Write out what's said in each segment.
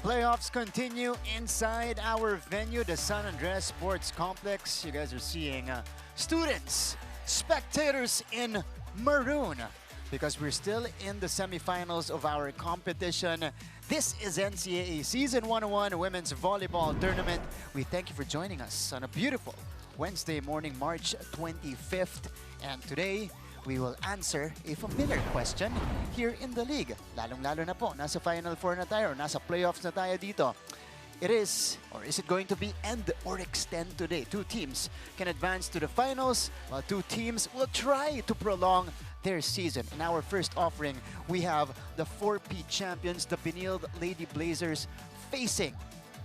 playoffs continue inside our venue, the San Andres Sports Complex. You guys are seeing students, spectators in maroon because we're still in the semifinals of our competition. This is NCAA Season 101 Women's Volleyball Tournament. We thank you for joining us on a beautiful Wednesday morning, March 25th. And today, we will answer a familiar question here in the league. Lalong-lalo na po, nasa Final Four na tayo, or nasa playoffs na tayo dito. It is, or is it going to be end or extend today? Two teams can advance to the finals, while two teams will try to prolong their season. In our first offering, we have the 4P champions, the Benilde Lady Blazers, facing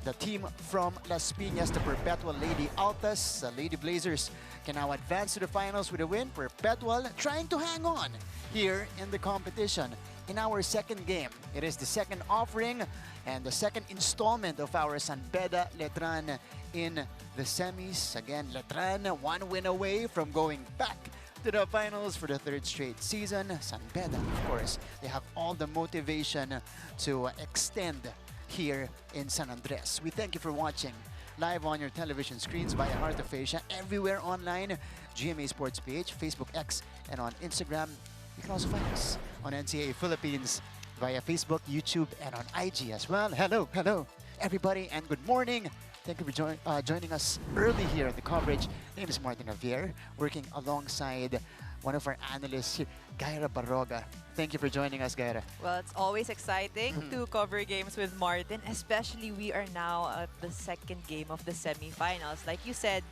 the team from Las Piñas, the Perpetual Lady Altas. The Lady Blazers can now advance to the finals with a win. Perpetual trying to hang on here in the competition. In our second game, it is the second offering and the second installment of our Beda Letran in the semis. Again, Letran, one win away from going back to the finals for the third straight season. Beda, of course, they have all the motivation to extend here in San Andres. We thank you for watching live on your television screens via Heart of Asia, everywhere online, GMA Sports page, Facebook X, and on Instagram. You can also find us on NCAA Philippines via Facebook, YouTube, and on IG as well. Hello, everybody, and good morning. Thank you for joining us early here in the coverage. My name is Martin Javier, working alongside one of our analysts here, Gaira Barroga. Thank you for joining us, Gaira. Well, it's always exciting to cover games with Martin, especially we are now at the second game of the semifinals. Like you said,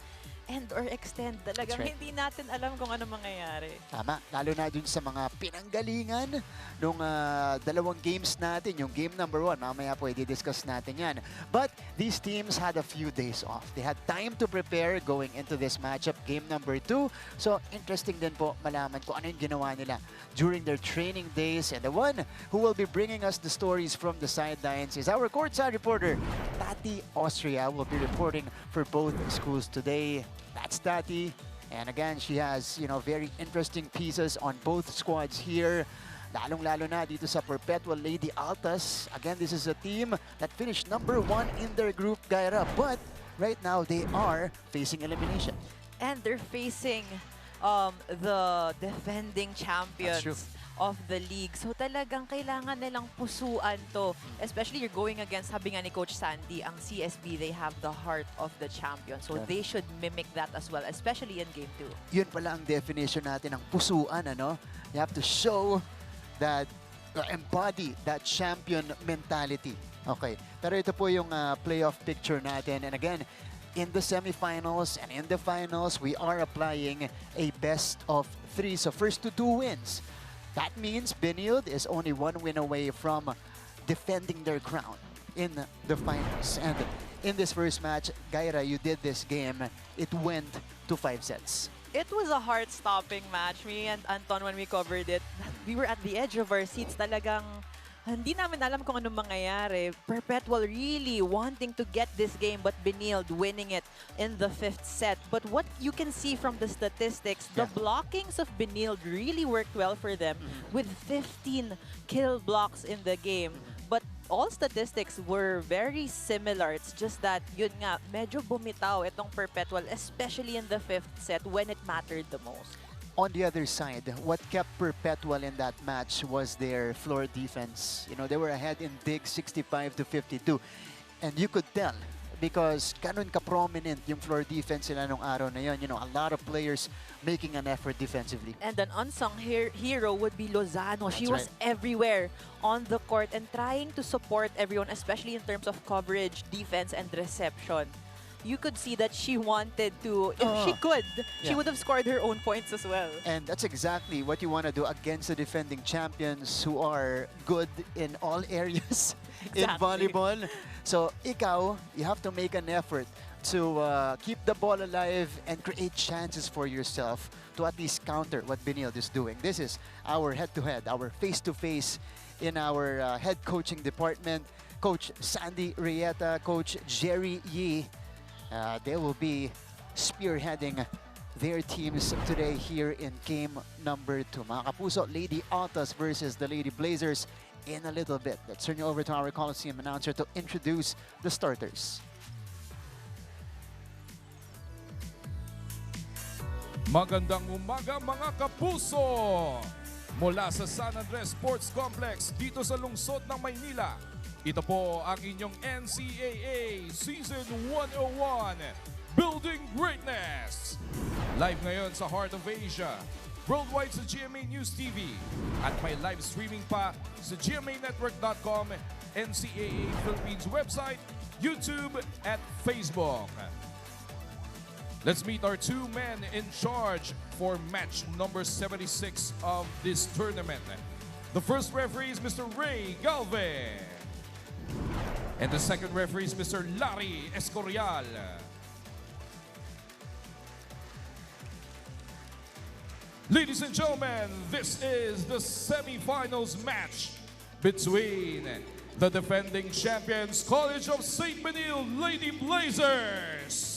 end or extend. Talagang right. Hindi natin alam kung ano mangyayari. Tama, lalo na dun sa mga pinanggalingan nung dalawang games natin. Yung game number 1, mamaya po i-discuss natin yan. But these teams had a few days off. They had time to prepare going into this matchup, game number 2. So, interesting din po malaman kung ano yung ginawa nila during their training days. And the one who will be bringing us the stories from the sidelines is our courtside reporter, Tati Austria, will be reporting for both schools today. That's Tati. And again, she has, very interesting pieces on both squads here. Lalong-lalo na dito sa Perpetual Lady Altas. Again, this is a team that finished number 1 in their group, Gaira. But right now, they are facing elimination. And they're facing the defending champions of the league. So talagang kailangan nilang pusuan to. Especially you're going against, sabi nga ni Coach Sandy, ang CSB, they have the heart of the champion. So they should mimic that as well, especially in Game 2. Yun pala ang definition natin ng pusuan, ano? You have to show that, embody that champion mentality. Okay. Pero ito po yung playoff picture natin. And again, in the semifinals and in the finals, we are applying a best of 3. So first to 2 wins. That means Benilde is only 1 win away from defending their crown in the finals. And in this first match, Gaira, you did this game. It went to 5 sets. It was a heart-stopping match. Me and Anton, when we covered it, we were at the edge of our seats. Talagang hindi namin alam kung anong mangyayari. Perpetual really wanting to get this game, but Benilde winning it in the 5th set. But what you can see from the statistics, the blockings of Benilde really worked well for them with 15 kill blocks in the game. But all statistics were very similar. It's just that, yun nga, medyo bumitaw itong Perpetual, especially in the 5th set when it mattered the most. On the other side, what kept Perpetual in that match was their floor defense. They were ahead in dig 65-52. And you could tell because ganun ka-prominent yung floor defense nila nung araw na yun. A lot of players making an effort defensively. And an unsung hero would be Lozano. She was right. everywhere on the court and trying to support everyone, especially in terms of coverage, defense, and reception. You could see that she wanted to, if she could, she would have scored her own points as well. And that's exactly what you want to do against the defending champions who are good in all areas in volleyball. So, ikaw, you have to make an effort to keep the ball alive and create chances for yourself to at least counter what Benilde is doing. This is our head-to-head, our face-to-face in our head coaching department. Coach Sandy Rieta, Coach Jerry Yee. They will be spearheading their teams today here in game number 2. Mga kapuso, Lady Altas versus the Lady Blazers in a little bit. Let's turn you over to our Coliseum announcer to introduce the starters. Magandang umaga mga kapuso! Mula sa San Andres Sports Complex dito sa lungsod ng Maynila, ito po ang inyong NCAA Season 101 Building Greatness! Live ngayon sa Heart of Asia, worldwide sa GMA News TV, at may live streaming pa sa gmanetwork.com, NCAA Philippines website, YouTube, at Facebook. Let's meet our two men in charge for match number 76 of this tournament. The first referee is Mr. Ray Galvez. And the second referee is Mr. Larry Escorial. Ladies and gentlemen, this is the semifinals match between the defending champions College of St. Benilde Lady Blazers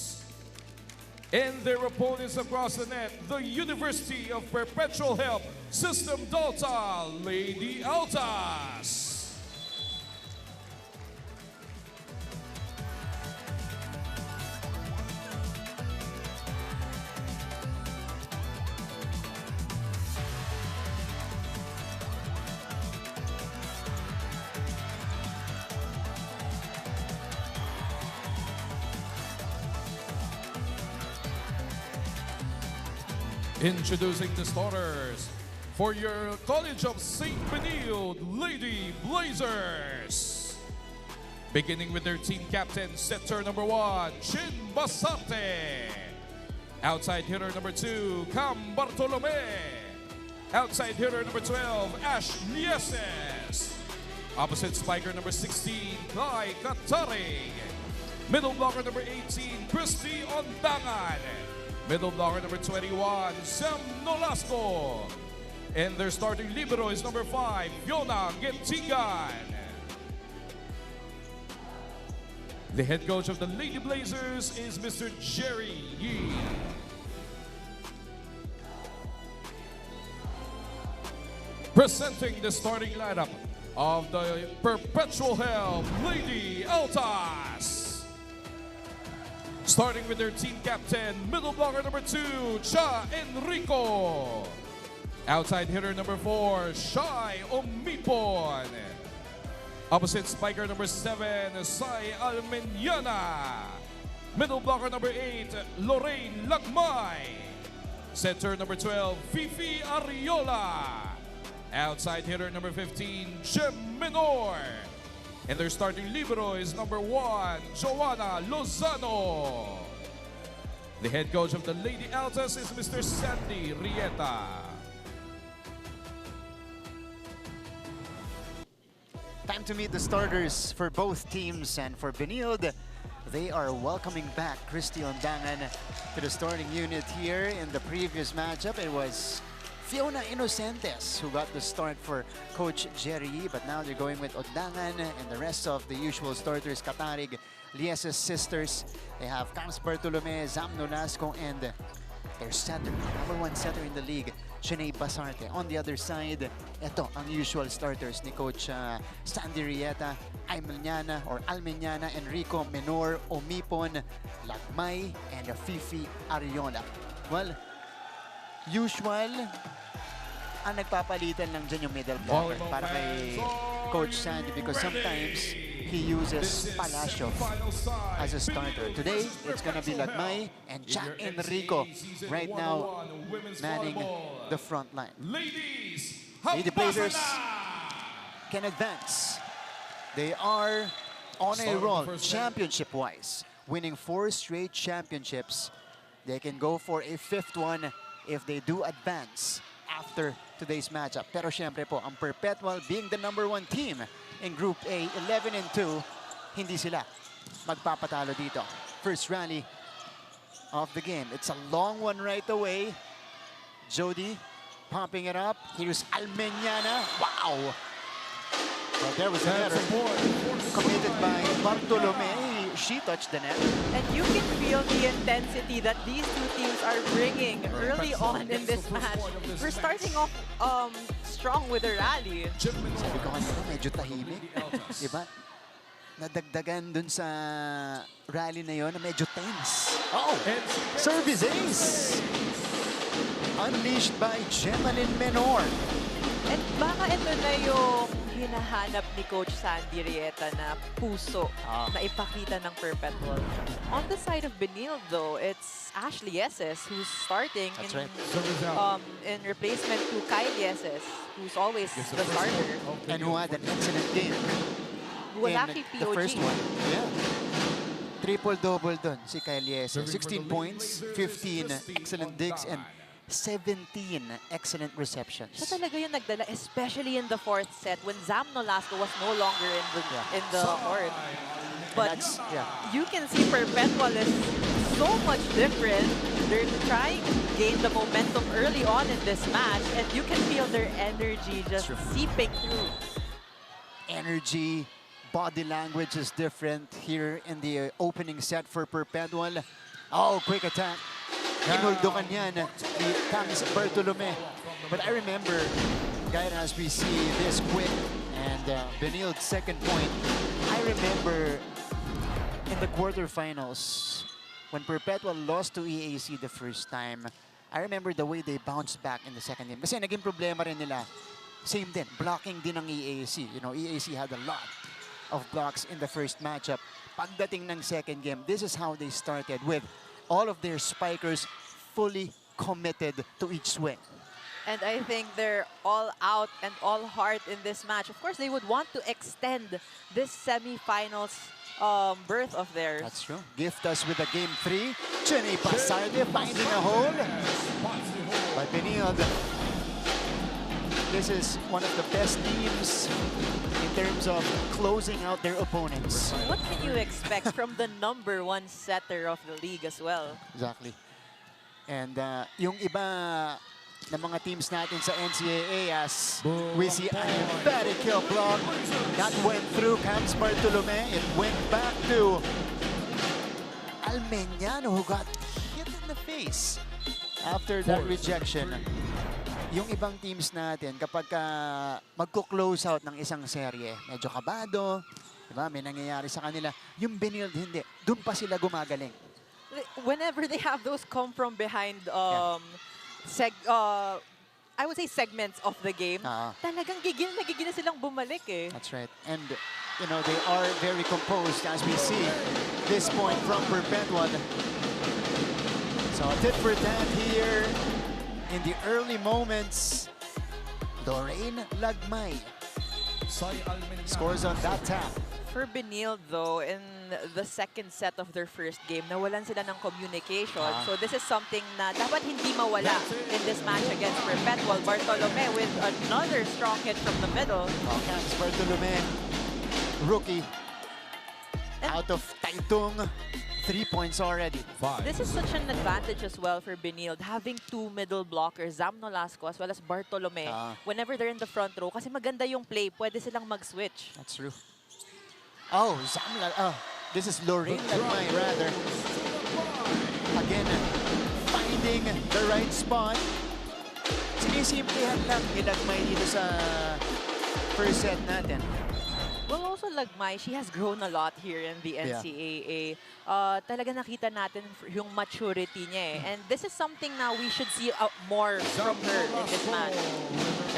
and their opponents across the net, the University of Perpetual Health System Delta Lady Altas. Introducing the starters for your College of St. Benilde Lady Blazers. Beginning with their team captain, setter number 1, Chin Basarte. Outside hitter number 2, Cam Bartolome. Outside hitter number 12, Ash Lieses. Opposite spiker number 16, Kai Katari. Middle blocker number 18, Christy Ondangan. Middle blocker number 21, Sam Nolasco. And their starting libero is number 5, Fiona Getigan. The head coach of the Lady Blazers is Mr. Jerry Yee. Presenting the starting lineup of the Perpetual Health Lady Altas. Starting with their team captain, middle blocker number 2, Cha Enrico. Outside hitter number 4, Shai Omipon. Opposite spiker number 7, Sai Almenyana. Middle blocker number 8, Lorraine Lagmay. Center number 12, Fifi Ariola. Outside hitter number 15, Jem Menor. And their starting libero is number 1, Joanna Lozano. The head coach of the Lady Altas is Mr. Sandy Rieta. Time to meet the starters for both teams, and for Benilde, they are welcoming back Christy Ondangan to the starting unit here. In the previous matchup, it was Fiona Inocentes who got the start for Coach Jerry, but now they're going with Ondangan and the rest of the usual starters, Katarig, Lieses sisters. They have Cams Bartolome, Zam Nolasco, and their setter, number 1 setter in the league, Shanae Basarte. On the other side, ito ang usual starters ni Coach Sandy Rieta, Almenyana, Enrico Menor, Omipon, Lagmay, and Fifi Ariola. Well, usual, ang nagpapalitan lang dyan yung middle blocker para kay Coach Sandy, because sometimes he uses Palacio as a starter. Today, it's gonna be Lagmay and Jack Enrico right now manning the front line. Lady Blazers can advance. They are on a roll championship-wise, winning 4 straight championships. They can go for a 5th one if they do advance after today's matchup. Pero syempre po, ang Perpetual being the number 1 team in Group A, 11-2, hindi sila magpapatalo dito. First rally of the game. It's a long one right away. Jody pumping it up. Here's Almenyana. Wow! Well, there was a header committed by Bartolome. She touched the net. And you can feel the intensity that these two teams are bringing early on in this match. We're starting off strong with the rally. Sabi ko kanina, medyo tahimik. Diba? Nadagdagan dun sa rally na yon na medyo tense. Oh! Service ace! Unleashed by Gemalyn Menor. And baka ito na yung hinahanap ni Coach Sandy Rieta na puso na ipakita ng Perpetual. On the side of Benilde, though, it's Ashley Yeses who's starting in replacement to Kyle Yeses, who's always the starter. And who had an excellent game Wala in kay the POG. first one. Yeah. Triple-double dun si Kyle Yeses. 16 points, 15 excellent digs, and 17 excellent receptions. Siya talaga yung nagdala, especially in the fourth set when Zam Nolasco was no longer in the court. But you can see Perpetual is so much different. They're trying to gain the momentum early on in this match, and you can feel their energy just seeping through. Energy, body language is different here in the opening set for Perpetual. Oh, quick attack. Inuldukan yan ni Camis Bartolome. But I remember, guys, as we see this quick and Benilde's second point, I remember in the quarterfinals, when Perpetual lost to EAC the first time, I remember the way they bounced back in the second game. Kasi naging problema rin nila. Same din, blocking din ng EAC. You know, EAC had a lot of blocks in the first matchup. Pagdating ng second game, this is how they started with all of their spikers fully committed to each swing. And I think they're all out and all heart in this match. Of course, they would want to extend this semifinals berth of theirs. That's true. Gift us with a game 3. Jenny Pasarde finding a hole. But Benilde, this is one of the best teams in terms of closing out their opponents. What can you expect from the #1 setter of the league as well? Exactly. And yung iba na mga teams natin sa NCAA, as we see a emphatic kill block that went through Camis Bartolome. It went back to Almeñano, who got hit in the face after that rejection. Yung ibang teams natin, kapag magko-close out ng isang serye, medyo kabado, diba? May nangyayari sa kanila. Yung Benilde, hindi. Doon pa sila gumagaling. Whenever they have those come from behind, I would say segments of the game, talagang gigil na silang bumalik eh. That's right. And, you know, they are very composed as we see this point from Perpetual. So, a tit for tat here. In the early moments, Lorraine Lagmay scores on that tap. For Benilde, though, in the second set of their first game, nawalan sila ng communication. So this is something na dapat hindi mawala in this match against Perpetual. Bartolome with another strong hit from the middle. Camis Bartolome, rookie, out of Taitung. 3 points already. This is such an advantage as well for Benilde, having two middle blockers, Zam Nolasco as well as Bartolome, whenever they're in the front row. Kasi maganda yung play, pwede silang mag-switch. That's true. Oh, this is Lorraine Lagmay, rather. Again, finding the right spot. Sinisimplihan lang ni Lagmay dito sa first set natin. Well, also Lagmay, she has grown a lot here in the NCAA. Talaga nakita natin yung maturity niya eh. And this is something now we should see more from her in this match.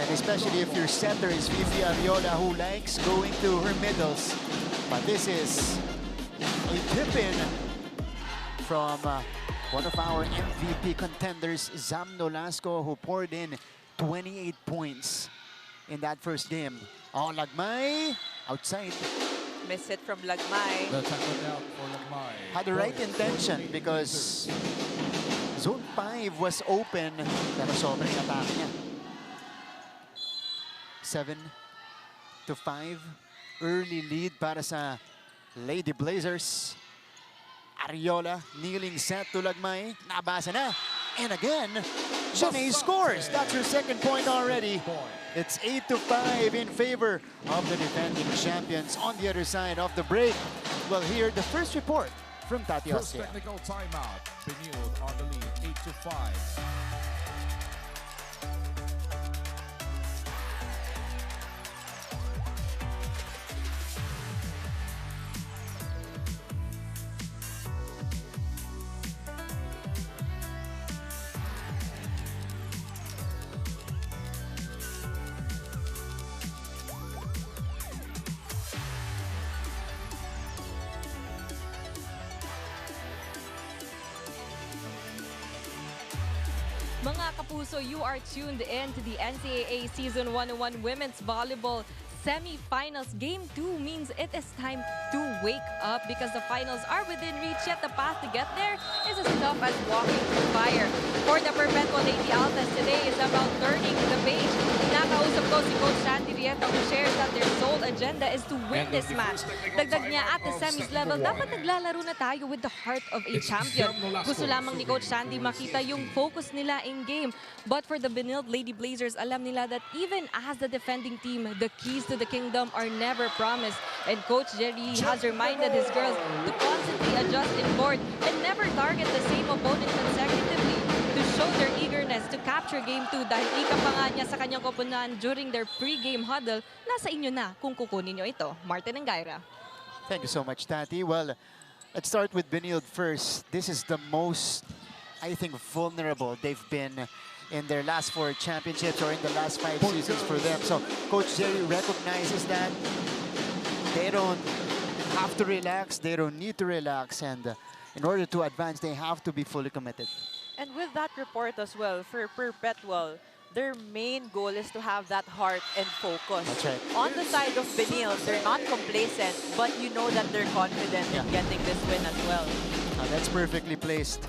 And especially if your setter is Fifi Ariola, who likes going to her middles. But this is a tip-in from one of our MVP contenders, Zam Nolasco, who poured in 28 points in that first game. Oh, Lagmay, outside. Miss it from Lagmay. Had the right intention because Zone 5 was open, pero sobrang atake niya. 7-5. Early lead para sa Lady Blazers. Ariola, kneeling set to Lagmay. Nabasa na. And again, Shanae scores. That's her second point already. It's 8-5 in favor of the defending champions. On the other side of the break, we'll hear the first report from Tati First Ostia. technical timeout. Benilde on the lead, 8-5. Mga kapuso, you are tuned in to the NCAA Season 101 Women's Volleyball Semi-Finals. Game 2 means it is time to wake up because the finals are within reach, yet the path to get there is as tough as walking through fire. For the Perpetual Lady Altas, today is about turning the page. Nakausap ko si Coach Sandy Rieta who shares that their sole agenda is to win this match. Dagdag niya at the semis level, dapat naglalaro na tayo with the heart of a champion. Gusto lamang ni Coach Sandy makita yung focus nila in game. But for the Benilde Lady Blazers, alam nila that even as the defending team, the keys to the kingdom are never promised. And Coach Jerry has reminded his girls to constantly adjust in court and never target the same opponent consecutively to show their eagerness to capture Game 2 dahil ika pa nga niya sa kanyang koponan during their pre-game huddle. Nasa inyo na kung kukunin nyo ito. Martin and Gaira. Thank you so much, Tati. Well, let's start with Benilde first. This is the most, I think, vulnerable they've been in their last 4 championships or in the last 5 seasons for them. So Coach Jerry recognizes that they don't have to relax, they don't need to relax, and in order to advance, they have to be fully committed. And with that report as well, for Perpetual, their main goal is to have that heart and focus. That's right. On the side of Benilde, they're not complacent, but you know that they're confident in getting this win as well. That's perfectly placed.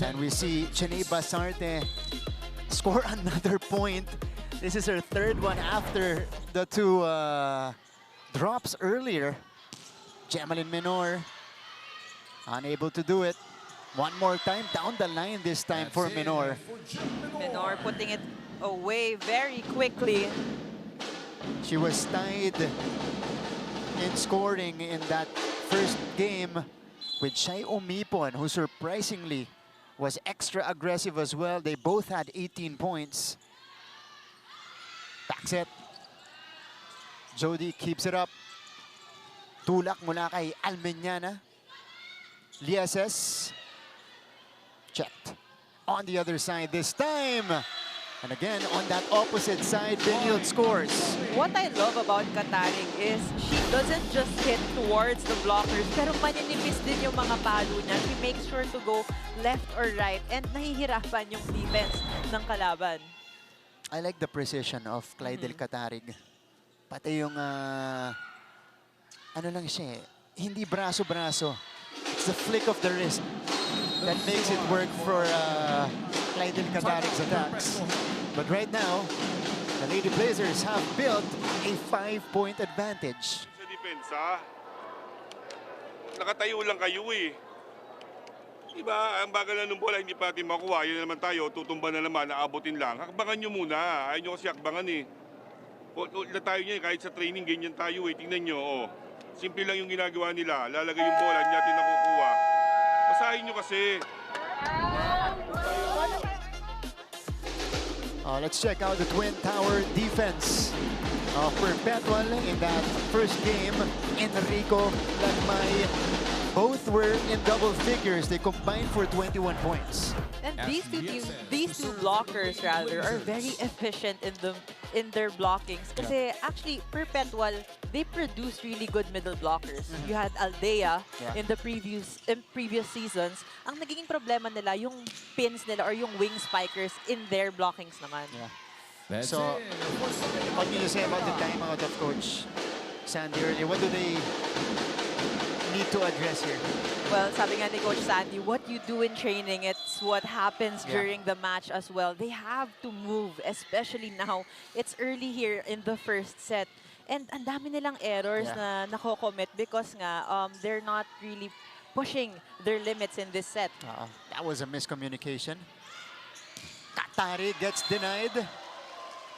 And we see Cheney Basarte score another point. This is her 3rd one after the 2 drops earlier. Gemalyn Menor unable to do it. One more time down the line this time for Menor. Menor putting it away very quickly. She was tied in scoring in that first game with Shai Omipon, who surprisingly was extra aggressive as well. They both had 18 points. Back set. Jody keeps it up. Tulak mula kay Almeñana. Liases. Checked. On the other side this time. And again, on that opposite side, Benilde scores. What I love about Kataring is she doesn't just hit towards the blockers, pero maninipis din yung mga palo niya. She makes sure to go left or right and nahihirapan yung defense ng kalaban. I like the precision of Clydel Katarig. Pati yung, ano lang siya eh, hindi braso-braso. It's the flick of the wrist that makes it work for Clydel Katarig's attacks. But right now, the Lady Blazers have built a 5-point advantage. Sa depensa, nakatayo lang kayo eh. Diba, ang bagal na ng bola, hindi pa natin makuha. Yun na naman tayo, tutumba na naman, naabutin lang. Hakbangan nyo muna. Ayaw nyo kasi hakbangan eh. Na tayo niya, kahit sa training, ganyan tayo eh. Tingnan nyo, oh. Simple lang yung ginagawa nila. Lalagay yung bola, hindi natin nakukuha. Basahin nyo kasi. Let's check out the Twin Tower defense of Perpetual in that first game. Enrico, Lagmay, both were in double figures. They combined for 21 points. And these two blockers rather are very efficient in their blockings. Kasi actually Perpetual, they produce really good middle blockers. You had Aldea in the previous seasons. Ang nagiging problema nila yung pins nila or yung wing spikers in their blockings naman. That's So, what can you say about the timeout of Coach Sandy earlier? What do they need to address here? Well, sabi nga ni Coach Sandy, what you do in training, it's what happens during the match as well. They have to move, especially now. It's early here in the first set. And ang dami nilang errors na nako-commit because nga they're not really pushing their limits in this set. That was a miscommunication. Katari gets denied.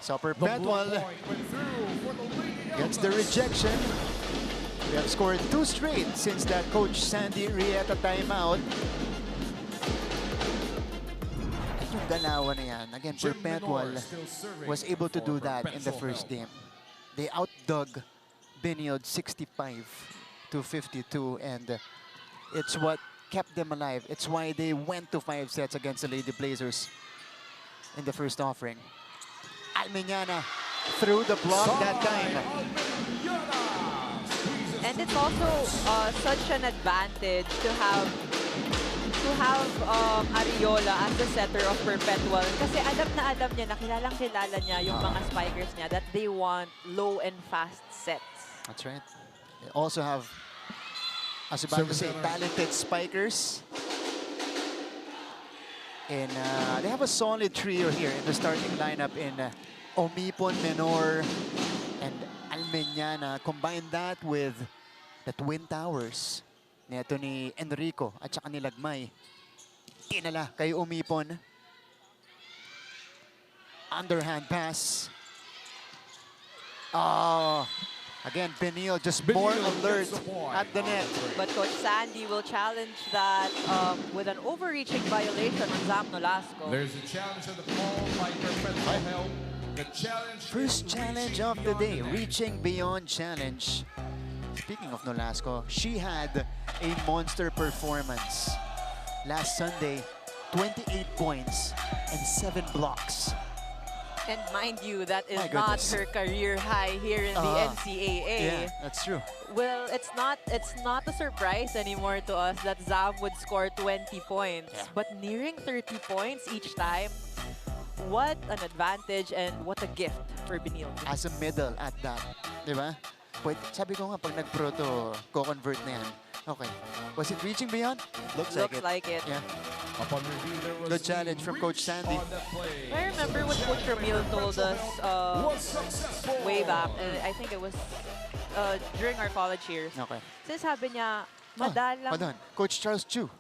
So Perpetual gets the rejection. We have scored 2 straight since that Coach Sandy Rieta timeout. At yung galawan na yan, again, Perpetual was able to do that in the first game. They outdug Benilde 65-52, and it's what kept them alive. It's why they went to 5 sets against the Lady Blazers in the first offering. Almeñana through the block that time. And it's also such an advantage to have to have Ariola as the setter of Perpetual. Kasi alam na alam niya, nakilalang kilala niya yung mga spikers niya that they want low and fast sets. That's right. They also have, as about to say, talented spikers. And they have a solid trio here in the starting lineup in Omipon, Menor, and Almeñana. Combine that with the Twin Towers. Neto ni Enrico at saka ni Lagmay. Inala kay Omipon. Underhand pass. Oh, again, Benilde just more alert at the net. But Coach Sandy will challenge that with an overreaching violation on Zam Nolasco. There's a challenge on the call by Perpetual help. The challenge First challenge of the day, reaching beyond challenge. Speaking of Nolasco, she had a monster performance. Last Sunday, 28 points and 7 blocks. And mind you, that is My not goodness. her career high here in the NCAA. Yeah, that's true. Well, it's not a surprise anymore to us that Zam would score 20 points. Yeah. But nearing 30 points each time, what an advantage and what a gift for Benilde. As a middle at that, di ba? Pwede, sabi ko nga, pag nag-pro to, co-convert na yan. Okay. Was it reaching beyond? Looks like it. Yeah. Upon review, there was Good challenge from Coach Sandy. on that play. I remember when Coach Ramil told us Was successful. way back, I think it was during our college years. Okay. Kasi sabi niya, Hold madalang on. Coach Charles Chu,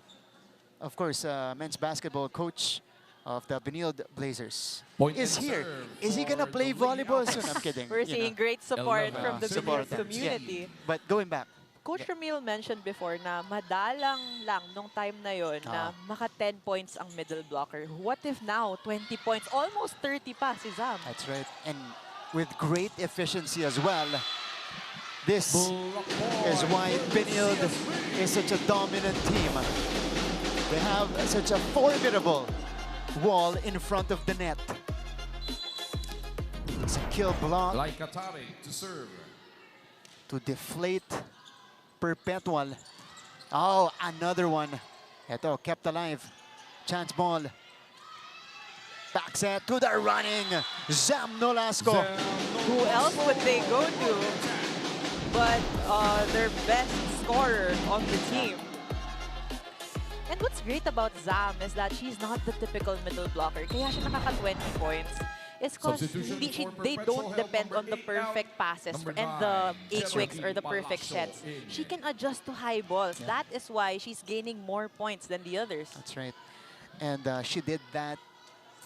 of course, men's basketball coach of the Benilde Blazers, Point is and here. serve Is he gonna for play the volleyball League soon? I'm kidding. we're you seeing know. great support Eleven. from the Support Benilde them. community. But going back, Coach Ramil mentioned before na madalang lang nung time na yon na maka 10 points ang middle blocker. What if now 20 points, almost 30 pa si Zam? that's right. And with great efficiency as well. This is why Benilde is such a dominant team. They have such a formidable wall in front of the net. It's a kill block Like Atari to serve. to deflate Perpetual. Oh, another one. Ito, kept alive. Chance ball. Back set to the running Zam Nolasco. Who else would they go to but their best scorer on the team? And what's great about Zam is that she's not the typical middle blocker. Kaya siya nakaka-20 points. It's because Substitution for they don't Perpetual help depend on number the 8 perfect passes Number and the 9, A-quicks or the Cherokee perfect Palazzo sets. in. She can adjust to high balls. That is why she's gaining more points than the others. That's right. And she did that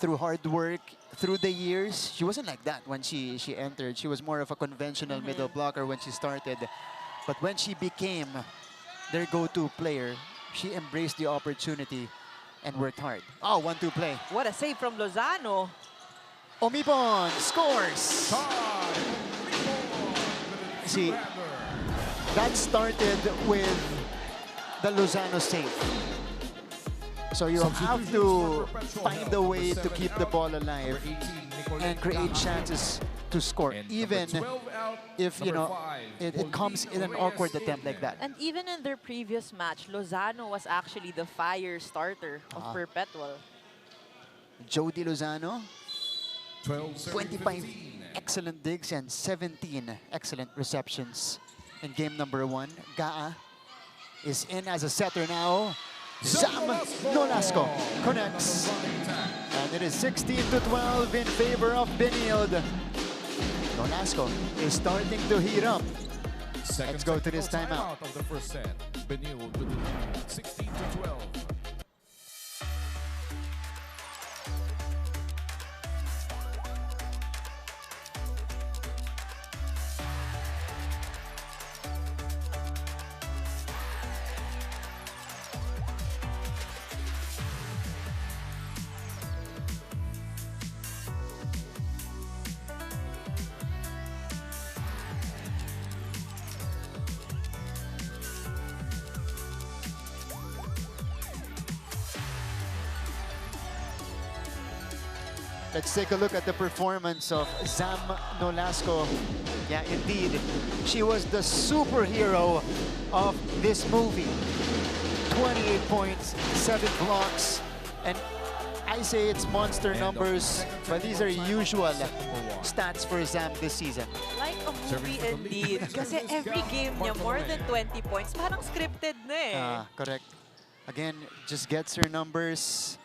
through hard work, through the years. She wasn't like that when she entered. She was more of a conventional middle blocker when she started. But when she became their go-to player, she embraced the opportunity and worked hard. Oh, 1-2 play. What a save from Lozano. Omipon scores. See, that started with the Lozano save. So you have to find a way to keep the ball alive and create chances to score, even if, you know, it comes in an awkward attempt like that. And even in their previous match, Lozano was actually the fire starter of Perpetual. Jody Lozano, 25 15. excellent digs and 17 excellent receptions in game number 1. Gaa is in as a setter now. Zam Nolasco connects. And it is 16-12 in favor of Benilde. Nolasco is starting to heat up. Let's go to this timeout. Of the first set. Benilde with the lead, 16-12. Let's take a look at the performance of Zam Nolasco. Yeah, indeed. She was the superhero of this movie. 28 points, 7 blocks, and I say it's monster numbers, but these are usual stats for Zam this season. Like a movie indeed. Kasi every game niya, more than 20 points. Parang scripted na eh. Correct. Again, just gets her numbers.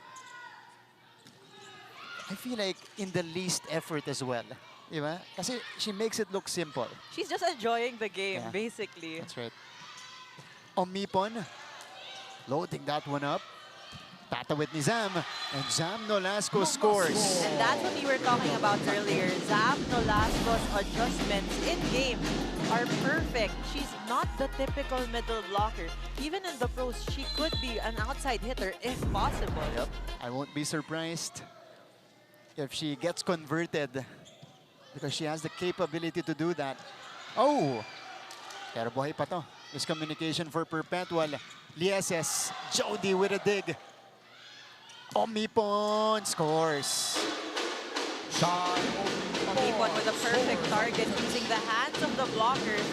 I feel like in the least effort as well. Diba? Kasi she makes it look simple. She's just enjoying the game, Yeah. basically. That's right. Omipon, loading that one up. Tatawid ni Zam, and Zam Nolasco scores. And that's what we were talking about earlier. Zam Nolasco's adjustments in-game are perfect. She's not the typical middle blocker. Even in the pros, she could be an outside hitter if possible. Yep. I won't be surprised if she gets converted because she has the capability to do that. Oh! Pero buhay pa to. Miscommunication for Perpetual. Lieses, Jody with a dig. Omipon scores. Omipon with a perfect target using the hands of the blockers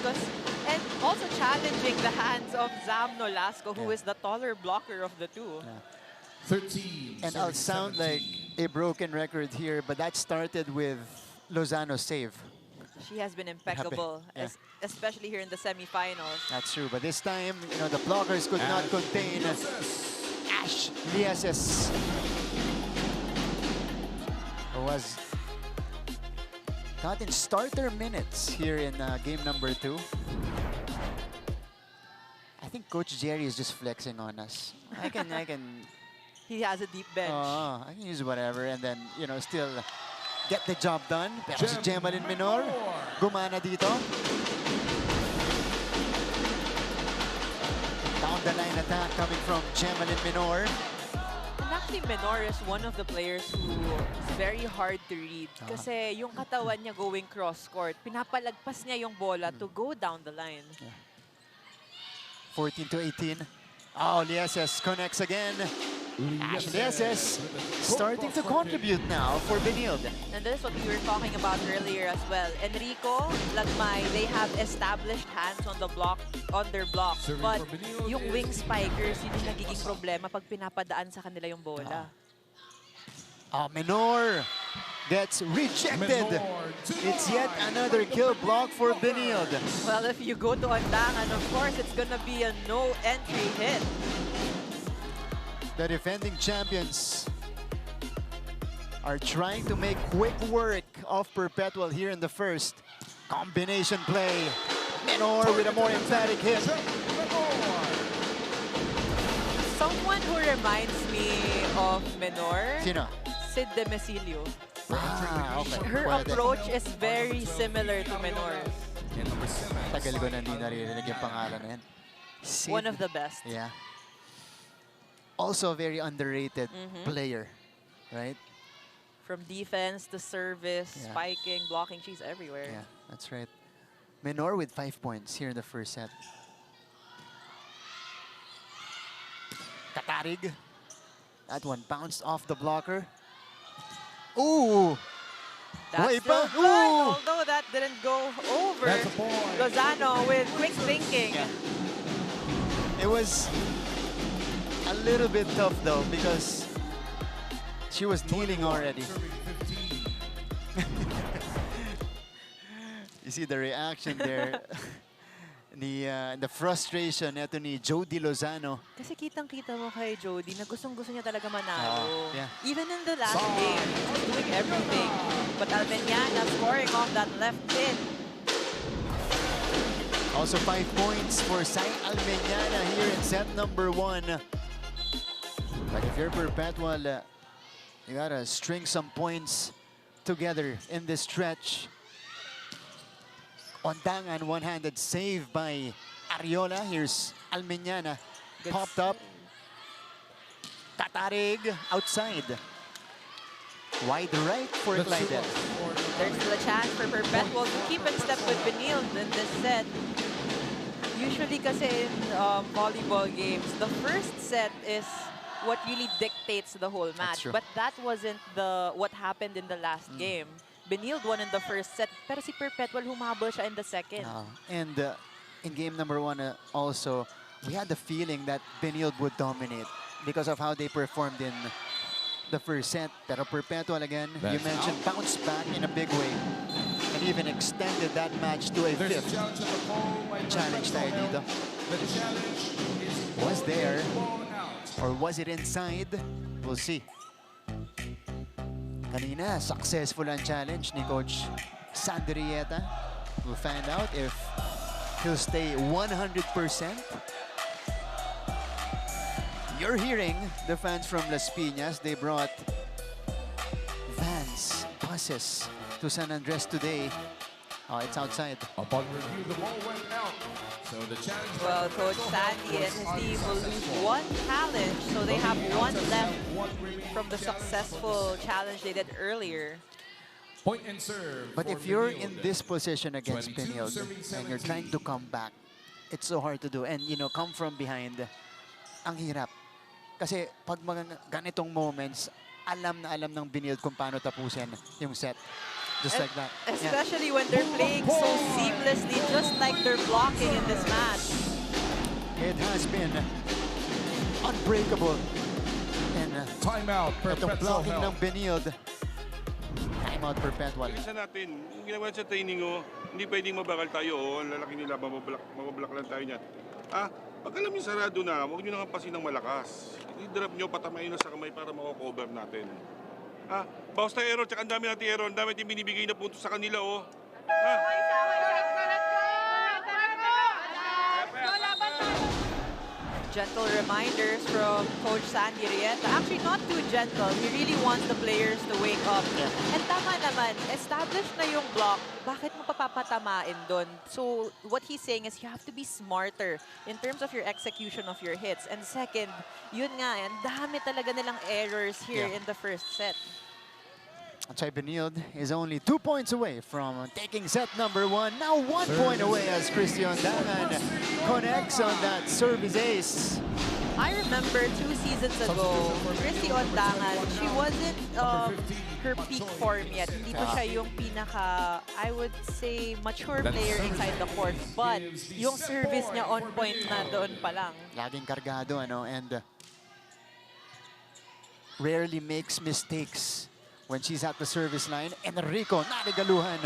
and also challenging the hands of Zam Nolasco, who is the taller blocker of the two. 13. And I'll sound like a broken record here, but that started with Lozano's save. She has been impeccable, Yeah. especially here in the semifinals. That's true, but this time, you know, the blockers could not contain Ash Lieses, who was gotten starter minutes here in game number 2. I think Coach Jerry is just flexing on us. I can He has a deep bench. I can use whatever and then, you know, still get the job done. Pero si Gemalyn Minor, gumana dito. Down the line attack coming from Gemalyn Minor. And actually, Minor is one of the players who is very hard to read. Kasi yung katawan niya going cross-court, pinapalagpas niya yung bola to go down the line. 14-18. Oh, Lieses connects again. Ash Lieses starting to contribute now for Benilde. And this is what we were talking about earlier as well. Enrico, Lagmay, they have established hands on the block, on their block. But yung wing spikers, yun yung nagiging problema pag pinapadaan sa kanila yung bola. Minor gets rejected. It's yet another kill block for Benilde. Well, if you go to Andangan, of course, it's gonna be a no-entry hit. The defending champions are trying to make quick work of Perpetual here in the first. Combination play. Minor with a more emphatic hit. Someone who reminds me of Minor, Sino? Sid Demesilio. Okay. Her Pwede. approach is very similar to Minor's. Tagal ko na hindi naririnig yung pangalan na yan. Sid. One of the best. Yeah. Also a very underrated player, right? From defense to service, spiking, blocking, she's everywhere. Yeah, that's right. Minor with 5 points here in the first set. Katarig. That one bounced off the blocker. Ooh! That's Buhay still pa. good, Ooh! although that didn't go over. That's a point. Lozano with quick thinking. It was a little bit tough though because she was kneeling already. You see the reaction there. The frustration neto ni Jody Lozano. Kasi kitang-kita mo kay Jody na gustong-gusto niya talaga manalo. Yeah. Even in the last game, she's doing everything. But Almeniana scoring off that left pin. Also 5 points for Sai Almeniana here in set number 1. But if you're Perpetual, you gotta string some points together in this stretch. Ondangan, one-handed save by Ariola. Here's Almeniana. Popped up. Katarig outside. Wide right for Clydel. There's still a chance for Perpetual to keep in step with Benilde in this set. Usually kasi in volleyball games, the first set is what really dictates the whole match. true. But that wasn't what happened in the last game. Benilde won in the first set, pero si Perpetual humabol siya in the second. And in game number 1 also, we had the feeling that Benilde would dominate because of how they performed in the first set. Pero Perpetual again, you That's mentioned, out. bounced back in a big way and even extended that match to a There's a fifth. challenge at the pole by Challenge tayo dito. The challenge is Was there, ball out. or was it inside? We'll see. Kanina, successful ang challenge ni Coach Sandrieta. We'll find out if he'll stay 100%. You're hearing the fans from Las Piñas. They brought vans, buses to San Andres today. Oh, it's outside. Upon review, the ball went out. So the challenge by Well, Coach Perpetual Sandy and was his team will lose unsuccessful. one challenge, so they have one left One remaining from the challenge successful challenge they did earlier. Point and serve. But for if you're Benilde. in this position against 22 Benilde serving and you're trying to come back, it's so hard to do. And, you know, come from behind, ang hirap. Kasi pag mga ganitong moments, alam na alam ng Benilde kung paano tapusin yung set. Just like that. Yeah. Especially when they're playing so seamlessly, just like they're blocking in this match. It has been unbreakable. And Timeout. itong Perpetual blocking ng help. Benilde, timeout Perpetual. Bilisan natin. Yung ginawa sa training, hindi pwedeng mabakal tayo. Ang lalaki nila, mabablock lang tayo niyan. Pag alam niyo sarado na, huwag niyo nang pasin ng malakas. I-drop niyo, patamayin na sa kamay para mako-cover natin. Bawas tayo error, tsaka ang dami natin error. Ang dami natin binibigay na punto sa kanila, Gentle reminders from Coach Sandy Rieta. Actually, not too gentle. He really wants the players to wake up. And tama naman, established na yung block. Bakit mo papapatamain doon? So, what he's saying is you have to be smarter in terms of your execution of your hits. And second, yun nga, ang dami talaga nilang errors here in the first set. Benilde is only 2 points away from taking set number 1. Now 1 point away as Christian Dangan connects on that service ace. I remember 2 seasons ago, Christy Ondangan, she wasn't her peak form yet. Hindi pa siya yung pinaka, I would say, mature player inside the court. But yung service niya on point na doon pa lang. Laging kargado, ano, and rarely makes mistakes when she's at the service line. Enrico, narigaluhan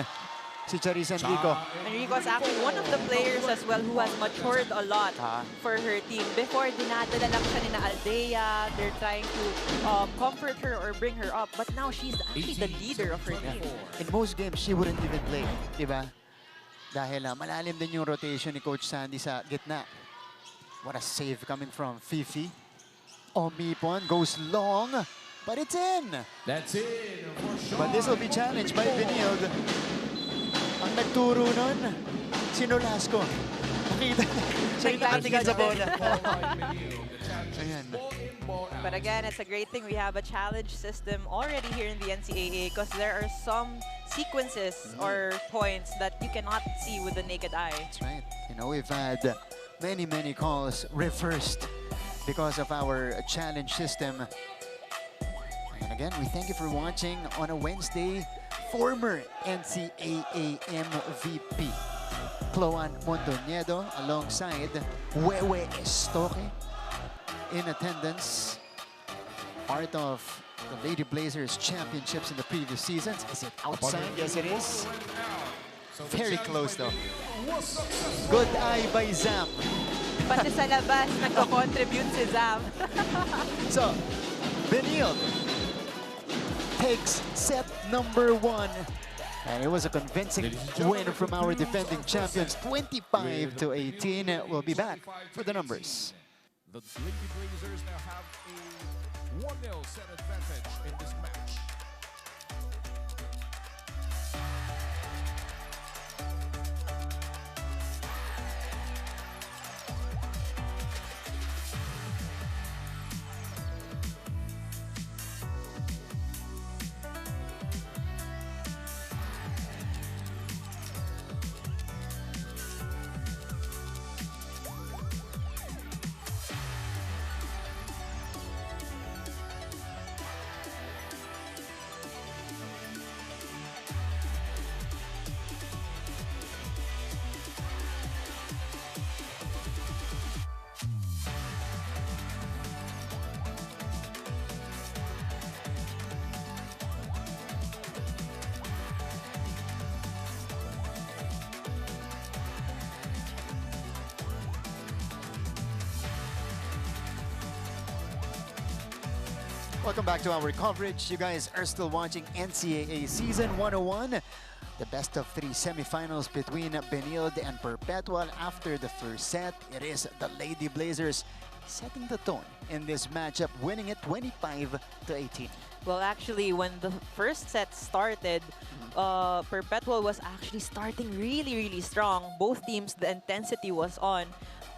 si Charis Enrico. Enrico is actually one of the players as well who has matured a lot for her team. Before, dinadala lang siya ni na Aldea. They're trying to comfort her or bring her up. But now, she's actually the leader of her team. In most games, she wouldn't even play, diba? Dahil malalim din yung rotation ni Coach Sandy sa gitna. What a save coming from Fifi. Omipon goes long, but it's in. That's it. But this will be challenged by Benilde. Ang nagturo nun, si Nolasco. Nakita, siya yung nakatingin sa bola. Ayan. But again, it's a great thing we have a challenge system already here in the NCAA because there are some sequences or points that you cannot see with the naked eye. That's right. You know, we've had many calls reversed because of our challenge system. And again, we thank you for watching on a Wednesday. Former NCAA MVP Cloan Mondoñedo alongside Wewe Estoque in attendance. Part of the Lady Blazers championships in the previous seasons. Is it outside? Yes, it is. Very close though. Good eye by Zam. Pati sa labas, nagko-contribute si Zam. So, Benilde takes set number 1. And it was a convincing win from our defending champions, 25-18. We'll be back for the numbers. The Lady Blazers now have a 1-0 set advantage in this match. Welcome back to our coverage. You guys are still watching NCAA Season 101. The best of 3 semifinals between Benilde and Perpetual. After the first set, it is the Lady Blazers setting the tone in this matchup, winning it 25-18. Well, actually, when the first set started, Perpetual was actually starting really, really strong. Both teams, the intensity was on.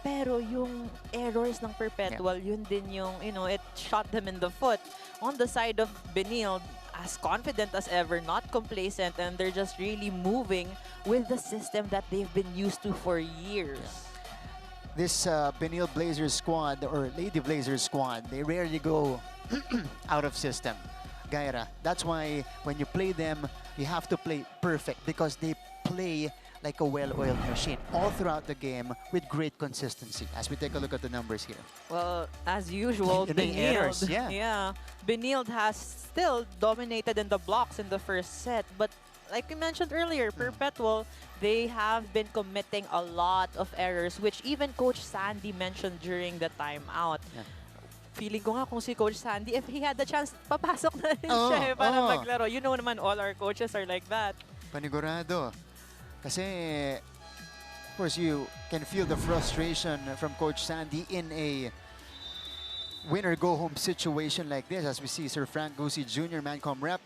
Pero yung errors ng Perpetual, yun din yung, it shot them in the foot. On the side of Benilde, as confident as ever, not complacent, and they're just really moving with the system that they've been used to for years. This Benilde Blazers squad, or Lady Blazers squad, they rarely go out of system. Gaira, that's why when you play them, you have to play perfect because they play like a well-oiled machine all throughout the game with great consistency. As we take a look at the numbers here. Well, as usual, errors, Benilde has still dominated in the blocks in the first set, but like we mentioned earlier, Perpetual, they have been committing a lot of errors, which even Coach Sandy mentioned during the timeout. Feeling ko nga kung si Coach Sandy, if he had the chance, papasok na rin siya para maglaro. You know naman, all our coaches are like that. Panigurado. Kasi, of course, you can feel the frustration from Coach Sandy in a winner-go-home situation like this. As we see Sir Frank Gusi Jr., Mancom rep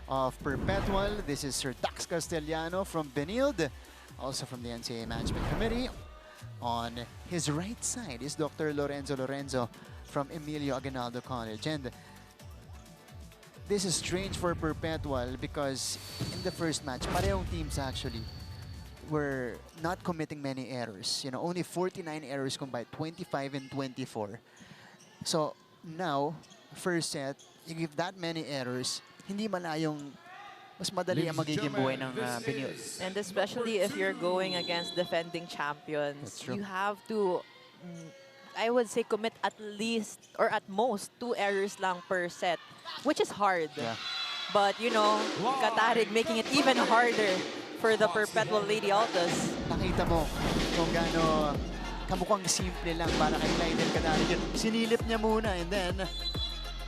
of Perpetual. This is Sir Dax Castellano from Benilde, also from the NCAA Management Committee. On his right side is Dr. Lorenzo from Emilio Aguinaldo College. And this is strange for Perpetual because in the first match, parehong teams actually were not committing many errors. Only 49 errors combined, 25 and 24. So now, first set, you give that many errors, hindi malayong mas madali ang magiging buhay ng Benilde. And especially if you're going against defending champions, you have to, I would say, commit at least or at most 2 errors lang per set, which is hard. Yeah. But, Katarig making it even harder for the Perpetual Lady Altas. Nakita mo kung gaano kamukhang simple lang para kay Lydel Katarig yun. Sinilip niya muna and then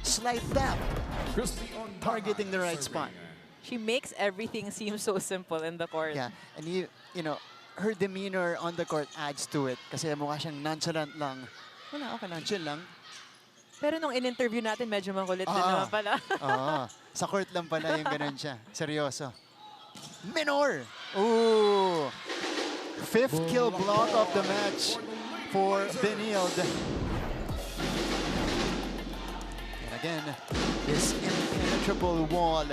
slight tap, targeting the right spot. She makes everything seem so simple in the court. Yeah, and her demeanor on the court adds to it kasi mukha siyang nonchalant lang. Wala, okay lang, chill lang. Pero nung in-interview natin, medyo makulit din naman pala. Sa court lang pala yung ganun siya. Seryoso. Minor! Ooh! 5th kill block of the match for Benilde. And again, this impenetrable wall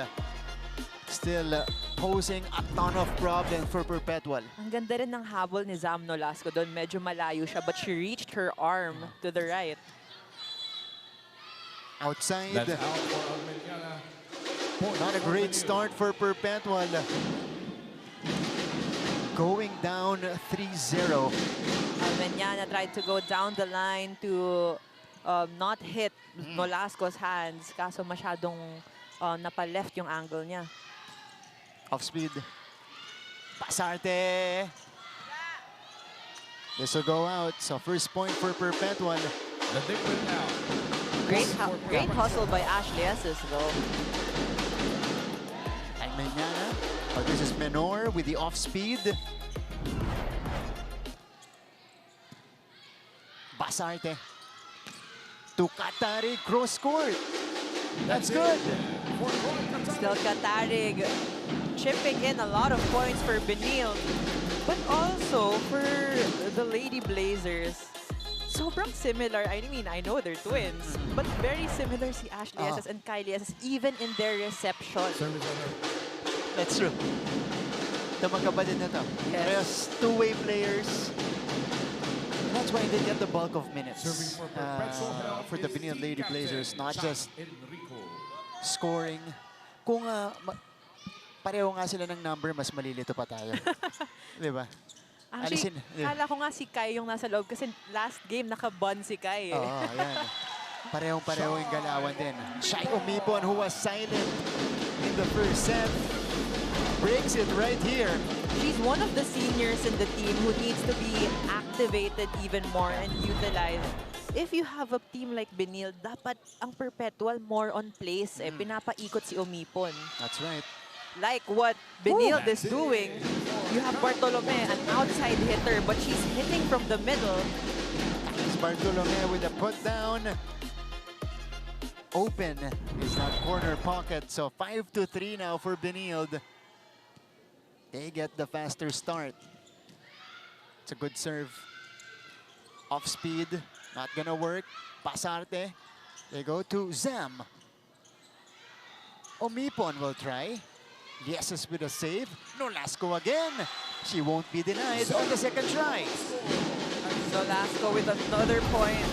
still posing a ton of problems for Perpetual. Ang ganda rin ng habol ni Zam Nolasco doon. Medyo malayo siya, but she reached her arm to the right. Outside. That's out for Almeniana. Not a great start for Perpetual. Going down 3-0. Almeniana tried to go down the line to not hit Nolasco's hands. Kaso masyadong napa-left yung angle niya. Off speed. Pasarte. This will go out. So first point for Perpetual. The big win now. Great hustle by Ashley Esses, though. Almeniana. Oh, this is Menor with the off speed. Basarte. To Katarig, cross court. That's good. Still Katarig chipping in a lot of points for Benilde, but also for the Lady Blazers. Sobrang similar. I mean, I know they're twins, but very similar si Ashley Esses and Kylie Esses, even in their reception. That's true. Ito magkapatid na to. Yes. Parehas two-way players. And that's why they get the bulk of minutes for the Benilde Lady Blazers, not just scoring. Kung pareho nga sila ng number, mas malilito pa tayo. Di ba? Actually, kala ko nga si Kai yung nasa loob kasi last game naka-bun si Kai. Oo, yan. Parehong-pareho yung galawan din. Shai Umipon, who was silent in the first set. breaks it right here. She's one of the seniors in the team who needs to be activated even more and utilized. If you have a team like Benilde, dapat ang Perpetual more on place. Pinapaikot si Omipon. That's right. Like what Benilde is doing. You have Bartolome, an outside hitter, but she's hitting from the middle. It's Bartolome with a put down. Open is that corner pocket. So 5-3 now for Benilde. They get the faster start. It's a good serve. Off speed, not gonna work. Pasarte. They go to Zam. Omipon will try. Yeses with a save. Nolasco again. She won't be denied on the second try. Nolasco with another point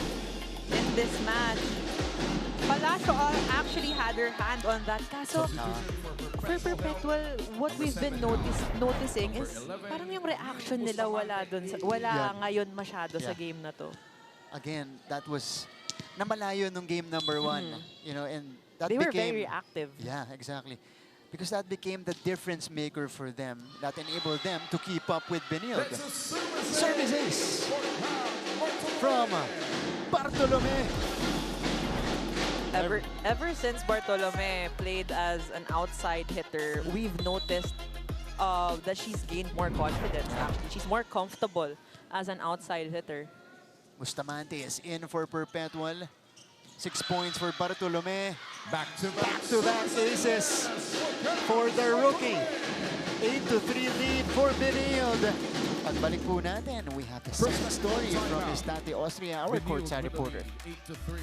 in this match. Palacio actually had her hand on that. Kaso, for Perpetual, what we've been noticing is parang yung reaction nila wala ngayon masyado sa game na to. Again, that was namalayo nung game number 1. You know, and that They were became very active. Yeah, exactly. Because that became the difference maker for them. That enabled them to keep up with Benilde. Service ace from Bartolome. Ever since Bartolome played as an outside hitter, we've noticed that she's gained more confidence. Actually, she's more comfortable as an outside hitter. Bustamante is in for Perpetual. 6 points for Bartolome. Back-to-back aces for the rookie. 8-3 lead for Benilde. Pagbalik po natin, we have the second story from Stati Austria, our courtside reporter. 8-3.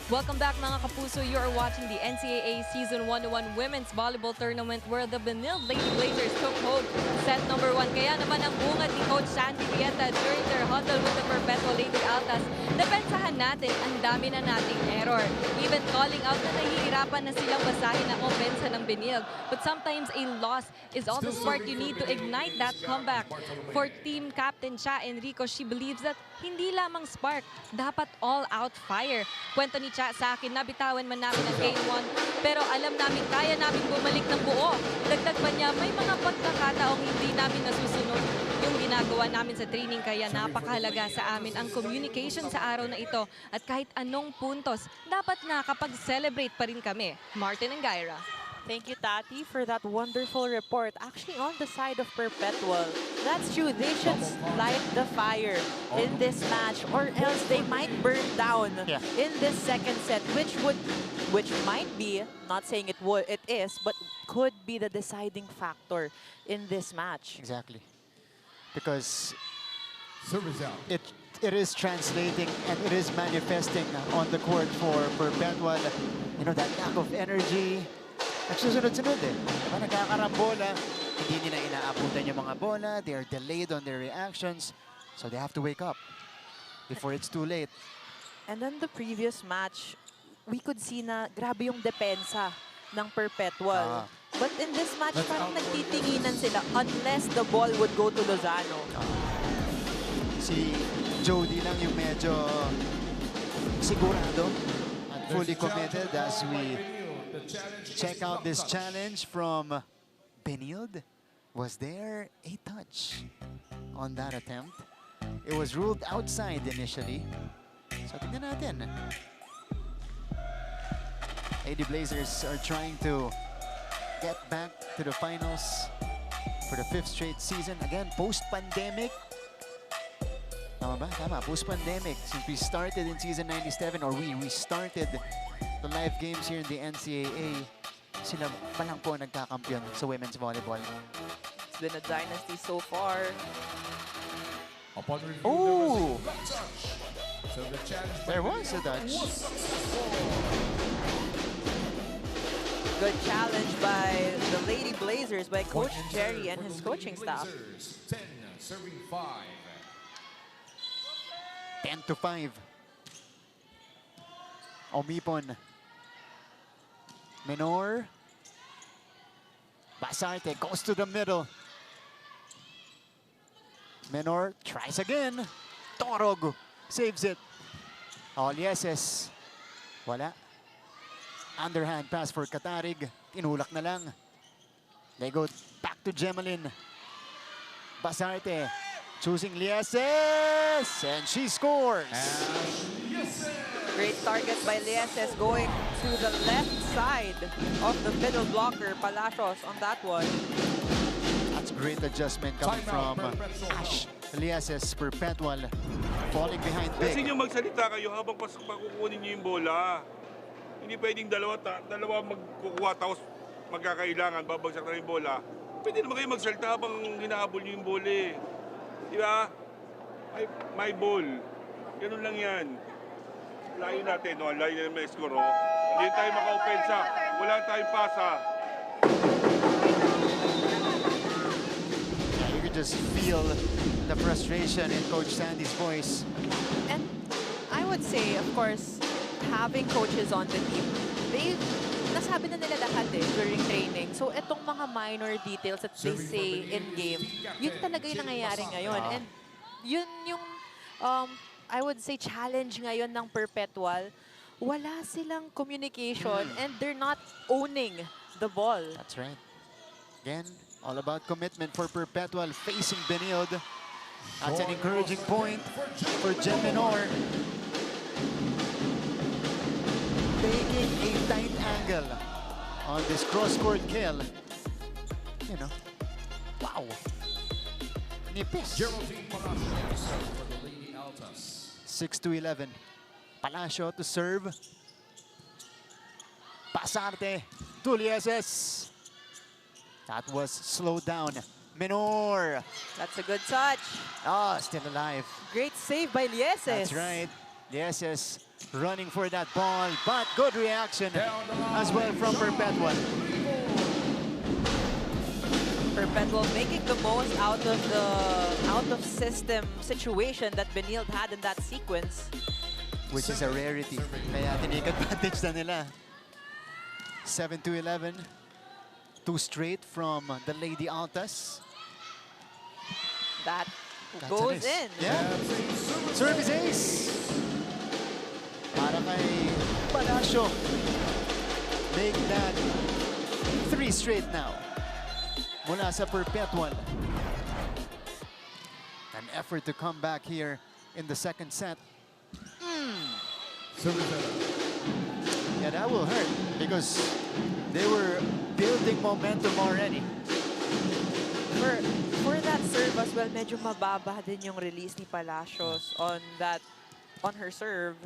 Welcome back mga kapuso. You are watching the NCAA Season 101 Women's Volleyball Tournament where the Benilde Lady Blazers took hold set number 1. Kaya naman ang bungad ni Coach Sandy Rieta during their huddle with the Perpetual Lady Altas. Depensahan natin, ang dami na nating error. Even calling out na nahihirapan na silang basahin ang opensa ng Benilde. But sometimes a loss is all the spark you need to ignite that comeback. For team captain Cha Enrico, she believes that hindi lamang spark, dapat all-out fire. Kwento ni Cha sa akin, nabitawan man namin ang Game 1, pero alam namin kaya namin bumalik ng buo. Dagdag pa niya, may mga pagkakataong hindi namin nasusunod yung ginagawa namin sa training, kaya napakahalaga sa amin ang communication sa araw na ito. At kahit anong puntos, dapat nakapag-celebrate pa rin kami. Martin and Gyra. Thank you, Tati, for that wonderful report. Actually, on the side of Perpetual, that's true. They should light the fire in this match, or else they might burn down in this second set, which might be, not saying it is, but could be the deciding factor in this match. Exactly. Because it is translating and it is manifesting on the court for Perpetual. You know, that lack of energy. Nagsusunod-sunod eh. Diba, nagkakarambola, hindi nila inaabutan yung mga bola, they are delayed on their reactions, so they have to wake up before it's too late. And then the previous match, we could see na grabe yung depensa ng Perpetual. But in this match, parang nagtitinginan sila unless the ball would go to Lozano. Si Jody lang yung medyo sigurado and fully committed as we check out this challenge from Benilde. Was there a touch on that attempt? It was ruled outside initially. So tignan natin. Lady Blazers are trying to get back to the finals for the 5th straight season. Again, post-pandemic. Tama ba? Tama, post-pandemic. Since we started in season 97, or we restarted the live games here in the NCAA, sila pa lang po nagkakampiyon sa women's volleyball. It's been a dynasty so far. Oh! There was a touch. Good challenge by the Lady Blazers, by Coach Jerry and his coaching staff. 10, serving 5. 10-5. Omipon. Menor. Basarte goes to the middle. Menor tries again. Torog saves it. Olieses. Wala. Underhand pass for Katarig. Tinulak na lang. They go back to Gemelin. Basarte choosing Lieses. And she scores. Great target by Lieses going to the left side of the middle blocker. Palacios on that one. That's great adjustment coming from Ash. Lieses, Perpetual, falling behind Kasi big. nyo magsalita kayo habang pakukunin nyo yung bola. Hindi pwedeng dalawa magkukuha tapos magkakailangan, babagsak na yung bola. Pwede naman kayo magsalita habang hinahabol nyo yung bola eh. Di ba? May ball. Ganun lang yan. Layo natin, no? Layo na may score, oh. Hindi tayo maka-opensa. Wala tayong pasa. Yeah, you can just feel the frustration in Coach Sandy's voice. And I would say, of course, having coaches on the team, nasabi na nila lahat during training. So itong mga minor details that they say in-game, yun talaga yung nangyayari ngayon. And yun yung, I would say, challenge ngayon ng Perpetual. Wala silang communication and they're not owning the ball. That's right. Again, all about commitment for Perpetual facing Benilde. That's an encouraging point for Gem Menor. Taking a tight angle on this cross-court kill. You know, wow. Nipis. Geraldine Palacios for the Lady Altas. 6-11. Palacio to serve. Pasarte to Lieses. That was slowed down. Menor. That's a good touch. Oh, still alive. Great save by Lieses. That's right. Lieses running for that ball, but good reaction as well from Perpetual. Perpetual making the most out of the out-of-system situation that Benilde had in that sequence. Which is a rarity. Kaya tinake advantage na nila. 7-11. Two straight from the Lady Altas. That That's goes an ace. in. Yeah. Service ace. Para kay Palacio. Make that 3 straight now. Mula sa Perpetual. An effort to come back here in the second set. Yeah, that will hurt because they were building momentum already. For that serve as well, medyo mababa din yung release ni Palacios on her serve.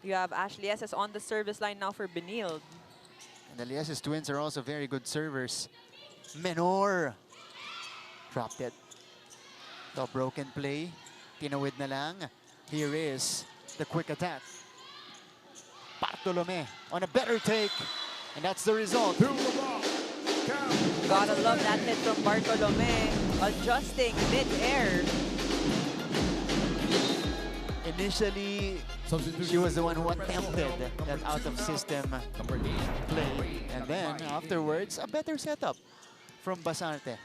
You have Ashley Lieses on the service line now for Benilde. And the Lieses twins are also very good servers. Menor dropped it. The broken play. Tinawid na lang. Here is the quick attack. Bartolome on a better take. And that's the result. Gotta love that hit from Bartolome. Adjusting mid-air. Initially, she was the one who attempted that out-of-system play. And then, afterwards, a better setup from Basarte.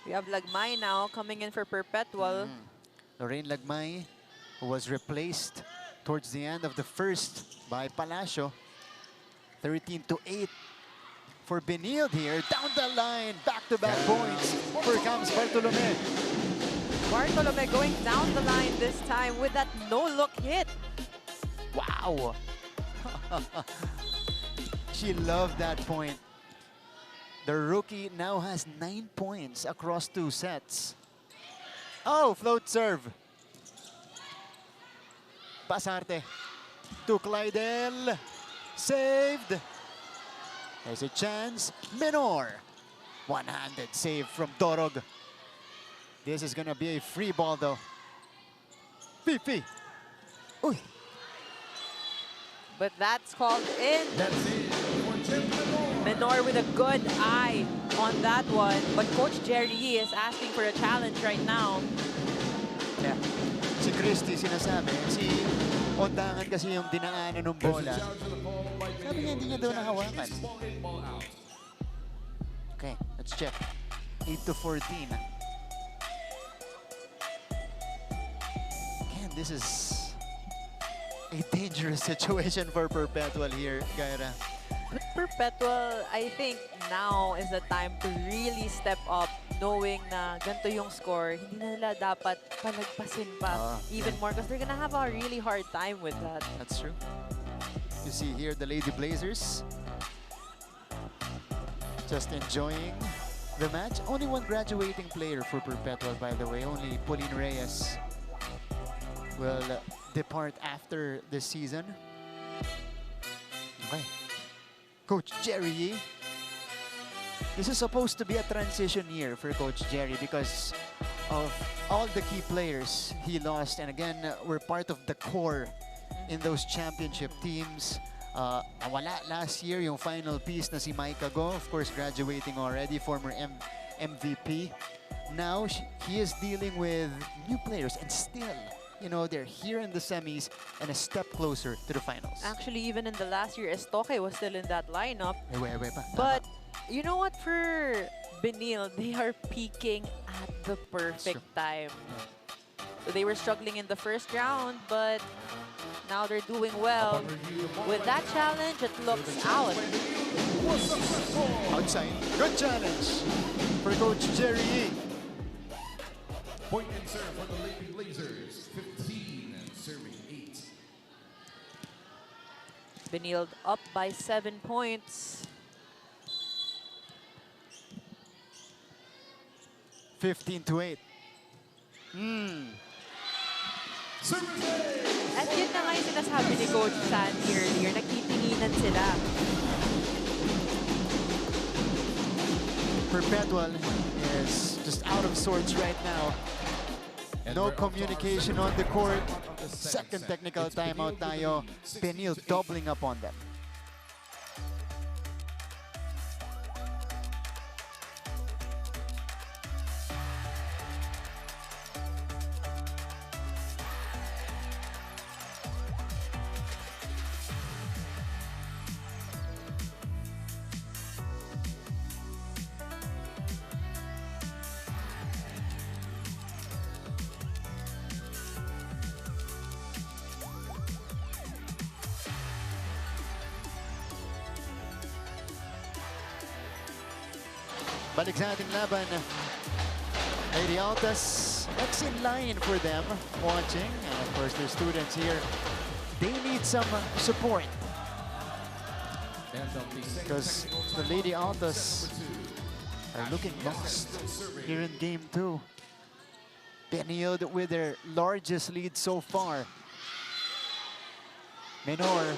We have Lagmay now coming in for Perpetual. Lorraine Lagmay, who was replaced towards the end of the first by Palacio. 13-8 for Benilde here. Down the line, back-to-back points. Here comes Bartolome. Bartolome going down the line this time with that no-look hit. Wow. She loved that point. The rookie now has 9 points across 2 sets. Oh, float serve. Basarte to Clydel. Saved. There's a chance. Menor. One-handed save from Dorog. This is gonna be a free ball though. Pipi. Uy. But that's called in. That's it for Gem Menor. Menor with a good eye on that one. But Coach Jerry Yee is asking for a challenge right now. Yeah. Si Christy sinasabi, si Ondangan kasi yung dinaanan ng bola. Sabi niya, hindi niya daw nahawakan. Okay, let's check. 8-14. Again, this is a dangerous situation for Perpetual here, Gaira. But Perpetual, I think now is the time to really step up, knowing na ganito yung score, hindi na nila dapat palagpasin pa even more because they're gonna have a really hard time with that. That's true. You see here the Lady Blazers just enjoying the match. Only one graduating player for Perpetual, by the way. Only Pauline Reyes will depart after this season. Okay. Coach Jerry Yee. This is supposed to be a transition year for Coach Jerry because of all the key players he lost. And again, we're part of the core in those championship teams. Nawala last year yung final piece na si Micah Go, of course graduating already, former MVP. Now he is dealing with new players and still, you know, they're here in the semis and a step closer to the finals. Actually, even in the last year, Estoque was still in that lineup. Pa. But you know what, for Benilde, they are peaking at the perfect time. So they were struggling in the first round, but now they're doing well. With that challenge, it looks out. Outside. Good challenge for Coach Jerry Yee. Point and serve for the Lady Blazers. 15 and serving 8. Benilde up by 7 points. 15-8. At yun na nga yung sinasabi ni Coach Sandy earlier, nagtitinginan sila. Perpetual is just out of sorts right now. No communication on the court. Second technical timeout tayo. Benilde doubling up on them. Balik sa ating laban. Lady Altas, that's in line for them watching. And of course, their students here, they need some support. Because the Lady Altas are looking lost here in game 2. Benilde with their largest lead so far. Menor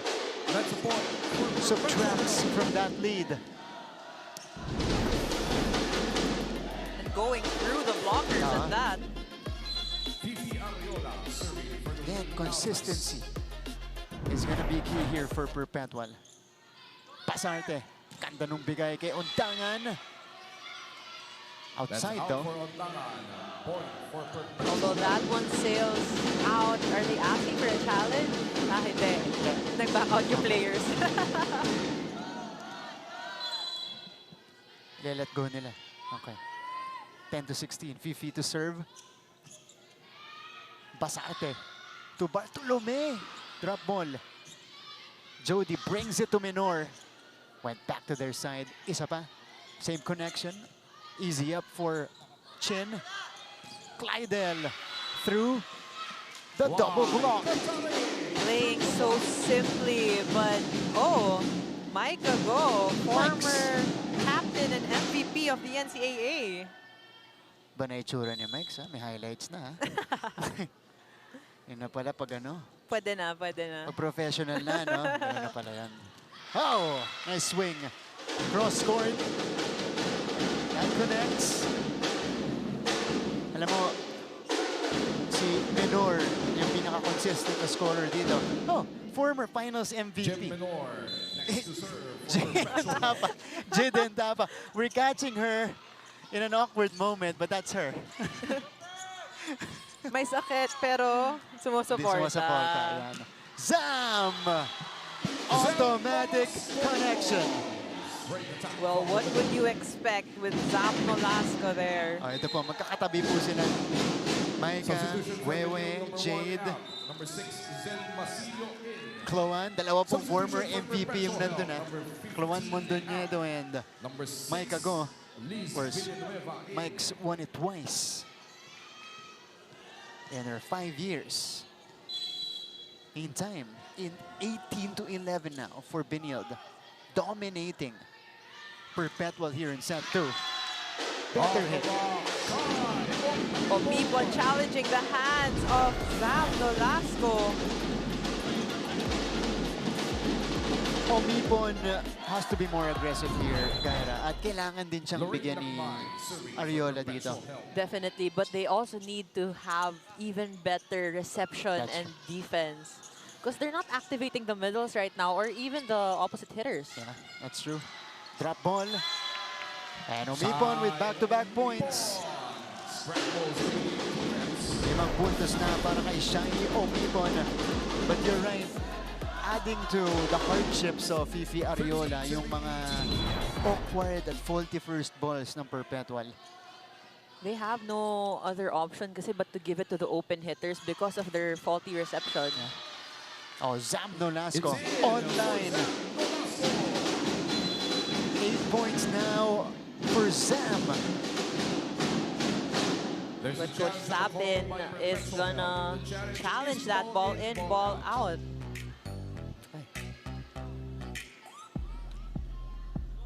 subtracts from that lead. Going through the blockers at that. Then consistency is gonna be key here for Perpetual. Pasarte. Ganda nung bigay kay Ondangan. Outside though. Although that one sails out, are they asking for a challenge? Hindi. Nag-back out yung players. Let go nila. Okay. 10-16. Fifi to serve. Basarte to Bartolome. Drop ball. Jody brings it to Menor. Went back to their side. Isa pa. Same connection. Easy up for Chin. Clydel through the double block. Playing so simply, but Micah Go, former captain and MVP of the NCAA. Ba na itsura ni Mike, May highlights na, ha? Yun na pala pag ano? Pwede na. Pag professional na, no? Ganun na pala yan. Oh! Nice swing. Cross court. That connects. Alam mo, si Menor, yung pinaka-consistent na scorer dito. Oh, former finals Jim MVP. Menor, next to serve for Jade Perpetual. Tapa. Jade Tapa. We're catching her in an awkward moment, but that's her. May sakit, pero Di sumusuporta. sumusuporta. Ayan. Zam! Automatic connection. Great attack. Well, what would you expect with Zam Nolasco there? Oh, ito po, magkakatabi po sila. Maika, Substitution for Wewe, number 1 Jade, out. Number 6, Zen Masillo in. Cloan. Dalawa pong former Substitution for MVP yung Perpetual, nandun na. number 15 Cloan Mondoñedo and Number 6, Maika Go. Liz Of course, Villanueva in. Mike's won it twice in her 5 years. In time, in 18 to 11 now for Benilde. Dominating Perpetual here in set 2. Better hit. Omipon challenging the hands of Zam Nolasco. Omipon has to be more aggressive here, Gaira. At kailangan din siyang Lorraine bigyan ni Lacmai, serving for Ariola dito. Perpetual Health. Definitely, but they also need to have even better reception That's and defense. Because they're not activating the middles right now or even the opposite hitters. Yeah, that's true. Drop ball. And Omipon with back-to-back points. Scrambles to the defense. 5 puntos na para kay Shai Omipon. But you're right, adding to the hardships of Fifi Ariola, yung mga awkward at faulty first balls ng Perpetual. They have no other option kasi but to give it to the open hitters because of their faulty reception. Oh, Zam Nolasco It's in. online. 8 points now for Zam. There's a But Coach chance to the Sabin ball by is Perpetual gonna Health. The challenge challenge is that ball in, ball out.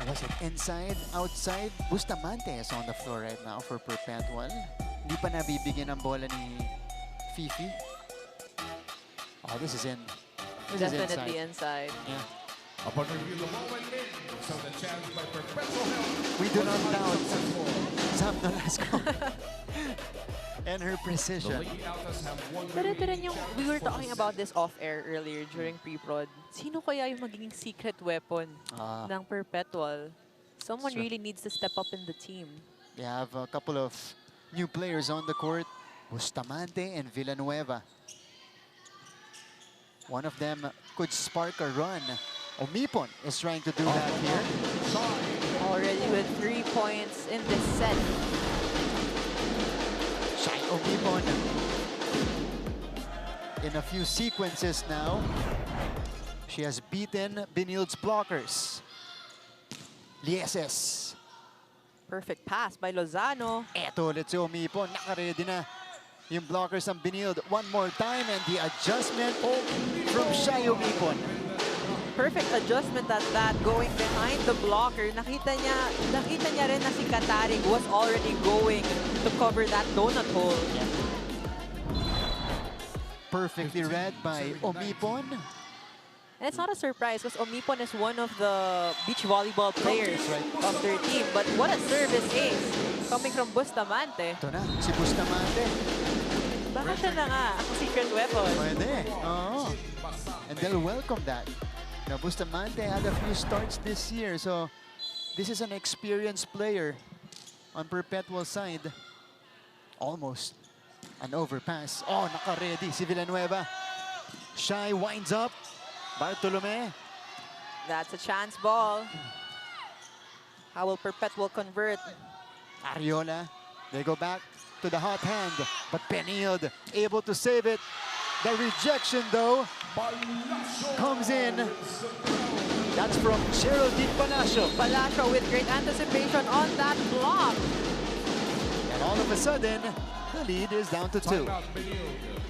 Was it inside, outside? Bustamante is on the floor right now for Perpetual. Hindi pa nabibigyan ng bola ni Fifi. Oh, this is in. This Definitely is inside. inside. Yeah. Upon review, the ball went in. So the challenge by Perpetual Health. We do was not doubt unsuccessful. Zam Nolasco and her The precision. Lady Altas have one Pero ito rin remaining yung, chance we were for the talking set. about this off-air earlier during pre-prod. Sino kaya yung magiging secret weapon Ah. ng Perpetual? Someone Sure. really needs to step up in the team. They have a couple of new players on the court. Bustamante and Villanueva. One of them could spark a run. Omipon is trying to do that here. Already with 3 points in this set. Shai Omipon in a few sequences now. She has beaten Benilde's blockers. Lieses. Perfect pass by Lozano. Eto ulit si Omipon. Naka-ready na yung blockers ng Benilde. One more time and the adjustment from Shai Omipon. Perfect adjustment at that, going behind the blocker. Nakita niya rin na si Katarig was already going to cover that donut hole. Perfectly read by Omipon. And it's not a surprise because Omipon is one of the beach volleyball players of their team. But what a service ace coming from Bustamante. Ito na, si Bustamante. Baka siya na nga ang secret weapon. Pwede. Oo. And they'll welcome that. Now, Bustamante had a few starts this year, so this is an experienced player on Perpetual side. Almost an overpass. Oh, naka-ready si Villanueva. Shai winds up. Bartolome. That's a chance ball. How will Perpetual convert? Ariola. They go back to the hot hand, but Benilde able to save it. The rejection, though, comes in. That's from Geraldine Palacio. Palacio with great anticipation on that block. And all of a sudden, the lead is down to 2. Timeout, Benilde.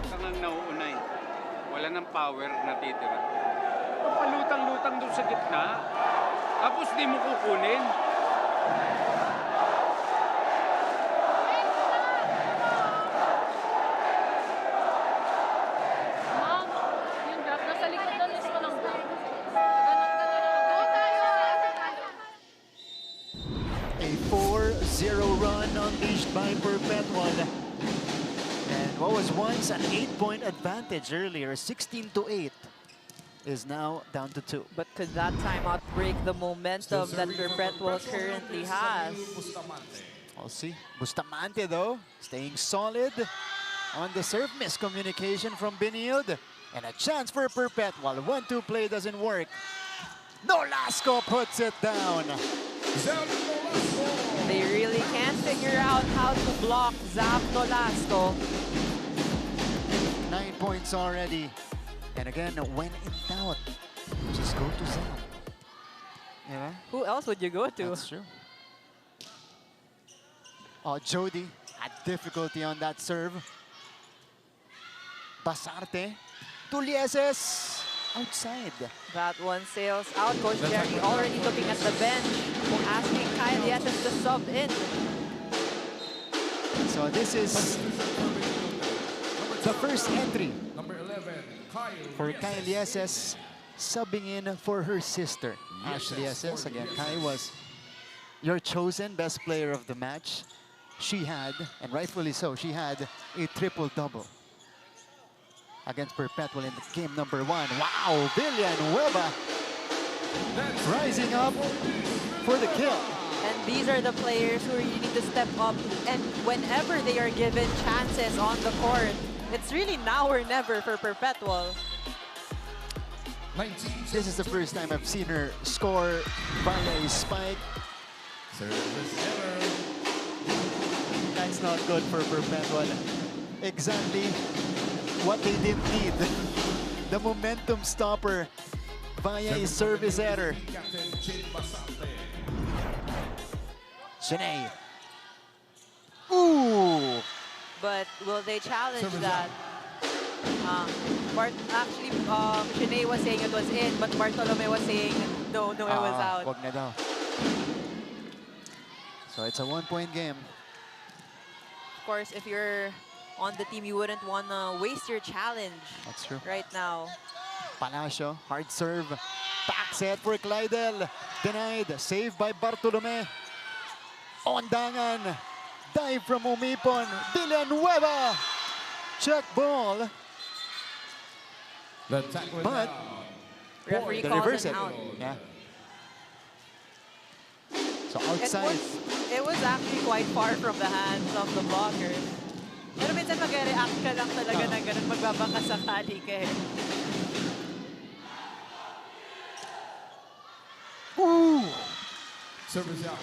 Tangang nauuna eh. Wala ng power na titira. Palutang-lutang doon sa gitna. Tapos di mo kukunin. Ma'am, yung drop nasa likod na mismo ng drop. A 4-0 run unleashed by Perpetual. And What was once an 8-point advantage earlier, 16-8, is now down to 2. But could that timeout break the momentum that Perpetual currently has? We'll see. Bustamante, though, staying solid on the serve. Miscommunication from Benilde. And a chance for Perpetual. 1-2 play doesn't work. Nolasco puts it down. They really can't figure out how to block Zap Nolasco. 9 points already. And again, when in doubt, just go to Zap. Yeah, Who else would you go to? that's true. Oh, Jody had difficulty on that serve. Basarte. Tulieses outside. That one sails out. Coach Jerry already looking at the bench, asking Kyle Yetes to sub in. So this is the first entry Number 11, Kyle. for Kyle Yeses, subbing in for her sister, Ashley Yeses. Again, Kyle was your chosen best player of the match. She had, and rightfully so, she had a triple-double against Perpetual in game number 1. Wow, Villanueva rising up for the kill. And these are the players who really need to step up. And whenever they are given chances on the court, it's really now or never for Perpetual. 19. This is the first time I've seen her score via a spike. Service error. That's not good for Perpetual. Exactly what they didn't need. The momentum stopper via a service error. Captain Jin Basante. Shanae. Ooh! But will they challenge Service that? Actually, Shanae was saying it was in, but Bartolome was saying no, it was out. Wag na daw. So it's a 1-point game. Of course, if you're on the team, you wouldn't want to waste your challenge That's true. right now. Palacio, hard serve. Back set for Clydel. Denied. Saved by Bartolome. Ondangan. Dive from Umipon. Villanueva. Check ball. The tackle But down. Referee they calls reverse an it. out. Yeah. So outside. It was actually quite far from the hands of the blockers. Pero minsan mag-react ka lang talaga na ganun, magbabaka sakali ka eh. Ooh! Service out.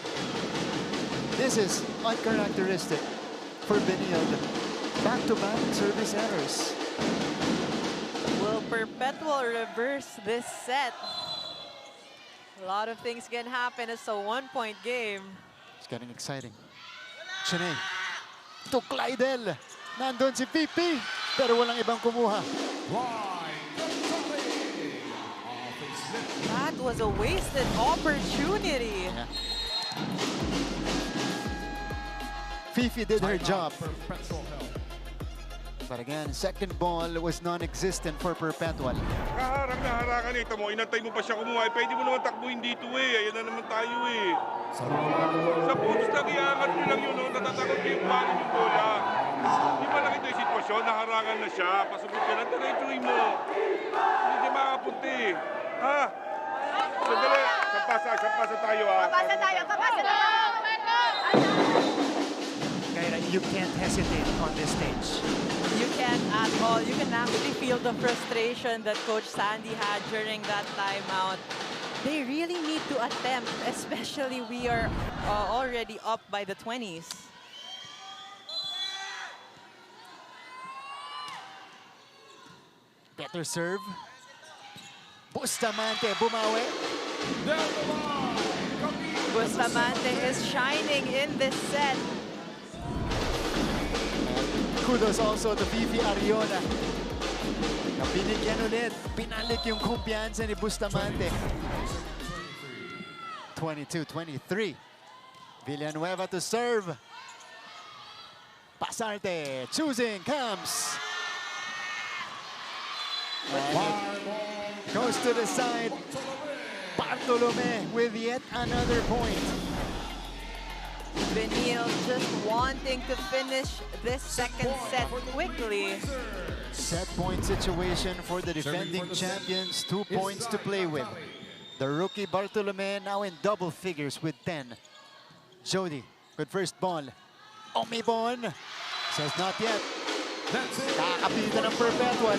This is uncharacteristic for Benilde. Back-to-back service errors. Will Perpetual reverse this set? A lot of things can happen. It's a 1-point game. It's getting exciting. Shanae. To Clydel. Nandun si Pipi. Pero walang ibang kumuha. That was a wasted opportunity. Yeah. Fifi did her job. Perpetual help. But again, second ball was non-existent for Perpetual. Kaharang na harangan ito mo. Inantay mo pa siya kumuha. Pwede mo naman takbuhin dito eh. Ayan na naman tayo eh. Sa Sa puntos lang, iangat nyo lang yun. Natatakot kayo yung balo yung bola. Di ba nakita yung sitwasyon? Naharangan na siya. Pasubit ka lang. Diretsuhin mo. Hindi siya makapunti. Ha? Sandali. Sampasa tayo ha. Papasa tayo! Kaira, you can't hesitate on this stage. You can't at all. You can actually feel the frustration that Coach Sandy had during that timeout. They really need to attempt, especially we are already up by the 20s. Better serve. Bustamante, bumawi. down the line. Bustamante is shining in this set. Kudos also to Fifi Ariona. Na binigyan ulit, pinalik yung kumpiyansa ni Bustamante. 22-23. Villanueva to serve. Pasarte, choosing, comes. Goes to the side. Bartolome with yet another point. Benilde just wanting to finish this second set quickly. Set point situation for the defending champions. 2 points to play with. The rookie Bartolome now in double figures with 10. Jody, good first ball. Omibon says not yet. Kakapita ng Perpetual.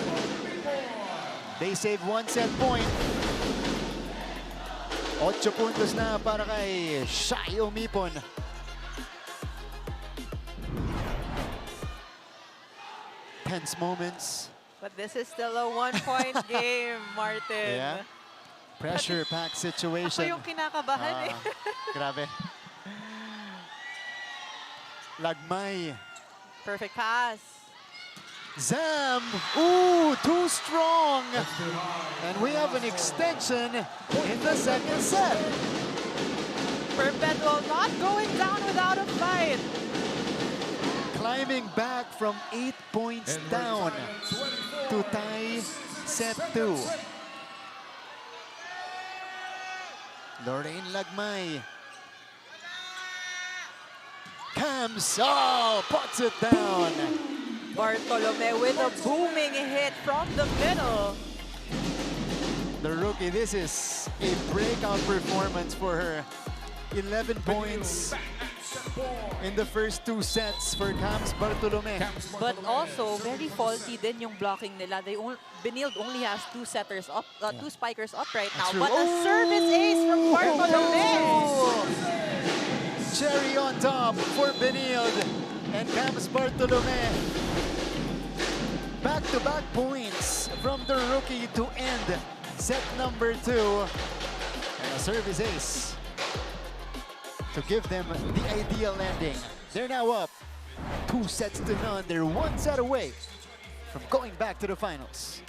They save 1 set point. 8 puntos na para kay Shai Omipon. Tense moments. But this is still a 1-point game, Martin. Yeah. Pressure-packed Ako situation. yung kinakabahan eh. Grabe. Lagmay. Perfect pass. Zam! Ooh, too strong! And we have an extension in the second set. Perpetual not going down without a fight. Climbing back from 8 points down to tie set 2. Lorraine Lagmay. Cams, puts it down. Bartolome with a booming hit from the middle. The rookie, this is a breakout performance for her. 11 points in the first 2 sets for Cams Bartolome. But also, very faulty din yung blocking nila. Benilde only has 2 setters up, 2 spikers up right now. True. But a service ace from Bartolome. Cherry on top for Benilde and Cams Bartolome. Back-to-back points from the rookie to end set number 2. And a service ace to give them the ideal ending. They're now up 2 sets to none. They're 1 set away from going back to the finals.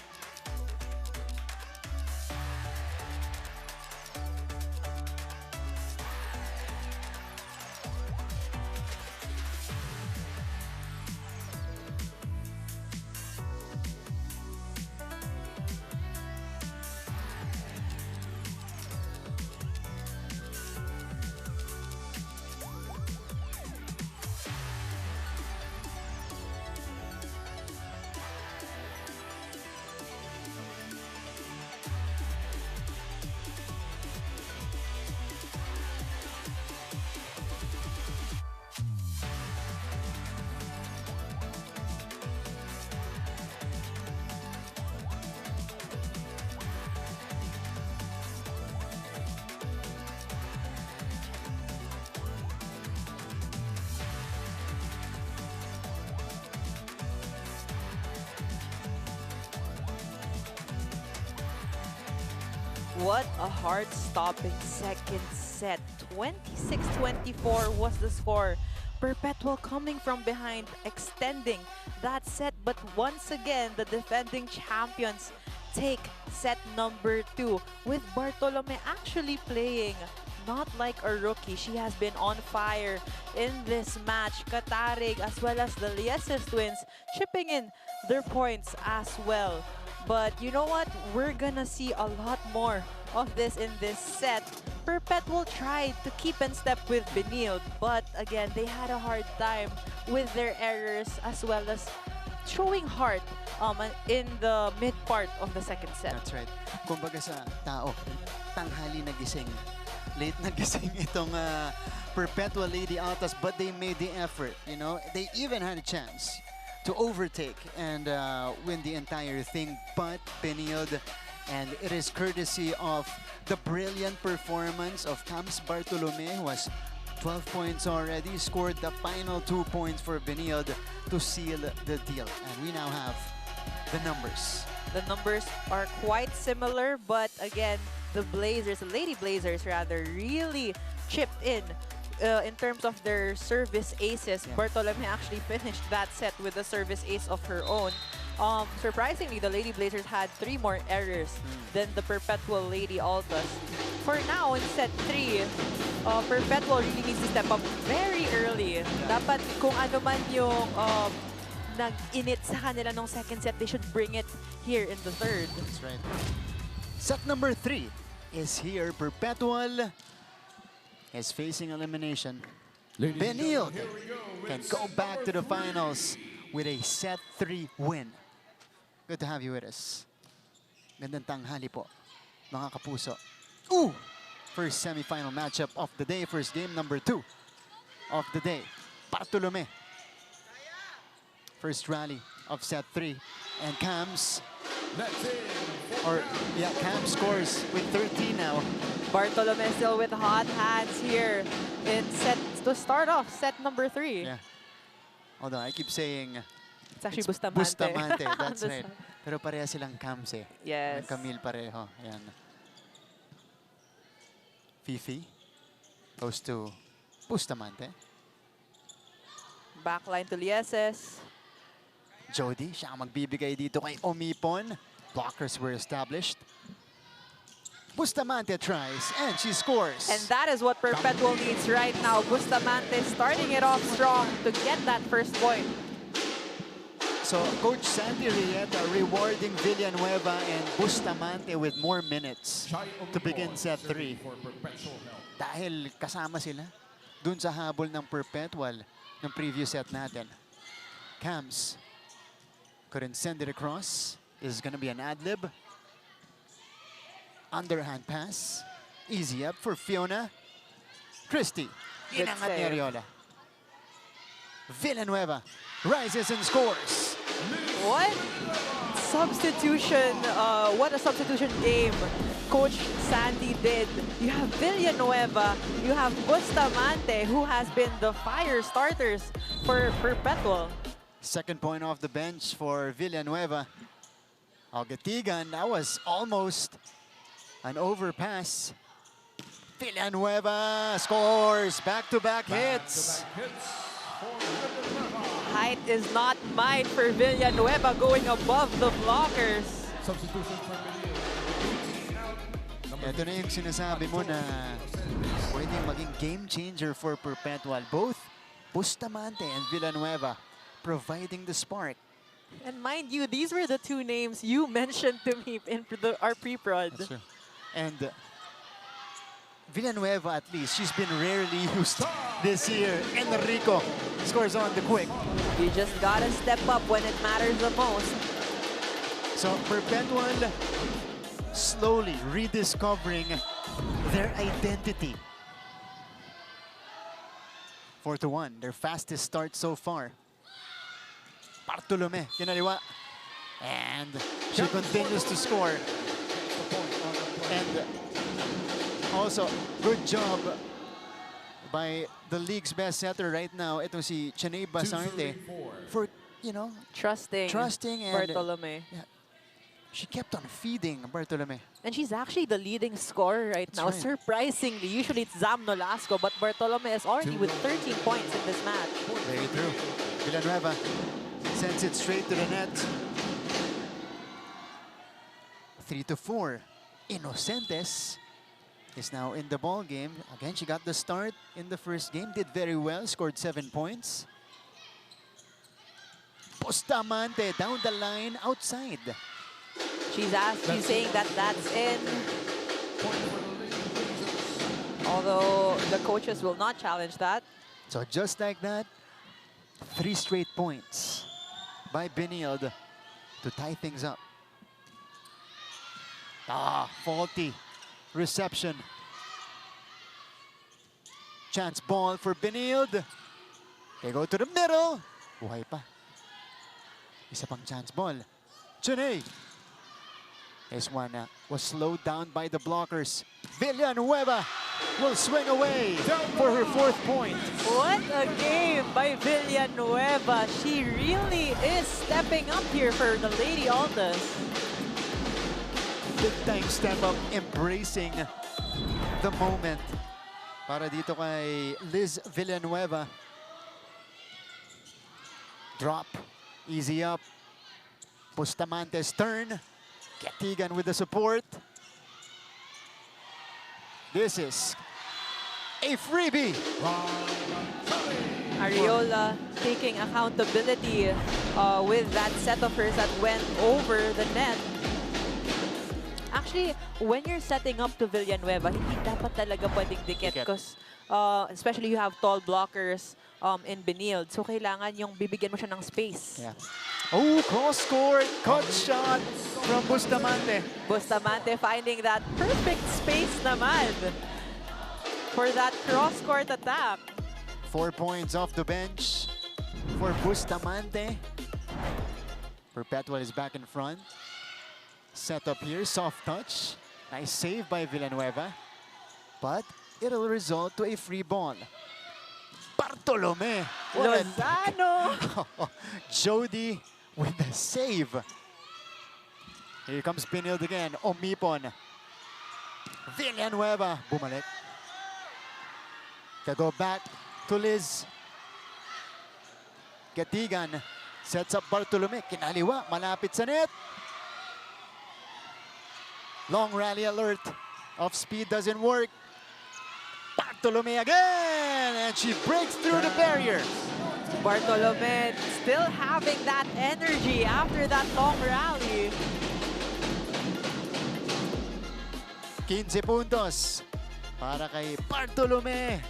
What a heart-stopping second set. 26-24 was the score. Perpetual coming from behind, extending that set. But once again, the defending champions take set number 2 with Bartolome actually playing not like a rookie. She has been on fire in this match. Katarig as well as the Lieses twins chipping in their points as well. But you know what? We're gonna see a lot more of this in this set. Perpetual tried to keep in step with Benilde, but again, they had a hard time with their errors as well as showing heart in the mid part of the second set. That's right. Kumbaga sa tao, tanghali nagising. Late nagising itong Perpetual Lady Altas, but they made the effort, you know? They even had a chance to overtake and win the entire thing, but Benilde, and it is courtesy of the brilliant performance of Cams Bartolome, who has 12 points already, scored the final 2 points for Benilde to seal the deal. And we now have the numbers. The numbers are quite similar, but again, the Blazers, the Lady Blazers rather, really chipped in terms of their service aces. Yeah. Bartolome actually finished that set with a service ace of her own. Surprisingly, the Lady Blazers had 3 more errors than the Perpetual Lady Altas. For now, in set 3, Perpetual really needs to step up very early. Dapat kung ano man yung nag-init sa kanila nung second set, they should bring it here in the third. That's right. Set number 3 is here. Perpetual is facing elimination. Benilde can go back to the finals with a set 3 win. Good to have you with us. Gandang tanghali po, mga kapuso. Ooh! First semifinal matchup of the day. First game, number 2 of the day. Bartolome. First rally of set 3. And Cams, Cam scores with 13 now. Bartolome still with hot hands here in set to start off set number 3. Yeah. Although I keep saying It's actually Bustamante. Bustamante, that's On the right. side. Pero pareha silang Cams eh. Yes. Camille pareho. Yan. Fifi goes to Bustamante. Backline to Lieses. Jody, siya ang magbibigay dito kay Omipon. Blockers were established. Bustamante tries, and she scores. And that is what Perpetual needs right now. Bustamante starting it off strong to get that first point. So, Coach Sandy Rieta rewarding Villanueva and Bustamante with more minutes to begin set 3. Dahil kasama sila dun sa habol ng Perpetual ng previous set natin. Cams couldn't send it across. This is gonna be an ad-lib. Underhand pass. Easy up for Fiona. Christie. Good Inangat ni save. Ariola. Villanueva rises and scores. What substitution, what a substitution game Coach Sandy did. You have Villanueva, you have Bustamante, who has been the fire starters for Perpetual. Second point off the bench for Villanueva. Agatigan, that was almost an overpass. Villanueva scores back-to-back hits. Height is not mine for Villanueva going above the blockers. Substitution for Benilde. Ito na yung sinasabi mo na pwedeng maging game changer for Perpetual. Both Bustamante and Villanueva providing the spark. And mind you, these were the 2 names you mentioned to me in our pre-prod. That's true. And Villanueva, at least, she's been rarely used this year. Enrico scores on the quick. You just gotta step up when it matters the most. So Perpetual slowly rediscovering their identity. 4-1, their fastest start so far. Bartolome, kinaliwa. And she continues to score. And also, good job by the league's best setter right now. Ito si Chanay Basarte for, you know, Trusting and Bartolome. she kept on feeding Bartolome. And she's actually the leading scorer right now. That's right. Surprisingly, usually it's Zam Nolasco, but Bartolome is already with 13 points in this match. Very true. Villanueva sends it straight to the net. 3-4. Inocentes is now in the ball game. Again, she got the start in the first game. Did very well. Scored 7 points. Bustamante down the line outside. She's saying that that's in. Although the coaches will not challenge that. So just like that, 3 straight points by Benilde to tie things up. Faulty reception. Chance ball for Benilde. They go to the middle. Buhay pa. Isa pang chance ball. Chanay. This one was slowed down by the blockers. Villanueva will swing away for her 4th point. What a game by Villanueva. She really is stepping up here for the Lady Altas. Big time step up, embracing the moment. Para dito kay Liz Villanueva. Drop, easy up. Bustamante's turn. Katigan with the support. This is a freebie. Ariola taking accountability with that set of hers that went over the net. Actually, when you're setting up to Villanueva, hindi dapat talaga pwedeng dikit because especially you have tall blockers in Benilde. So kailangan yung bibigyan mo siya ng space. Yeah. Oh, cross-court, cut shot from Bustamante. Bustamante finding that perfect space naman for that cross-court attack. 4 points off the bench for Bustamante. Perpetual is back in front. Set up here, soft touch. Nice save by Villanueva. But it'll result to a free ball. Bartolome. Lozano. Jody with the save. Here comes Benilde again. Omipon. Villanueva. Bumalik. Go back to Liz. Gatigan sets up Bartolome. Kinaliwa. Malapit sa net. Long rally alert. Off speed doesn't work. Bartolome again. And she breaks through the barrier. Bartolome still having that energy after that long rally. 15 puntos para kay Bartolome.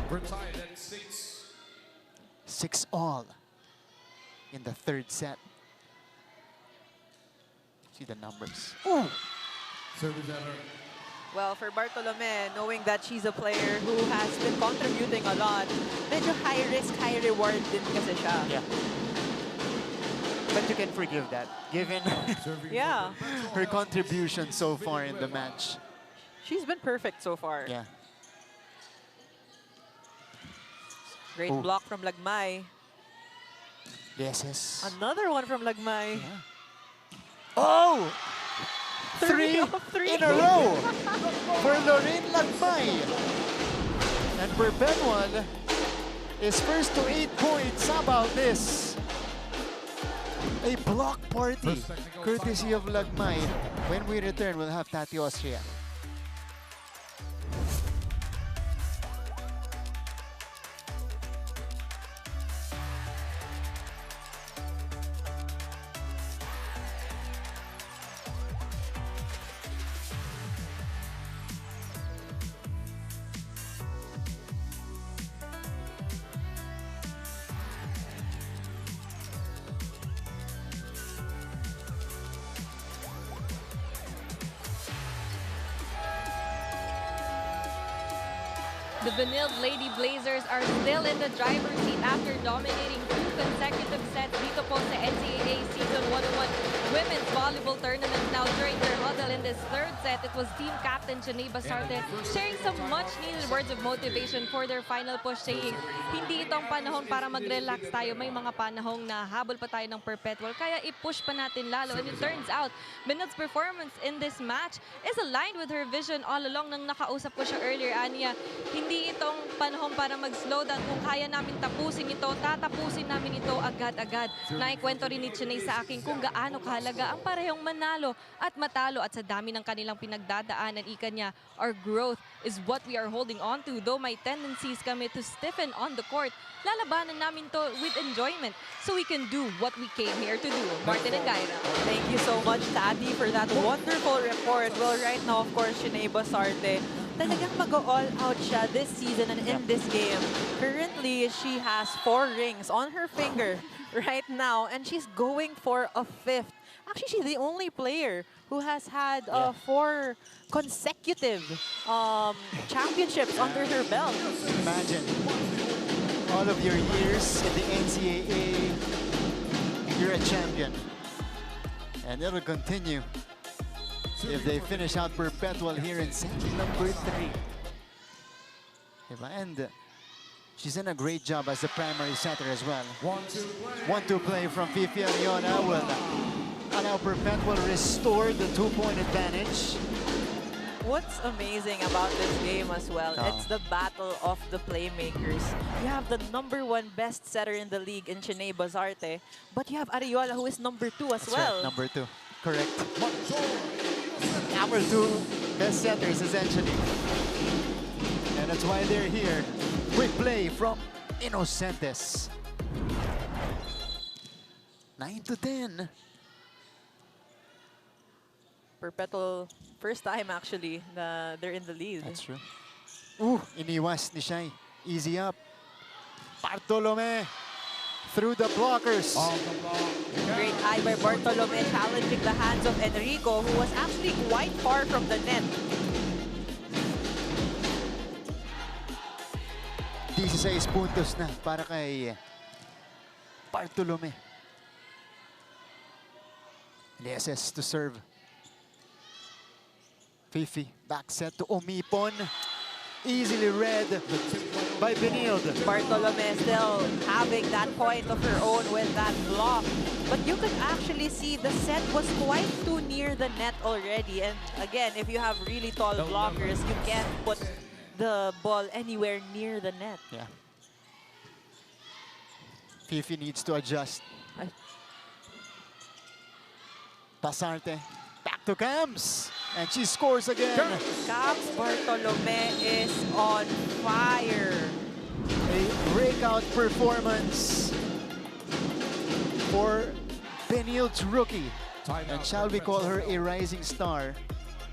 We're tied at 6. 6-all in the third set. See the numbers. Ooh. Service error. Well, for Bartolome, knowing that she's a player who has been contributing a lot, medyo high risk, high reward din kasi siya. Yeah. But you can forgive that, given Yeah, her contribution so far in the match. she's been perfect so far. Yeah. Great Oh. block from Lagmay. Yes, yes. Another one from Lagmay. Yeah. Oh! Three Three of three. in a row for Lorraine Lagmay. And Perpetual is first to 8 points. How about this? A block party, courtesy of Lagmay. When we return, we'll have Tati Austria. The Benilde Lady Blazers are still in the driver's seat after dominating 2 consecutive sets dito po sa NCAA Season 101 Women's Volleyball Tournament. Now, during their huddle in this third set, it was team captain Janeba Sarte sharing some much-needed words of motivation for their final push, saying, hindi itong panahon para mag-relax tayo. May mga panahong na habol pa tayo ng Perpetual, kaya i-push pa natin lalo. And it turns out, Benilde's performance in this match is aligned with her vision all along. Nang nakausap ko siya earlier, Anya, hindi itong panahon para mag-slow down. Kung kaya namin tapusin ito, tatapusin namin ito agad-agad. Naikwento rin ni Chinay sa akin kung gaano kahalaga ang parehong manalo at matalo, at sa dami ng kanilang pinagdadaanan, ika niya, our growth is what we are holding on to. Though may tendencies kami to stiffen on the court, lalabanan namin to with enjoyment so we can do what we came here to do. Martin and Gaira. Thank you so much, Tati, for that wonderful report. Well, right now, of course, Janeba Sarte, talagang mag-all out siya this season and in this game. Currently, she has 4 rings on her finger right now, and she's going for a 5th. Actually, she's the only player who has had 4 consecutive championships under her belt. Imagine all of your years in the NCAA, you're a champion. And it'll continue if they finish out Perpetual here in set number 3. And she's done a great job as the primary setter as well. 1-2 play from Fifi Ariona will allow Perpetual restore the 2-point advantage. What's amazing about this game as well, it's the battle of the playmakers. You have the #1 best setter in the league in Janeba Sarte, but you have Ariola, who is #2 as That's well. right, number 2. Correct. Our 2 best setters, essentially. And that's why they're here. Quick play from Inocentes. 9-10. Perpetual, first time actually, they're in the lead. That's true. Ooh, iniwas ni Shai. Easy up. Bartolome through the blockers. On the block. Great eye by Bartolome, challenging the hands of Enrico, who was actually quite far from the net. 16 puntos na para kay Bartolome. Leses to serve. Fifi, back set to Omipon. Easily read by Benilde. Bartolome still having that point of her own with that block. But you could actually see the set was quite too near the net already. And again, if you have really tall blockers, you can't put the ball anywhere near the net. Yeah. Fifi needs to adjust. Pasarte, back to Cams. And she scores again. Cams Bartolome is on fire. A breakout performance for Benilde's rookie. And shall we call her a rising star?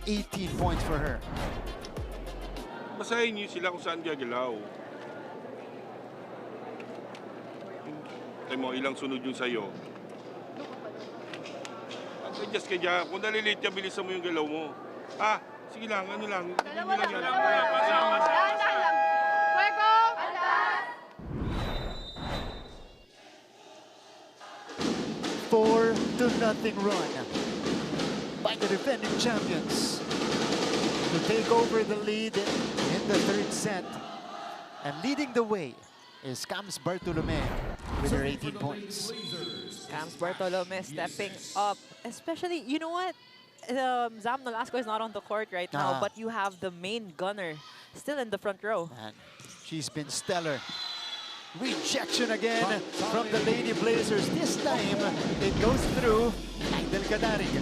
18 points for her. Basahin niyo sila kung saan gagalaw. Tayo mo, ilang sunod yung sa'yo. Adjust ka dyan. Kung nalilate ka, bilisan mo yung galaw mo. Ah, sige lang, ano lang. Dalawa lang. Fuego! 4-0 run by the defending champions to take over the lead in the third set. And leading the way is Cams Bartolome with her 18 points. Cams Bartolome stepping up. Especially, you know what? Zam Nolasco is not on the court right now, but you have the main gunner still in the front row. And she's been stellar. Rejection again from the Lady Blazers. This time, it goes through Del Cadarig.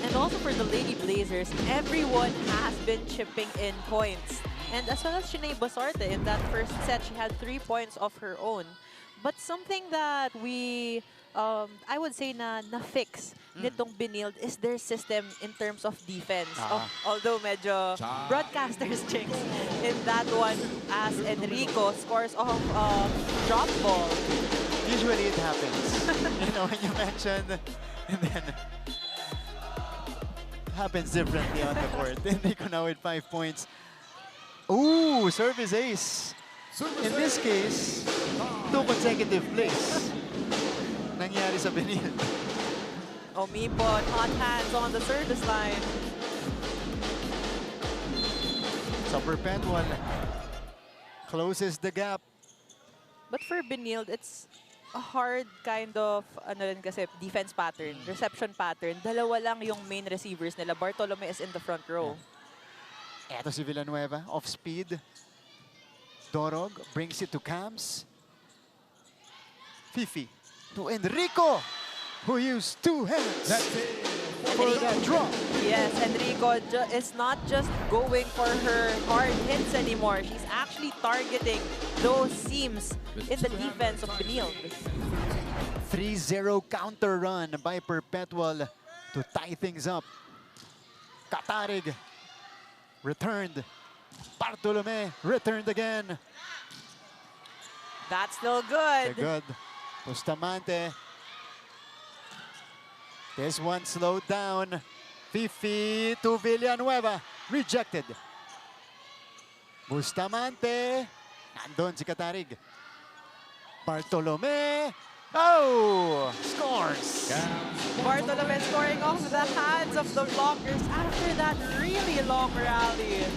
And also for the Lady Blazers, everyone has been chipping in points. And as well as Shanae Basarte, in that first set, she had 3 points of her own. But something that we, I would say na-fix nitong Benilde is their system in terms of defense. Although medyo broadcasters jinx in that one as Enrico scores off drop ball. Usually it happens. You know, when you mentioned, and then happens differently on the court. Enrico now with 5 points. Ooh, service ace. In this case, 2 consecutive plays. Nangyari sa Benilde. Omipon, hot hands on the service line. So Perpetual closes the gap. But for Benilde, it's a hard kind of ano rin kasi, defense pattern, reception pattern. Dalawa lang yung main receivers nila. Bartolome is in the front row. Eto si Villanueva, off speed. Dorog brings it to Cams. Fifi to Enrico, who used 2 hands for that drop. Yes, Enrico is not just going for her hard hits anymore. She's actually targeting those seams in the defense of Benilde. 3-0 counter run by Perpetual to tie things up. Cadarig returned. Bartolome returned again. That's still good. Good. Bustamante. This one slowed down. Fifi to Villanueva. Rejected. Bustamante. Nandun si Cadarig. Bartolome. Oh! Scores! Bartolome scoring off the hands of the blockers after that really long rally.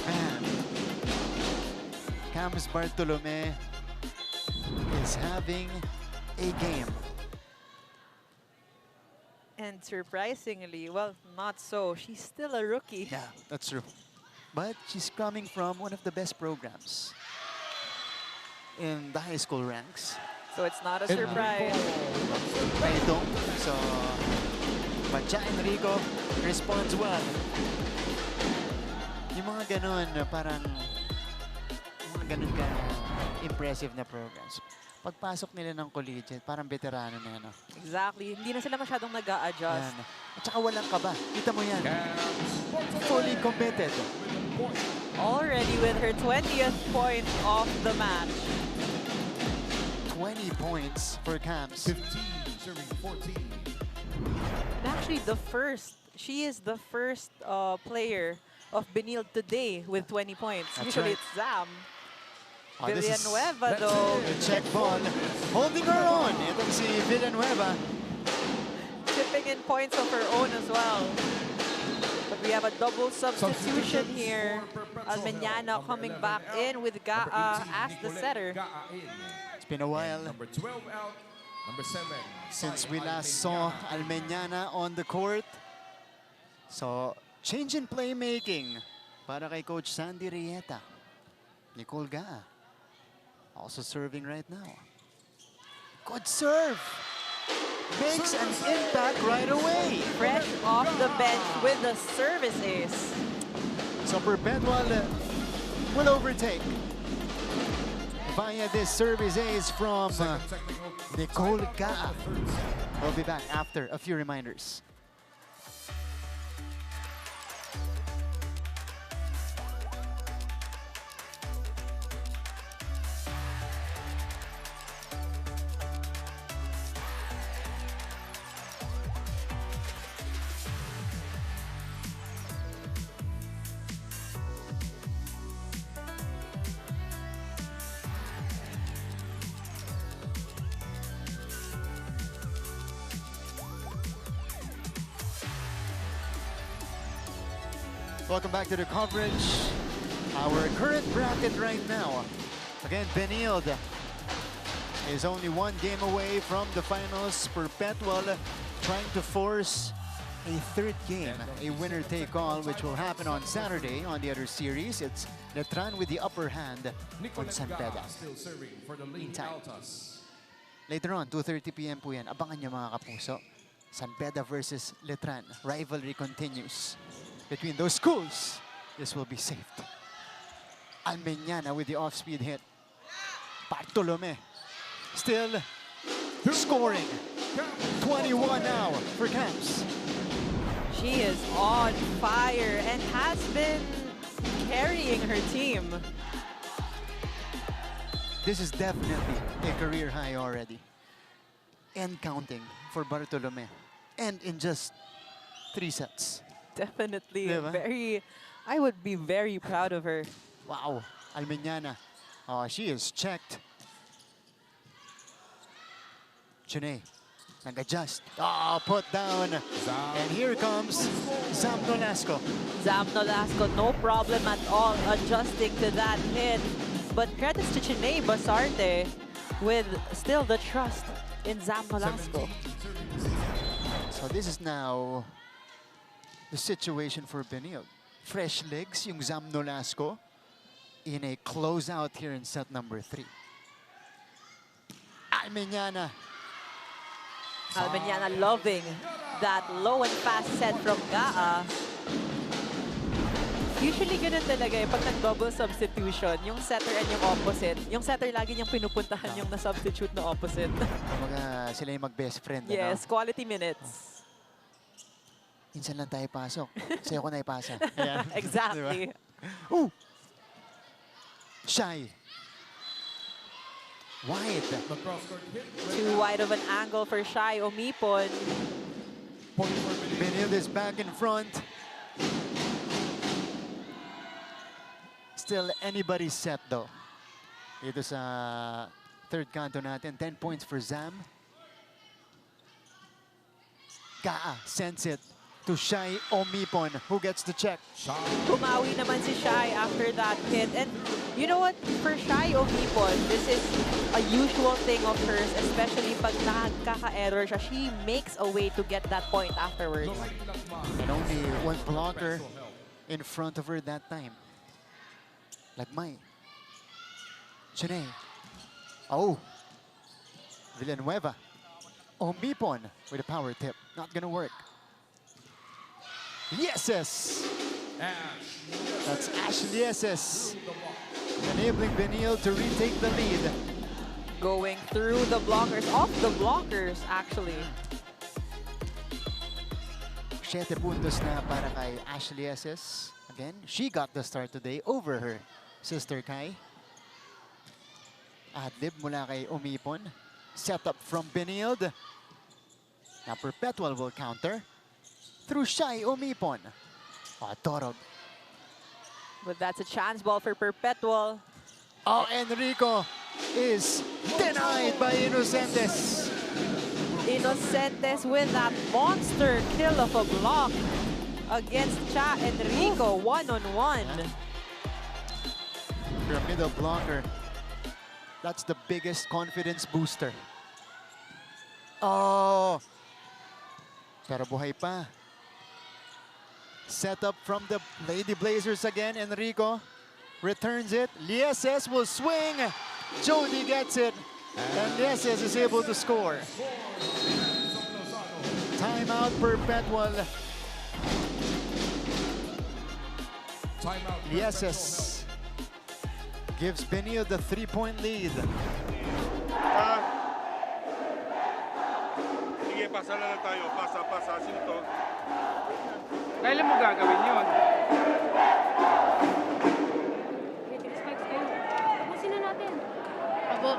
Man. Cams Bartolome is having a game. And surprisingly, well, not so. She's still a rookie. Yeah, that's true. But she's coming from one of the best programs in the high school ranks. So it's not a surprise. Ito. So, Pacha Enrico responds well. Yung mga ganun, parang mga ganun ka impressive na programs. pagpasok nila ng collegiate, parang veterano na yan. Oh. Exactly. Hindi na sila masyadong nag-a-adjust. Yan. At saka walang kaba. Kita mo yan. Camps Fully committed. Already with her 20th point of the match. 20 points for Camps. 15, serving 14. And actually, she is the first player of Benilde today with 20 points. That's Usually right. it's Zam. Oh, this is- Villanueva, that's though, The check ball. Holding her on. Itong si Villanueva. chipping in points of her own as well. But we have a double substitution here. for Perpetual. Almeñana Number coming 11 back out. in with Number Gaa 18, as the Nicolette setter. Gaa in. It's been a while Number 12 out. Number 7. since we last saw Almeñana on the court. So, change in playmaking para kay Coach Sandy Rieta. Nicole Gaa. Also serving right now. Good serve. Makes an impact right away. Fresh off the bench with the service ace. So Perpetual will overtake via this service ace from Nicole Gaa. We'll be back after a few reminders. Welcome back to the coverage. Our current bracket right now. Again, Benilde is only one game away from the finals. Perpetual trying to force a third game, a winner-take-all, which will happen on Saturday on the other series. It's Letran with the upper hand on San Beda. Still serving for the Lean Meantime. Altas. Later on, 2:30 p.m. po yan. Abangan nyo mga kapuso. San Beda versus Letran. Rivalry continues between those schools. This will be saved. Almeñana with the off-speed hit. Bartolome still scoring. 21 now for Camps. She is on fire and has been carrying her team. This is definitely a career high already. And counting for Bartolome. And in just 3 sets. Definitely Diba? I would be very proud of her. Wow, Almeñana. Oh, she is checked. Chune, nag-adjust. Oh, put down. And here comes Zam Nolasco. Zam Nolasco, no problem at all adjusting to that hit. But credits to Chiney Basarte with still the trust in Zam Nolasco. So this is now the situation for Benilde. Fresh legs, yung Zam Nolasco, in a closeout here in set number 3. Almeñana. Almeñana loving that low and fast set from Gaa. Usually ganun talaga eh, pag nag-double substitution, yung setter and yung opposite. Yung setter lagi niyang pinupuntahan yung na-substitute na opposite. Kumbaga, sila yung mag-best friend. Yes, Ano? quality minutes. Minsan lang tayo pasok. Sa'yo ko na ipasa. Ayan. Exactly. Ooh! Shy. Wide. The cross-court hit. Too wide of an angle for Shai Omipon. Benilde is back in front. Still anybody's set though. Ito sa third kanto natin. 10 points for Zam. Gaa sends it to Shai Omipon, who gets the check. Kumawi naman si Shai after that hit. And you know what? For Shai Omipon, this is a usual thing of hers, especially pag nagkaka-error siya. She makes a way to get that point afterwards. And only one blocker in front of her that time. Lagmay. Chene. Oh. Villanueva. Omipon with a power tip. Not gonna work. Yeses! That's Ashley Yeses. Enabling Benilde to retake the lead. Going through the blockers, off the blockers actually. 7 puntos na para kay Ashley SS. Again, she got the start today over her sister Kai. Adlib mula kay Umipon. Set up from Benilde. Now Perpetual will counter through Shai Umipon. Torog. But that's a chance ball for Perpetual. Oh, Enrico is denied by Inocentes. Inocentes with that monster kill of a block against Cha Enrico, one-on-one. For a middle blocker, that's the biggest confidence booster. Oh! Pero buhay pa. Set up from the Lady Blazers again, Enrico. Returns it. Lieses will swing. Jody gets it. And Lieses is able to score. Timeout Perpetual. Timeout. Lieses gives Benilde the 3-point lead. Sige, pasa na lang tayo. Pasa. Sino to? Kailan mo gagawin yun? Tapusin na natin. Abo.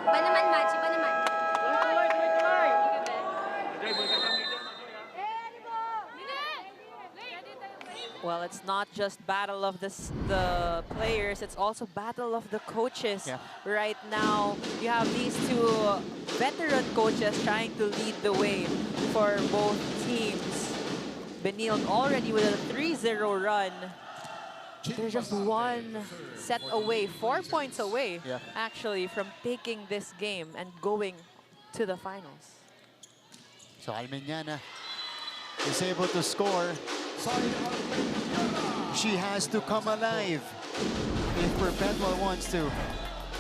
Iba naman, match. Iba naman. Tuloy! Well, it's not just battle of the players, it's also battle of the coaches. Yeah. Right now, you have these two veteran coaches trying to lead the way for both teams. Benilde already with a 3-0 run. They're just one set away, 4 points away, Yeah. actually, from taking this game and going to the finals. So Almeñana is able to score. She has to come alive if Perpetual wants to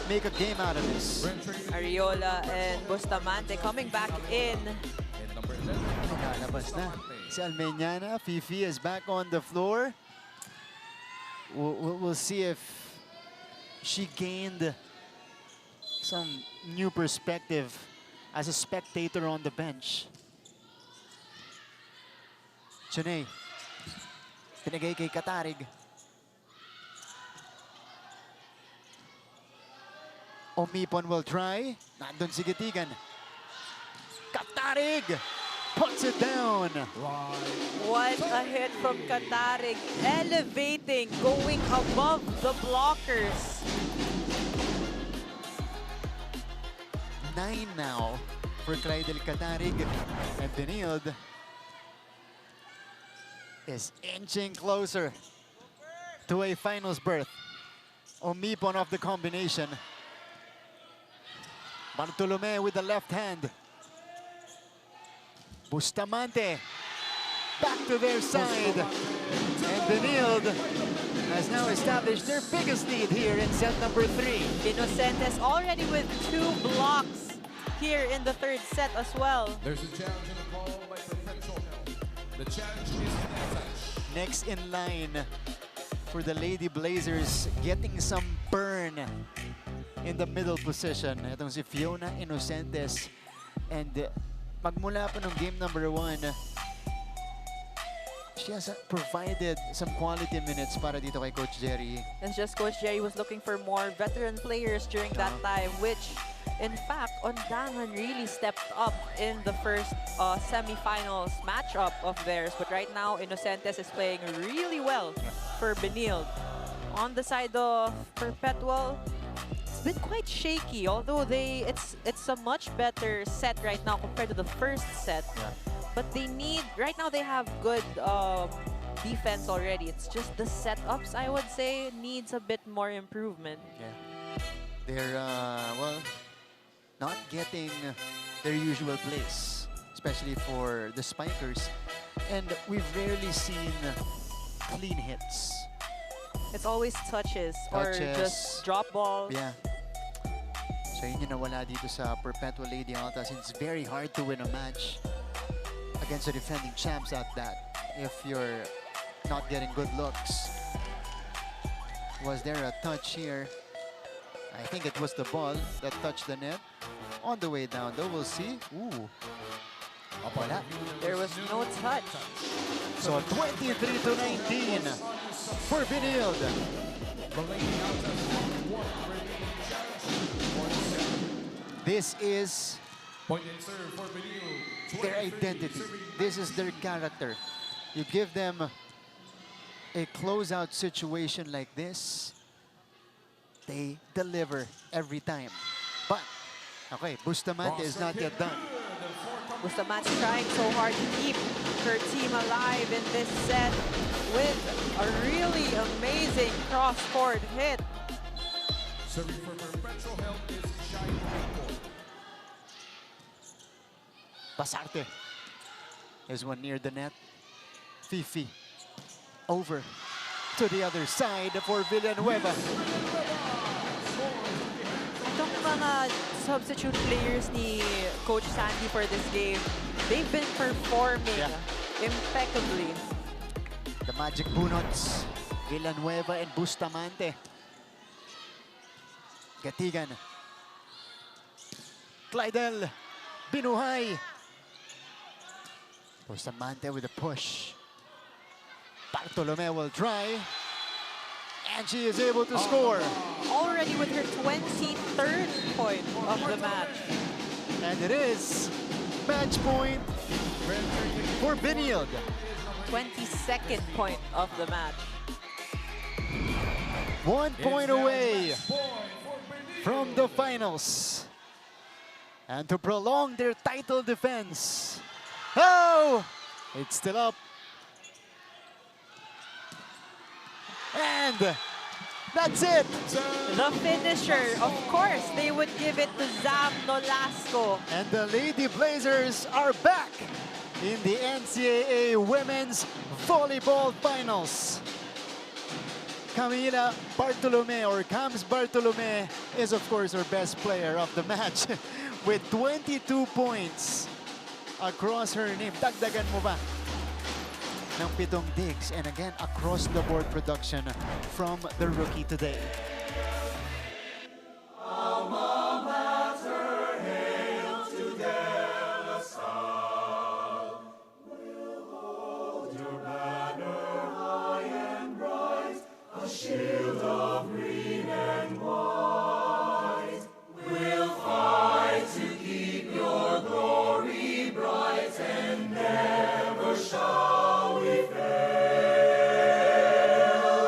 make a game out of this. Ariola and Bustamante coming back in. Nakalabas na. Si Almeñana, Fifi is back on the floor. We'll see if she gained some new perspective as a spectator on the bench. Chunay, pinagay kay Katarig. Umipon will try. Nandun si Gitigan. Katarig puts it down. What a hit from Katarig, elevating, going above the blockers. 9 now for Clydel Katarig. And Benilde is inching closer to a finals berth. Umipon off the combination. Bartolome with the left hand. Bustamante back to their side. And Benilde has now established their biggest lead here in set number 3. Inocentes already with 2 blocks here in the third set as well. There's a challenge in the call by Perpetual. The challenge is touch. Next in line for the Lady Blazers, getting some burn in the middle position. Itong si Fiona Inocentes. And magmula pa nung game number 1, she has provided some quality minutes para dito kay Coach Jerry. It's just Coach Jerry was looking for more veteran players during that time, which, in fact, Ondangan really stepped up in the first semifinals matchup of theirs. But right now, Inocentes is playing really well for Benilde. On the side of Perpetual, it's been quite shaky, although it's a much better set right now compared to the first set. Yeah. But they need, right now they have good defense already. It's just the setups, I would say, needs a bit more improvement. Yeah. They're, well, not getting their usual place, especially for the spikers. And we've rarely seen clean hits. It's always touches or just drop balls. Yeah. So yun yung nawala dito sa Perpetual Lady Alta, since it's very hard to win a match against the defending champs at that if you're not getting good looks. Was there a touch here? I think it was the ball that touched the net. On the way down, though, we'll see. Ooh. Wala. There was no touch. So 23-19 for Benilde. This is Point and serve for Benilde. their identity. This is their character. You give them a closeout situation like this, they deliver every time. But, okay, Bustamante is not yet done. Bustamante trying so hard to keep her team alive in this set with a really amazing cross-court hit. Serving for Perpetual Health is Shai Rico. Basarte. There's one near the net. Fifi. Over to the other side for Villanueva. Itong mga substitute players ni Coach Sandy for this game, they've been performing impeccably. The Magic Bunots. Villanueva and Bustamante. Gatigan. Clydel. Binuhay. Bustamante with a push. Bartolome will try. And she is able to score. Already with her 23rd point of the match. And it is match point for Benilde. 22nd point of the match. 1 point away from the finals. And to prolong their title defense. Oh! It's still up. And that's it. The finisher, of course, they would give it to Zam Nolasco. And the Lady Blazers are back in the NCAA Women's Volleyball Finals. Camila Bartolome, or Cams Bartolome, is of course our best player of the match with 22 points across her name. Dagdagan mo ba ng 7 digs, and again across the board production from the rookie today.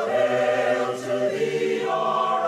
Hail to thee, our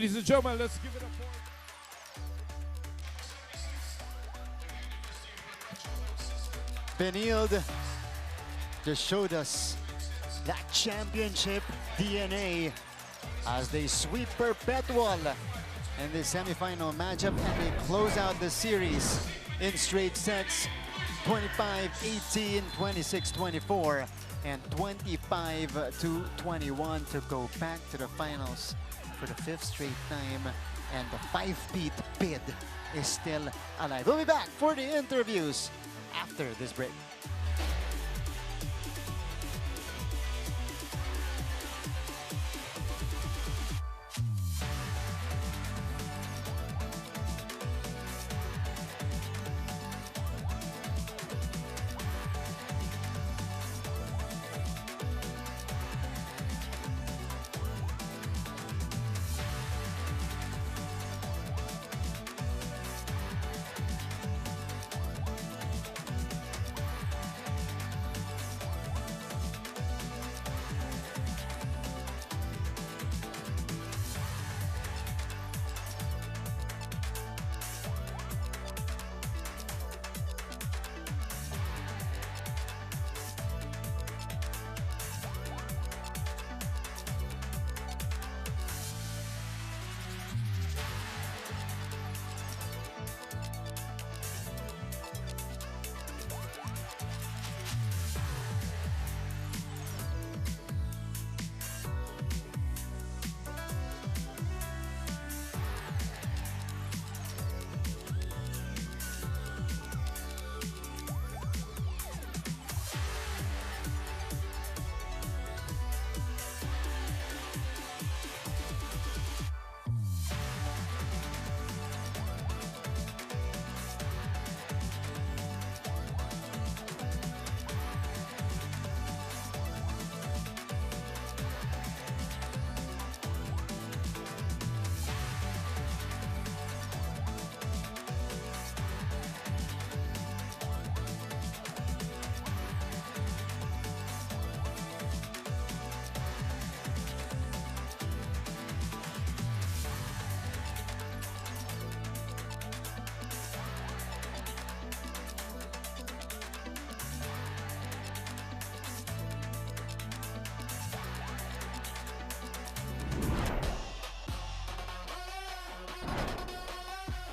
Ladies and gentlemen, let's give it up for... Benilde just showed us that championship DNA as they sweep Perpetual in the semifinal matchup, and they close out the series in straight sets, 25-18, 26-24, and 25-21 to go back to the finals for the 5th straight time, and the 5-peat bid is still alive. We'll be back for the interviews after this break.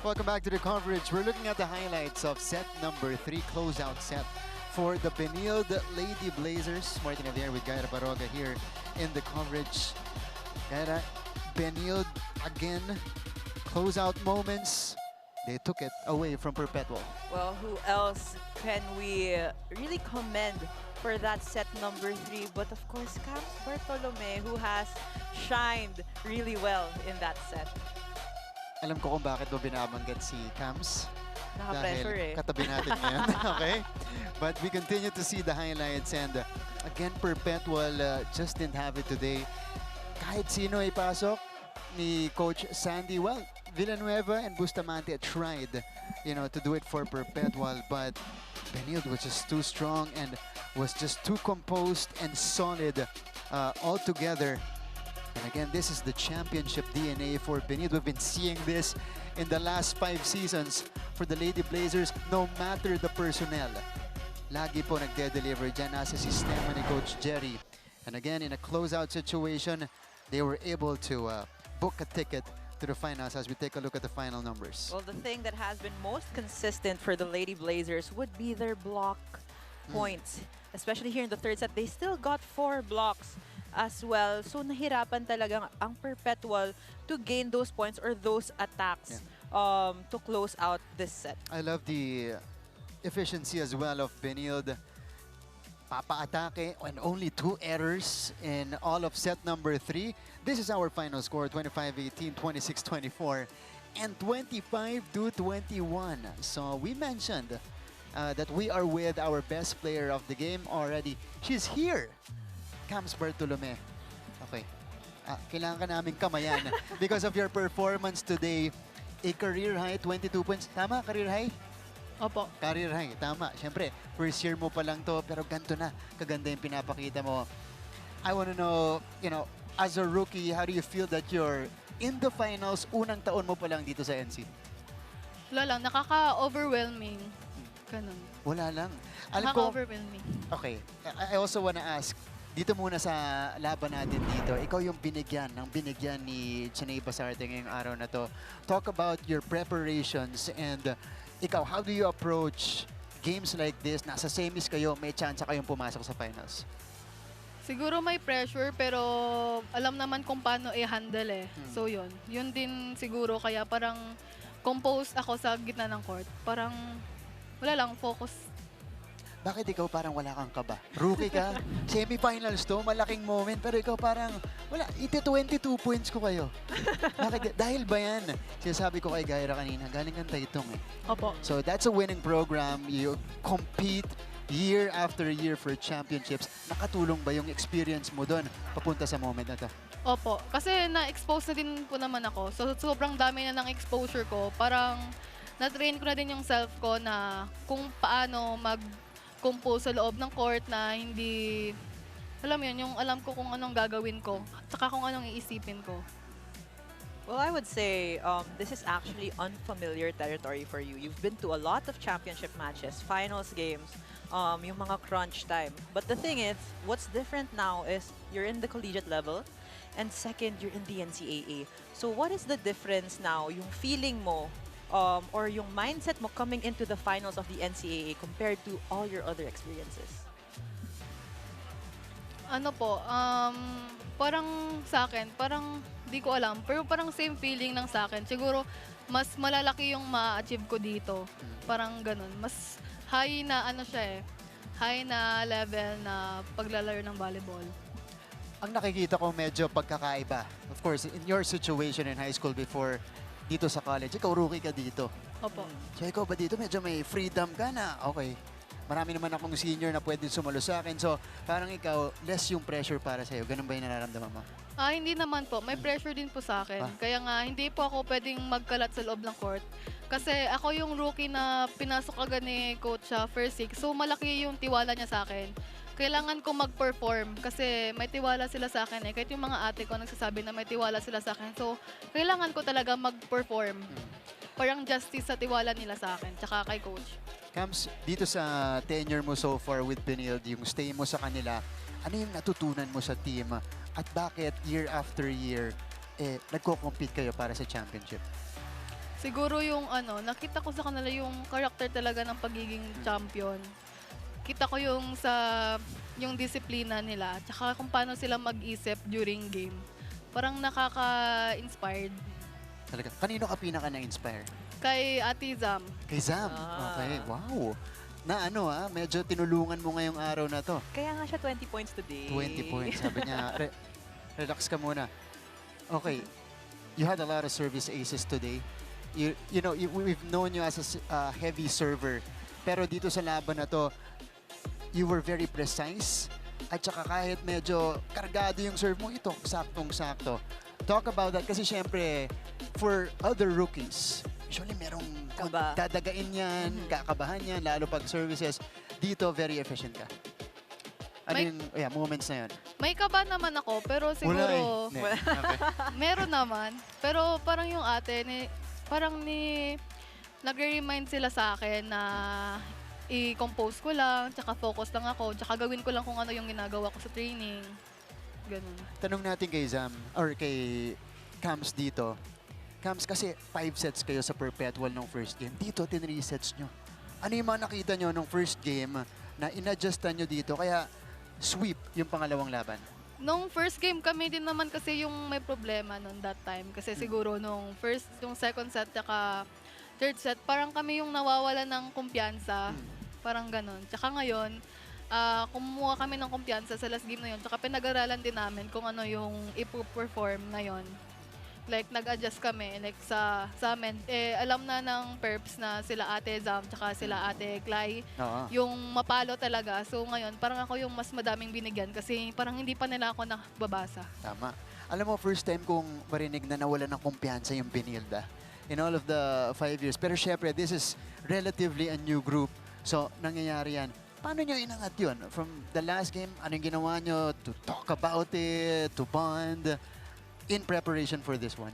Welcome back to the coverage. We're looking at the highlights of set number 3, closeout set for the Benilde Lady Blazers. Martin Javier with Gaira Baroga here in the coverage. Gaira, Benilde again, closeout moments. They took it away from Perpetual. Well, who else can we really commend for that set number 3? But of course, Cams Bartolome, who has shined really well in that set. Alam ko kung bakit mo binabanggit si Cams. Naka-pressure Dahil katabi natin ngayon. Okay? But we continue to see the highlights, and again, Perpetual just didn't have it today. Kahit sino ipasok ni Coach Sandy, well, Villanueva and Bustamante tried, to do it for Perpetual, but Benilde was just too strong and was just too composed and solid altogether. And again, this is the championship DNA for Benilde. We've been seeing this in the last 5 seasons for the Lady Blazers, no matter the personnel. Lagi po nagde-deliver dyan, nasa sistema ni Coach Jerry. And again, in a closeout situation, they were able to book a ticket to the finals as we take a look at the final numbers. Well, the thing that has been most consistent for the Lady Blazers would be their block points. Especially here in the third set, they still got 4 blocks as well. So nahirapan talagang ang Perpetual to gain those points or those attacks to close out this set. I love the efficiency as well of Benilde. Papa-atake and only 2 errors in all of set number 3. This is our final score, 25-18, 26-24, and 25-21. So we mentioned that we are with our best player of the game already. She's here. Cams Bartolome. Okay. Kailangan ka namin kamayan because of your performance today. A career high, 22 points. Tama, career high? Opo. Career high, tama. Siyempre, first year mo pa lang to, pero ganito na. Kaganda yung pinapakita mo. I want to know, as a rookie, how do you feel that you're in the finals, unang taon mo pa lang dito sa NC? Wala lang, nakaka-overwhelming. Ganun. Wala lang. Alam ko, Nakaka-overwhelming. okay, I also wanna ask, dito muna sa laban natin dito, ikaw yung binigyan ni Chanay Basarte ngayong araw na to. Talk about your preparations and ikaw, how do you approach games like this? Nasa semis kayo, may chance kayong pumasok sa finals. Siguro may pressure pero alam naman kung paano i-handle eh. So yun. Yun din siguro kaya parang composed ako sa gitna ng court. Parang wala lang, focus. Bakit ikaw parang wala kang kaba? Rookie ka, semifinals to, malaking moment, pero ikaw parang, wala, 22 points ko kayo. Bakit? Dahil ba yan? Sinasabi ko kay Gaira kanina, galing kang Taytong eh. Opo. So that's a winning program. You compete year after year for championships. Nakatulong ba yung experience mo doon papunta sa moment na to? Opo. Kasi na-expose na din po naman ako. So sobrang dami na ng exposure ko. Parang na-train ko na din yung self ko na kung paano mag-compose sa loob ng court na hindi, alam mo yun, yung alam ko kung anong gagawin ko, at saka kung anong iisipin ko. Well, I would say this is actually unfamiliar territory for you. You've been to a lot of championship matches, finals games, yung mga crunch time. But the thing is, what's different now is you're in the collegiate level, and second, you're in the NCAA. So what is the difference now, yung feeling mo, or yung mindset mo coming into the finals of the NCAA compared to all your other experiences? Ano po, parang sa akin, parang di ko alam, pero parang same feeling ng sa akin. Siguro, mas malalaki yung ma-achieve ko dito. Parang ganun. Mas high na ano siya eh, high na level na paglalaro ng volleyball. Ang nakikita ko medyo pagkakaiba. Of course, in your situation in high school before, dito sa college, ikaw rookie ka dito. Opo. So ikaw ba dito medyo may freedom ka na? Okay. Marami naman akong senior na pwede sumalo sa akin. So parang ikaw, less yung pressure para sa'yo. Ganun ba yung nararamdaman mo? Hindi naman po. May pressure din po sa akin. Kaya nga, hindi po ako pwedeng magkalat sa loob ng court. Kasi ako yung rookie na pinasok agad ni coach sa first six. So malaki yung tiwala niya sa akin. Kailangan ko mag-perform kasi may tiwala sila sa akin eh. Kahit yung mga ate ko nagsasabi na may tiwala sila sa akin. So, kailangan ko talaga mag-perform. Parang justice sa tiwala nila sa akin, tsaka kay coach. Kams, dito sa tenure mo so far with Benilde, yung stay mo sa kanila, ano yung natutunan mo sa team? At bakit year after year, nagko-compete kayo para sa championship? Siguro yung nakita ko sa kanila yung character talaga ng pagiging champion. Kita ko yung yung disiplina nila, tsaka kung paano sila mag-isip during game. Parang nakaka-inspired. Talaga. Kanino ka pinaka na-inspire? Kay Ate Zam. Kay Zam. Okay, wow. Na medyo tinulungan mo ngayong araw na to. Kaya nga siya 20 points today. 20 points. Sabi niya, relax ka muna. Okay, you had a lot of service aces today. You know, we've known you as a heavy server. Pero dito sa laban na to, you were very precise. At saka kahit medyo kargado yung serve mo, ito, saktong-sakto. Talk about that kasi syempre, for other rookies, usually merong dadagain yan, kakabahan yan, lalo pag services. Dito, very efficient ka. Ano yung moments na yun? May kaba naman ako, pero siguro Okay. meron naman. Pero parang yung ate, nagre-remind sila sa akin na i-compose ko lang, tsaka focus lang ako, tsaka gawin ko lang kung ano yung ginagawa ko sa training. Ganun. Tanong natin kay Zam, or kay Cams dito. Cams, kasi 5 sets kayo sa Perpetual nung first game. Dito, 10 resets nyo. Ano yung mga nakita nyo nung first game na in-adjustan nyo dito? Kaya sweep yung pangalawang laban. Nung first game kami din naman kasi yung may problema noon that time. Kasi siguro nung second set, tsaka third set, parang kami yung nawawala ng kumpiyansa. Parang ganun. Tsaka ngayon, kumuha kami ng kumpiyansa sa last game na yun. Tsaka pinag-aralan din namin kung ano yung ipo-perform na yun. Like, nag-adjust kami. Like, sa amin, alam na ng perps na sila Ate Zam, tsaka sila Ate Clay, yung mapalo talaga. So, ngayon, parang ako yung mas madaming binigyan kasi parang hindi pa nila ako nakababasa. Tama. Alam mo, first time kong marinig na nawala ng kumpiyansa yung Benilde in all of the 5 years. Pero syempre, this is relatively a new group. So, nangyayari yan. Paano nyo inangat yun? From the last game, anong ginawa nyo to talk about it, to bond? in preparation for this one?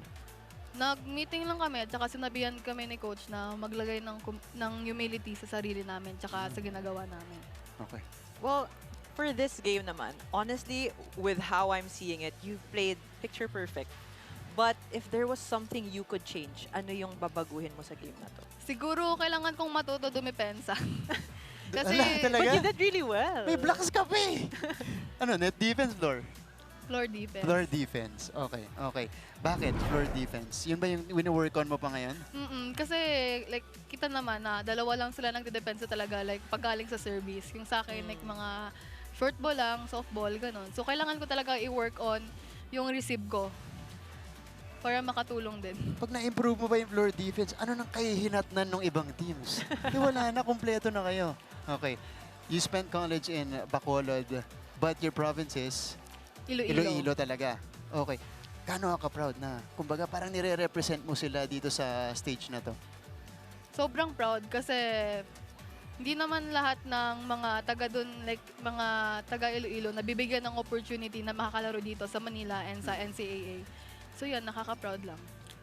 Nag-meeting lang kami at saka sinabihan kami ni coach na maglagay ng humility sa sarili namin tsaka sa ginagawa namin. Okay. Well, for this game naman, honestly, with how I'm seeing it, you've played picture perfect. But if there was something you could change, ano yung babaguhin mo sa game na to? Siguro kailangan kong matuto dumipensa. Kasi Ala, talaga? But you did really well. May blocks ka pa eh. Ano, net defense, floor? floor defense. Floor defense. Okay, okay. Bakit floor defense? Yun ba yung wini-work on mo pa ngayon? Kasi like kita naman na dalawa lang sila nagde-depensa talaga like paggaling sa service. Yung sa akin like mga short ball lang, soft ball, ganun. So kailangan ko talaga i-work on yung receive ko para makatulong din. Pag na-improve mo ba yung floor defense, ano nang kahihinatnan ng ibang teams? Di wala na, kumpleto na kayo. Okay. You spent college in Bacolod, but your province is Iloilo talaga. Okay. Kano ka proud na? Kumbaga parang nire-represent mo sila dito sa stage na to. Sobrang proud kasi hindi naman lahat ng mga taga dun, like mga taga Iloilo na bibigyan ng opportunity na makakalaro dito sa Manila and sa NCAA. So yan, nakaka-proud lang.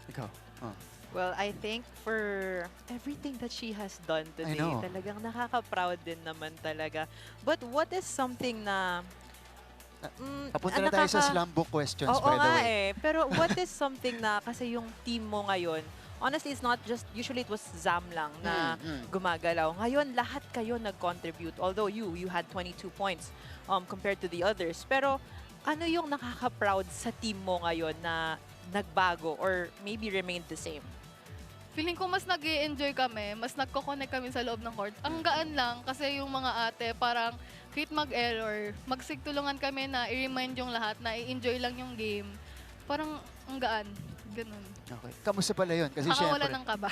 Ikaw? Oh. Well, I think for everything that she has done today, know. talagang nakaka-proud din naman talaga. But what is something na... Papunta na tayo sa slam book questions, Oo by the nga way. Pero what is something na, kasi yung team mo ngayon, honestly, it's not just, usually it was Zam lang na gumagalaw. Ngayon, lahat kayo nag-contribute. Although you had 22 points compared to the others. Pero ano yung nakaka-proud sa team mo ngayon na nagbago or maybe remained the same? Feeling ko mas nag-i-enjoy kami, mas nagko-connect kami sa loob ng court. Ang gaan lang kasi yung mga ate parang kahit mag-error, magsigtulungan kami na i-remind yung lahat na i-enjoy lang yung game. Parang ang gaan. Ganun. Okay. Kamusta pala yun? Kasi Nakawala syempre, ng kaba.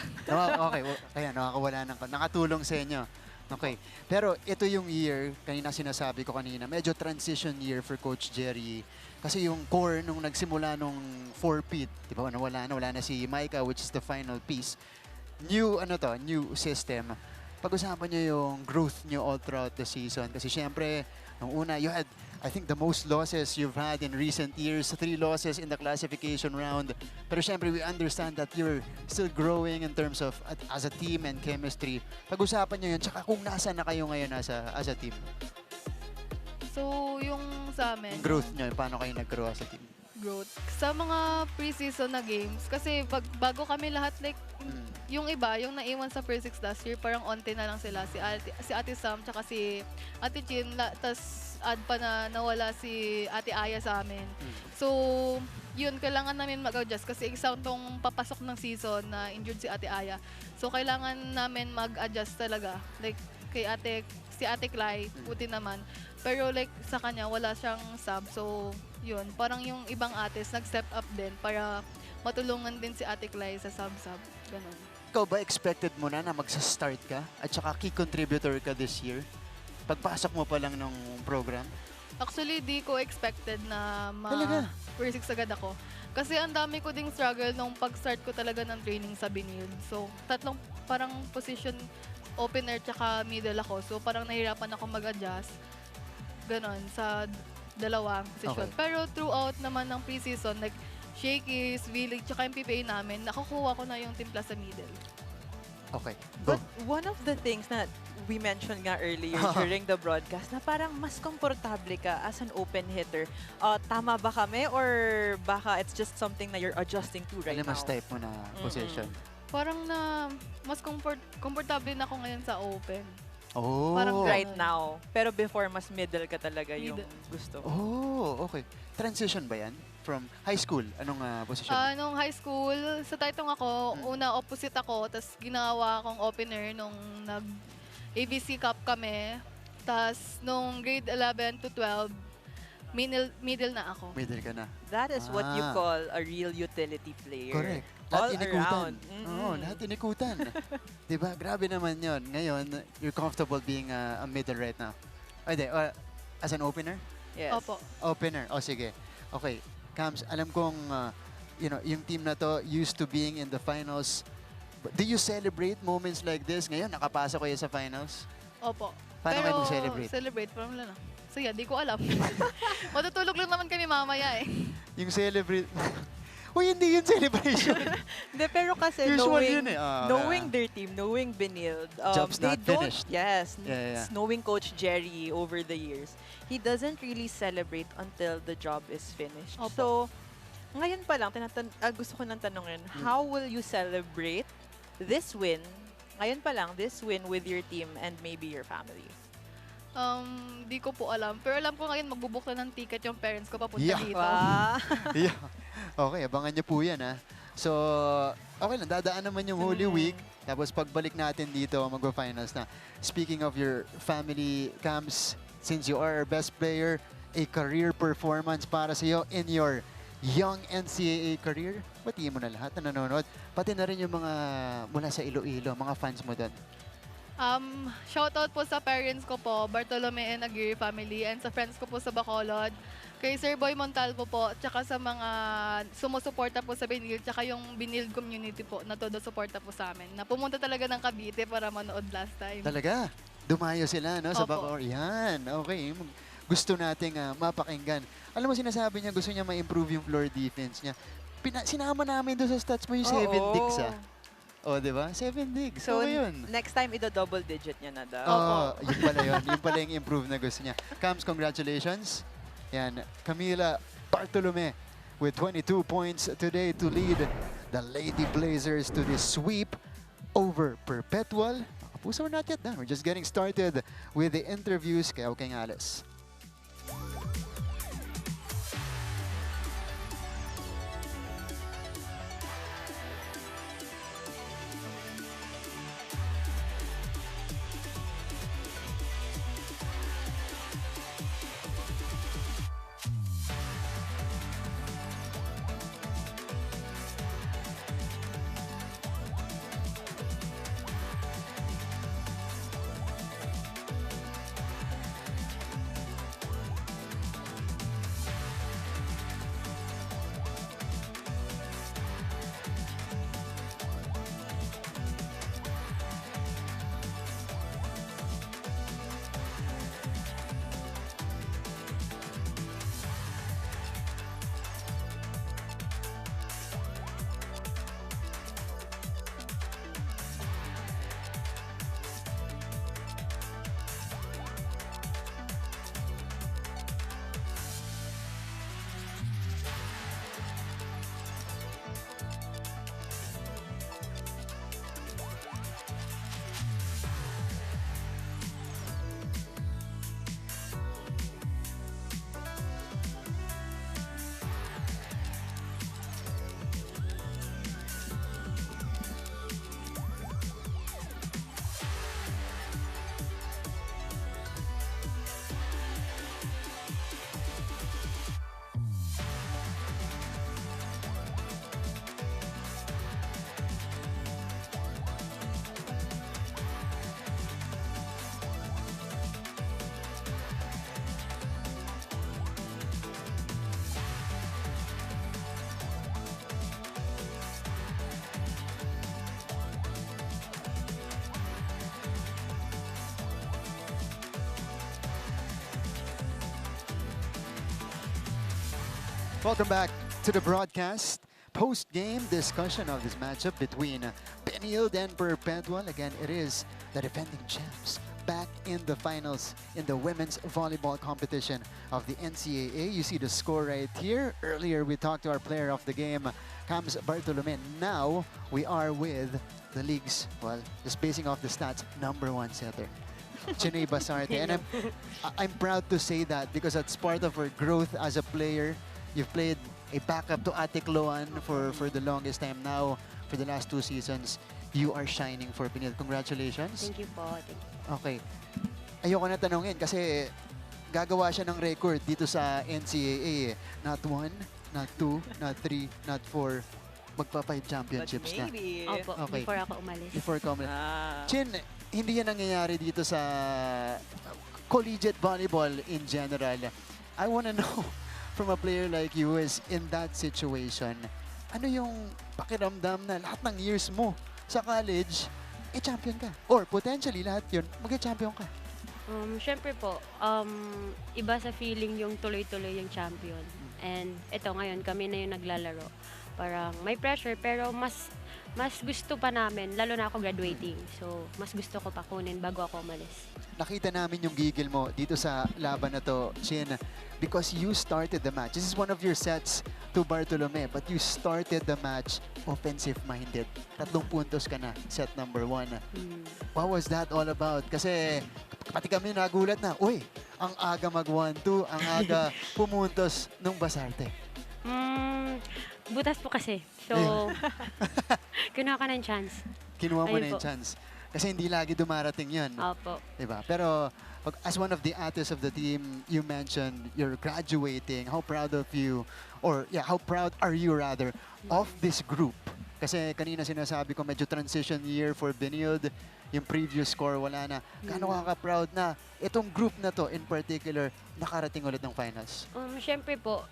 Okay. Kaya nakakawala ng nakatulong sa inyo. Okay. Pero ito yung year, kanina sinasabi ko kanina, medyo transition year for Coach Jerry. Kasi yung core nung nagsimula nung 4-peat, di ba, wala na si Micah, which is the final piece. New system. Pag-usapan nyo yung growth nyo all throughout the season. Kasi syempre, nung una, you had, I think, the most losses you've had in recent years. 3 losses in the classification round. Pero syempre, we understand that you're still growing in terms of as a team and chemistry. Pag-usapan nyo yun, tsaka kung nasa na kayo ngayon as a team. So, yung sa amin, Growth nyo, paano kayo nag-grow as a team? growth. Sa mga preseason na games, kasi bago kami lahat, like, yung iba, yung naiwan sa first six last year, parang onte na lang sila. Si Ate Sam, tsaka si Ate Chin, tas add pa na nawala si Ate Aya sa amin. So, yun, kailangan namin mag-adjust kasi isang tong papasok ng season na injured si Ate Aya. So, kailangan namin mag-adjust talaga. Like, si Ate Clay, buti naman. Pero like, sa kanya, wala siyang sub. So, yun, parang yung ibang ates nag-step up din para matulungan din si Ate Clay sa sub-sub. Ganun. Ikaw ba expected mo na mag-start ka at saka key contributor ka this year? Pagpasok mo pa lang ng program? Actually, di ko expected na Talaga? first six agad ako. Kasi ang dami ko ding struggle nung pag-start ko talaga ng training sa Benilde. So, tatlong parang position, opener tsaka middle ako. So, parang nahirapan ako mag-adjust. Ganon, sa dalawang position. Okay. Pero throughout naman ng preseason, like Shakey's, Village, tsaka yung PPA namin, nakukuha ko na yung timpla sa middle. Okay, go. But one of the things na we mentioned nga earlier during the broadcast na parang mas komportable ka as an open hitter. Tama ba kami or baka it's just something na you're adjusting to right Ano now? mas type mo na position? Parang na mas komportable na ako ngayon sa open. Oh. Parang Right now. Pero before, mas middle ka talaga yung Middle. gusto. Oh, okay. Transition ba yan? From high school? Anong position? Nung high school, sa Taitong ako, una opposite ako, tapos ginawa akong opener nung nag-ABC Cup kami. Tapos nung grade 11 to 12, middle na ako. Middle ka na. That is what you call a real utility player. Correct. All Lahat inikutan. around. Oo, lahat inikutan. Diba? Grabe naman yon. Ngayon, you're comfortable being a middle right now. Ay, as an opener? Yes. Opo. Opener. O, sige. Okay. Cams, alam kong, yung team na to used to being in the finals. Do you celebrate moments like this? Ngayon, nakapasa kayo sa finals? Opo. Paano Pero kayo mag-celebrate? celebrate, parang wala na. So yeah, di ko alam. Matutulog lang naman kami mamaya eh. Yung celebrate. Uy, hindi yun celebration. Hindi, pero kasi Usual knowing, yun eh. knowing their team, knowing Benilde, Job's they not don't, finished. yes, Yeah. knowing Coach Jerry over the years, he doesn't really celebrate until the job is finished. Opo. So, ngayon pa lang, gusto ko nang tanungin, how will you celebrate this win, ngayon pa lang, this win with your team and maybe your family? Di ko po alam. Pero alam ko ngayon magbubook na ng ticket yung parents ko papunta Yeah. dito. Wow. Yeah. Okay, abangan niyo po yan ha. So, okay lang, dadaan naman yung Holy Week. Tapos pagbalik natin dito, magpa-finals na. Speaking of your family, Cams, since you are our best player, a career performance para sa iyo in your young NCAA career, batiin mo na lahat na nanonood. Pati na rin yung mga mula sa Iloilo, mga fans mo doon. Shoutout po sa parents ko po, Bartolome and Aguirre family, and sa friends ko po sa Bacolod, kay Sir Boy Montalvo po, tsaka sa mga sumusuporta po sa Benilde, tsaka yung Benilde community po na todo suporta po sa amin. Na pumunta talaga ng Cavite para manood last time. Talaga? Dumayo sila, no? Sa Opo. Bacoor. Yan, okay. Gusto nating mapakinggan. Alam mo, sinasabi niya, gusto niya ma-improve yung floor defense niya. Sinama namin doon sa stats mo yung 7 digs, ah. O, di ba? 7 digs. So, Okay yun. next time, double digit niya na daw. Yun pala yun. Yun pala yung improve na gusto niya. Cams, congratulations. Yan, Camila Bartolome with 22 points today to lead the Lady Blazers to this sweep over Perpetual. Puso, we're not yet done. We're just getting started with the interviews kay Aukeng Alice. Welcome back to the broadcast. Post-game discussion of this matchup between Benilde and Perpetual. Again, it is the defending champs back in the finals in the women's volleyball competition of the NCAA. You see the score right here. Earlier, we talked to our player of the game, Cams Bartolome. Now, we are with the league's, well, just basing off the stats, #1 setter, Chiney Basarte. And I'm proud to say that because that's part of her growth as a player. You've played a backup to Ate Cloan for the longest time now. For the last 2 seasons, you are shining for Benilde. Congratulations. Thank you po. Thank you. Okay. Ayoko na tanungin kasi gagawa siya ng record dito sa NCAA. Not 1, not 2, not 3, not 4. Magpa-5 championships na. Maybe. Opo, Okay. before ako umalis. Before comment. Ah. Chin, hindi yan nangyayari dito sa collegiate volleyball in general. I wanna know, from a player like you who is in that situation, ano yung pakiramdam na lahat ng years mo sa college, champion ka? Or potentially lahat yun, mag-champion ka? Siyempre po, iba sa feeling yung tuloy-tuloy yung champion. And ito ngayon, kami na yung naglalaro. Parang may pressure, pero mas gusto pa namin, lalo na ako graduating. So, mas gusto ko pa kunin bago ako umalis. Nakita namin yung gigil mo dito sa laban na to, Chin, because you started the match. This is one of your sets to Bartolome, but you started the match offensive-minded. 3 puntos ka na, set number 1. What was that all about? Kasi pati kami nagulat na, uy, ang aga mag 1-2, ang aga pumuntos nung Basarte. Butas po kasi. So, kinuha ka ng chance. Kinuha mo Ayun na yung po. chance. Kasi hindi lagi dumarating yun. Opo. Diba? Pero as one of the athletes of the team, you mentioned you're graduating. How proud of you, or yeah, how proud are you rather of this group? Kasi kanina sinasabi ko medyo transition year for Benilde. Yung previous score wala na. Gaano ka ka-proud na itong group na to in particular nakarating ulit ng finals? Siyempre po,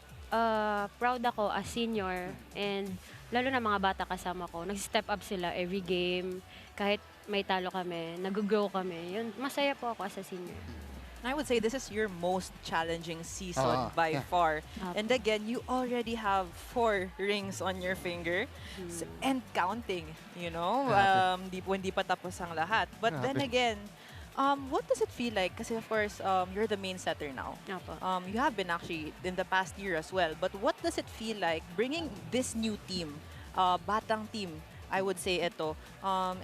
proud ako as senior, and lalo na mga bata kasama ko, nag-step up sila every game. Kahit may talo kami, nag-grow kami. Yun, masaya po ako as a senior. I would say this is your most challenging season by yeah. far. Opo. And again, you already have 4 rings on your finger and counting, you know? Hindi pa tapos ang lahat. But then Grabe. again, what does it feel like? Kasi of course, you're the main setter now. Opo. You have been actually in the past year as well. But what does it feel like bringing this new team, batang team, I would say ito,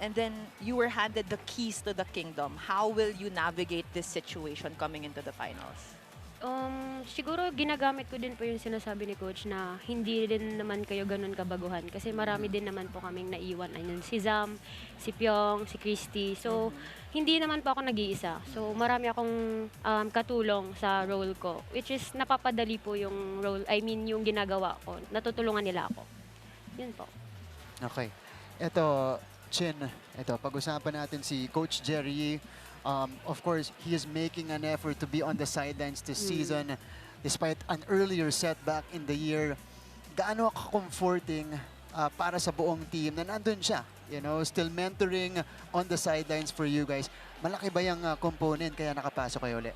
and then you were handed the keys to the kingdom. How will you navigate this situation coming into the finals? Siguro ginagamit ko din po yung sinasabi ni Coach na hindi din naman kayo ganun kabaguhan. Kasi marami din naman po kaming naiwan. Ayun, si Zam, si Pyong, si Christy. So, hindi naman po ako nag-iisa. So, marami akong katulong sa role ko. Which is, napapadali po yung role, yung ginagawa ko. Natutulungan nila ako. Yun po. Okay. Ito, Chin, pag-usapan natin si Coach Jerry. Of course, he is making an effort to be on the sidelines this season despite an earlier setback in the year. Gaano ka-comforting para sa buong team na nandun siya? You know, still mentoring on the sidelines for you guys. Malaki ba yung component kaya nakapasok kayo ulit?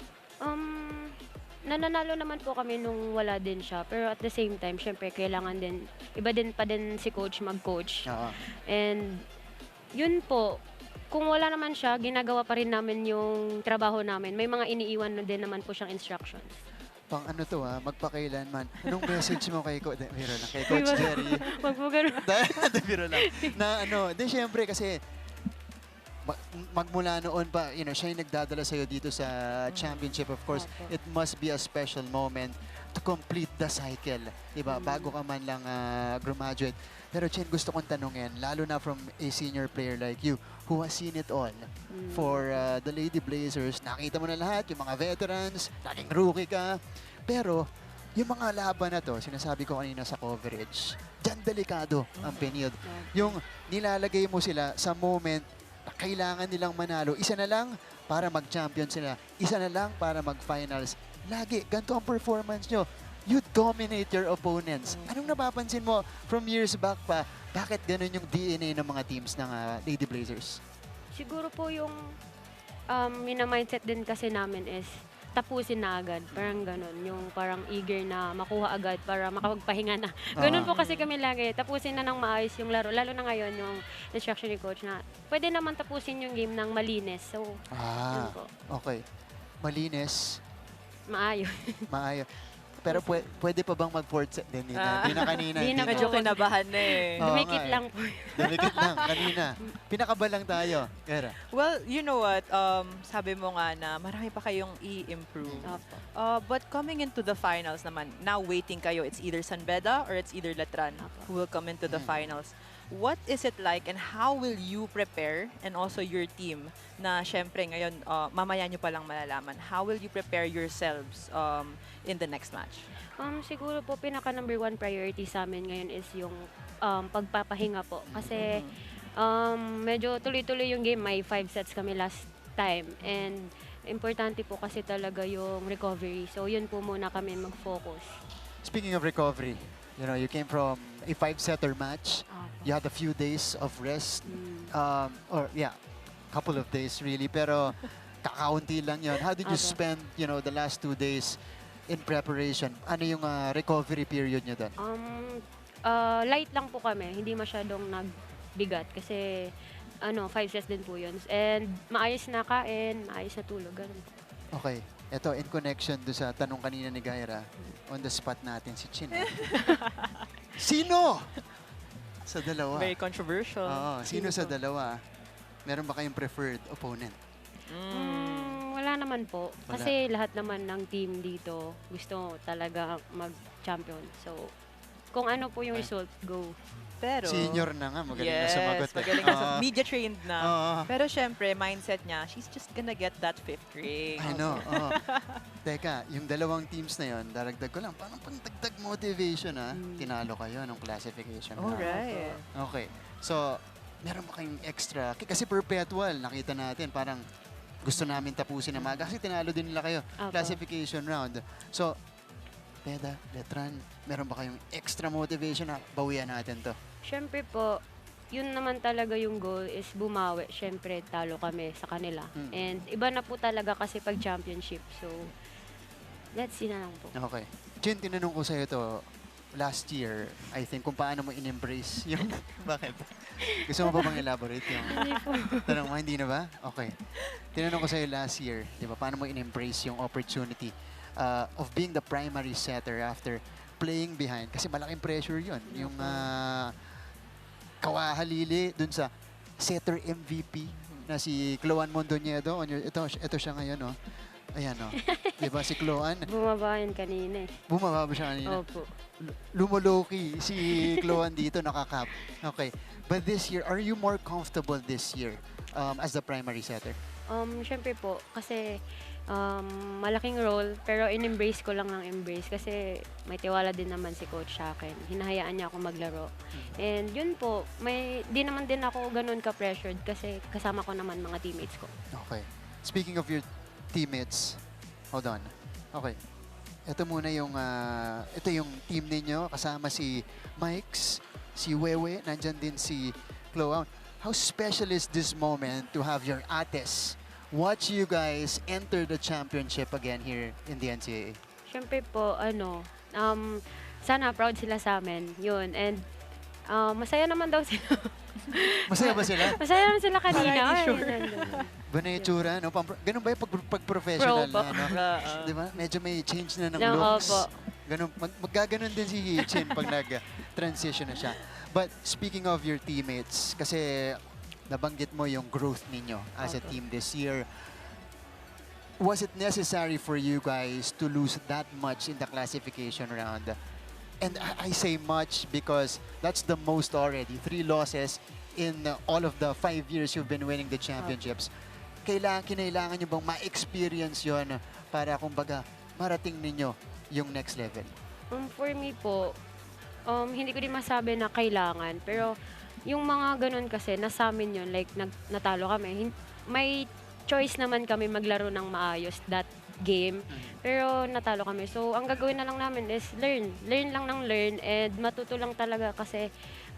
Nananalo naman po kami nung wala din siya. Pero at the same time, syempre, kailangan din, iba din pa din si Coach mag-coach. And yun po, kung wala naman siya, ginagawa pa rin namin yung trabaho namin. May mga iniiwan na din naman po siyang instructions. Pang ano to magpakailanman. Anong message mo kay kay Coach Jerry? Wag po ganun. Biro lang. Na di syempre kasi magmula noon pa, you know, siya yung nagdadala sa'yo dito sa championship. Of course, it must be a special moment to complete the cycle. Diba? Bago ka man lang graduate. Pero Chen, gusto kong tanungin, lalo na from a senior player like you, who has seen it all for the Lady Blazers. Nakita mo na lahat, yung mga veterans, naging rookie ka. Pero, yung mga laban na to, sinasabi ko kanina sa coverage, dyan delikado ang Benilde. Yung nilalagay mo sila sa moment na kailangan nilang manalo. Isa na lang para mag-champion sila. Isa na lang para mag-finals. Lagi, ganito ang performance nyo. You dominate your opponents. Anong napapansin mo from years back pa? Bakit ganun yung DNA ng mga teams ng Lady Blazers? Siguro po yung mina-mindset din kasi namin is tapusin na agad. Parang ganun. Yung parang eager na makuha agad para makapagpahinga na. Ganun po kasi kami lagi. Tapusin na ng maayos yung laro. Lalo na ngayon yung instruction ni Coach na pwede naman tapusin yung game ng malinis. So, yun po. Okay. Malinis. Maayos. Maayos. Pero pwede pa bang mag-fourth set din? Hindi na kanina. Di na Medyo po. kinabahan na eh. Oo Dumikit nga lang po. Dumikit lang kanina. Pinakaba lang tayo. Kera. Well, you know what? Sabi mo nga na marami pa kayong i-improve. Opo. But coming into the finals naman, now waiting kayo, it's either Beda or it's either Letran who will come into the finals. What is it like and how will you prepare, and also your team, na syempre ngayon, mamaya nyo palang malalaman, how will you prepare yourselves in the next match? Siguro po pinaka number 1 priority sa amin ngayon is yung pagpapahinga po. Kasi medyo tuloy-tuloy yung game. May 5 sets kami last time. And importante po kasi talaga yung recovery. So yun po muna kami mag-focus. Speaking of recovery, you know, you came from a 5-setter match. You had a few days of rest. Couple of days really. Pero kakaunti lang yun. How did you spend, you know, the last 2 days in preparation? Ano yung recovery period nyo doon? Light lang po kami, hindi masyadong nagbigat kasi 5 sets din po yun. And maayos na kain, maayos na tulog, ganun po. Okay. Ito, in connection do sa tanong kanina ni Gaira, on the spot natin si Chin. Sino? Sa dalawa. Very controversial. Oo, sino sa dalawa? Meron ba kayong preferred opponent? Wala naman po. Wala. Kasi lahat naman ng team dito gusto talaga mag-champion. So, kung ano po yung result, go. Pero, Senior na nga, magaling na yes, sumagot. magaling na Oo. media trained na. Oo. Pero syempre, mindset niya, she's just gonna get that 5th ring. I know. Oo. Teka, yung dalawang teams na yon, daragdag ko lang, parang pangdagdag motivation Tinalo kayo ng classification. round. Alright. Okay. So, meron ba kayong extra? Kasi Perpetual, nakita natin, parang gusto namin tapusin na maga kasi tinalo din nila kayo. Apo. Classification round. So, Beda, Letran, meron ba kayong extra motivation na bawian natin to? Siyempre po, yun naman talaga yung goal is bumawi. Siyempre, talo kami sa kanila. And iba na po talaga kasi pag championship. So, let's see na lang po. Okay. Jin, tinanong ko sa'yo to last year, I think, kung paano mo in-embrace yung... Bakit? Gusto mo ba bang elaborate yung... Tanong mo, hindi na ba? Okay. Tinanong ko sa'yo last year, di ba, paano mo in-embrace yung opportunity of being the primary setter after playing behind? Kasi malaking pressure yun. Yung kawahalili dun sa setter MVP na si Cloan Mondoñedo. Ito siya ngayon, no? Ayan, no? Di ba si Cloan? Bumaba yan kanina eh. Bumaba ba siya kanina? Opo. Lumoloki si Cloan dito, nakakap. Okay. But this year, are you more comfortable this year as the primary setter? Siyempre po, kasi malaking role, pero in-embrace ko lang ng embrace kasi may tiwala din naman si coach sa akin. Hinahayaan niya ako maglaro. And yun po, di naman din ako ganun ka-pressured kasi kasama ko naman mga teammates ko. Okay. Speaking of your teammates, hold on. Okay. Ito muna yung, ito yung team ninyo. Kasama si Mikes, si Wewe, nandyan din si Chloe. How special is this moment to have your ates watch you guys enter the championship again here in the NCAA? Siyempre po, sana proud sila sa amin. Yun. And masaya naman daw sila. Masaya ba sila? Masaya naman sila kanina. Already Ay, sure. Ba na yung tsura, no? Ganun ba yung pag professional Pro po. na, no? Di ba? Medyo may change na ng No, looks. opo. Ganun, maggaganon din si Chin pag nag-transition na siya. But speaking of your teammates, kasi nabanggit mo yung growth ninyo as a team this year. Was it necessary for you guys to lose that much in the classification round? And I say much because that's the most already. 3 losses in all of the 5 years you've been winning the championships. Kinailangan nyo bang ma-experience yon para kumbaga marating ninyo yung next level? For me po, hindi ko din masabi na kailangan. Pero yung mga ganun kasi, nasa amin yun. Like, natalo kami. May choice naman kami maglaro ng maayos that game. Pero natalo kami. So, ang gagawin na lang namin is learn. Learn lang ng learn. And matuto lang talaga kasi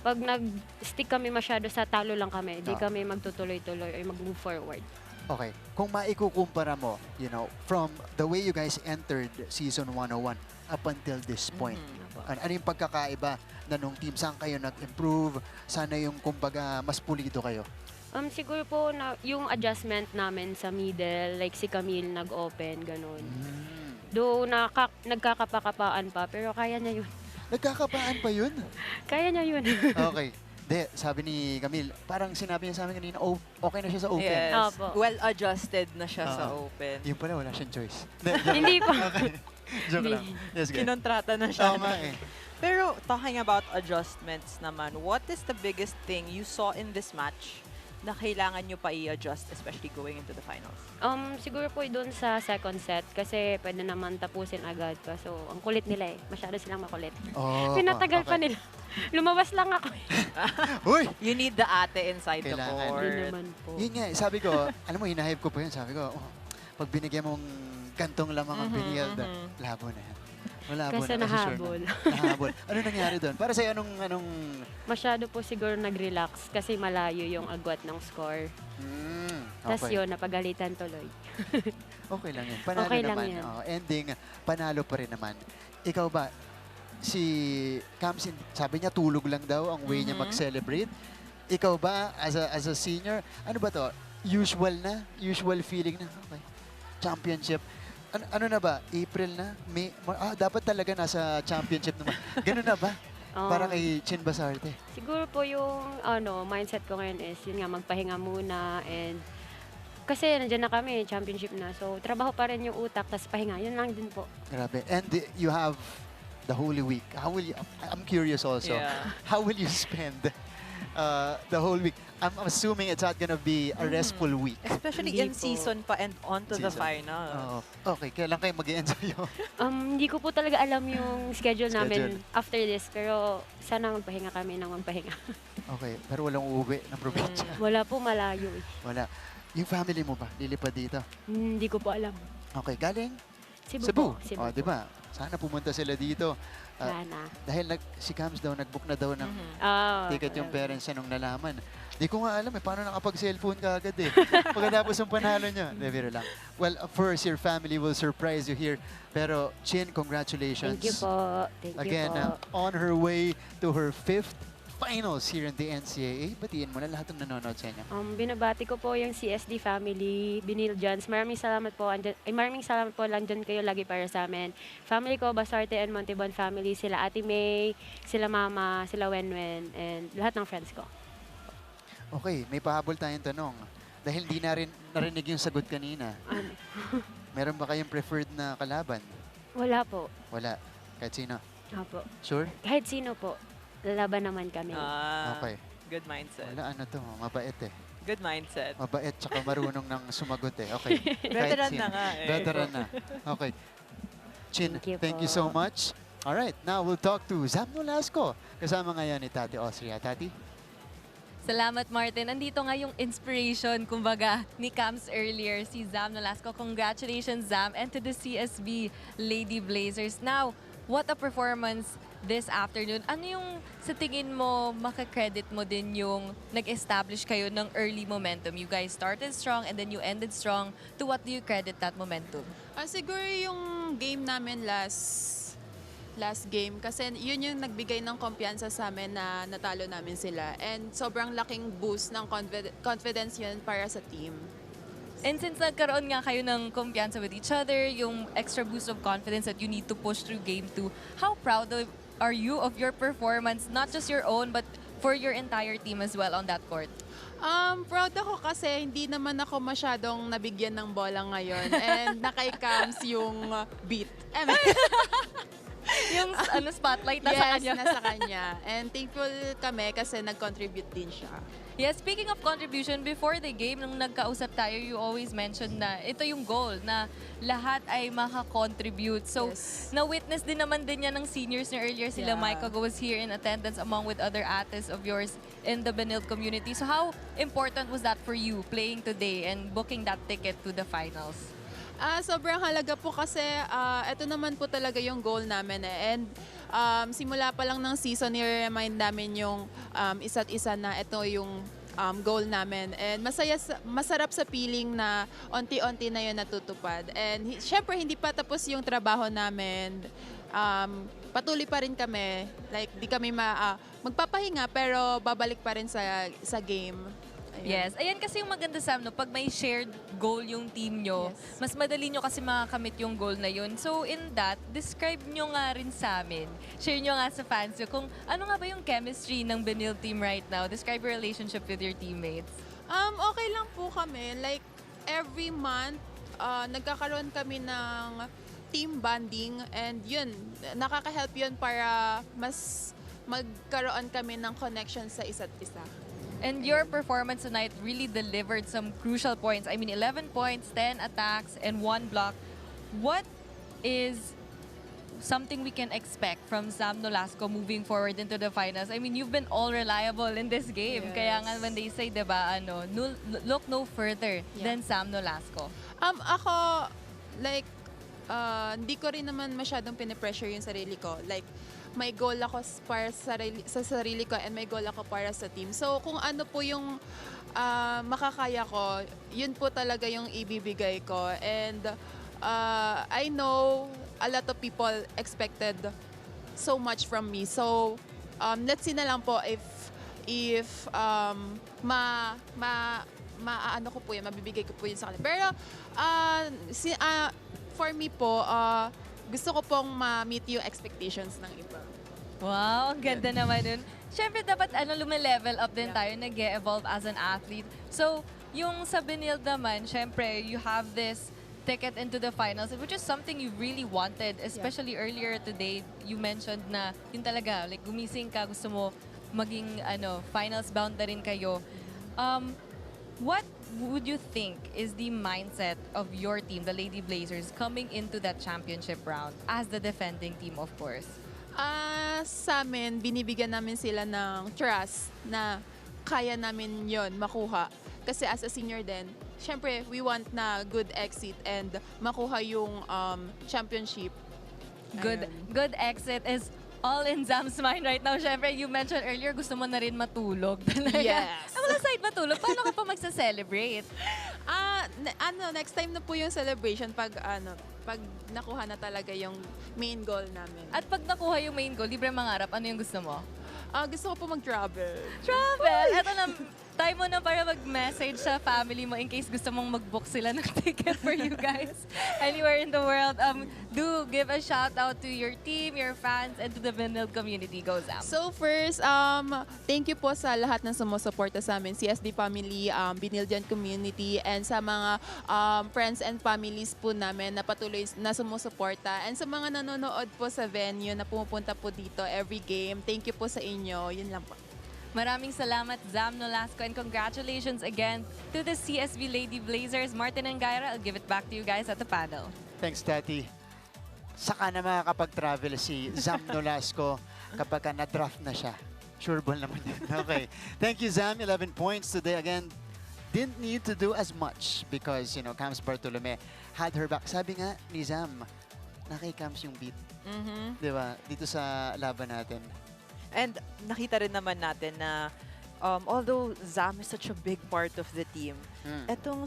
pag nag-stick kami masyado sa talo lang kami, di kami magtutuloy-tuloy or mag-move forward. Okay. Kung maikukumpara mo, you know, from the way you guys entered season 101 up until this point, ano yung pagkakaiba na nung team? Saan kayo nag-improve? Sana yung kumbaga mas pulido kayo? Siguro po na yung adjustment namin sa middle, like si Camille nag-open, ganun. Though nagkakapakapaan pa, pero kaya niya yun. Nagkakapaan pa yun? Kaya niya yun. Okay. De, sabi ni Camille, parang sinabi niya sa amin kanina, okay na siya sa open. Yes. Opo. Well-adjusted na siya sa open. Yung pala, wala siyang choice. Hindi po. Okay. Joke lang. Yes, good. Kinontrata na siya. Oo nga eh. Pero talking about adjustments naman, what is the biggest thing you saw in this match na kailangan nyo pa i-adjust, especially going into the finals? Siguro po doon sa second set kasi pwede naman tapusin agad pa. So, ang kulit nila eh. Masyado silang makulit. Oh, Pinatagal pa nila. Lumabas lang ako. Uy! You need the ate inside Kailangan. the Hindi court. naman po. Yun nga, sabi ko, alam mo, hinahype ko pa yun. Sabi ko, pag binigyan mong gantong lamang ang Benilde, labo na yan. Malabo Kasi na. nahabol. Sure na. Nahabol. Ano nangyari doon? Para sa'yo, anong... Masyado po siguro nag-relax kasi malayo yung agwat ng score. Tapos Okay. yun, napagalitan tuloy. Okay lang yan. Panalo Okay lang naman. yan. Ending, panalo pa rin naman. Ikaw ba, si Kamsin, sabi niya tulog lang daw ang way niya mag-celebrate. Ikaw ba, as a senior, ano ba to? Usual feeling na, okay, championship. Ano na ba? April na? May, dapat talaga nasa championship naman. Ganun na ba? Para kay Chin Basarte. Siguro po yung mindset ko ngayon is yun nga, magpahinga muna and kasi nandiyan na kami, championship na. So, trabaho pa rin yung utak, tapos pahinga. Yun lang din po. Grabe. And you have the Holy Week. How will you, I'm curious also, how will you spend the whole week? I'm assuming it's not gonna be a restful week. Especially Hindi in po. season pa and on to the Season. final. Okay, kailan kayo mag-enjoy yun? Hindi ko po talaga alam yung schedule namin Schedule. after this, pero sana magpahinga kami ng magpahinga. Okay, pero walang uuwi ng probinsya. Wala po, malayo eh. Wala. Yung family mo ba? Lilipad dito? Hindi ko po alam. Okay, galing? Cebu. Cebu. Po. Cebu Oh, di ba? Sana pumunta sila dito. Sana. Dahil si Cams daw, nag-book na daw ng ticket yung alam. parents niya nung nalaman. Di ko nga alam paano nakapag-cellphone ka agad Pagkatapos ng panalo niya. De, biro lang. Well, first, your family will surprise you here. Pero, Chin, congratulations. Thank you po. Thank Again, you po. on her way to her 5th finals here in the NCAA. Batiin mo na lahat ng nanonood sa inyo. Binabati ko po yung CSD family, Benilde. Maraming salamat po. Maraming salamat po lang dyan kayo lagi para sa amin. Family ko, Basarte and Montebon family, sila Ate May, sila Mama, sila Wenwen, and lahat ng friends ko. Okay, may pahabol tayong tanong. Dahil hindi na rin narinig yung sagot kanina. Meron ba kayong preferred na kalaban? Wala po. Wala. Kahit sino? Opo. Sure? Kahit sino po, lalaban naman kami. Okay. Good mindset. Wala, mabait Good mindset. Mabait tsaka marunong ng sumagot Okay. Veteran Kahit na sino. nga Veteran na. Okay. Chin, Thank you you so po. much. Alright, now we'll talk to Zam Nolasco. Kasama ngayon ni Tati Austria. Tati? Salamat, Martin. Andito nga yung inspiration, kumbaga, ni Cams earlier, si Zam Nolasco. Congratulations, Zam, and to the CSB Lady Blazers. Now, what a performance this afternoon. Ano yung sa tingin mo, makakredit mo din yung nag-establish kayo ng early momentum? You guys started strong and then you ended strong. To what do you credit that momentum? Siguro yung game namin last game kasi yun yung nagbigay ng kumpiyansa sa amin na natalo namin sila. And sobrang laking boost ng confidence yun para sa team. And since nagkaroon nga kayo ng kumpiyansa with each other, yung extra boost of confidence that you need to push through game 2, how proud are you of your performance, not just your own, but for your entire team as well on that court? Proud ako kasi hindi naman ako masyadong nabigyan ng bola ngayon and nakay-Cams yung beat. Yung spotlight na sa Yes, kanya. nasa kanya. And thankful kami kasi nag-contribute din siya. Yeah, speaking of contribution, before the game, nung nagkausap tayo, you always mentioned na ito yung goal, na lahat ay makakontribute. So, Yes. na-witness din naman din yan ng seniors niya earlier. Sila Yeah. Micah was here in attendance along with other ates of yours in the Benilde community. So, how important was that for you, playing today and booking that ticket to the finals? Sobrang halaga po kasi ito naman po talaga yung goal namin And simula pa lang ng season, i-remind namin yung isa't isa na ito yung goal namin. And masarap sa feeling na onti-onti na yun natutupad. And syempre, hindi pa tapos yung trabaho namin. Patuloy pa rin kami. Like, di kami magpapahinga pero babalik pa rin sa game. Ayun. Yes. Ayan kasi yung maganda sa no, pag may shared goal yung team nyo, Yes. mas madali nyo kasi makakamit yung goal na yun. So in that, describe nyo nga rin sa amin. Share nyo nga sa fans nyo kung ano nga ba yung chemistry ng Benilde team right now. Describe your relationship with your teammates. Okay lang po kami. Like, every month, nagkakaroon kami ng team bonding and yun, nakaka-help yun para mas magkaroon kami ng connection sa isa't isa. And your performance tonight really delivered some crucial points. I mean, 11 points, 10 attacks, and 1 block. What is something we can expect from Zam Nolasco moving forward into the finals? I mean, you've been all reliable in this game. Yes. Kaya nga when they say, diba, look no further than Zam Nolasco. Ako, like, hindi ko rin naman masyadong pinipressure yung sarili ko. Like, may goal ako para sa sarili ko and may goal ako para sa team. So, kung ano po yung makakaya ko, yun po talaga yung ibibigay ko. And I know a lot of people expected so much from me. So let's see na lang po if ano ko po yun, mabibigay ko po yun sa kanila. Pero for me po, gusto ko pong ma-meet yung expectations ng iba. Wow, ang ganda naman nun. Siyempre, dapat lumilevel up din tayo, nag-evolve as an athlete. So, yung sa Benilde naman, siyempre, you have this ticket into the finals, which is something you really wanted, especially earlier today, you mentioned na yun talaga, like gumising ka, gusto mo maging finals bound na rin kayo. What would you think is the mindset of your team, the Lady Blazers, coming into that championship round as the defending team, of course? Sa amin, binibigyan namin sila ng trust na kaya namin yon makuha. Kasi as a senior din, syempre, we want na good exit and makuha yung championship. Good exit is all in Zam's mind right now. Syempre, you mentioned earlier, gusto mo na rin matulog. Yes. Wala side matulog, paano ka pa magsa-celebrate? Next time na po yung celebration pag nakuha na talaga yung main goal namin. At pag nakuha yung main goal, libre mangarap, ano yung gusto mo? Gusto ko po mag-travel. Travel! Eto na, time mo na para mag-message sa family mo in case gusto mong mag-book sila ng ticket for you guys anywhere in the world. Do give a shout out to your team, your fans, and to the Benilde community. Go, Zam. So first, thank you po sa lahat ng sumusuporta sa amin, CSD family, Benildean community, and sa mga friends and families po namin na patuloy na sumusuporta. And sa mga nanonood po sa venue na pumupunta po dito every game, thank you po sa inyo. Yun lang po. Maraming salamat, Zam Nolasco, and congratulations again to the CSB Lady Blazers. Martin and Gaira, I'll give it back to you guys at the panel. Thanks, Tati. Saka na makakapag-travel si Zam Nolasco kapag na-draft na siya. Sure ball naman yun. Okay. Thank you, Zam. 11 points today. Again, didn't need to do as much because, Cams Bartolome had her back. Sabi nga ni Zam, nakikams yung beat. Diba? Dito sa laban natin. And nakita rin naman natin na although Zam is such a big part of the team, etong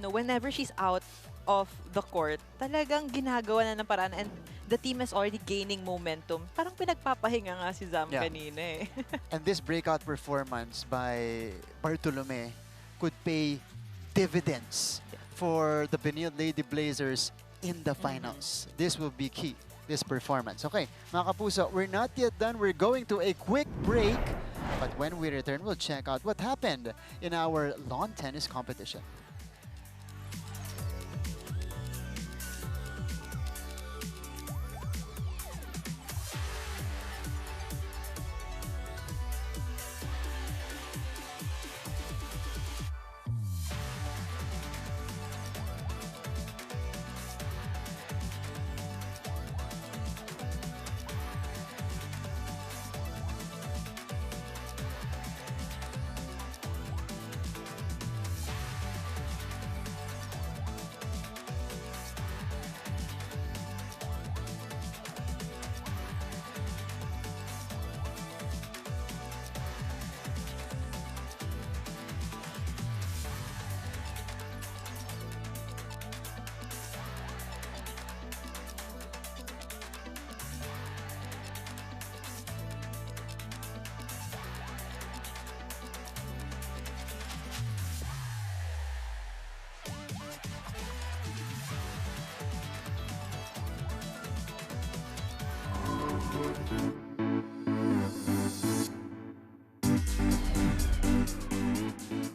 whenever she's out of the court, talagang ginagawa na ng paraan and the team is already gaining momentum. Parang pinagpapahinga nga si Zam kanina eh. And this breakout performance by Bartolome could pay dividends for the Benilde Lady Blazers in the finals. This will be key. This performance. Okay, mga kapuso, we're not yet done. We're going to a quick break. But when we return, we'll check out what happened in our lawn tennis competition.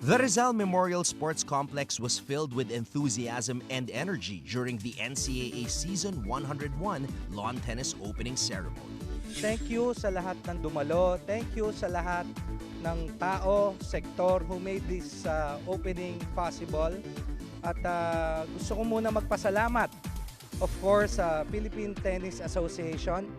The Rizal Memorial Sports Complex was filled with enthusiasm and energy during the NCAA Season 101 Lawn Tennis Opening Ceremony. Thank you sa lahat ng dumalo. Thank you sa lahat ng tao, sektor who made this opening possible. At gusto ko muna magpasalamat, of course, sa Philippine Tennis Association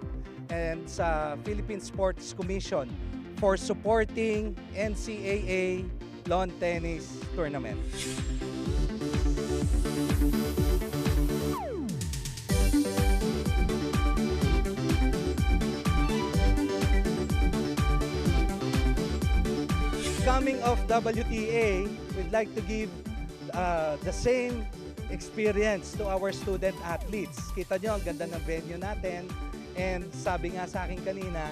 and sa Philippine Sports Commission for supporting NCAA Lawn Tennis Tournament. coming of WTA, we'd like to give the same experience to our student athletes. Kita nyo, ang ganda ng venue natin. And sabi nga sa akin kanina,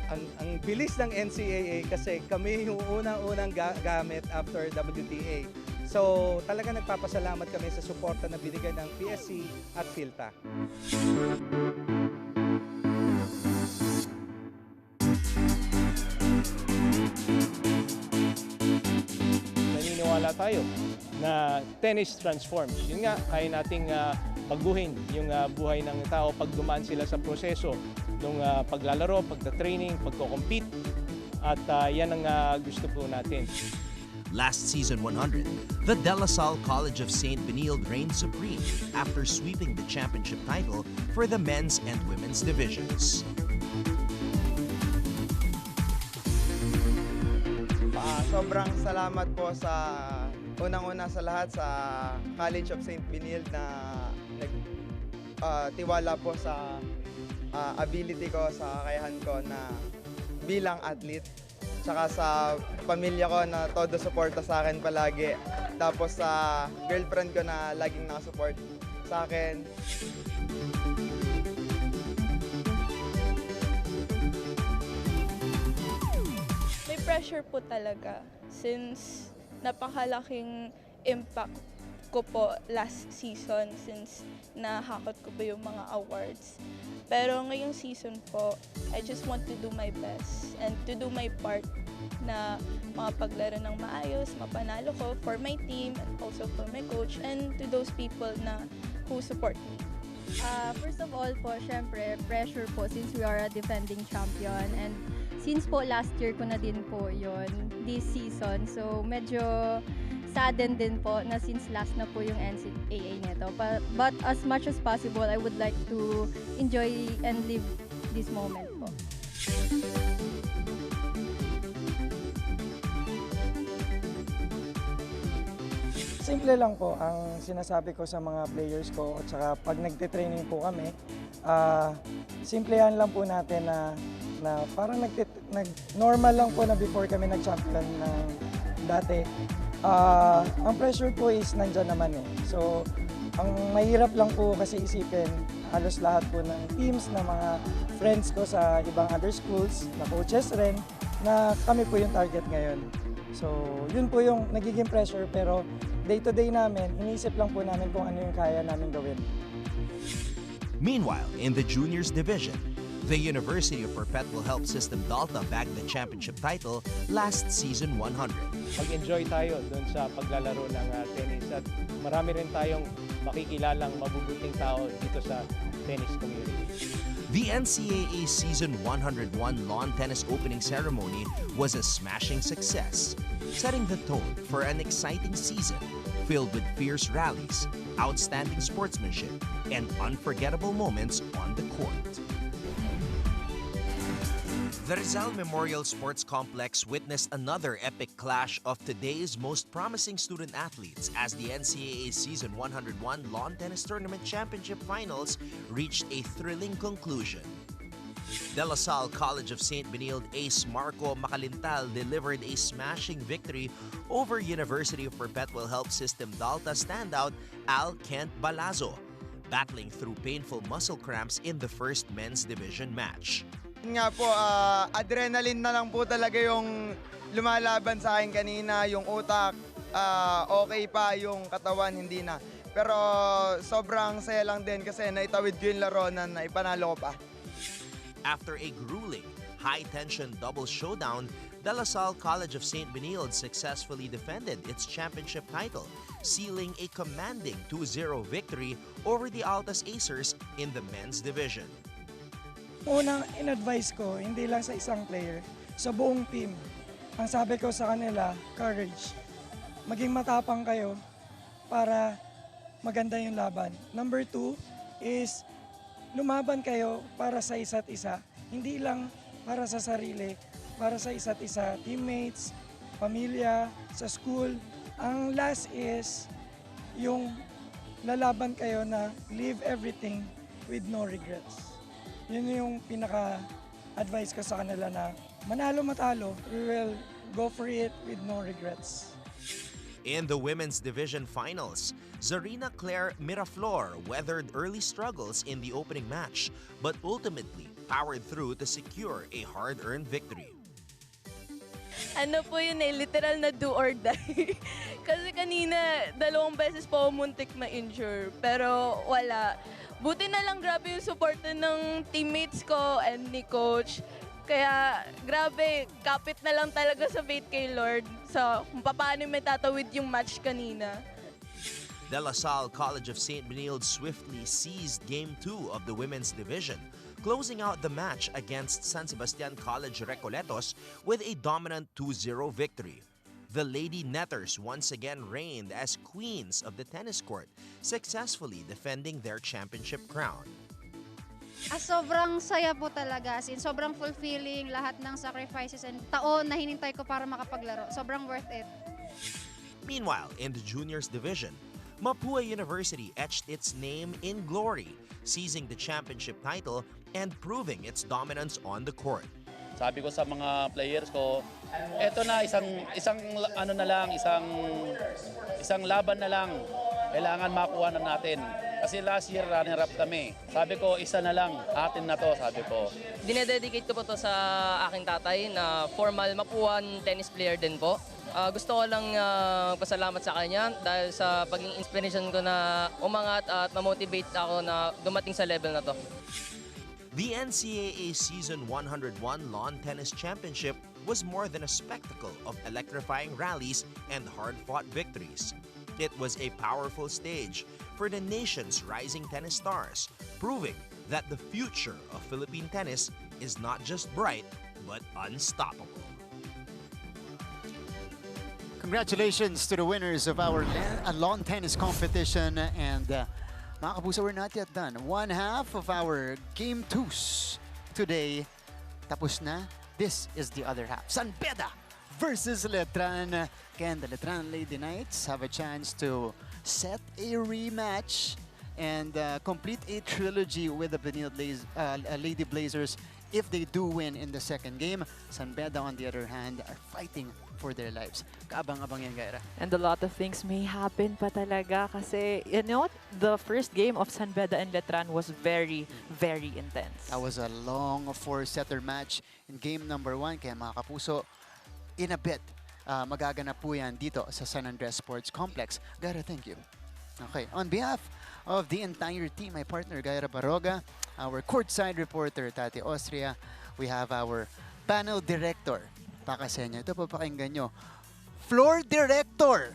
ang bilis ng NCAA kasi kami yung unang-unang gamit after WTA. So talaga nagpapasalamat kami sa suporta na binigay ng PSC at PhilTA. Naniniwala tayo na tennis transforms. Yun nga, kaya nating baguhin yung buhay ng tao pag dumaan sila sa proseso ng paglalaro, pagta-training, pagko-compete. At yan ang gusto po natin. Last season 100, the De La Salle College of St. Benilde reigned supreme after sweeping the championship title for the men's and women's divisions. Sobrang salamat po sa unang-una sa lahat sa College of St. Benilde na tiwala po sa ability ko, sa kakayahan ko na bilang athlete. Tsaka sa pamilya ko na todo suporta sa akin palagi. Tapos sa girlfriend ko na laging nakasupport sa akin. May pressure po talaga since napakalaking impact ko po last season since nahakot ko po yung mga awards. Pero ngayong season po, I just want to do my best and to do my part na makapaglaro ng maayos, mapanalo ko for my team and also for my coach and to those people na who support me. First of all po, syempre, pressure po since we are a defending champion and since po last year ko na din po yon this season. So medyo saddened din po na since last na po yung NCAA nito. But as much as possible, I would like to enjoy and live this moment po. Simple lang po ang sinasabi ko sa mga players ko at saka pag nagte-training po kami, simplehan lang po natin na parang normal lang po na before kami nag-champion ng dati. Ang pressure po is nandyan naman eh. So, ang mahirap lang po kasi isipin, halos lahat po ng teams, na mga friends ko sa ibang other schools, na coaches rin, na kami po yung target ngayon. So, yun po yung nagiging pressure pero day-to-day namin, iniisip lang po namin kung ano yung kaya namin gawin. Meanwhile, in the juniors division, the University of Perpetual Health System Dalta bagged the championship title last season 100. Mag-enjoy tayo doon sa paglalaro ng tennis at marami rin tayong makikilalang mabubuting tao dito sa tennis community. The NCAA Season 101 lawn tennis opening ceremony was a smashing success, setting the tone for an exciting season filled with fierce rallies, outstanding sportsmanship, and unforgettable moments on the court. The Rizal Memorial Sports Complex witnessed another epic clash of today's most promising student athletes as the NCAA Season 101 Lawn Tennis Tournament Championship Finals reached a thrilling conclusion. De La Salle College of St. Benilde ace Marco Macalintal delivered a smashing victory over University of Perpetual Health System Dalta standout Al Kent Balazo, battling through painful muscle cramps in the first men's division match. Nga po, adrenaline na lang po talaga yung lumalaban sa akin kanina, yung utak, okay pa, yung katawan hindi na. Pero sobrang saya lang din kasi naitawid ko yung laro na ipanalo ko pa. After a grueling, high-tension doubles showdown, De La Salle College of St. Benilde successfully defended its championship title, sealing a commanding 2-0 victory over the Altas Acers in the men's division. Unang in-advise ko, hindi lang sa isang player, sa buong team. Ang sabi ko sa kanila, courage. Maging matapang kayo para maganda yung laban. Number 2 is lumaban kayo para sa isa't isa. Hindi lang para sa sarili, para sa isa't isa, teammates, pamilya, sa school. Ang last is yung lalaban kayo na leave everything with no regrets. Yun yung pinaka-advice ko sa kanila na manalo matalo, we will go for it with no regrets. In the women's division finals, Zarina Claire Miraflor weathered early struggles in the opening match but ultimately powered through to secure a hard-earned victory. Ano po yun eh, literal na do or die. Kasi kanina, 2 beses po muntik ma-injure. Pero wala. Buti na lang grabe yung support ng teammates ko and ni coach. Kaya grabe, kapit na lang talaga sa faith kay Lord sa kung paano may tatawid yung match kanina. De La Salle College of St. Benilde swiftly seized Game 2 of the women's division, closing out the match against San Sebastian College Recoletos with a dominant 2-0 victory. The Lady Netters once again reigned as queens of the tennis court, successfully defending their championship crown. Sobrang saya po talaga. As in, sobrang fulfilling lahat ng sacrifices and taon na hinintay ko para makapaglaro. Sobrang worth it. Meanwhile, in the juniors division, Mapua University etched its name in glory, seizing the championship title and proving its dominance on the court. Sabi ko sa mga players ko, eto na isang laban na lang. Kailangan makuha na natin. Kasi last year runner-up kami. Sabi ko, isa na lang, atin na to, sabi ko. Dinededicate ko po to sa aking tatay na formal Mapuan tennis player din po. Gusto ko lang pasalamat sa kanya dahil sa paging inspiration ko na umangat at ma-motivate ako na dumating sa level na to. The NCAA Season 101 Lawn Tennis Championship was more than a spectacle of electrifying rallies and hard-fought victories. It was a powerful stage for the nation's rising tennis stars, proving that the future of Philippine tennis is not just bright, but unstoppable. Congratulations to the winners of our lawn tennis competition. And mga kapuso, we're not yet done. One half of our Game 2s today tapos na. This is the other half. San Beda versus Letran. Again, the Letran Lady Knights have a chance to set a rematch and complete a trilogy with the Benilde Lady Blazers if they do win in the second game. San Beda, on the other hand, are fighting for their lives. Kaabang-abang yan, Gaira. And a lot of things may happen pa talaga kasi, you know what? The first game of San Beda and Letran was very, very intense. That was a long 4-setter match in game number 1. Kaya mga kapuso, in a bit, magaganap po yan dito sa San Andres Sports Complex. Gaira, thank you. Okay, on behalf of the entire team, my partner Gaira Baroga, our courtside reporter Tati Austria, we have our panel director, Pakasenyo. Ito po pakinggan nyo. Floor director,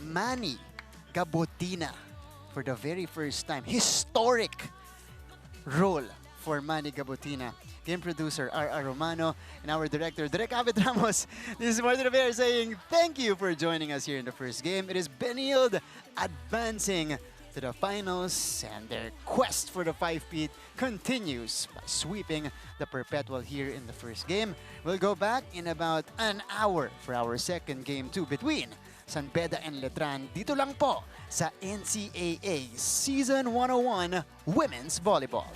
Manny Gabotina. For the very first time, historic role for Manny Gabotina. Game producer R.R. Romano and our director, Direk Abed Ramos. This is Martin Rivera saying thank you for joining us here in the first game. It is Benilde advancing to the finals, and their quest for the 5-peat continues by sweeping the Perpetual here in the first game. We'll go back in about an hour for our second game 2 between San Beda and Letran. Dito lang po sa NCAA Season 101 Women's Volleyball.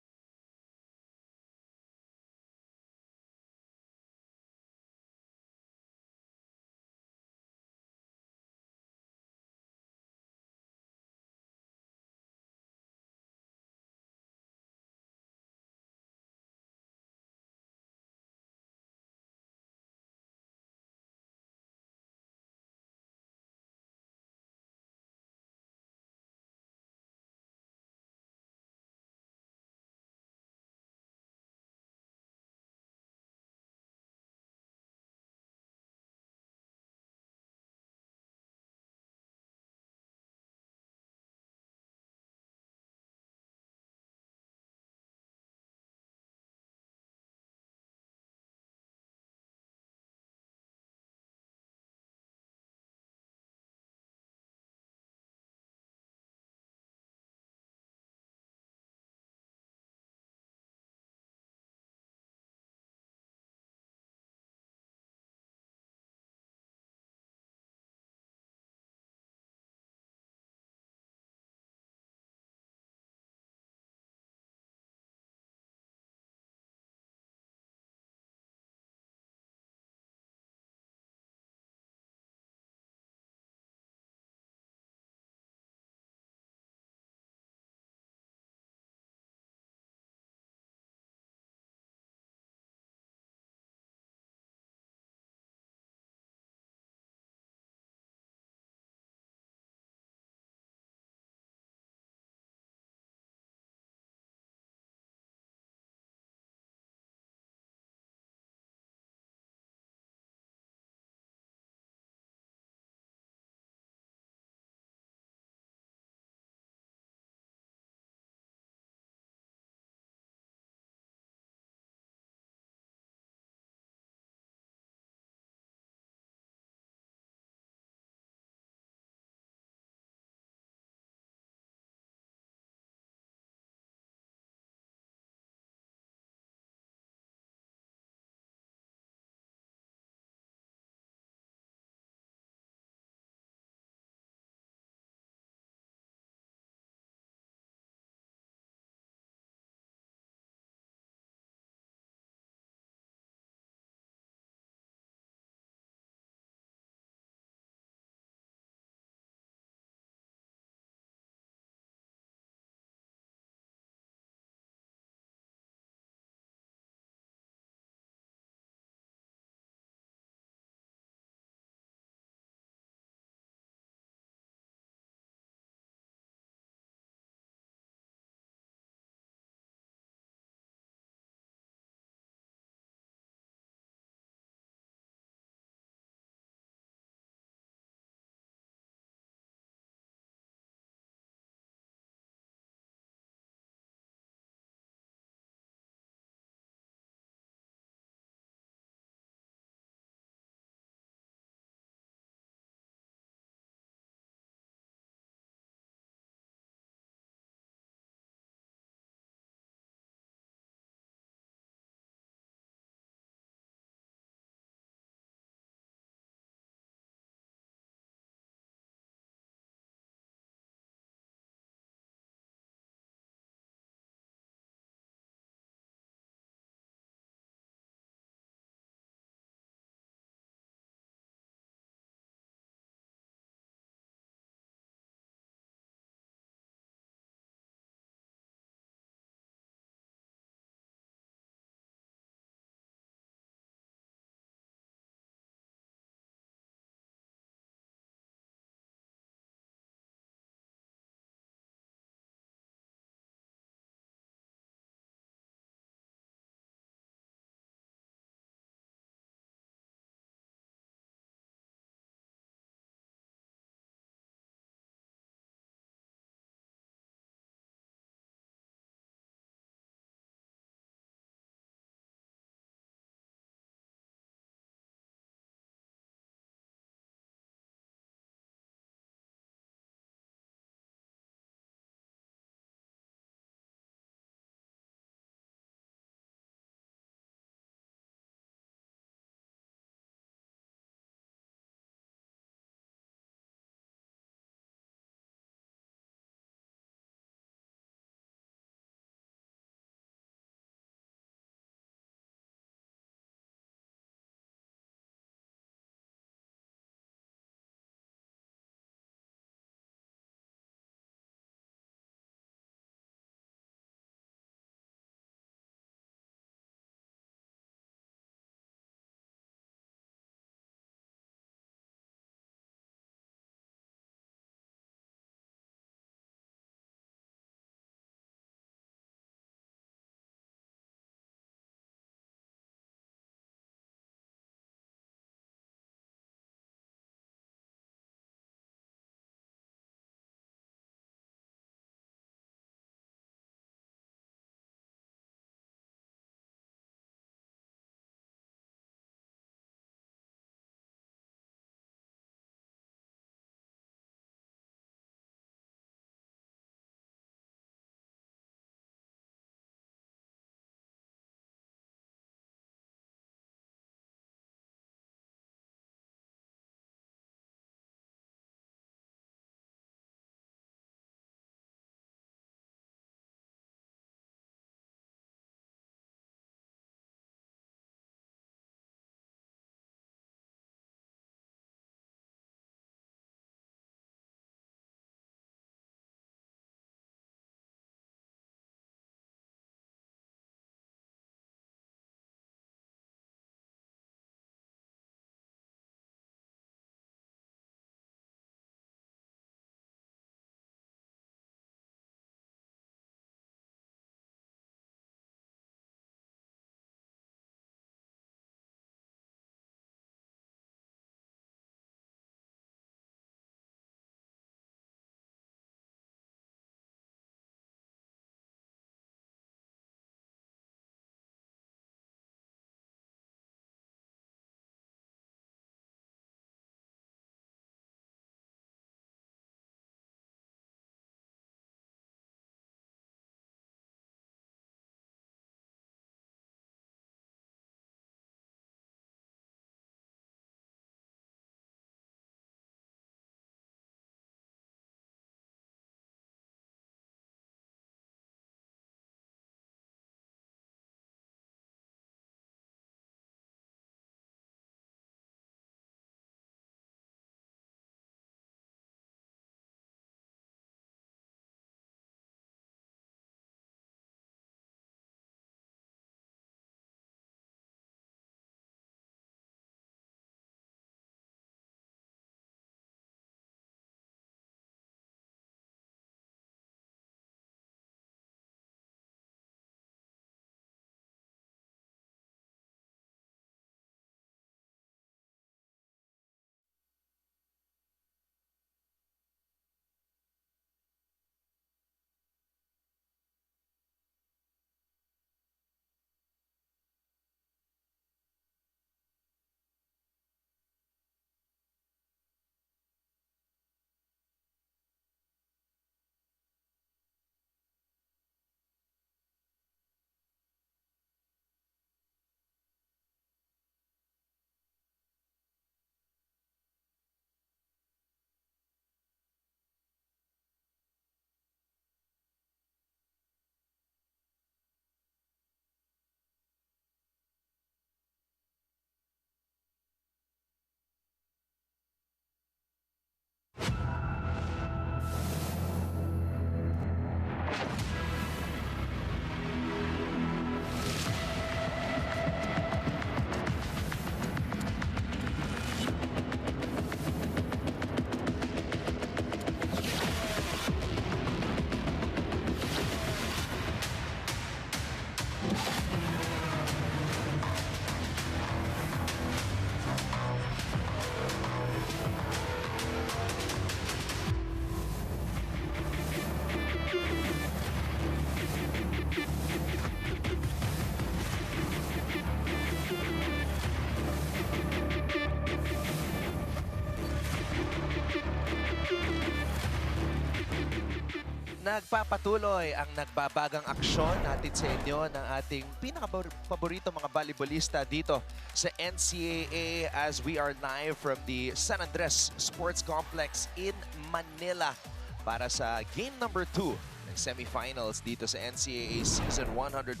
Nagpapatuloy ang nagbabagang aksyon natin sa inyo ng ating pinaka-paborito mga volleyballista dito sa NCAA as we are live from the San Andres Sports Complex in Manila para sa game number 2 ng semifinals dito sa NCAA Season 101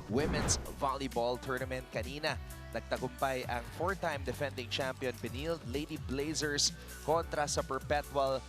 Women's Volleyball Tournament. Kanina, nagtagumpay ang 4-time defending champion Benilde Lady Blazers kontra sa Perpetual.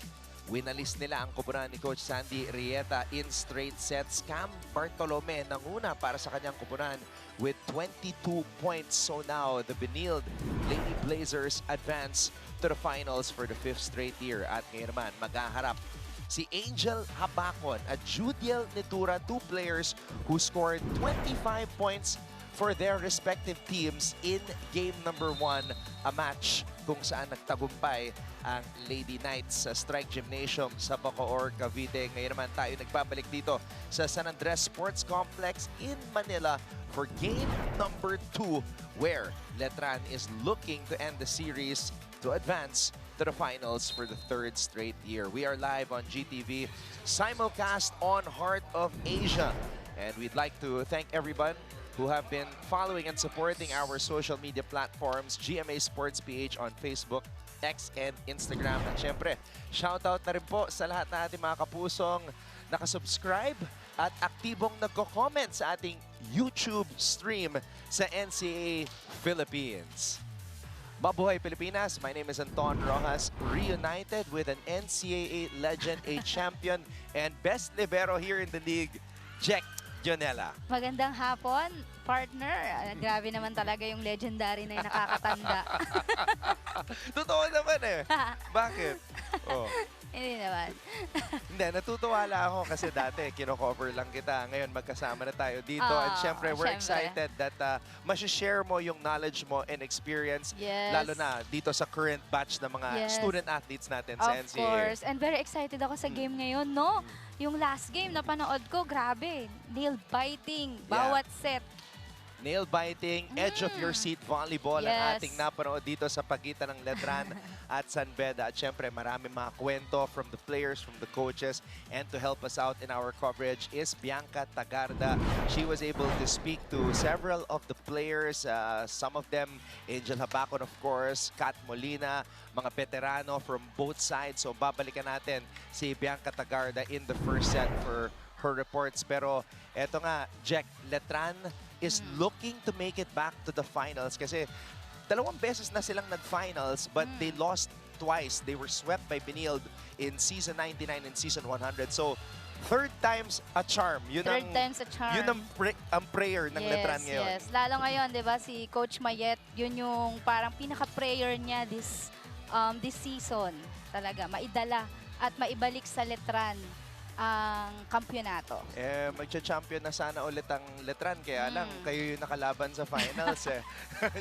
Winalis nila ang kupunan ni Coach Sandy Rieta in straight sets. Cam Bartolome nanguna para sa kanyang kupunan with 22 points. So now, the Benilde Lady Blazers advance to the finals for the 5th straight year. At ngayon naman, maghaharap si Angel Habacon at Judiel Nitura, 2 players who scored 25 points for their respective teams in game number 1, a match kung saan nagtagumpay ang Lady Knights sa Strike Gymnasium sa Bacoor, Cavite. Ngayon naman tayo nagbabalik dito sa San Andres Sports Complex in Manila for game number 2 where Letran is looking to end the series to advance to the finals for the 3rd straight year. We are live on GTV, simulcast on Heart of Asia. And we'd like to thank everyone who have been following and supporting our social media platforms, GMA Sports PH on Facebook, X, and Instagram. At syempre, shoutout na rin po sa lahat na ating mga kapusong nakasubscribe at aktibong nagko-comment sa ating YouTube stream sa NCAA Philippines. Mabuhay Pilipinas! My name is Anton Rojas, reunited with an NCAA legend, a champion, and best libero here in the league, Jack Jonella. Magandang hapon, partner. Grabe naman talaga yung legendary na yung nakakatanda. Totoo naman eh. Bakit? Oh. Hindi naman. Hindi, natutuwa lang ako kasi dati kino-cover lang kita. Ngayon magkasama na tayo dito. And syempre, we're excited that masishare mo yung knowledge mo and experience. Yes. Lalo na dito sa current batch ng mga student athletes natin sa NCAA. Of course. And very excited ako sa game ngayon, no? Yung last game na panood ko, grabe. Nail-biting, bawat set. Nail-biting, edge-of-your-seat volleyball ang ating napanood dito sa pagitan ng Letran at San Beda. At syempre, marami mga kwento from the players, from the coaches, and to help us out in our coverage is Bianca Tagarda. She was able to speak to several of the players, some of them, Angel Habacon, of course, Kat Molina, mga veterano from both sides. So, babalikan natin si Bianca Tagarda in the first set for her reports. Pero, eto nga, Jack, Letran is looking to make it back to the finals kasi 2 beses na silang nag-finals but they lost twice. They were swept by Benilde in Season 99 and Season 100. So, 3rd time's a charm. Yun Third time's a charm. Yun ang prayer ng Letran ngayon. Yes, lalo ngayon, di ba, si Coach Mayet, yun yung parang pinaka-prayer niya this season. Talaga, maidala at maibalik sa Letran ang kampyonato. Magcha-champion na sana ulit ang Letran, kaya lang kayo yung nakalaban sa finals eh.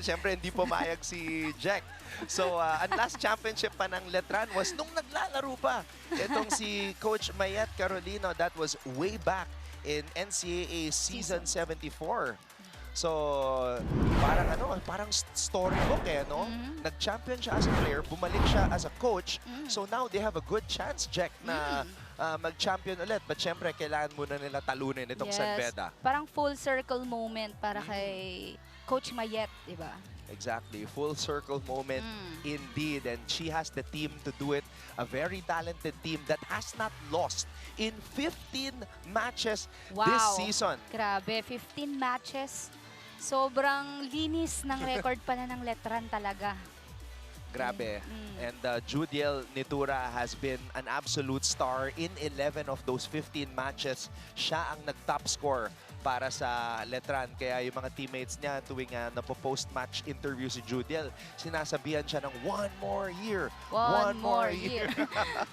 Siyempre, hindi pumayag si Jack. So, ang last championship pa ng Letran was nung naglalaro pa. Itong si Coach Mayet Carolino, that was way back in NCAA Season 74. So, parang storybook eh, no? Nag-champion siya as a player, bumalik siya as a coach. So now they have a good chance, Jack, na mag-champion ulit. But syempre, kailangan muna nila talunin itong San Beda. Parang full circle moment para kay Coach Mayet, di ba? Exactly. Full circle moment indeed. And she has the team to do it. A very talented team that has not lost in 15 matches this season. Grabe, 15 matches. Sobrang linis ng record pala ng Letran talaga. Grabe. And Judiel Nitura has been an absolute star in 11 of those 15 matches. Siya ang nag-top score para sa Letran. Kaya yung mga teammates niya tuwing napo-post-match interview si Judiel, sinasabihan siya ng one more year. One more year.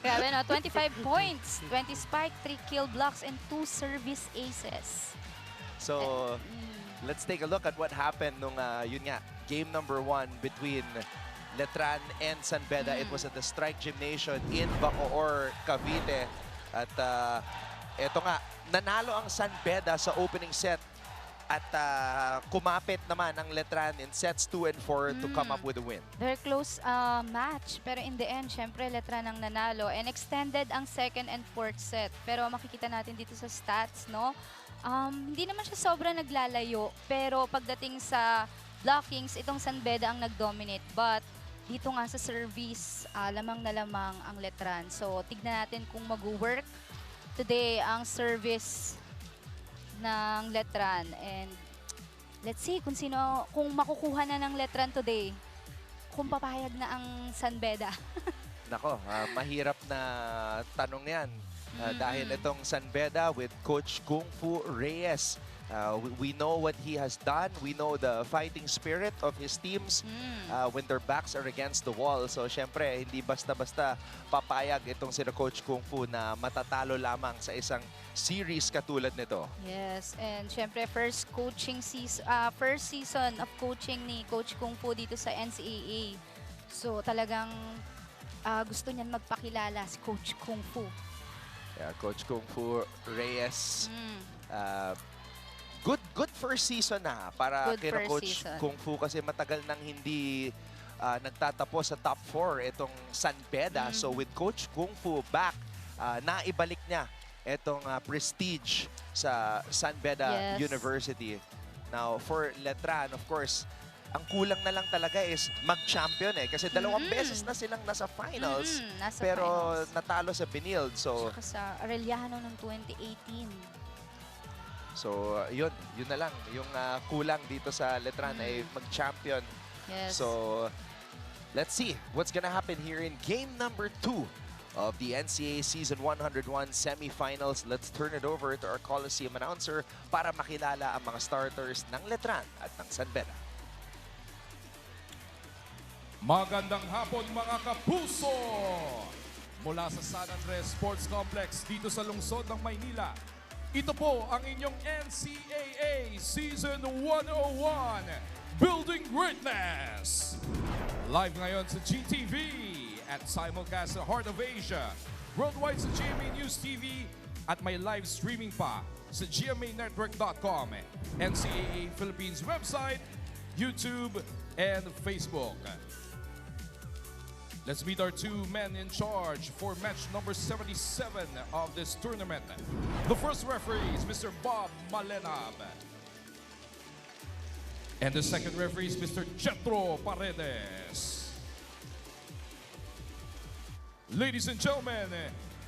Grabe, no? 25 points, 20 spike, 3 kill blocks, and 2 service aces. So, let's take a look at what happened nung, yun nga, game number 1 between Letran and San Beda. It was at the Strike Gymnasium in Bacoor, Cavite. At eto nga, nanalo ang San Beda sa opening set. At kumapit naman ang Letran in sets 2 and 4 to come up with a win. Very close match. Pero in the end, syempre, Letran ang nanalo. And extended ang second and fourth set. Pero makikita natin dito sa stats, no? Hindi naman siya sobrang naglalayo. Pero pagdating sa blockings, itong San Beda ang nag-dominate. But dito nga sa service, lamang na lamang ang Letran. So, tignan natin kung mag-work today ang service ng Letran. And let's see kung makukuha na ng Letran today. Kung papayag na ang San Beda. Nako, mahirap na tanong yan. Dahil itong San Beda with Coach Kung Fu Reyes. We know what he has done. We know the fighting spirit of his teams when their backs are against the wall. So, syempre, hindi basta-basta papayag itong sila Coach Kung Fu na matatalo lamang sa isang series katulad nito. Yes, and syempre, first season of coaching ni Coach Kung Fu dito sa NCAA. So, talagang gusto niyan magpakilala si Coach Kung Fu. Yeah, Coach Kung Fu Reyes. Good first season na para kina Coach Kung Fu kasi matagal nang hindi nagtatapos sa top 4 itong San Beda. So with Coach Kung Fu back, naibalik niya itong prestige sa San Beda University. Now for Letran, of course, ang kulang na lang talaga is mag-champion kasi dalawang beses na silang nasa finals pero natalo sa Benilde. So saka sa Arellano noong 2018. So, yun na lang. Yung kulang dito sa Letran ay mag-champion. Yes. So, let's see what's gonna happen here in game number 2 of the NCAA Season 101 semifinals. Let's turn it over to our Coliseum announcer para makilala ang mga starters ng Letran at ng San Beda. Magandang hapon mga kapuso! Mula sa San Andres Sports Complex dito sa lungsod ng Maynila. Ito po ang inyong NCAA Season 101 Building Greatness. Live ngayon sa GTV at simulcast sa Heart of Asia. Worldwide sa GMA News TV at may live streaming pa sa gmanetwork.com, NCAA Philippines website, YouTube, and Facebook. Let's meet our 2 men in charge for match number 77 of this tournament. The first referee is Mr. Bob Malenab. And the second referee is Mr. Jetro Paredes. Ladies and gentlemen,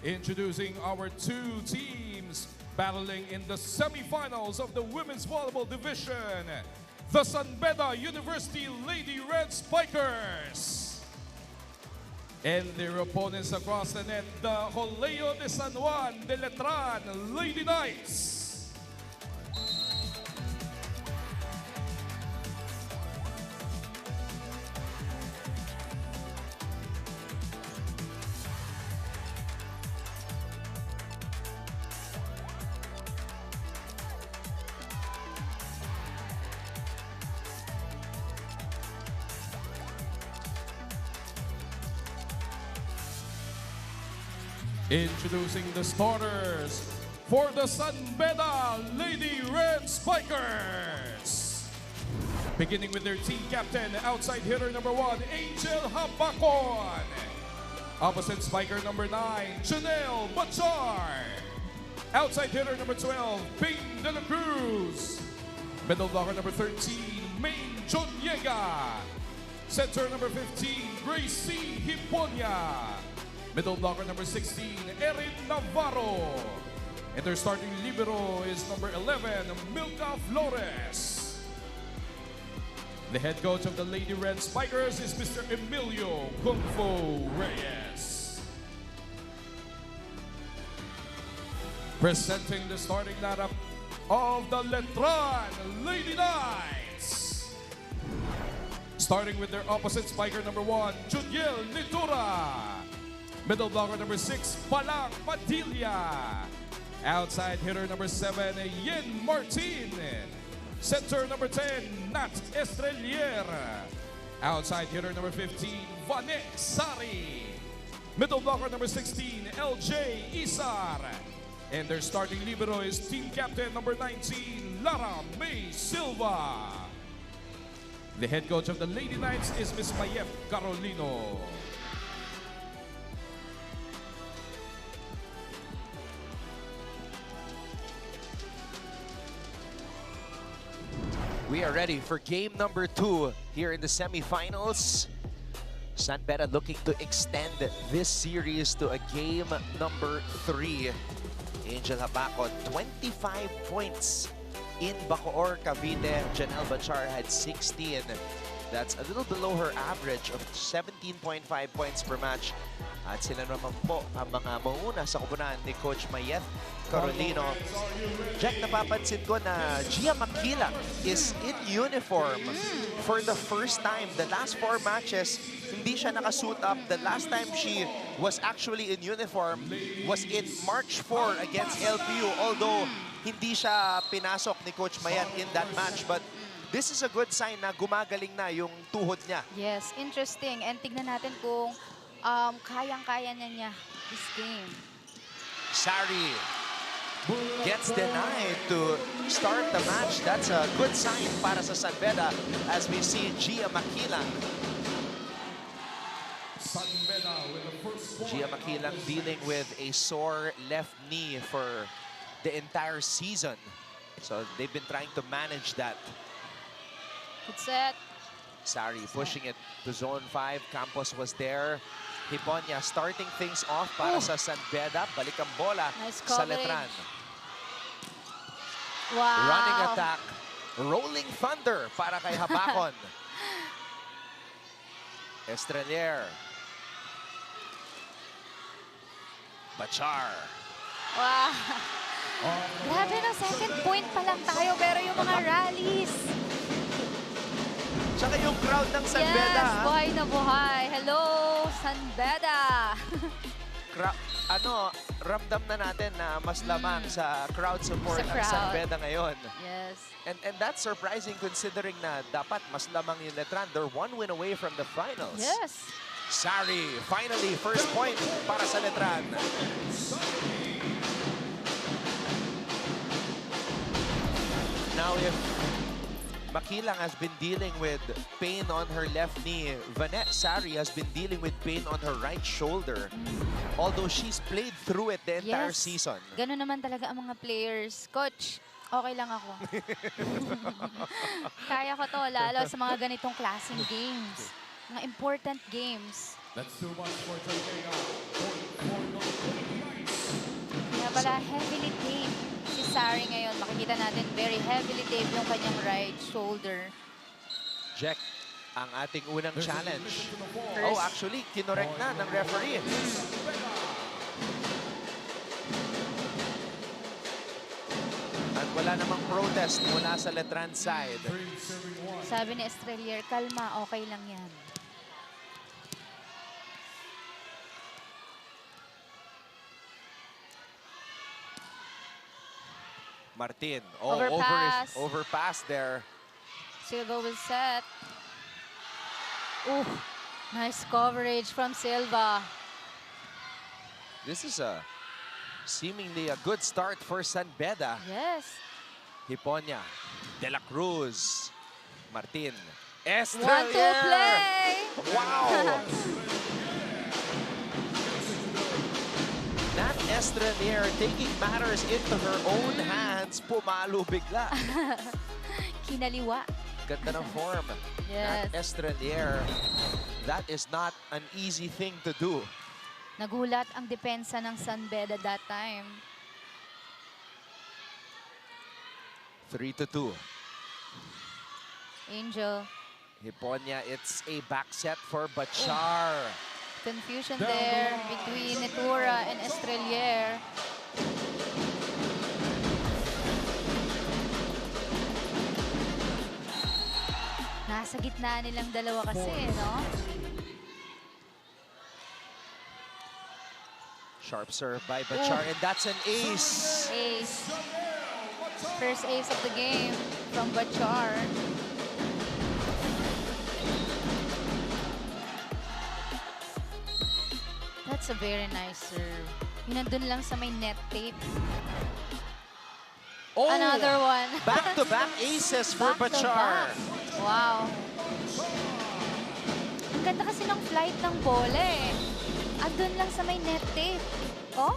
introducing our 2 teams battling in the semifinals of the Women's Volleyball Division. The San Beda University Lady Red Spikers. And their opponents across the net, the Colegio de San Juan de Letran Lady Knights. Introducing the starters for the San Beda Lady Red Spikers. Beginning with their team captain, outside hitter number 1, Angel Habacon. Opposite spiker number 9, Janelle Bachar. Outside hitter number 12, Payne De La Cruz. Middle blocker number 13, Maine Jonyega. Center number 15, Gracie Hiponia. Middle blocker number 16, Erin Navarro. And their starting libero is number 11, Milka Flores. The head coach of the Lady Red Spikers is Mr. Emilio Kung Fu Reyes. Presenting the starting lineup of the Letran Lady Knights. Starting with their opposite spiker number 1, Juniel Nitura. Middle blocker number 6, Palang Padilla. Outside hitter number 7, Yin Martin. Center number 10, Nat Estrelier. Outside hitter number 15, Vanek Sari. Middle blocker number 16, LJ Isar. And their starting libero is team captain number 19, Lara May Silva. The head coach of the Lady Knights is Miss Mayep Carolino. We are ready for game number 2 here in the semifinals. San Beda looking to extend this series to a game number 3. Angel Habacon, 25 points in Bacoor, Cavite. Janelle Bachar had 16. That's a little below her average of 17.5 points per match. At sila naman po ang mga mauna sa kupunan ni Coach Mayet Carolino. Jack, napapansin ko na Gia Maquila is in uniform for the first time. The last 4 matches, hindi siya nakasuit up. The last time she was actually in uniform was in March 4 against LPU. Although hindi siya pinasok ni Coach Mayet in that match. But this is a good sign na gumagaling na yung tuhod niya. Yes, interesting. And tignan natin kung kayang-kaya niya this game. Sari gets denied to start the match. That's a good sign para sa San Beda as we see Gia Maquilang. Gia Maquilang dealing with a sore left knee for the entire season. So they've been trying to manage that. Good set. Sari pushing it to zone 5. Campos was there. Hiponya starting things off para sa San Beda. Balik ang bola sa Letran. Wow. Running attack. Rolling thunder para kay Habacon. Estrelier. Bachar. Wow. Grabe na, second point pa lang tayo pero yung mga rallies. Tsaka yung crowd ng San Beda. Yes, buhay na buhay. Hello, San Beda. Ramdam na natin na mas lamang sa crowd support ang San Beda ngayon. Yes. And that's surprising considering na dapat mas lamang yung Letran. They're 1 win away from the finals. Yes. Sari, finally, first point para sa Letran. Now if Maquilang has been dealing with pain on her left knee, Vanette Sari has been dealing with pain on her right shoulder. Although she's played through it the entire season. Ganun naman talaga ang mga players. Coach, okay lang ako. Kaya ko to, lalo sa mga ganitong klaseng games. Mga important games. That's too much for Torqueira. Kaya pala, heavily taped si Sari ngayon. Makikita natin, very heavily taped yung kanyang right shoulder. Jack, ang ating unang challenge. Oh, actually, kinorek na ng referee. At wala namang protest mula sa Letran side. Sabi ni Estrelier, kalma, okay lang yan. Martin. Oh, overpass there. Silva will set. Ooh, nice coverage from Silva. This is seemingly a good start for San Beda. Yes. Hiponya, De La Cruz, Martin, 1-2 Estrelier. play. Wow. Nat Estrelier taking matters into her own hands. Pumalo bigla. Kinaliwa. Ganda ng form. Yes. Nat Estrelier. That is not an easy thing to do. Nagulat ang depensa ng San Beda that time. 3-2. Angel. Hiponya, it's a back set for Bachar. Confusion there between Netura and Estrelier. Nasa gitna nilang dalawa kasi, no? Sharp serve by Bachar, and that's an ace. Ace. First ace of the game from Bachar. That's a very nice serve. Yung nandun lang sa may net tape. Oh, another one. Back-to-back aces for Bachar. Wow. Ang ganda kasi ng flight ng bola eh. Andun lang sa may net tape. Oh?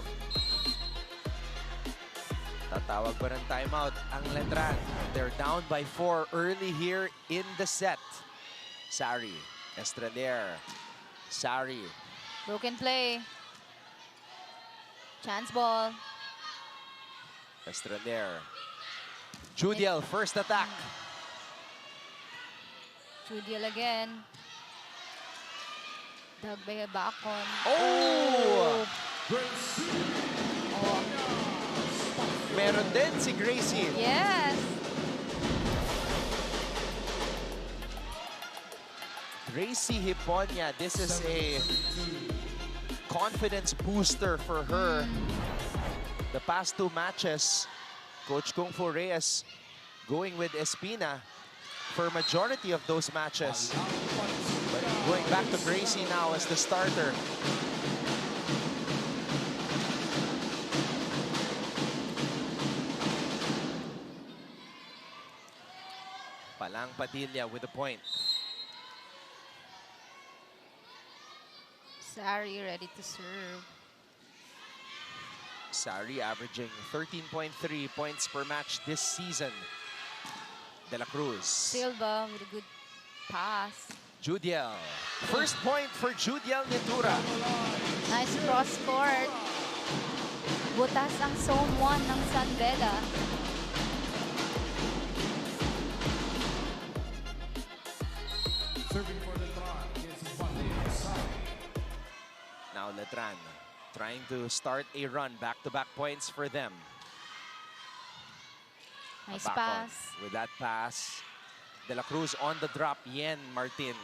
Tatawag ba ng timeout ang Letran? They're down by 4 early here in the set. Sari, Estrelier, Sari. Broken play. Chance ball. Estrelier. Judiel, first attack. Judiel again. Dug by Bacon. Oh! Meron din si Gracie. Yes. Gracie Hiponia, this is a confidence booster for her. The past 2 matches, Coach Kung Fu Reyes going with Espina for majority of those matches. But going back to Gracie now as the starter. Palang Padilla with the point. Sari ready to serve. Sari averaging 13.3 points per match this season. De La Cruz. Silva with a good pass. Judiel. First point for Judiel Nitura. Nice cross court. Butas ang zone 1 ng San Beda. Serving for Letran is Sari. Now Letran trying to start a run. Back-to-back points for them. Nice Abacon pass. with that pass. De La Cruz on the drop. Yen Martin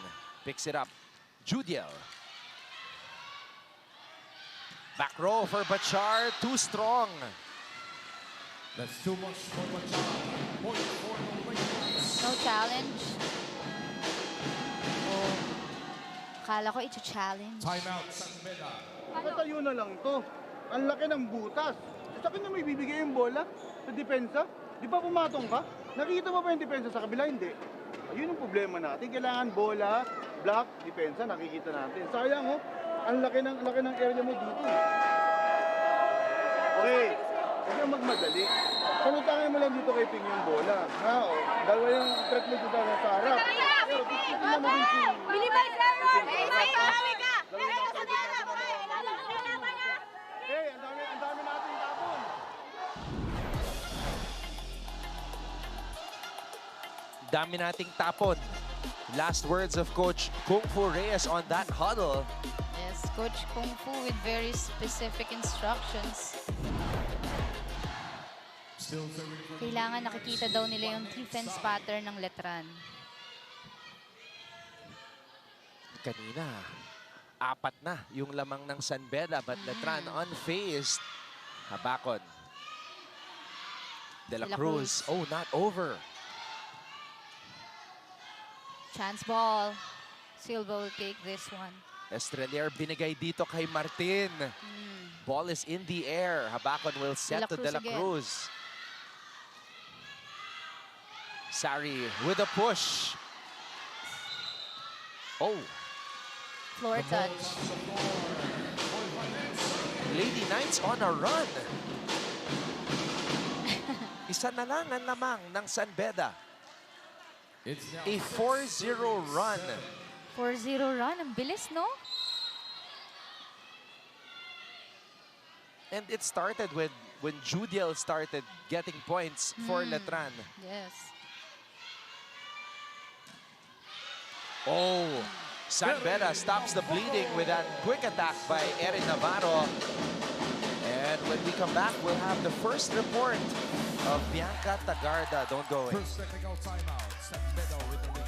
picks it up. Judiel. Back row for Bachar. Too strong. That's too much for Bachar. Point for the Lakers. No challenge. Oh. Akala ko i-challenge. Timeout, San Beda. Natayo na lang to. Ang laki ng butas. Sa akin na may bibigay yung bola sa depensa. Di ba pumatong ka? Nakikita mo ba yung depensa sa kabila? Hindi. Ayun ang problema natin. Kailangan bola, block, depensa, nakikita natin. Sayang oh, ang laki ng area mo dito. Okay, huwag kang magmadali. Salutangin mo lang dito kay Ping yung bola. Ha, oh. Dalawa yung threat mo dito sa harap. Pero titignan mo din si... Minimize error! Minimize error! Hey, ang dami natin tapon. Dami nating tapon. Last words of Coach Kung Fu Reyes on that huddle. Yes, Coach Kung Fu with very specific instructions. Kailangan nakikita daw nila yung defense pattern ng Letran. Kanina, 4 na yung lamang ng San Beda, but Letran unfazed. Habakon. De La Cruz. Oh, not over. Chance ball. Silva will take this one. Estrelier binigay dito kay Martin. Ball is in the air. Habakon will set to De La Cruz. Sari with a push. Oh. Floor touch. Lady Knights on a run. Isa na lang ang lamang ng San Beda. A 4-0 run. 4-0 run. Ang bilis, no? And it started when Judiel started getting points for Letran. Yes. Oh, San Beda stops the bleeding with that quick attack by Erin Navarro. And when we come back, we'll have the first report of Bianca Tagarda. Don't go away. First technical timeout. San Beda with the lead.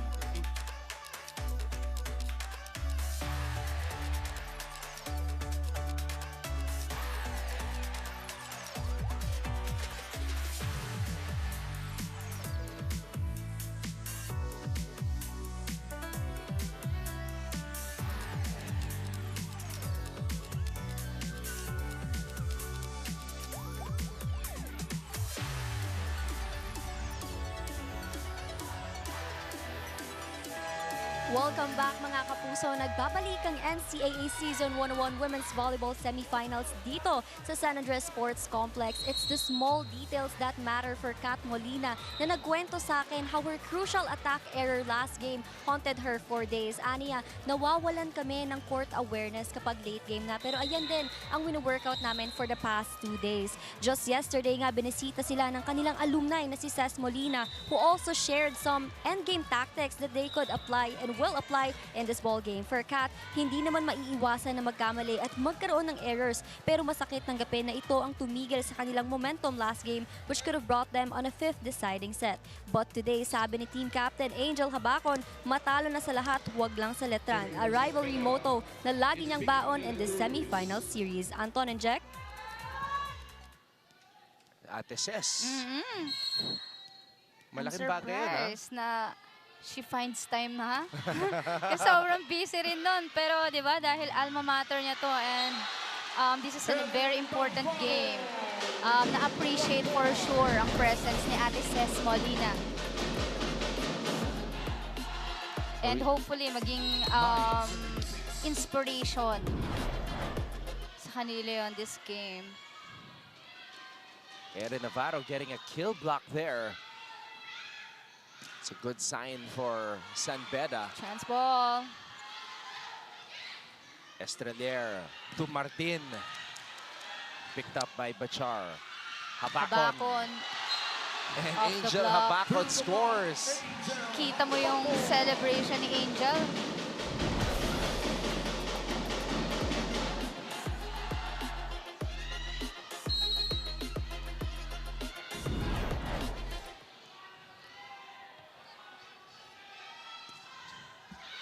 Welcome back mga kapuso. Nagbabalik ang NCAA Season 101 Women's Volleyball Semifinals dito sa San Andres Sports Complex. It's the small details that matter for Kat Molina na nagkwento sa akin how her crucial attack error last game haunted her for days. Aniya, nawawalan kami ng court awareness kapag late game na. Pero ayan din ang wino-workout namin for the past 2 days. Just yesterday nga, binisita sila ng kanilang alumni na si Ces Molina, who also shared some endgame tactics that they could apply and will apply in this ball game. For Kat, hindi naman maiiwasan na magkamali at magkaroon ng errors, pero masakit tanggapin na ito ang tumigil sa kanilang momentum last game, which could have brought them on a 5th deciding set. But today, sabi ni team captain Angel Habacon, matalo na sa lahat, huwag lang sa Letran. A rivalry motto na lagi niyang baon in this semi-final series. Anton and Jack? Ate Ces. I'm Malaking bagay yun, ha? surprised na she finds time, ha? Kasi sobrang busy rin nun. Pero, di ba, dahil alma mater niya to and this is a very important game. Na-appreciate for sure ang presence ni Ate Ces Molina. And hopefully, maging inspiration sa kanila on this game. Erin Navarro getting a kill block there. It's a good sign for San Beda. Chance ball. Estrelier to Martin. Picked up by Bachar. Habacon. And Off the Angel block. Habacon scores. Kita mo yung celebration ni Angel.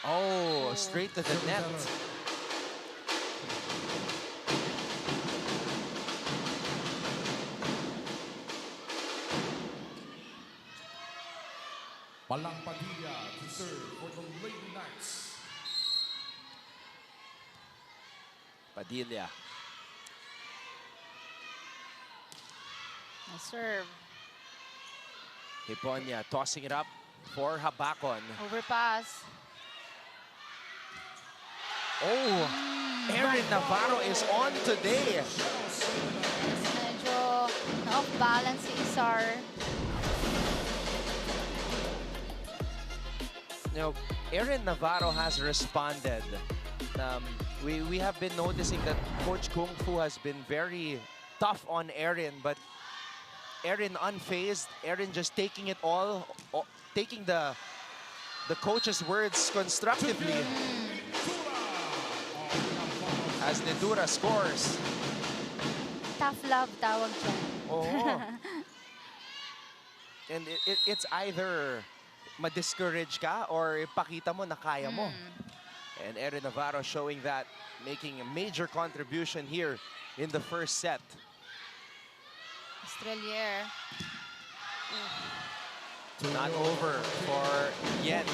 Oh, straight to the net. Palang Padilla to serve for the Lady Knights. Padilla. Nice serve. Hiponia tossing it up for Habacon. Overpass. Oh, Erin Navarro is on today. Medyo na-off balance si Isar. You know, Erin Navarro has responded. We have been noticing that Coach Kung Fu has been very tough on Erin, but Erin unfazed. Erin just taking it all, taking the coach's words constructively. As Nedura scores. Tough love tawag dyan. Oh. And it's either ma-discourage ka or ipakita mo na kaya mo. And Erin Navarro showing that, making a major contribution here in the first set. Estrelier. Not over for Yen.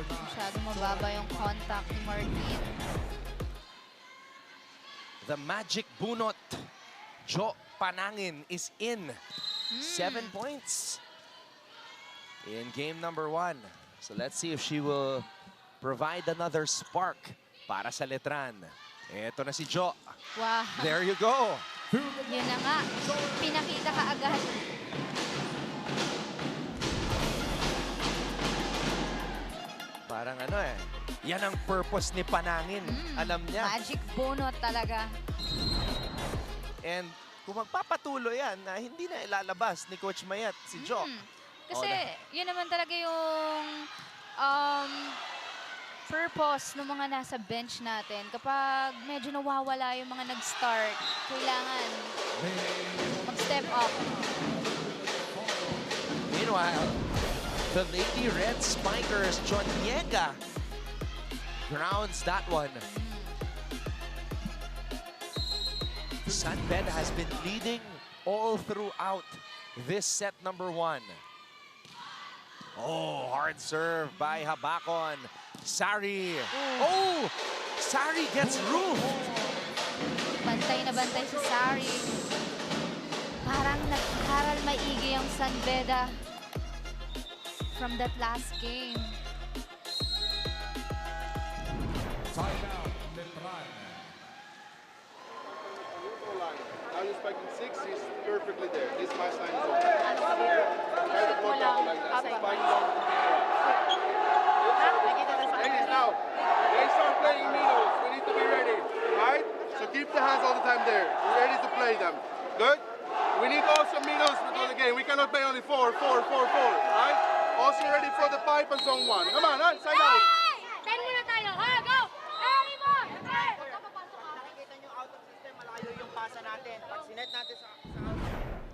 Masyado mababa yung contact ni Martin. The magic bunot, Jo Panangin, is in. 7 points in game number 1. So let's see if she will provide another spark para sa Letran. Eto na si Jo. Wow. There you go. Yun na nga. Pinakita ka agad. Parang ano eh. Yan ang purpose ni Panangin. Alam niya. Magic bunot talaga. And kung magpapatuloy yan, na hindi na ilalabas ni Coach Mayet, si Jo. Kasi yun naman talaga yung purpose ng mga nasa bench natin. Kapag medyo nawawala yung mga nag-start, kailangan mag-step up. Meanwhile, the Lady Red Spikers, John Niega, grounds that one. San Beda has been leading all throughout this set number 1. Oh, hard serve by Habacon. Sari. Oh, Sari gets roofed. Bantay na bantay si Sari. Parang nagharal maigi ang San Beda from that last game. Timeout, Letran. Now you're spiking 6, he's perfectly there. This match line is over. Try to work out like that. Spike long. Ladies, now, they start playing middles. We need to be ready, right? So keep the hands all the time there. We're ready to play them. Good? We need also middles for the game. We cannot play only 4, 4, 4, 4, right? Also ready for the pipe and zone 1. Come on, huh? Side out. 10 muna tayo. Ha, go! Hurry mo! Nakikita nyo out of system, malayo yung pasa natin. Pag sinet natin sa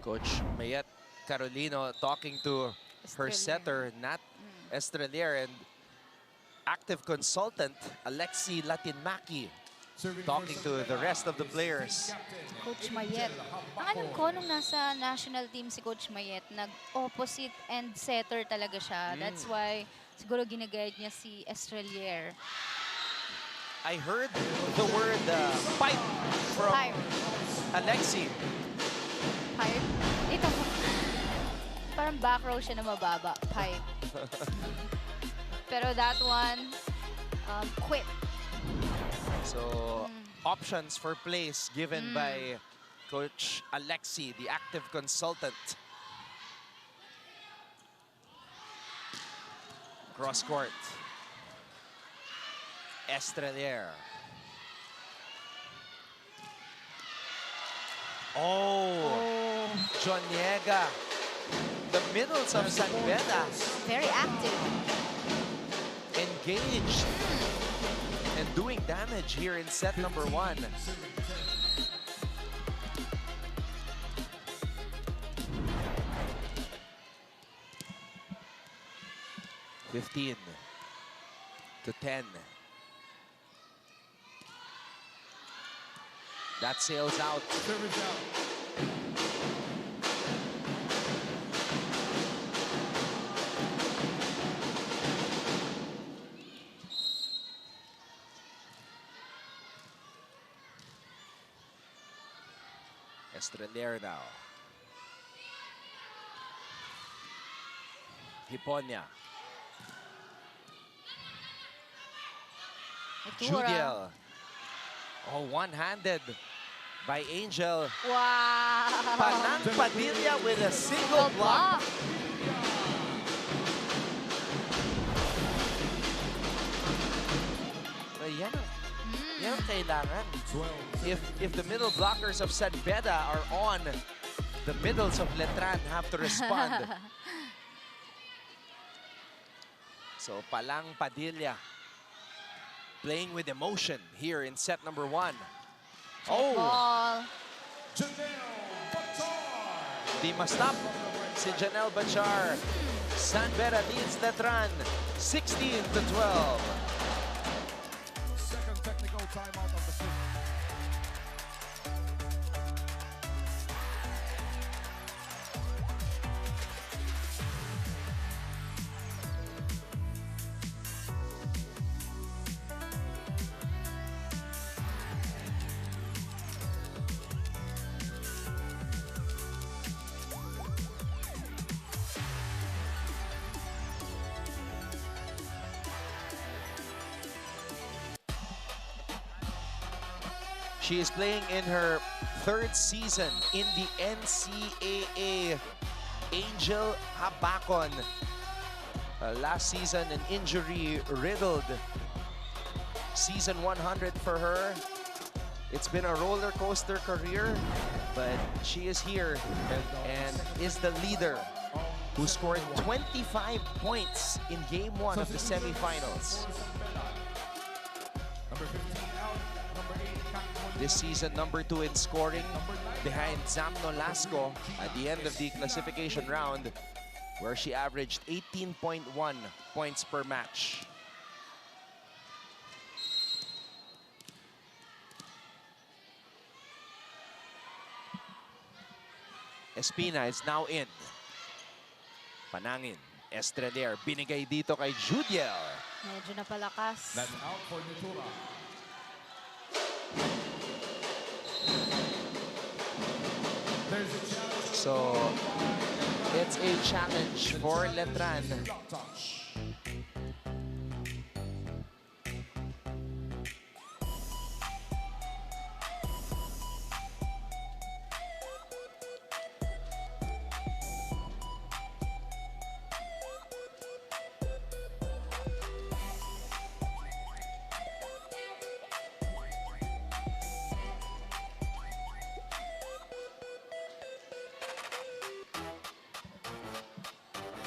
Coach Mayet Carolino talking to her setter, Nat Estrelier, and active consultant Alexi Latinmaki talking to the rest of the players. Coach Mayet. Ang alam ko, nung nasa national team si Coach Mayet, nag-opposite end setter talaga siya. That's why siguro ginaguide niya si Estrelier. I heard the word pipe from Alexi. Pipe? Ito. Parang back row siya na mababa. Pipe. Pero that one, quit. So, options for plays given by Coach Alexi, the active consultant. Cross court. Estrelier. Oh, Joniega. The middles of San Beda. Very active. Engaged. And doing damage here in set number 1. (15 to 10). That sails out. Estrelier now. Hiponia. Judiel. Oh, one-handed by Angel. Wow. Panang Padilla with a single block. So yan ang kailangan. If the middle blockers of San Beda are on, the middles of Letran have to respond. So Palang Padilla playing with emotion here in set number 1. Oh! Di ma-stop si Janelle Bachar. San Beda leads Letran 16 to 12. Second technical timeout of the fifth. She is playing in her 3rd season in the NCAA. Angel Habacon. Last season, an injury-riddled season 100 for her. It's been a roller coaster career, but she is here and is the leader who scored 25 points in Game 1 of the semifinals. This season, number 2 in scoring behind Zamno Lasco at the end of the classification round, where she averaged 18.1 points per match. Espina is now in. Panangin. Estrelier. Binigay dito kay Judiel. Medyo napalakas. That's out for Natura. So, it's a challenge for Letran.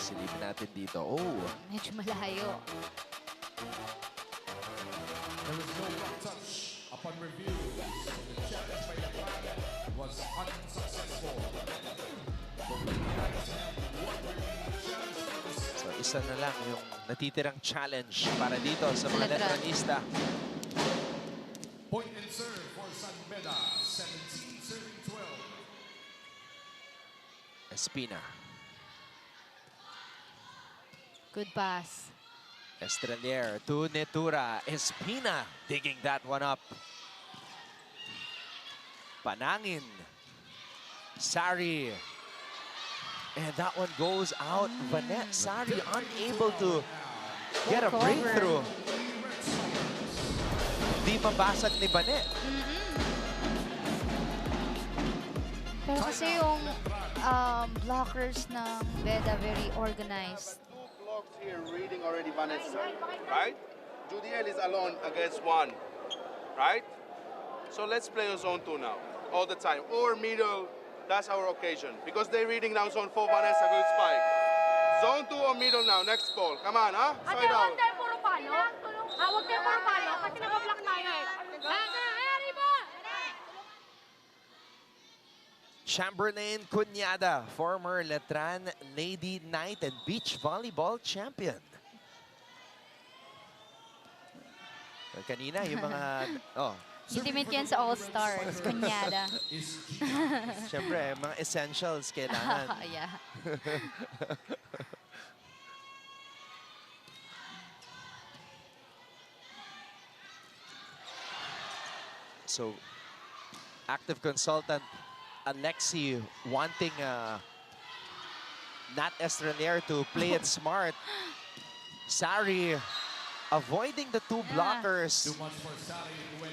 Silipin natin dito. Oh! Medyo malayo. There was no block touch upon review. So the challenge by Letran was unsuccessful. So isa na lang yung natitirang challenge para dito sa mga Letranista. Point and serve for San Beda, 17-12. Espina. Good pass. Estrelier to Netura. Espina digging that one up. Panangin. Sari. And that one goes out. Vanette Sari unable to get a breakthrough. Di mabasag ni Vanette. Pero kasi yung blockers ng Beda very organized. Here reading already Vanessa, right? Judiel is alone against one, right? So let's play on zone 2 now, all the time. Or middle, that's our occasion. Because they're reading now zone 4, Vanessa, good spike. Zone 2 or middle now, next ball. Come on, huh? Side out. Huwag tayo puro palo. Huwag tayo puro palo kasi nabablock tayo eh. Chamberlain Cunyada, former Letran Lady Knight and Beach Volleyball Champion. Kanina, yung mga... Oh. Intimate yan sa All-Stars, Cunyada. Siyempre, mga essentials kailangan. Yeah. So, active consultant Alexi wanting Nat Estrelier to play it smart. Sari avoiding the two blockers.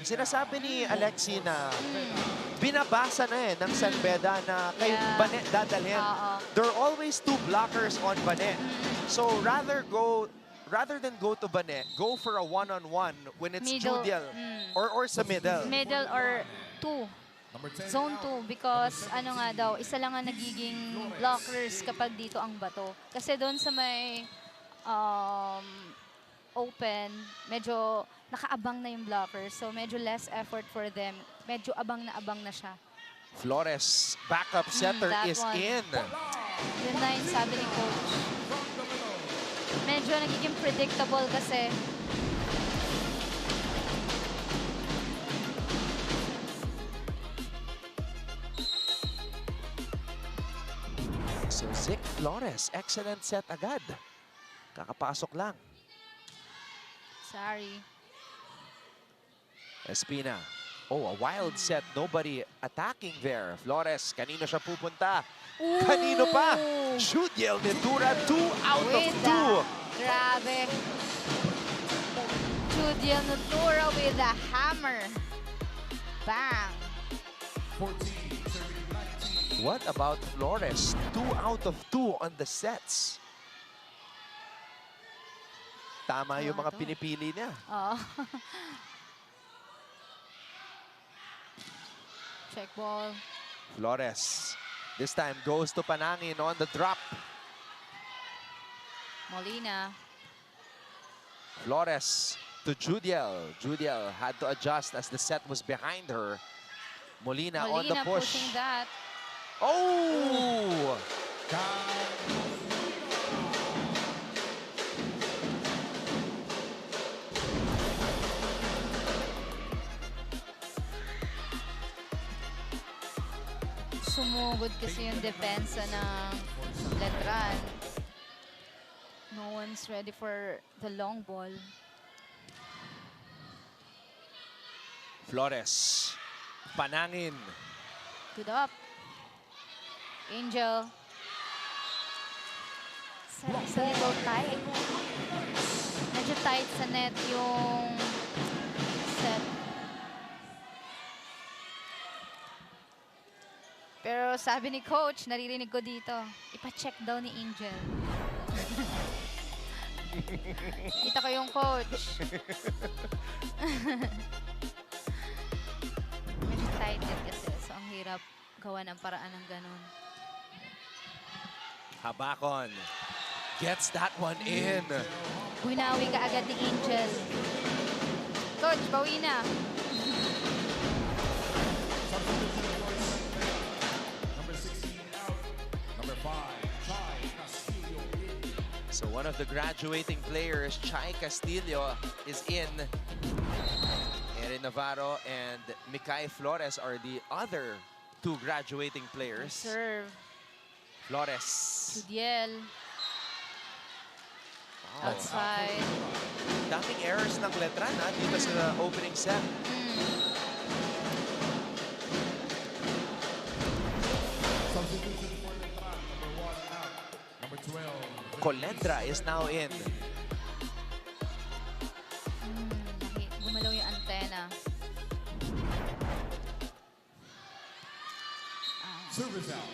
Sinasabi ni Alexi na binabasa na ng San Beda na kay Vanette dadalhin. There are always two blockers on Vanette. So rather than go to Vanette, go for a one-on-one when it's Judiel or sa middle. Middle or two. Zone 2 because ano nga daw, isa lang ang nagiging blockers kapag dito ang bato. Kasi doon sa may open, medyo nakaabang na yung blockers. So medyo less effort for them. Medyo abang na siya. Flores, backup setter is in. Yun na yung sabi ni coach. Medyo nagiging predictable kasi So Zic Flores, excellent set agad. Kakapasok lang. Sorry. Espina. Oh, a wild set. Nobody attacking there. Flores, kanino siya pupunta? Kanino pa? Judiel Ventura, 2 out of 2. Grabe. Judiel Ventura with a hammer. Bang. 14. What about Flores? 2 out of 2 on the sets. Tama yung mga pinipili niya. Oo. Check ball. Flores. This time goes to Panangin on the drop. Molina. Flores to Judiel. Judiel had to adjust as the set was behind her. Molina on the push. Pushing that. Oh! Sumugod kasi yung depensa ng Letran. No one's ready for the long ball. Flores. Panangin. Good up. Angel. It's a little tight. Medyo tight sa net yung set. Pero sabi ni coach, naririnig ko dito, ipa-check daw ni Angel. Kita ko yung coach. Medyo tight din kasi. So, ang hirap gawa ng paraan ng ganun. Habakon gets that one in. Buinawi ka agad ni Angel. Coach, bawi na. So one of the graduating players, Chai Castillo, is in. Erin Navarro and Mikay Flores are the other two graduating players. Serve. Flores. Judiel. Wow. Outside. Daming errors ng Letran dito sa opening set. Colendra is now in. Gumalaw yung antena.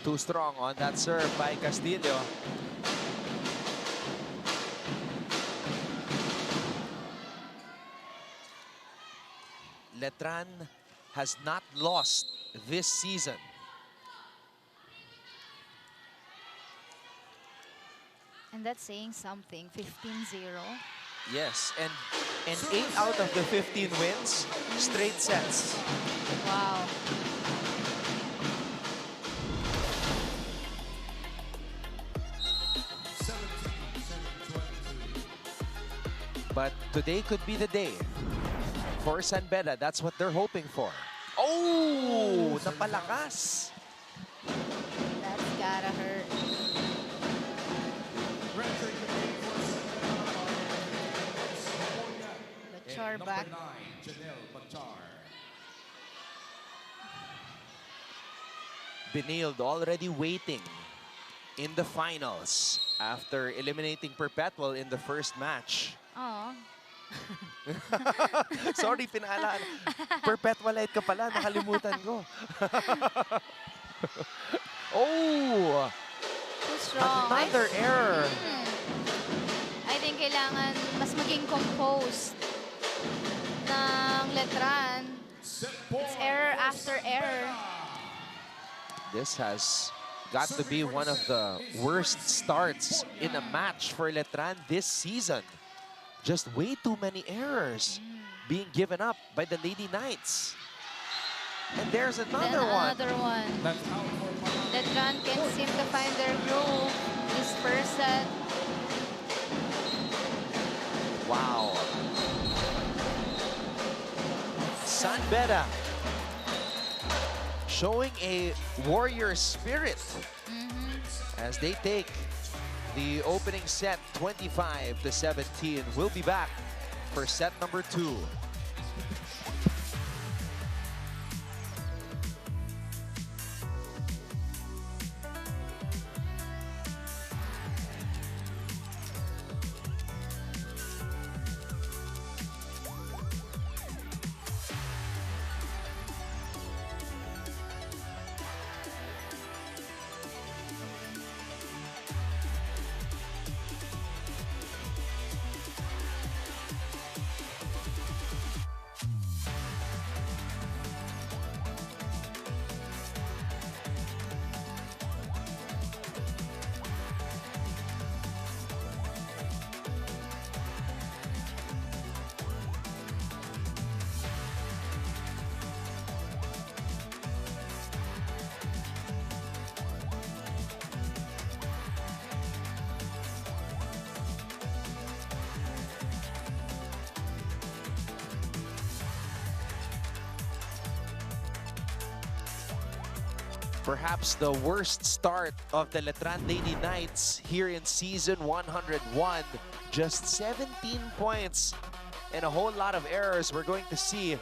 Too strong on that serve by Castillo. Letran has not lost this season. And that's saying something. 15-0. Yes, and 8 out of the 15 wins, straight sets. Wow. But today could be the day for San Beda. That's what they're hoping for. Oh, napalakas. That's gotta hurt. Bachar back. Benilde already waiting in the finals after eliminating Perpetual in the first match. Oh. Sorry, pinaalaan. Perpetualite ka pala, nakalimutan ko. Oh! Too strong. Another error. I think kailangan mas maging composed ng Letran. It's error after error. This has got to be one of the worst starts in a match for Letran this season. Just way too many errors being given up by the Lady Knights. And there's another one. Letran can't seem to find their groove this first set. Wow. San Beda showing a warrior spirit as they take the opening set 25-17. We'll be back for set number 2. Perhaps the worst start of the Letran Lady Knights here in season 101. Just 17 points and a whole lot of errors. We're going to see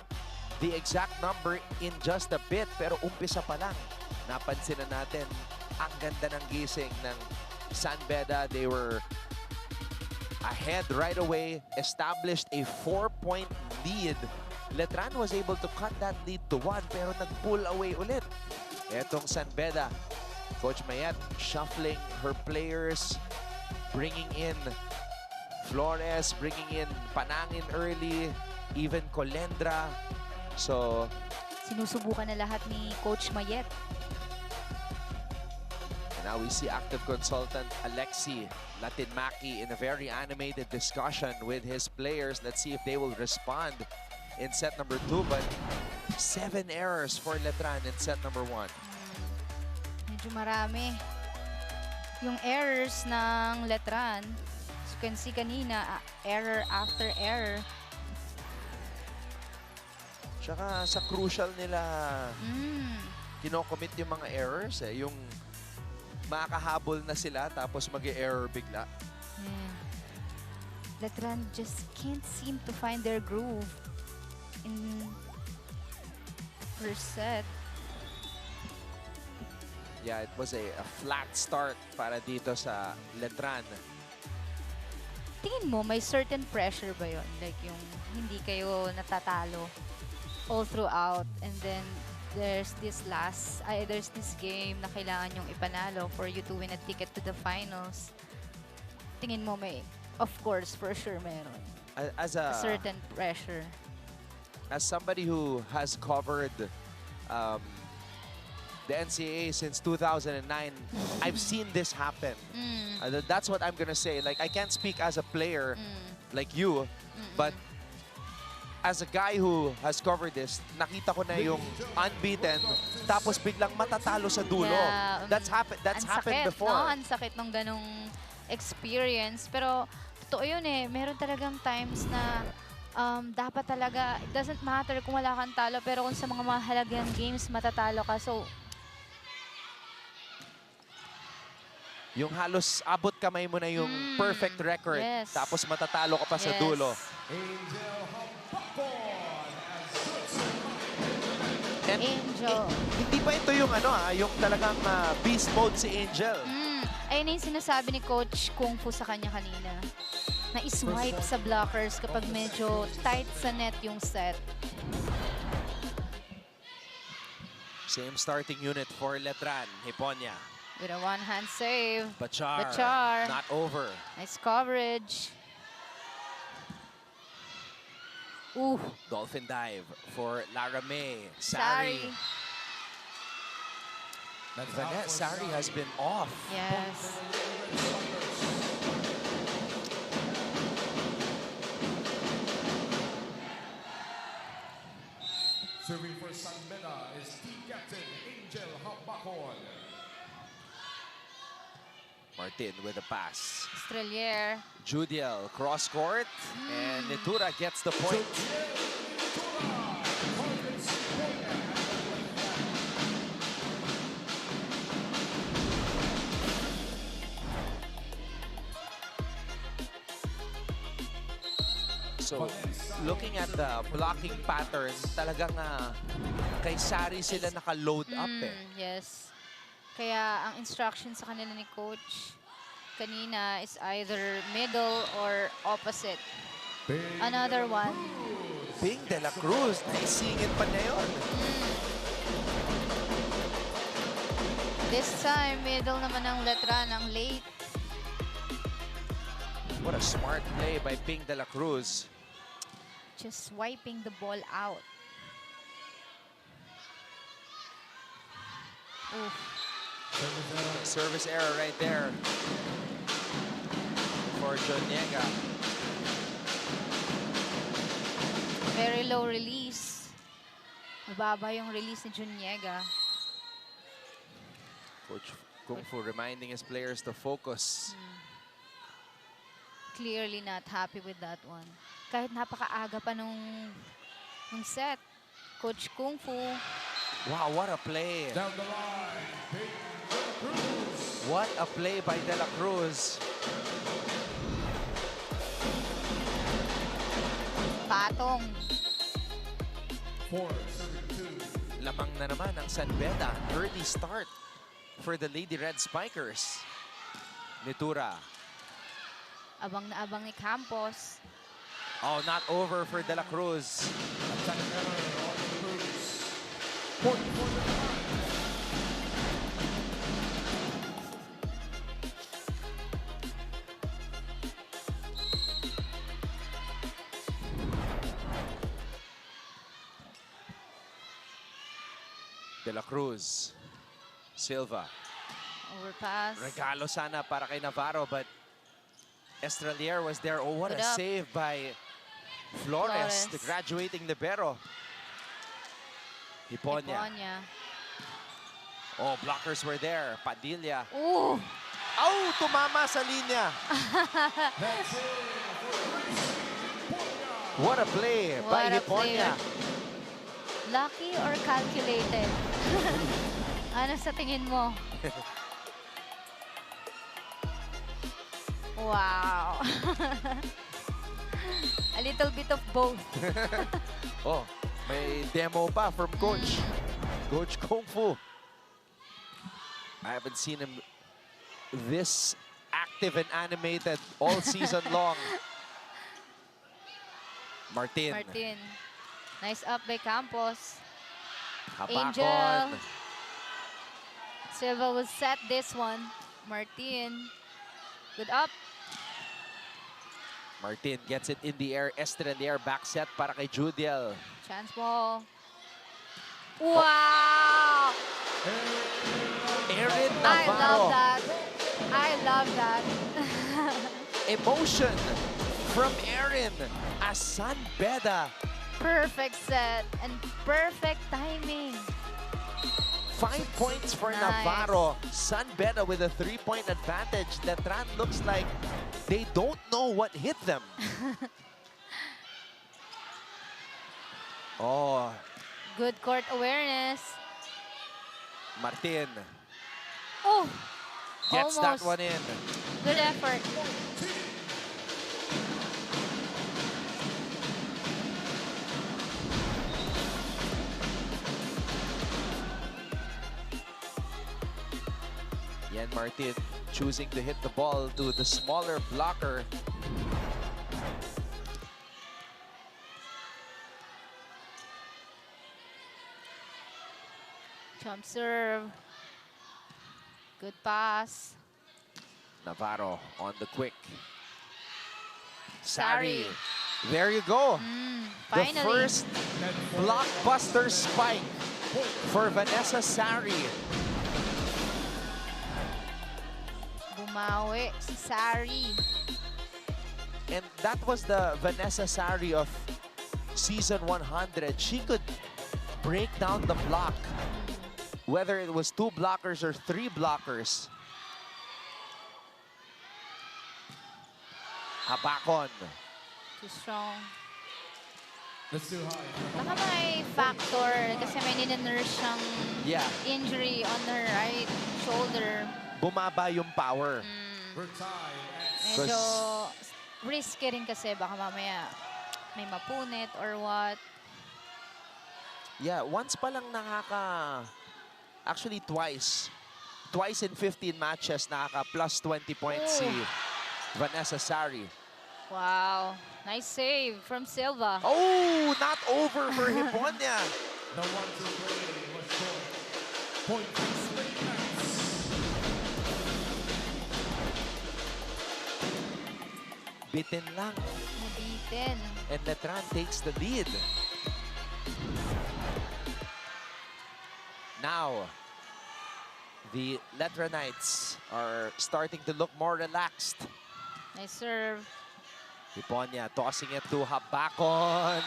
the exact number in just a bit. Pero umpisa pa lang, napansin na natin ang ganda ng gising ng San Beda. They were ahead right away, established a 4-point lead. Letran was able to cut that lead to 1 pero nag-pull away ulit. Etong San Beda, Coach Mayet shuffling her players, bringing in Flores, bringing in Panangin early, even Colendra. So, sinusubukan na lahat ni Coach Mayet. And now we see active consultant Alexi Latinmaki in a very animated discussion with his players. Let's see if they will respond in set number 2. But 7 errors for Letran in set number 1. Medyo marami yung errors ng Letran. As you can see kanina, error after error. Tsaka sa crucial nila, kinocommit yung mga errors. Yung makakahabol na sila tapos mag-error bigla. Letran just can't seem to find their groove in first set. Yeah, it was a flat start para dito sa Letran. Tingin mo, may certain pressure ba yun? Like yung hindi kayo natatalo all throughout and then there's this game na kailangan yung ipanalo for you to win a ticket to the finals. Tingin mo may, of course, for sure meron. As a certain pressure. As somebody who has covered the NCAA since 2009, I've seen this happen. That's what I'm gonna say. Like, I can't speak as a player like you, but as a guy who has covered this, nakita ko na yung unbeaten, tapos biglang matatalo sa dulo. Yeah, That's happened before. No? Ang sakit nung ganong experience. Pero totoo yun eh. Meron talagang times na dapat talaga, it doesn't matter kung wala kang talo, pero kung sa mga mahalagang games, matatalo ka. So, yung halos abot kamay mo na yung perfect record, tapos matatalo ka pa sa dulo. And Angel. Hindi pa ito yung yung talagang beast mode si Angel. Ayun yung sinasabi ni Coach Kung Fu sa kanya kanina. Na iswipe sa blockers kapag medyo tight sa net yung set. Same starting unit for Letran. Hiponya. With a one-hand save. Bachar. Not over. Nice coverage. Ooh. Dolphin dive for Larame. Sari. Vanessa Sari has been off. Yes. Serving for San Beda is team captain Angel Hambakon. Martin with a pass. Estrelier. Judiel cross court and Nitura gets the point. So, looking at the blocking pattern, talagang kay Sari sila naka-load up eh. Yes. Kaya ang instruction sa kanila ni Coach kanina is either middle or opposite. Another one. Bing de la Cruz, naisingit pa niya yun. This time, middle naman ng Letran, ang late. What a smart play by Bing de la Cruz. Just wiping the ball out. Oof. Service error right there for Joniega. Very low release. Mababa yung release ni Joniega. Coach Kung Fu reminding his players to focus. Clearly not happy with that one. Kahit napakaaga pa nung set. Coach Kung Fu. Wow, what a play. Down the line, what a play by De La Cruz. Patong. 4-7-2. Lamang na naman ang San Beda. Early start. for the Lady Red Spikers. Nitura. Abang na abang ni Campos. Oh, not over for De La Cruz. De La Cruz. Silva. Overpass. Regalo sana para kay Navarro, but Estrelier was there. Oh, what Good a up. save by Flores, the graduating libero. Hiponia. Oh, blockers were there. Padilla. Ooh. Oh, tumama sa linya. What a play by Hiponia. Lucky or calculated? Ano sa tingin mo? Wow. A little bit of both. Oh, may demo pa from Coach. Coach Kung Fu. I haven't seen him this active and animated all season long. Martin. Nice up by Campos. Habakon. Angel. Silva will set this one. Martin. Good up. Martin gets it in the air. Estrelier back set para kay Judiel. Chance ball. Wow! Erin I Navarro. love that. I love that. Emotion from Erin. Asan Beda. Perfect set and perfect timing. 5 points for Nice. Navarro. San Beda with a 3-point advantage. Letran looks like they don't know what hit them. Oh, Good court awareness. Martin Oh! gets that Almost. one in. Good effort. Yan Martin choosing to hit the ball to the smaller blocker. Jump serve. Good pass. Navarro on the quick. Sari. Sari. There you go. The Finally. first blockbuster spike for Vanessa Sari. Bumawi si Sari. And that was the Vanessa Sari of season 100. She could break down the block, whether it was 2 blockers or 3 blockers. Habakon. Too strong. That's too high. Baka may factor kasi may ninunurse siyang Yeah. injury on her right shoulder. Bumaba yung power. Medyo risky rin kasi baka mamaya may mapunit or what. Yeah, once pa lang actually twice. Twice in 15 matches nakaka plus 20 points si Vanessa Sari. Wow. Nice save from Silva. Oh, not over for Hiponia. The 1-2 play was scored. Point Bitin lang. Nabitin. And Letran takes the lead. Now, the Letranites are starting to look more relaxed. Nice serve. Hiponia tossing it to Habakon.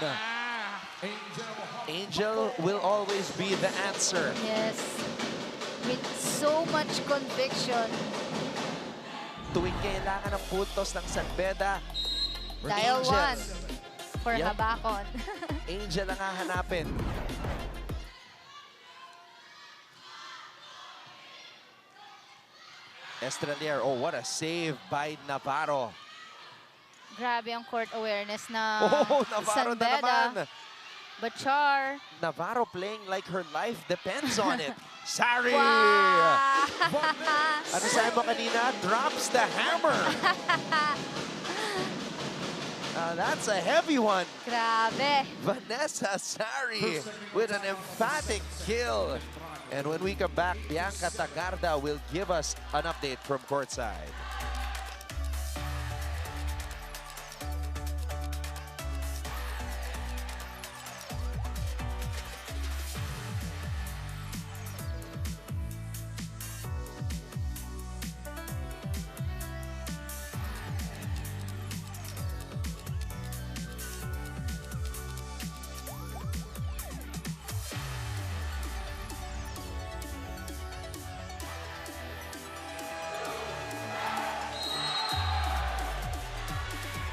Angel will always be the answer. Yes. With so much conviction. Tuwing kailangan ng puntos ng San Beda, Dial Angel. 1 for Yep. Habakon. Angel ang hahanapin. Estrelier, oh, what a save by Navarro. Grabe ang court awareness na Oh, Navarro San na Beda. naman. Bachar. Navarro playing like her life depends on it. Sari! Wow! Ano sabi mo kanina? Drops the hammer. That's a heavy one. Grabe. Vanessa Sari with an emphatic kill. And when we come back, Bianca Tagarda will give us an update from courtside.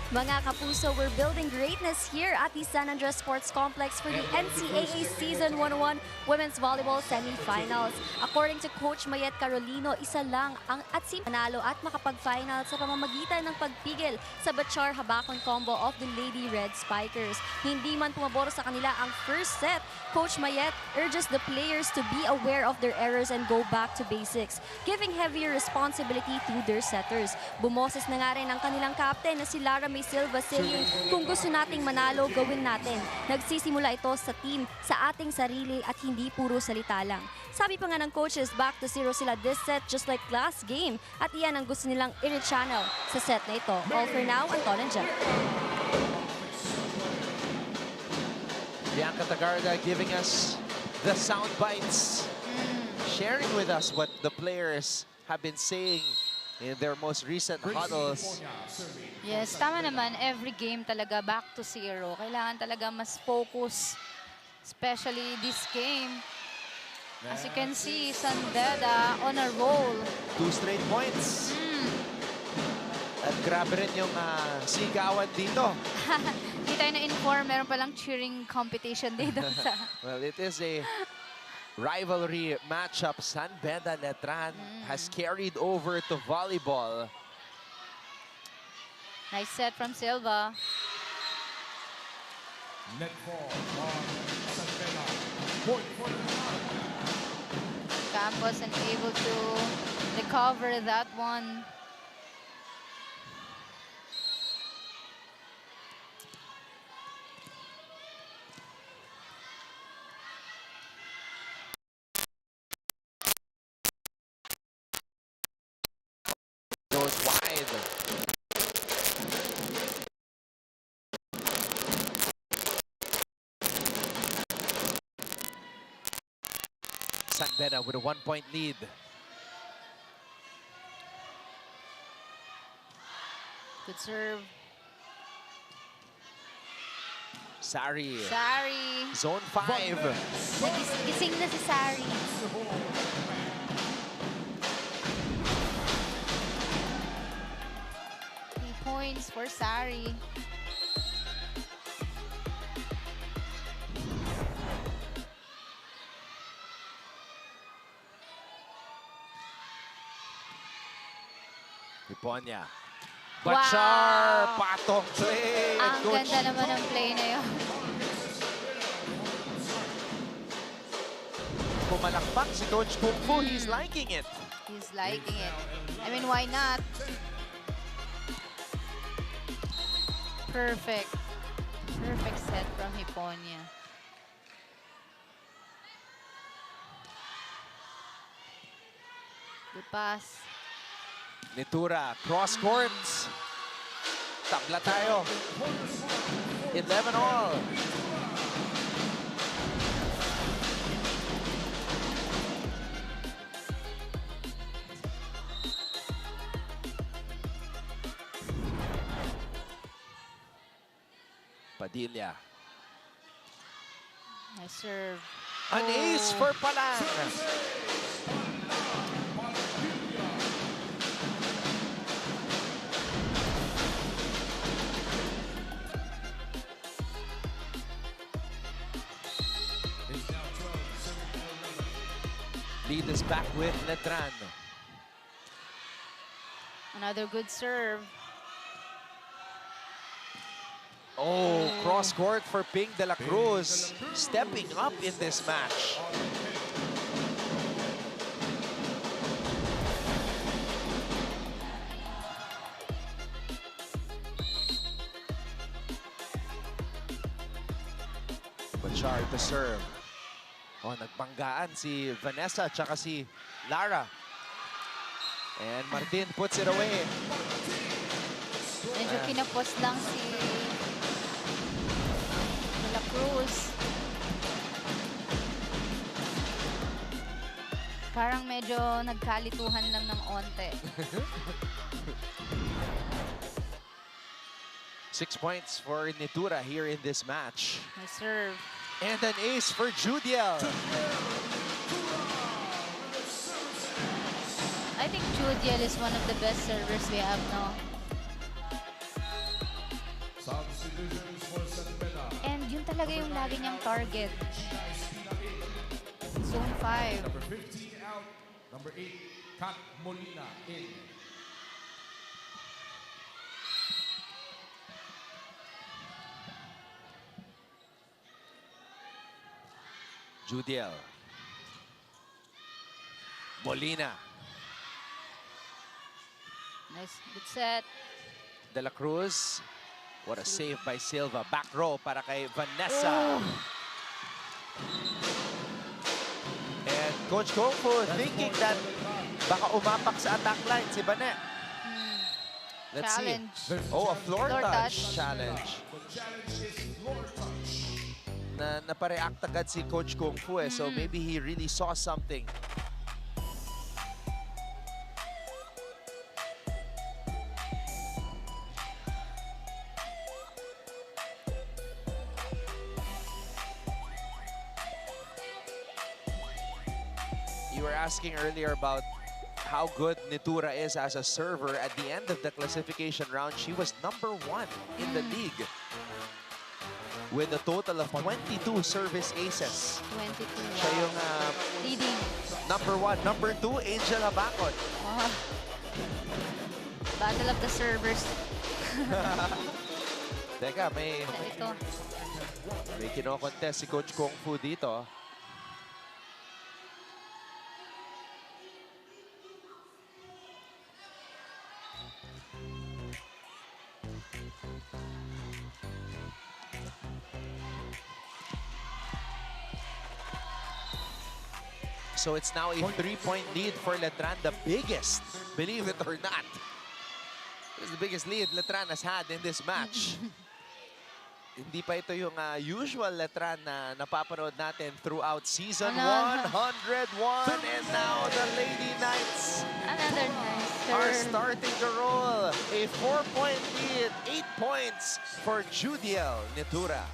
Mga kapuso, we're building greatness here at the San Andres Sports Complex for the NCAA Season 101 Women's Volleyball Semifinals. According to Coach Mayet Carolino, isa lang ang manalo at makapag-final sa pamamagitan ng pagpigil sa Bachar Habakon combo of the Lady Red Spikers. Hindi man pumabor sa kanila ang first set, Coach Mayet urges the players to be aware of their errors and go back to basics, giving heavier responsibility to their setters. Bumoses na nga rin ang kanilang captain na si Lara May Silva saying, kung gusto nating manalo, gawin natin. Nagsisimula ito sa team, sa ating sarili at hindi puro salita lang. Sabi pa nga ng coaches, back to 0 sila this set just like last game at iyan ang gusto nilang i-rechannel sa set na ito. All for now, Anton and Jeff. Bianca Tagarda giving us the sound bites, sharing with us what the players have been saying in their most recent huddles. Yes, tama naman. Every game talaga back to 0. Kailangan talaga mas focus, especially this game. As you can see, Beda on a roll. 2 straight points. At grabe rin yung sigawan dito. Hindi tayo na-inform, meron palang cheering competition dito sa... Well, it is a rivalry matchup. Beda Letran has carried over to volleyball. Nice set from Silva. Net ball on Beda. Point for Campos unable to recover that one. Goes wide. Beda with a 1-point lead. Good serve. Sari. Sari. Zone 5. Gising na si Sari. 3 points for Sari. Iponya. Bachar! Wow. Patong play. Ang ganda naman ng play na yun. Pumalakpak si Coach Kung Fu. He's liking it. He's liking it. I mean, why not? Perfect. Perfect set from Hiponya. Good pass. Nitura, cross court. Tabla tayo. 11 all. Padilla. Nice serve. An ace for Palang. Lead is back with Letran. Another good serve. Oh, cross court for Ping de la Cruz, stepping up in this match. Bachar to serve. Oh, nagbanggaan si Vanessa at si Lara. And Martin puts it away. Medyo kinapos lang si De La Cruz. Parang medyo nagkalituhan lang ng onte. 6 points for Nitura here in this match. Nice serve. And an ace for Judiel. I think Judiel is one of the best servers we have now. And yun talaga yung lagi niyang target. Zone 5. Number 15 out. Number 8, Kat Molina in. Judiel. Molina. Nice, good set. De La Cruz. What a save by Silva. Back row para kay Vanessa. Oh. And Coach Kung Fu thinking that baka umapak sa attack line si Bane. Let's Challenge. see. Oh, a floor touch. The Challenge. challenge is floor touch. Na napareact agad si Coach Kung Fu so maybe he really saw something. You were asking earlier about how good Nitura is as a server. At the end of the classification round, she was #1 in the league with a total of 22 service aces. 22. Siya yung leading. #1. #2, Angel Abacon. Oh. Battle of the servers. Teka, may Ito. kino-contest si Coach Kung Fu dito. So it's now a 3-point lead for Letran, the biggest, believe it or not. This is the biggest lead Letran has had in this match. Hindi pa ito yung usual Letran na napapanood natin throughout season 101. And now the Lady Knights Another nice are serve. starting to roll. A 4-point lead, 8 points for Judiel Nitura.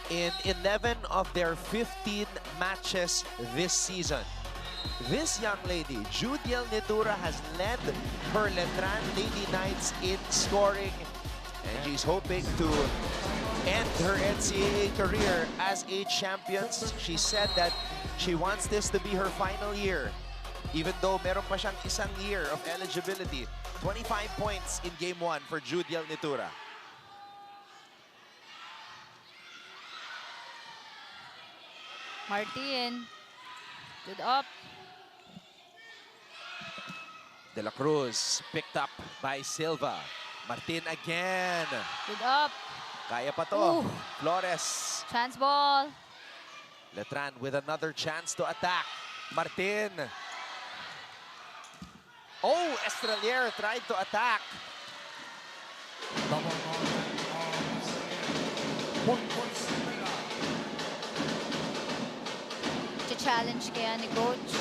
In 11 of their 15 matches this season, this young lady, Judiel Nitura, has led her Letran Lady Knights in scoring, and she's hoping to end her NCAA career as a champion. She said that she wants this to be her final year, even though meron pa siyang isang year of eligibility. 25 points in Game 1 for Judiel Nitura. Martin. Good up. De La Cruz picked up by Silva. Martin again. Good up. Kaya pa to. Ooh. Flores. Chance ball. Letran with another chance to attack. Martin. Oh, Estrelier tried to attack. challenge kaya ni Coach.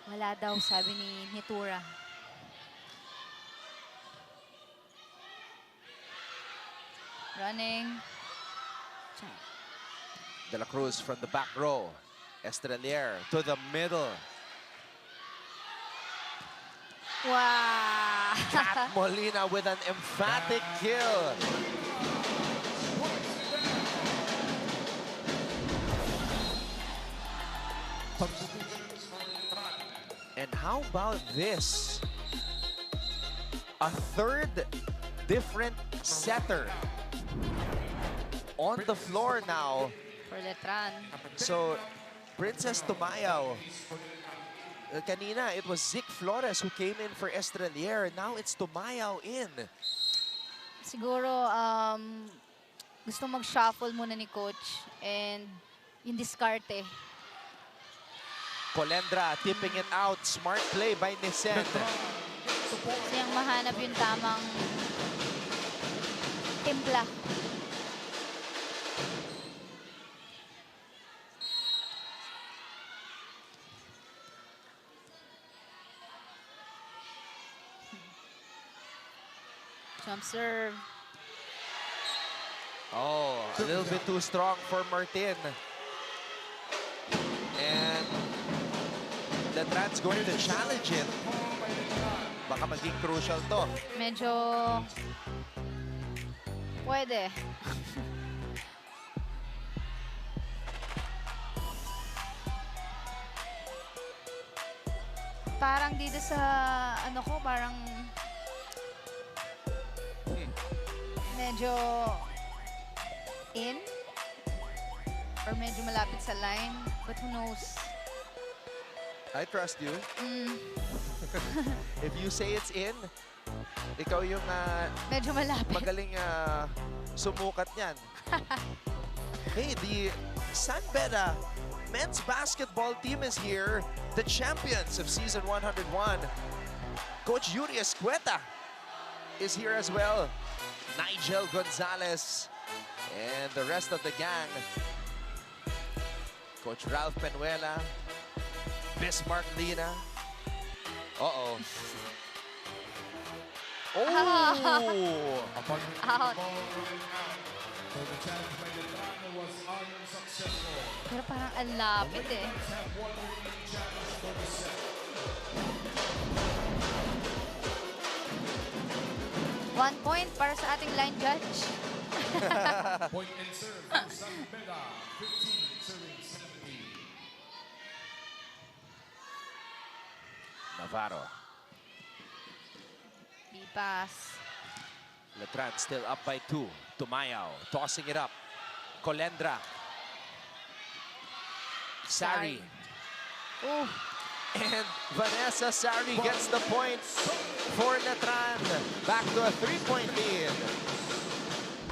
Wala daw, sabi ni Tura. Running. De La Cruz from the back row. Estrelier to the middle. Wow! Kat Molina with an emphatic kill. And how about this? A third different setter on the floor now. For Letran. So, Princess Tumayaw. Kanina, it was Zic Flores who came in for Estrelier. Now it's Tumayaw in. Siguro, gusto mag-shuffle muna ni Coach and yung diskarte. Colendra tipping it out. Smart play by Nissan. Siyang mahanap yung tamang timpla. Jump serve. Oh, a little bit too strong for Martin. And Letran's going to challenge it. Baka maging crucial to. Medyo pwede. Parang dito sa ano ko, parang medyo in or medyo malapit sa line, but who knows? I trust you. If you say it's in, ikaw yung medyo malapit. Magaling sumukat niyan. Hey, the San Beda men's basketball team is here. The champions of season 101. Coach Yuri Escueta is here as well. Nigel Gonzalez and the rest of the gang. Coach Ralph Penuela. Bismarck Lina. Uh-oh. Oh! Out. Pero parang ang lapit eh. One point para sa ating line judge. Point and serve from San Beda, 15 serving 70. Navarro. B-pass. Letran still up by 2. Tumayaw tossing it up. Colendra. Sari. Ooh. And Vanessa Sari gets the point for Letran. Back to a 3-point lead.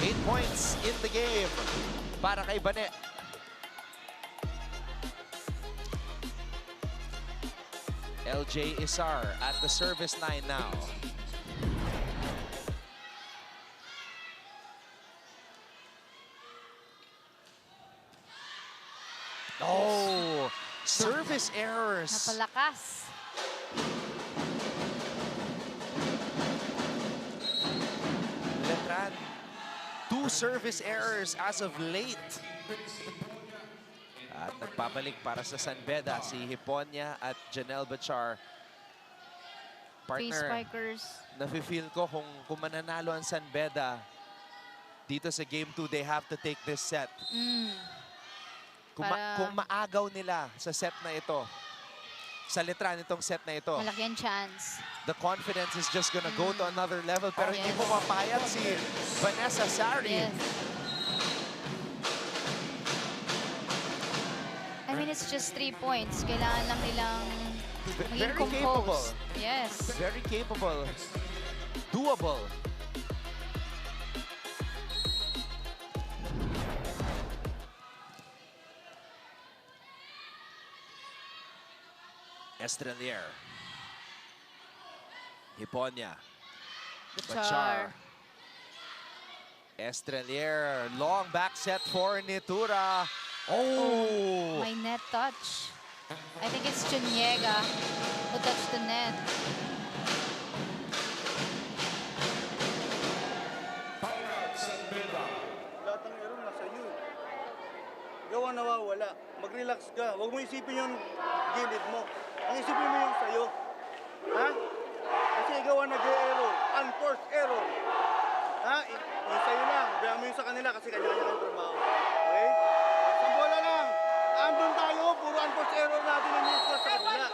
8 points in the game para kay Bane. LJ Isar at the service line now. Oh, service errors. Napalakas. Letran, 2 service errors as of late. At nagpabalik para sa San Beda si Hiponya at Janelle Bachar. Three Partner, spikers. nafe-feel ko kung mananalo ang San Beda dito sa Game 2, they have to take this set. Kung maagaw nila sa set na ito, sa Letran itong set na ito, Malaki ang chance. the confidence is just gonna go to another level. Pero hindi pumapayag si Vanessa Sari. Yes. I mean, it's just 3 points. Kailangan lang nilang maging Very capable. composed. Yes. Very capable. Doable. Estrelier. Hiponya. Bachar. Estrelier, long back set for Nitura. Oh! My net touch. I think it's Chuniega who touched the net. Lahat ng error nasa iyo. Gawa nawawala. Mag-relax ka. Huwag mo isipin yung gilid mo. Ang isipin mo yung sayo. Ha? Kasi ikaw ang nag-error. Unforced error. Ha? Yung sayo lang. Bayaan mo yung sa kanila kasi kanya-kanya kang trabaho. Okay? Sa bola lang. Andun tayo. Puro unforced error natin ang miss sa kanila.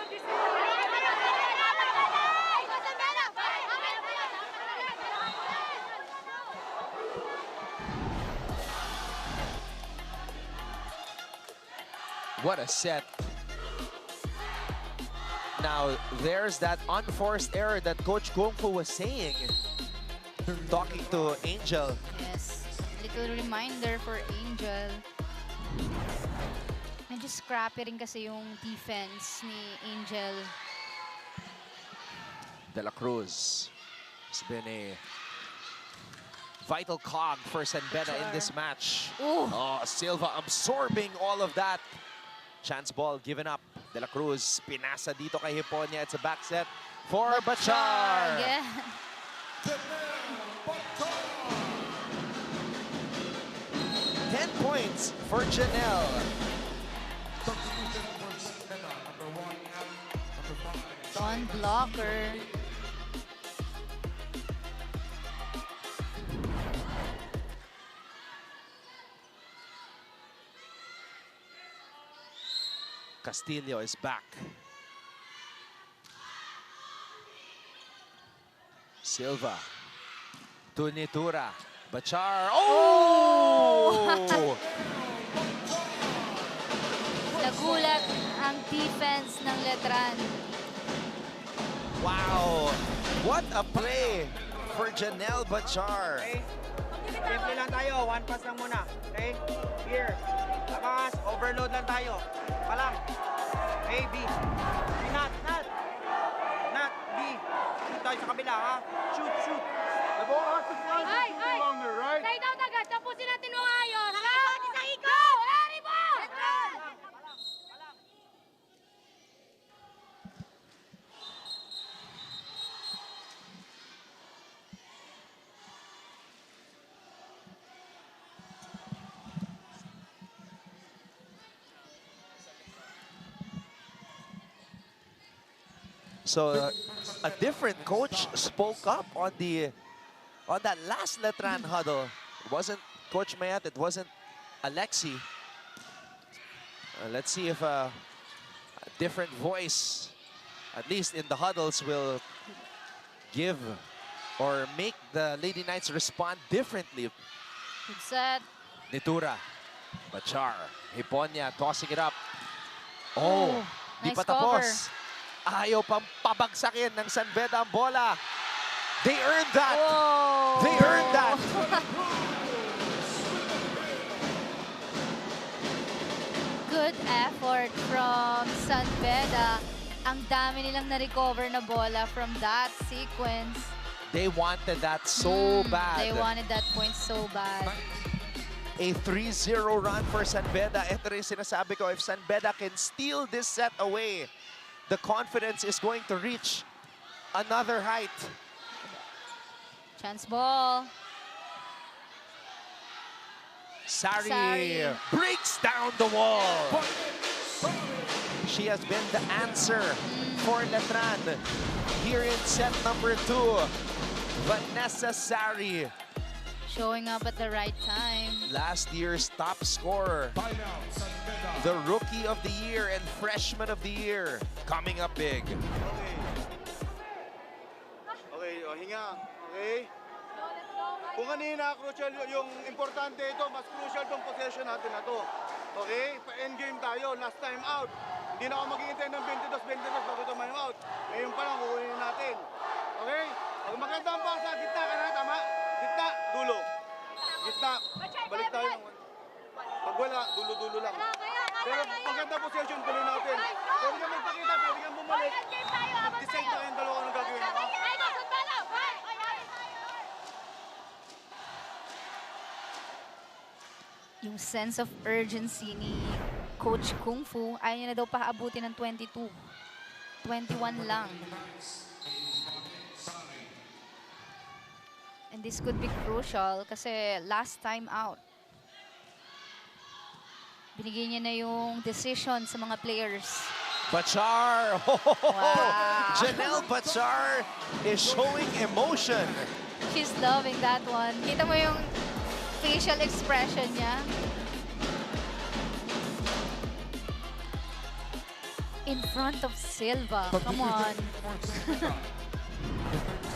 What a set. Now, there's that unforced error that Coach Kung Fu was saying. Talking to Angel. Yes. Little reminder for Angel. Medyo scrappy rin kasi yung defense ni Angel. De La Cruz has been a vital cog for San Beda in this match. Ooh. Oh, Silva absorbing all of that. Chance ball given up. De La Cruz, pinasa dito kay Hiponia. It's a back set for Bachar. Again. 10 points for Janelle. Don blocker. Castillo is back. Silva to Nitura. Bachar. Oh! Nagulat ang defense ng Letran. Wow! What a play for Janelle Bachar. Okay. Simple lang tayo. One pass lang muna. Okay? Here. Lakas. Overload lang tayo. Palang. A, B. Not. B. Shoot tayo sa kabila, ha? Shoot. The ball has to fly for longer, right? Side out agad. Tapusin natin mo ayos. Sa ikaw! Eri mo! So a different coach spoke up on that last Letran huddle. It wasn't Coach Mayat, it wasn't Alexi. Let's see if a different voice, at least in the huddles, will give or make the Lady Knights respond differently. Good set. Nitura, Bachar, Hiponia tossing it up. Oh, di nice pa tapos. Ayaw pang pabagsakin ng San Beda ang bola. They earned that. Whoa. They earned that. Good effort from San Beda. Ang dami nilang na-recover na bola from that sequence. They wanted that so bad. They wanted that point so bad. A 3-0 run for San Beda. Ito rin sinasabi ko, if San Beda can steal this set away, the confidence is going to reach another height. Chance ball. Sari breaks down the wall. She has been the answer for Letran here in set number 2. Vanessa Sari. Showing up at the right time. Last year's top scorer. The Rookie of the Year and Freshman of the Year. Coming up big. Okay, hinga. Okay? Kung kanina, crucial yung importante ito, mas crucial tong possession natin na to. Okay? Pa-endgame tayo, last time out. Hindi na ako maghihintay ng 22 bago ito time out. Ngayon pa lang, kukunin natin. Okay? Pag maganda ang basa, gitna ka na, tama? Gitna, dulo. Gitna, balik tayo. Pag wala, dulo-dulo lang. Pero maganda possession, tuloy natin. Pwede ka magpakita, pwede kang bumalik. Decide na kayong dalawa anong gagawin. sense of urgency ni Coach Kung Fu. Ayaw niya na daw paabuti ng 22. 21 lang. And this could be crucial kasi last time out. Binigay niya na yung decision sa mga players. Bachar! Wow. Janelle Bachar is showing emotion. She's loving that one. Kita mo yung facial expression niya. In front of Silva. Come on.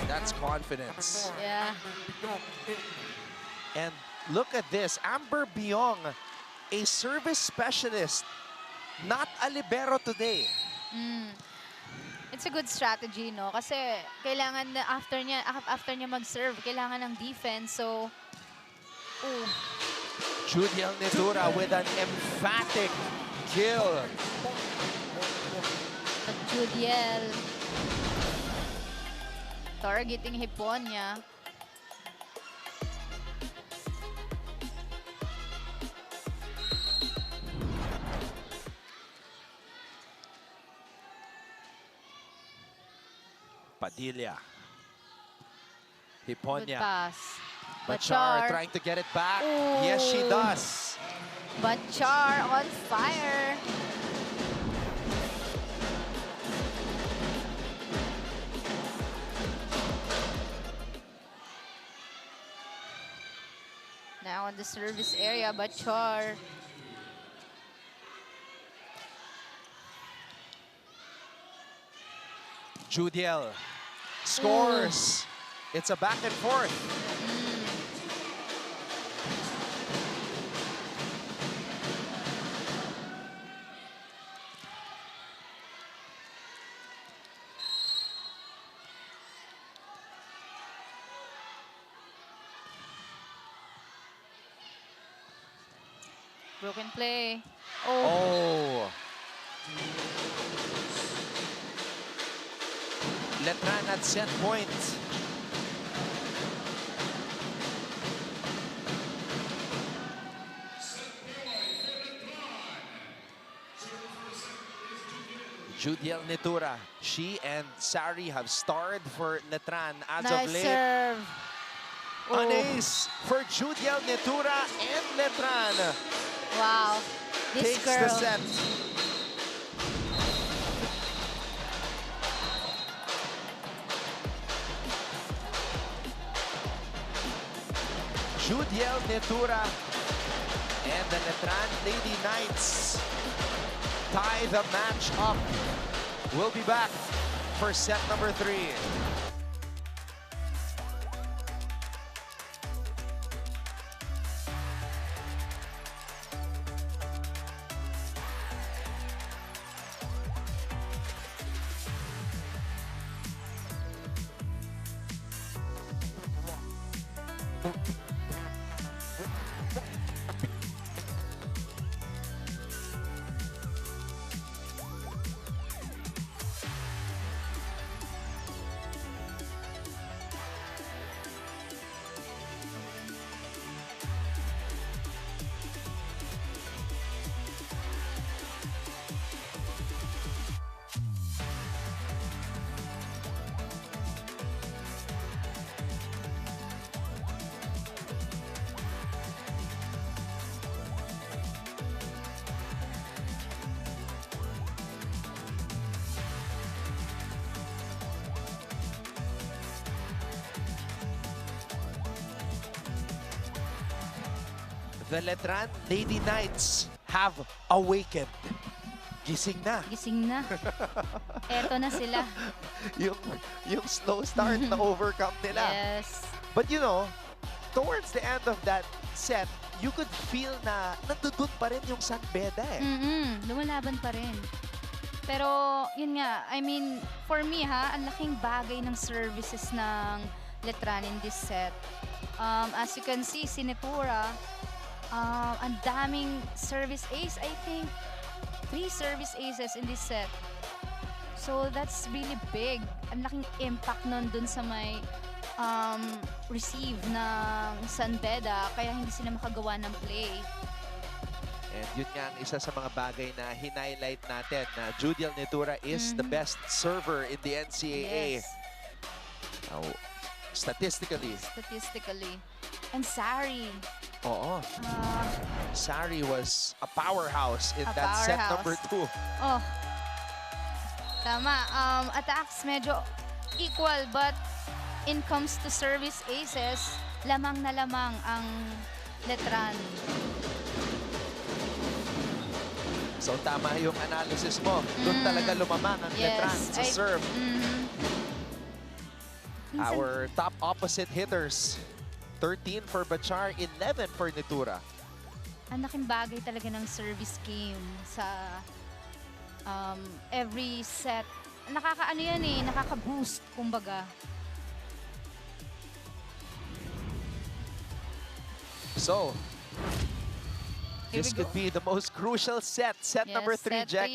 That's confidence. Yeah. And look at this. Amber Biong, a service specialist, not a libero today. It's a good strategy, no? Kasi kailangan na after niya mag-serve, kailangan ng defense. So, Judiel Netura with an emphatic kill. But Judiel targeting hipon niya. Padilla. Good Hiponya. pass. Bachar trying to get it back. Yes, she does. Bachar on fire. Now in the service area, Bachar. Judiel scores. It's a back and forth. Broken play. Oh. Letran at set point. Judiel Netura. She and Sari have starred for Letran as Nice of late. serve. An ace for Judiel Netura and Letran. Wow. This Takes girl. the set. Judiel Netura and the Letran Lady Knights tie the match up. We'll be back for set number 3. The Letran Lady Knights have awakened. Gising na. Gising na. Eto na sila. yung slow start na overcome nila. Yes. But you know, towards the end of that set, you could feel na nandun pa rin yung San Beda eh. Lumalaban pa rin. Pero, yun nga, I mean, for me ha, ang laking bagay ng services ng Letran in this set. As you can see, si Netura, ang daming service ace, I think 3 service aces in this set. So that's really big. Ang laking impact nun dun sa may receive ng San Beda, kaya hindi sila makagawa ng play. And yun nga ang isa sa mga bagay na hinighlight natin na Judiel Netura is the best server in the NCAA. Yes. Statistically. Statistically. And Sari. Oo. Sari was a powerhouse in that set number 2. Oh. Tama. Attacks medyo equal, but in comes to service aces, lamang na lamang ang Letran. So tama yung analysis mo. Doon talaga lumamang ang Letran sa serve. Our top opposite hitters, 13 for Bachar, 11 for Netura. Ang laking bagay talaga ng service game sa every set. Nakakaano yan eh, nakaka-boost, kumbaga. So, this could be the most crucial set. Set number 3, Jack.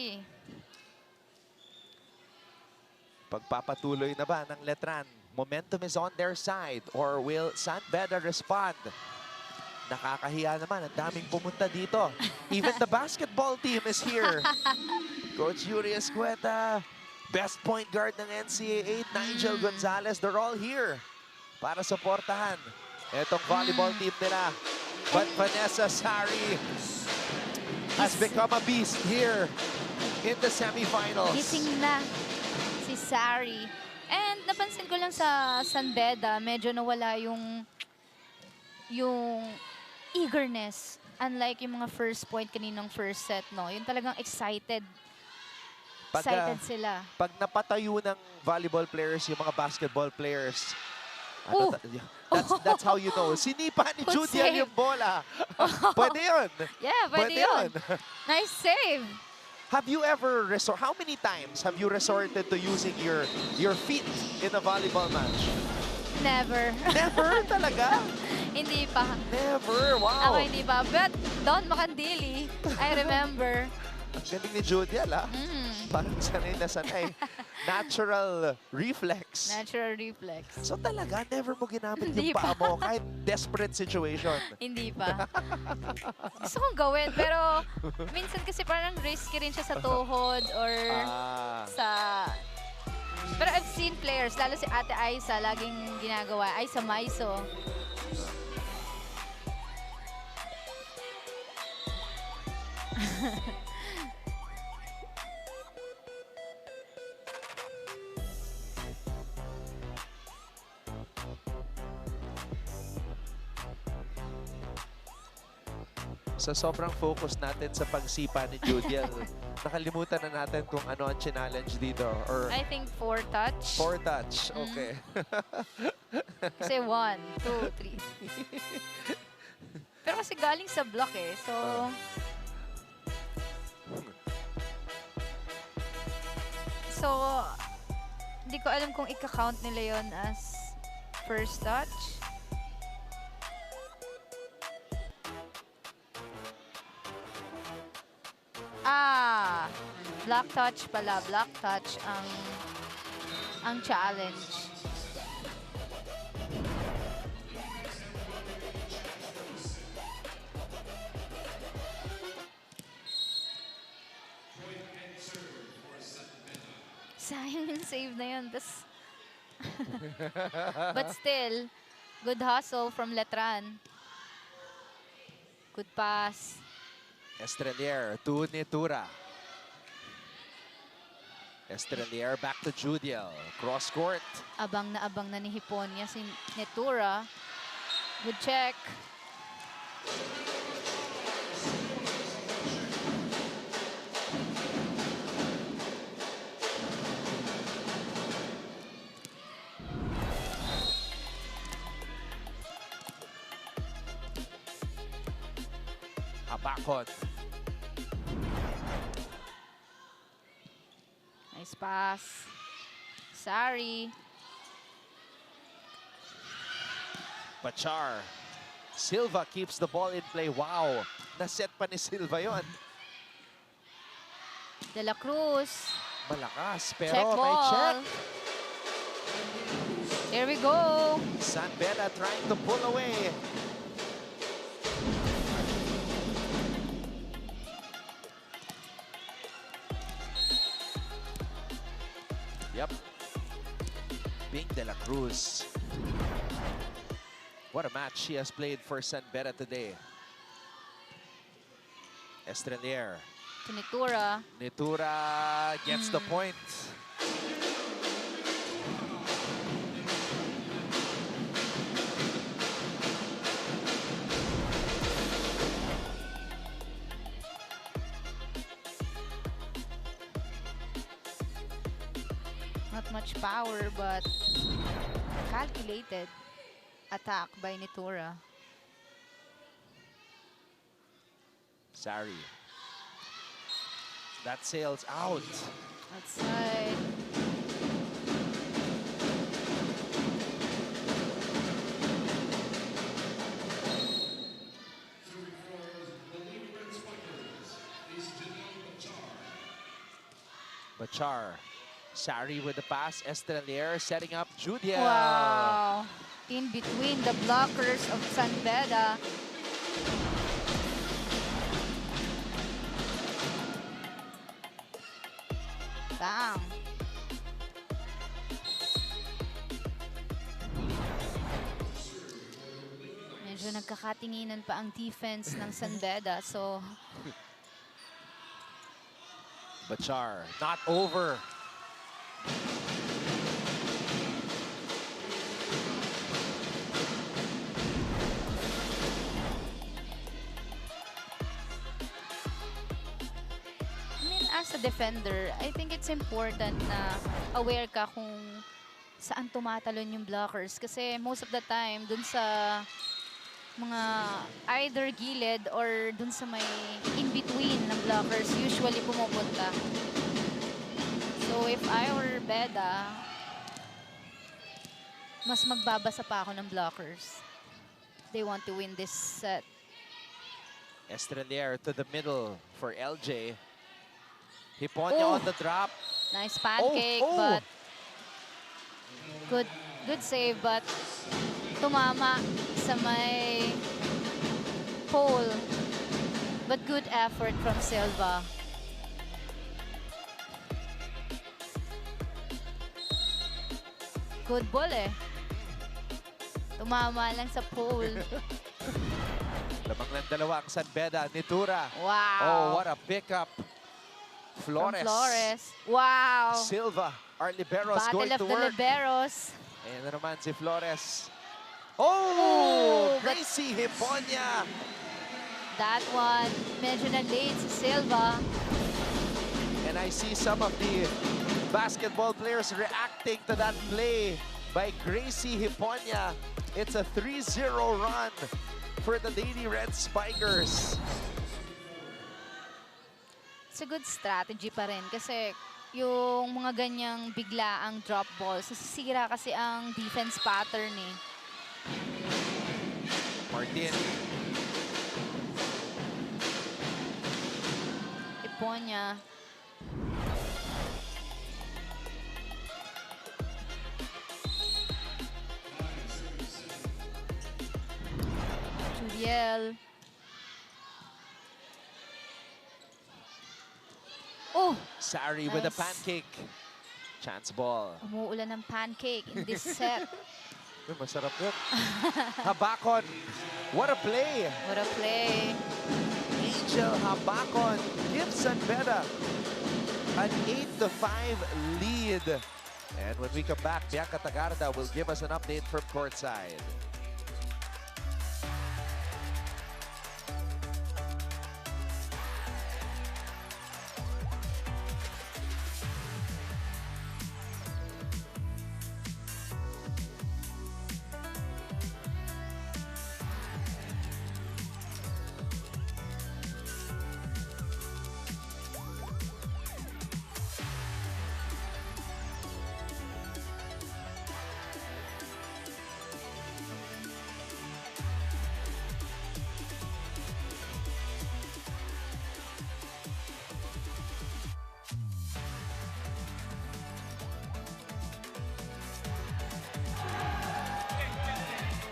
Pagpapatuloy na ba ng Letran? Momentum is on their side. Or will San Beda respond? Nakakahiya naman. Ang daming pumunta dito. Even the basketball team is here. Coach Yuri Escueta, best point guard ng NCAA, Nigel Gonzalez, they're all here para suportahan itong volleyball team nila. But Vanessa Sari has become a beast here in the semifinals. Gising na si Sari. And napansin ko lang sa San Beda, medyo nawala yung eagerness. Unlike yung mga first point kaninang first set, no? Yung talagang excited. Excited sila. Pag napatayo ng volleyball players, yung mga basketball players, that's how you know. Sinipa ni Judiel yung bola. Pwede yun. Yeah, pwede yun. Nice save. Have you ever how many times have you resorted to using your feet in a volleyball match? Never. Never talaga? Hindi pa. Never, wow. Ako hindi pa. But Don Macandili, I remember. Ang galing ni Judiel, ha? Parang sanay na sanay. Natural reflex. Natural reflex. So talaga, never mo ginamit yung paa mo kahit desperate situation? Hindi pa. Gusto kong gawin, pero minsan kasi parang risky rin siya sa tuhod or sa... Pero I've seen players, lalo si Ate Aiza, laging ginagawa. Aiza Maiso. Sa sobrang focus natin sa pagsipa ni Judiel, nakalimutan na natin kung ano ang challenge dito. Or I think 4 touch. 4 touch, okay. Kasi 1, 2, 3. Pero kasi galing sa block eh, so... So, hindi ko alam kung ika-count nila yon as first touch. Block touch pala. Block touch ang challenge. Sayang yung save na yun. But still, good hustle from Letran. Good pass. Estrelier to Netura. Estrelier back to Judiel. Cross court. Abang na ni Hiponia si Netura. Good check. Abakon. Nice pass. Sorry. Bachar. Silva keeps the ball in play. Wow. Naset pa ni Silva yon. De La Cruz. Malakas, pero check may ball. check. There we go. San Beda trying to pull away. Yep. Ping de la Cruz. What a match she has played for San Beda today. Estrelier. To Nitura. Nitura gets the point. Not much power, but calculated attack by Nitura. Sari. That sails out. Outside. Bachar. Sari with the pass. Estrelier setting up Judia. Wow. In between the blockers of San Beda. Bang. Medyo nagkakatinginan pa ang defense ng San Beda, so Bachar, not over. as a defender, I think it's important na aware ka kung saan tumatalon yung blockers. Kasi most of the time, dun sa mga either gilid or dun sa may in-between ng blockers, usually pumupunta. So if I were Beda, mas magbabasa pa ako ng blockers. They want to win this set. Estrelier to the middle for LJ. Hiponya on the drop. Nice pancake, but good save, but tumama sa may pole. But good effort from Silva. Good ball eh. Tumama lang sa pole. Lamang ng dalawa ang San Beda. Nitura. Wow. Oh, what a pickup. Flores. From Flores. Wow. Silva. Our liberos Battle going of to the work. liberos. Ayan na naman si Flores. Oh! Gracie Hiponya. That one, medyo na late si Silva. And I see some of the basketball players reacting to that play by Gracie Hiponya. It's a 3-0 run for the Lady Red Spikers. It's a good strategy pa rin kasi yung mga ganyang biglaang drop balls, nasisira kasi ang defense pattern eh. Martin. Hiponya. Juliel. Oh! Sari nice. with a pancake. Chance ball. Umuulan ng pancake in this set. Uy, masarap yun. Habakon. What a play. What a play. Angel Habakon gives San Beda an 8-5 lead. And when we come back, Bianca Tagarda will give us an update from courtside.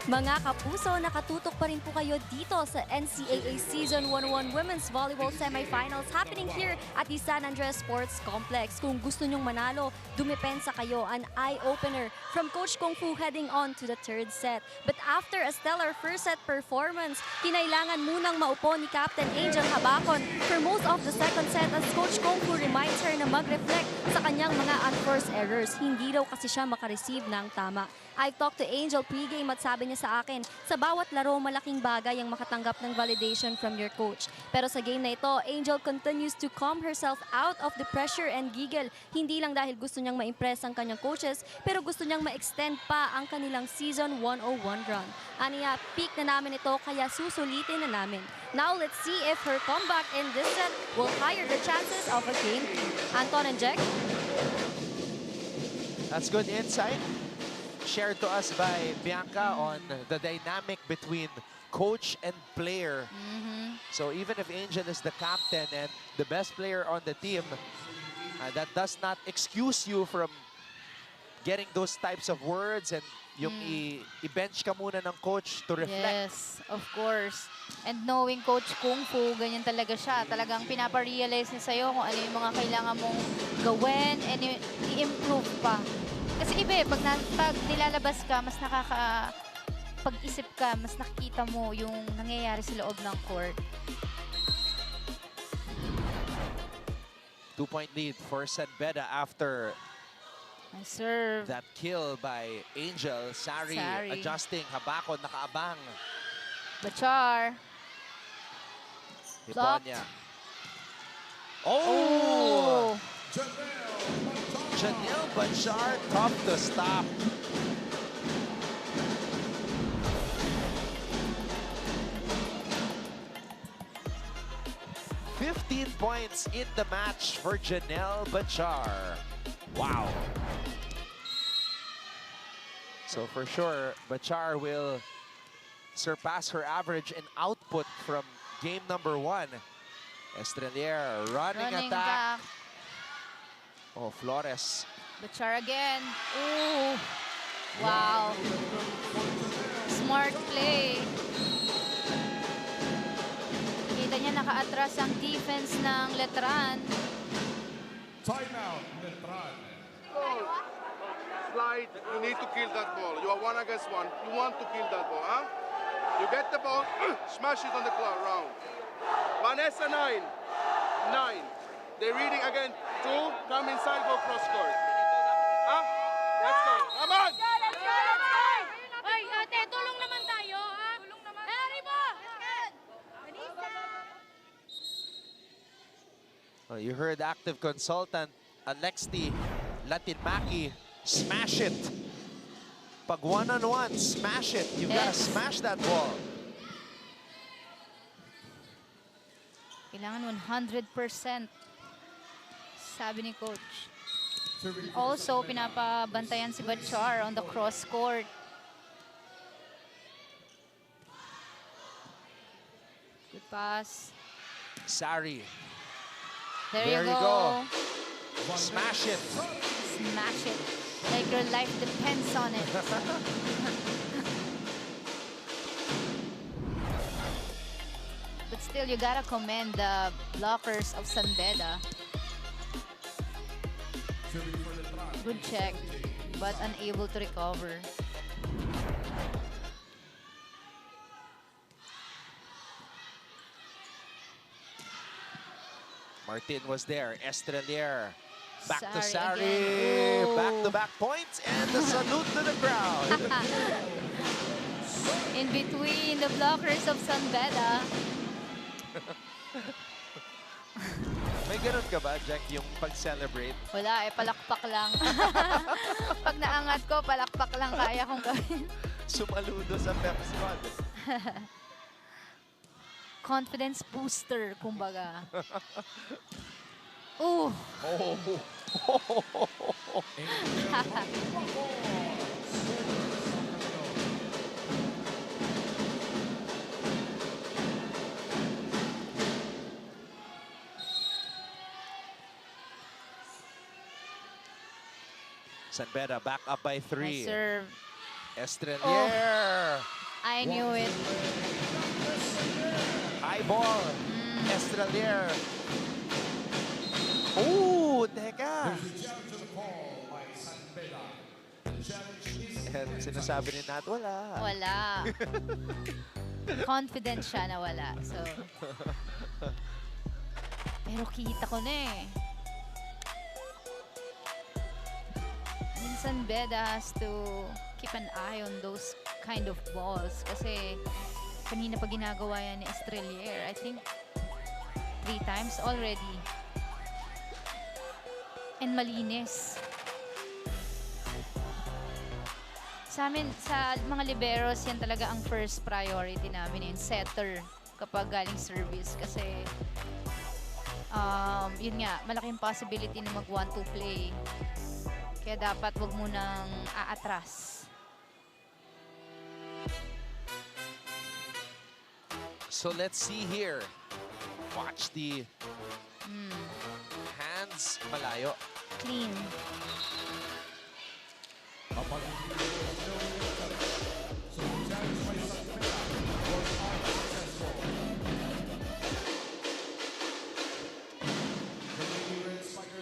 Mga kapuso, nakatutok pa rin po kayo dito sa NCAA Season 101 Women's Volleyball Semifinals happening here at the San Andres Sports Complex. Kung gusto nyong manalo, dumepensa kayo, an eye-opener from Coach Kung Fu heading on to the third set. But after a stellar first set performance, kinailangan munang maupo ni Captain Angel Habacon for most of the second set as Coach Kung Fu reminds her na mag-reflect sa kanyang mga unforced errors. Hindi daw kasi siya makareceive ng tama. I talked to Angel pregame at sabi niya sa akin, sa bawat laro malaking bagay ang makatanggap ng validation from your coach. Pero sa game na ito, Angel continues to calm herself out of the pressure and giggle. Hindi lang dahil gusto niyang ma-impress ang kanyang coaches, pero gusto niyang ma-extend pa ang kanilang Season 101 run. Aniya, peak na namin ito kaya susulitin na namin. Now let's see if her comeback in this set will higher the chances of a game. Anton and Jack? That's good insight. Shared to us by Bianca on the dynamic between coach and player. So even if Angel is the captain and the best player on the team, that does not excuse you from getting those types of words and yung i-bench ka muna ng coach to reflect. Yes, of course. And knowing Coach Kung Fu, ganyan talaga siya. Talagang pinapa-realize niya sa'yo kung ano yung mga kailangan mong gawin and i-improve pa. Kasi iba pag nilalabas ka, mas pag-isip ka, mas nakikita mo yung nangyayari sa loob ng court. 2-point lead for Beda after serve. That kill by Angel. Sari adjusting, Habacon nakaabang. Bachar. Iponya. Oh! Janelle Bachar, tough to stop. $15 points in the match for Janelle Bachar. Wow. So for sure, Bachar will surpass her average in output from game number 1. Estrelier running attack. Oh, Flores. Bachar again. Ooh. Wow. Smart play. Kita niya naka-atras ang defense ng Letran. Timeout, Letran. Slide, you need to kill that ball. You are 1 against 1. You want to kill that ball, huh? You get the ball, smash it on the ground. Vanessa 9. They're reading again. 2, come inside, go cross court. Huh? Let's go. Come on! Let's go! Ay, ate, tulong naman tayo, ha? Tulong naman. Harry mo! Well, you heard active consultant Alexti Latinmaki smash it. Pag one-on-one, smash it. You gotta smash that ball. Kailangan 100%. Sabi ni coach. Also, pinapabantayan si Bachar on the cross court. Good pass. Sari. There you go. Smash it. Smash it. Like your life depends on it. But still, you gotta commend the blockers of Beda. Good check, but unable to recover. Martin was there. Estrelier. Back to Sari Sari. again. Back-to-back points and the salute to the crowd. In between the blockers of Beda. May ganun ka ba, Jack, yung pag-celebrate? Wala palakpak lang. Pag naangat ko, palakpak lang kaya kong gawin. Sumaludo sa Perpetual. Confidence booster, kumbaga. Ooh. Beda back up by 3. Nice serve. Estrelier. I knew it. High ball. Estrelier. Ooh, teka. And sinasabi ni Nat, wala. Wala. Confident siya na wala. So, pero kita ko na eh. Minsan Beda has to keep an eye on those kind of balls kasi kanina pa ginagawa yan ni Estrelier. I think 3 times already. And malinis. Sa amin, sa mga liberos, yan talaga ang first priority namin, yung setter kapag galing service. Kasi, yun nga, malaking possibility na mag 1-2 play. Kaya dapat wag mo nang aatras. So let's see here. Watch the hands malayo. Clean.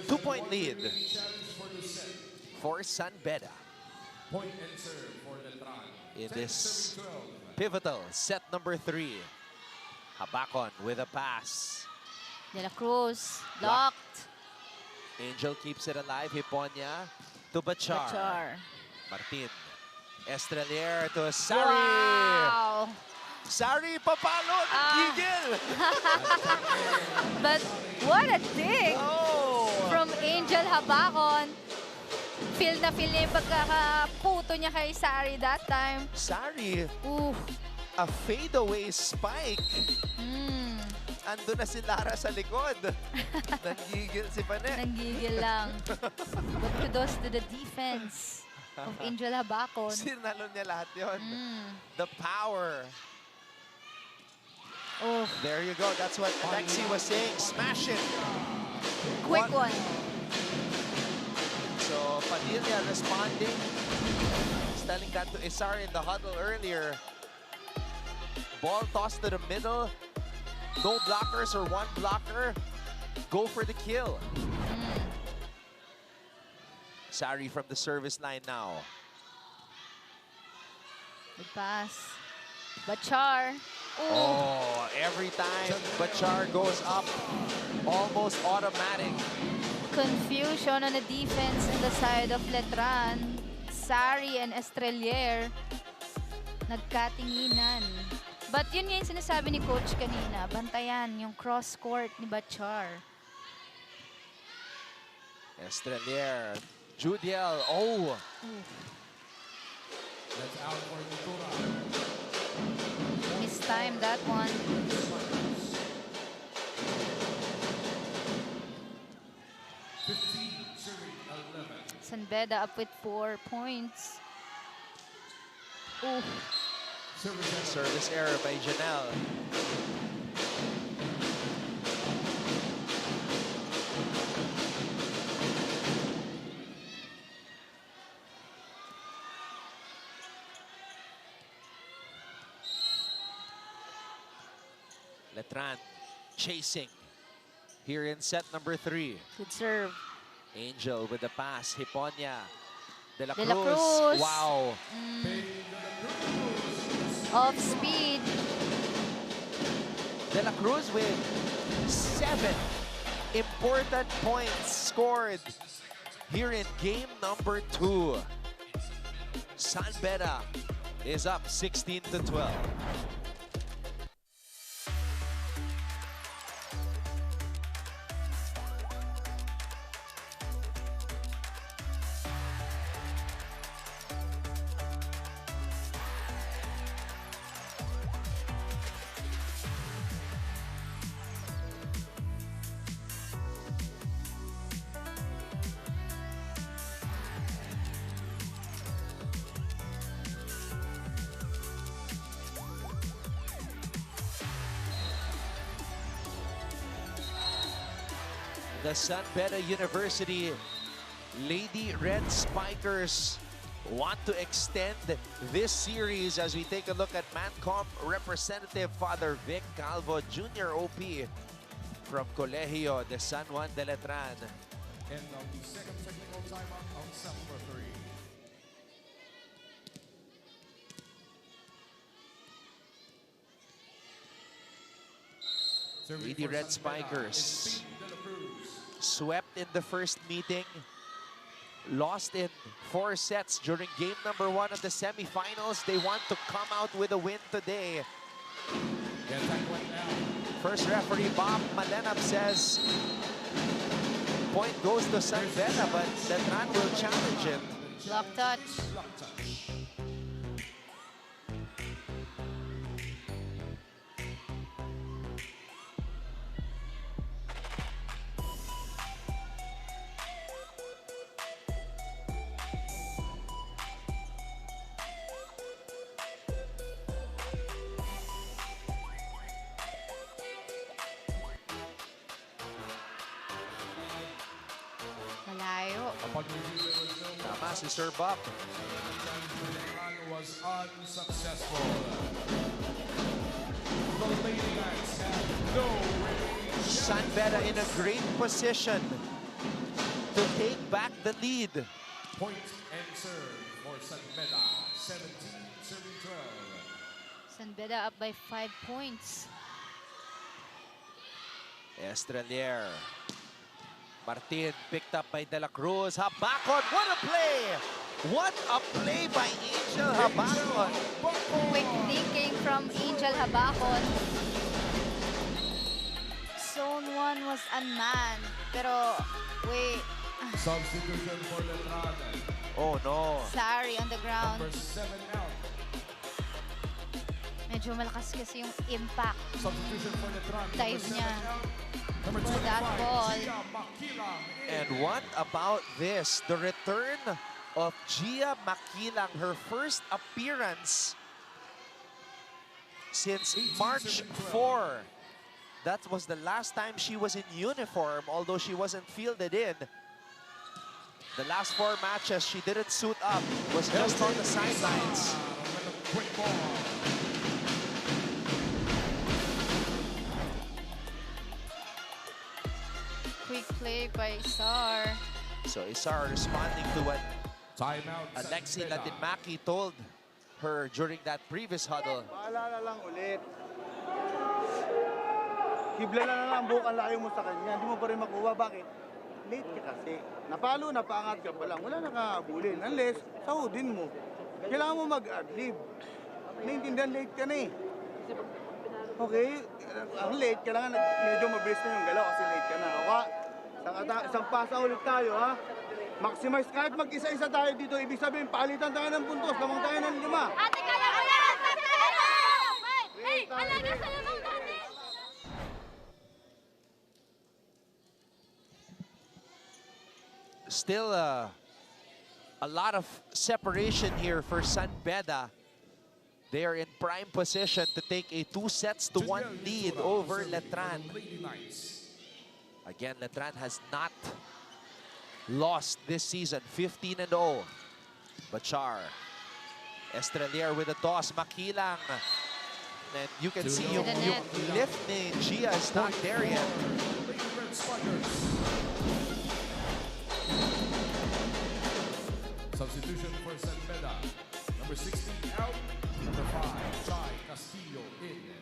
2-point lead for San Beda Point and serve for Letran. in this pivotal set number 3. Habakon with a pass. De La Cruz, blocked. Angel keeps it alive. Hiponya to Bachar. Bachar. Martin. Estrelier to Sari. Wow! Sari papalo. Gigil. But what a dig Oh! from Angel Habakon. Feel na feel niya yung pagkakaputo niya kay Sari that time. Sari. Ooh. A fadeaway spike. Ando na si Lara sa likod. Nanggigil si Panet. Nanggigil lang. But kudos to the defense of Angel Habakon. Sinalo niya lahat yun. The power. Oh. There you go. That's what Alexi was saying. Smash it. Quick one. So, Padilla responding. He's telling that to Isar in the huddle earlier. Ball tossed to the middle. No blockers or one blocker. Go for the kill. Sari from the service line now. Good pass. Bachar. Ooh. Oh, every time Bachar goes up, almost automatic. Confusion on the defense in the side of Letran. Sari and Estrelier nagkatinginan. But yun yung sinasabi ni Coach kanina, bantayan yung cross-court ni Bachar. Estrelier, Judiel, oh! That's out for Nitura. Mistime that one. San Beda up with 4 points. Ooh. Service error by Janelle. Letran chasing here in set number 3. Good serve. Angel with the pass. Hiponya. De La De La Cruz. Cruz. Wow. Off speed. De La Cruz with 7 important points scored here in game number 2. San Beda is up 16-12. The San Beda University Lady Red Spikers want to extend this series as we take a look at Mancom representative Father Vic Calvo Jr. OP from Colegio de San Juan de Letran. And the second technical timeout on set number 3. Lady Red Spikers swept in the first meeting, lost in 4 sets during game number 1 of the semifinals. They want to come out with a win today. First referee Bob Malenap says point goes to San Beda, but Letran will challenge him. Block touch. Malayo. Tama si Sir Bob. Was unsuccessful. The Lady Knights have no range. San Beda in a great position to take back the lead. Point and serve for San Beda, 17-12. San Beda up by 5 points. Estrelier. Martin picked up by De La Cruz. Habacon, what a play! What a play by Angel Habacon. Quick thinking from Angel Habacon. Zone 1 was unmanned. Pero, wait. Substitution for Letran. Oh no. Sari on the ground. Number 7 out. Medyo malakas kasi yung impact. Substitution for Letran. Dive niya. Number For that ball. And what about this? The return of Gia Makilang, her first appearance since March 4. That was the last time she was in uniform, although she wasn't fielded in. The last 4 matches, she didn't suit up, was just on the sidelines. Quick ball. Quick play by Isar. So Isar responding to what timeout Alexi Latinmaki told her during that previous huddle. Paalala lang ulit. Kibla na lang buong ang layo mo sa kanya. Hindi mo pa rin makuha. Bakit? Late ka kasi. Napalo, napaangat ka pa lang. Wala nakahabulin. Unless, sahudin mo. Kailangan mo mag-adlib. Naiintindihan, late ka na eh. Okay? Ang late, kailangan medyo mabilis na yung galaw kasi late ka na. Okay? Isang pasa ulit tayo, ha? Maximize. Kahit mag-isa-isa tayo dito, ibig sabihin, palitan tayo ng puntos. Lamang tayo ng 5. Ate, kaya ko yan! Hey, alaga sa lamang natin! Still a lot of separation here for San Beda. They are in prime position to take a 2-1 lead over Letran. Again, Letran has not lost this season, 15-0. Bachar. Estrelier with a toss. Makilang. And you can see yung lift ni Gia is not there yet. Substitution for San Beda. Number 16 out. Number 5, Chai Castillo in.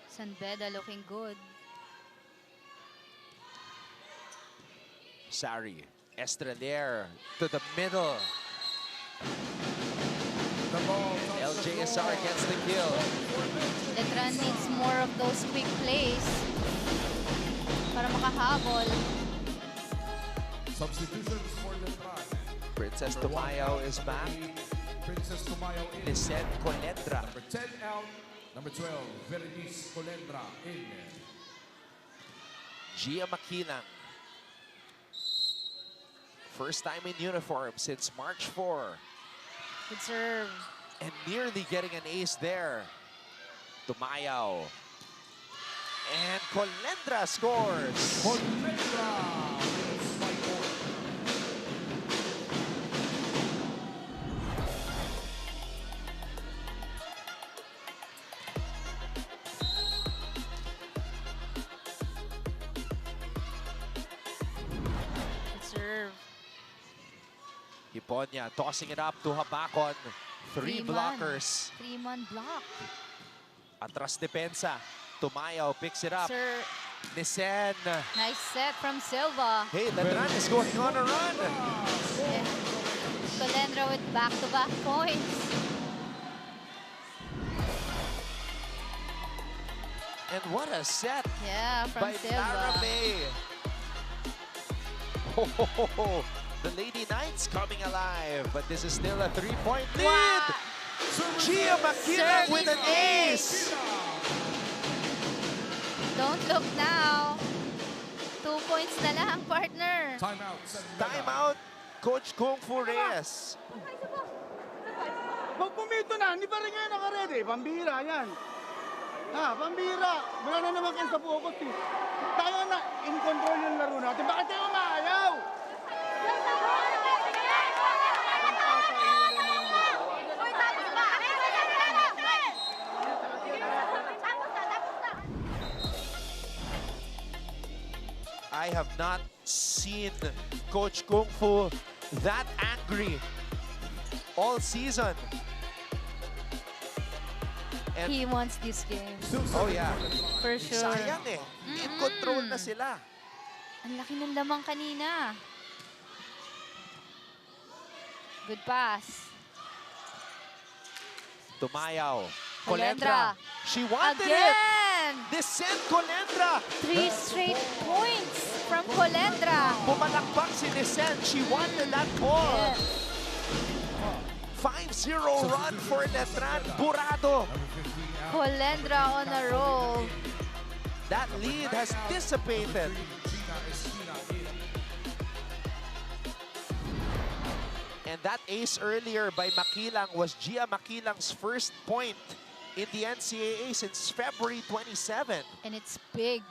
San Beda looking good. Sari. Estrelier to the middle. LJSR gets the kill. Letran needs more of those quick plays para makahabol. Substitutions for Letran. Princess Tumayaw is back. Princess Tumayaw in. Lisette Colendra. Number 10 out. Number 12, Verenice Colendra in. Gia Makilang. First time in uniform since March 4. Good serve. And nearly getting an ace there. Tumayaw. And Colendra scores. Colendra with a spike point. Serve. Hiponya tossing it up to Habakon. Three blockers. 3-man block. Atras depensa. Tumayaw picks it up. Sir, Nisen. nice set from Silva. Hey, Letran is going on a run. Yeah. Colendra with back-to-back points. And what a set Yeah, from by Silva. Lara May. The Lady Knights coming alive, but this is still a 3-point lead. Wow. Gia Makilang with an ace. Don't look now. 2 points na lang, partner. Timeout. Timeout, Coach Kung Fu Reyes. Magpumito na, hindi pa rin ngayon nakaredy. Pambira yan. Ha, pambira. Wala na naman kayo sa focus eh. Tayo na, in control yung laro natin. Bakit tayo maayaw? I have not seen Coach Kung Fu that angry all season. And He wants this game. oh yeah. For sure. Sayang eh. In control na sila. Ang laki ng lamang kanina. Good pass. Tumayaw. Colendra. She wanted Again. it. This sent Colendra. 3 straight points from Colendra. Pumalakpak si Nisen. She wanted that ball. 5-0 run for Letran. Burado. Colendra on a roll. That lead has dissipated. And that ace earlier by Makilang was Gia Makilang's first point in the NCAA since February 27. And it's big.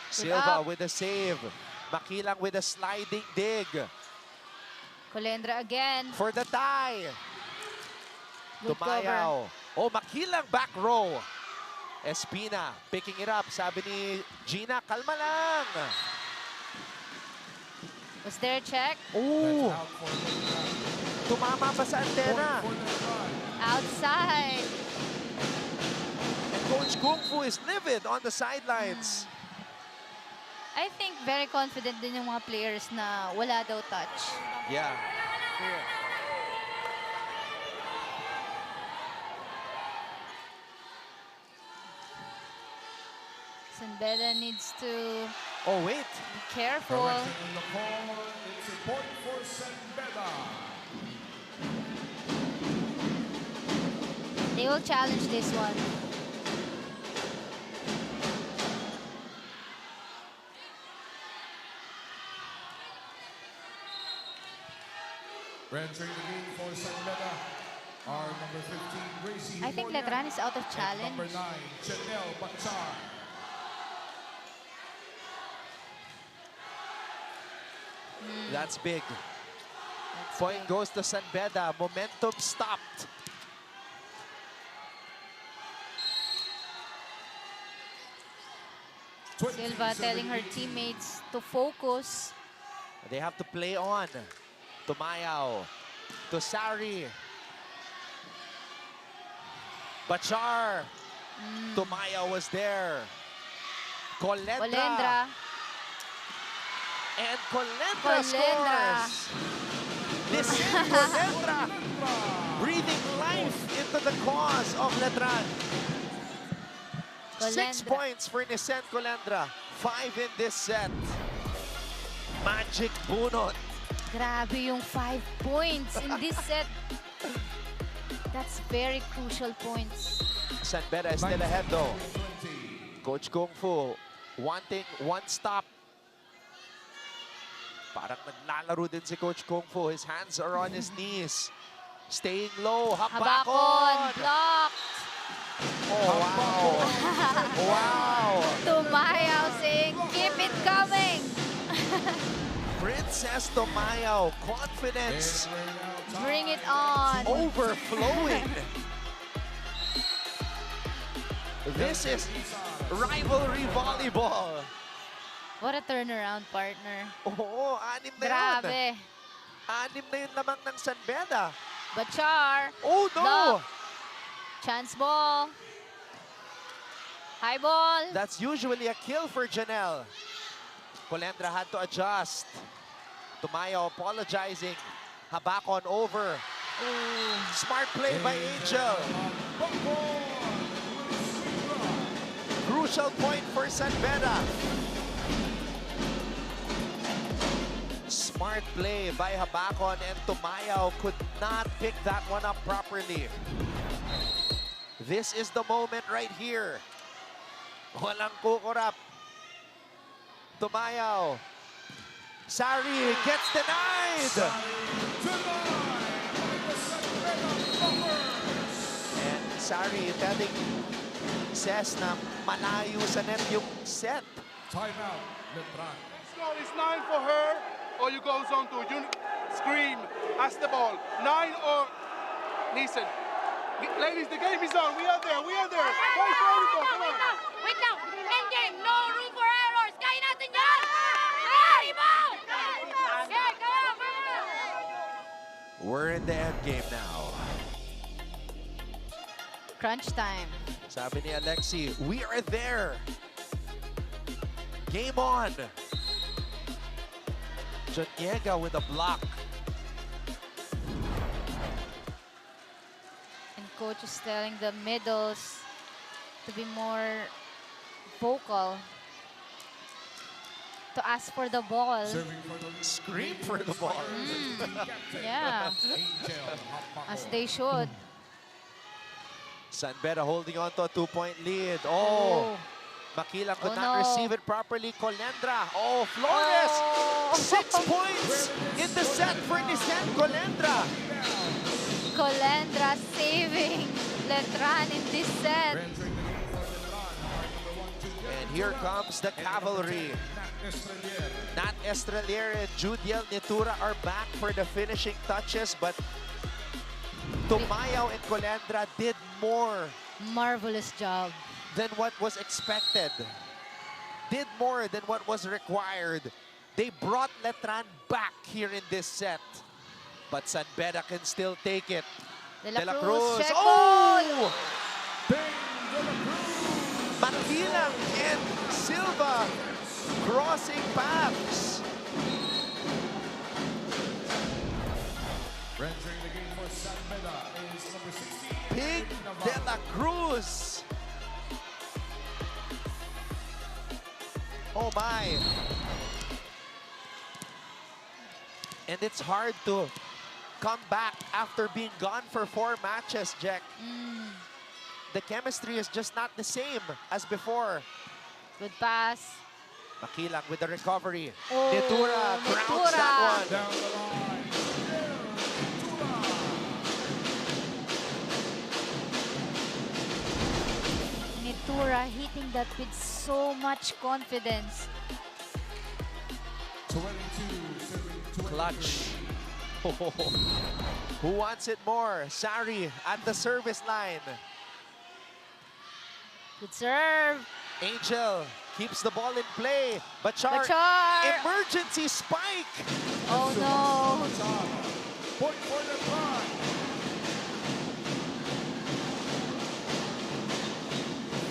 Silva with a save. Makilang with a sliding dig. Colendra again. For the tie. Good Tumayaw. Oh, Makilang back row. Espina picking it up. Sabi ni Gina, kalma lang. Was there a check? Ooh. Tumama pa sa antena. Outside. And Coach Kung Fu is livid on the sidelines. I think very confident din yung mga players na wala daw touch. Yeah. Beda needs to Oh, wait. be careful. It's a point for Beda. They will challenge this one. Entering the game for Beda are number 15, Gracie. I think Letran is out of challenge. Number 9, Chanel Bachar. That's big. Point goes to Beda. Momentum stopped. Silva telling her teammates to focus. They have to play on. Tumayaw. To Sari. Bachar. Tumayaw was there. Colendra. And Colendra scores. This is Colendra breathing life into the cause of Letran. 6 points for Nisen Colendra. 5 in this set. Magic bunot. Grabe yung 5 points in this set. That's very crucial points. Beda is still ahead though. Coach Kung Fu wanting one stop. Parang naglalaro din si Coach Kung Fu. His hands are on his knees. Staying low. Habakon! Blocked. Oh, wow. Wow. Tumayaw saying, keep it coming. Princess Tumayaw, confidence Bring it on. overflowing. This is rivalry volleyball. What a turnaround, partner. Oo, 6 na yun. Grabe. 6 na yun lamang ng San Beda. Bachar. Oh, no! Lock. Chance ball. High ball. That's usually a kill for Janelle. Colendra had to adjust. Tumayaw apologizing. Habakon over. Smart play by Angel. Crucial point for San Beda. Smart play by Habakon, and Tumayaw could not pick that one up properly. This is the moment right here. Walang kukurap. Tumayaw. Sari gets denied. And Sari telling says na malayo sa net yung set. Timeout, Letran. Let's go. It's 9 for her, or you go zone 2. You scream, ask the ball. 9 or Neeson. Ladies, the game is on. We are there. We are there. Wait lang. End game. No room for errors. Kaya natin yan. Rebound. Okay, come on. We're in the end game now. Crunch time. Sabi ni Alexi, we are there. Game on. Joniega with a block. And coach is telling the middles to be more vocal, to ask for the ball. Scream for the ball. Yeah, as they should. San Beda holding on to a 2-point lead. Oh, Makilang could not receive it properly. Colendra, oh, flawless. 6 points in the set for Nissan Colendra. Colendra saving Letran in this set. And here comes the cavalry. Nat Estrelier and Judiel Nitura are back for the finishing touches, but Tumayaw and Colendra did more. Marvelous job. Than what was expected. Did more than what was required. They brought Letran back here in this set. But San Beda can still take it. De La Cruz. Check Oh! De La Cruz. Makilang and Silva crossing paths. Rendering the game for San Beda is number 16. Pig De La Cruz. Oh my. And it's hard to come back after being gone for 4 matches, Jack. The chemistry is just not the same as before. Good pass. Makilang with the recovery. Oh, Nitura grounds that one. Down the line. Nitura hitting that with so much confidence. 22. Clutch. Who wants it more? Sari at the service line. Good serve. Angel keeps the ball in play. Bachar. Emergency spike. Oh no. Point for the line.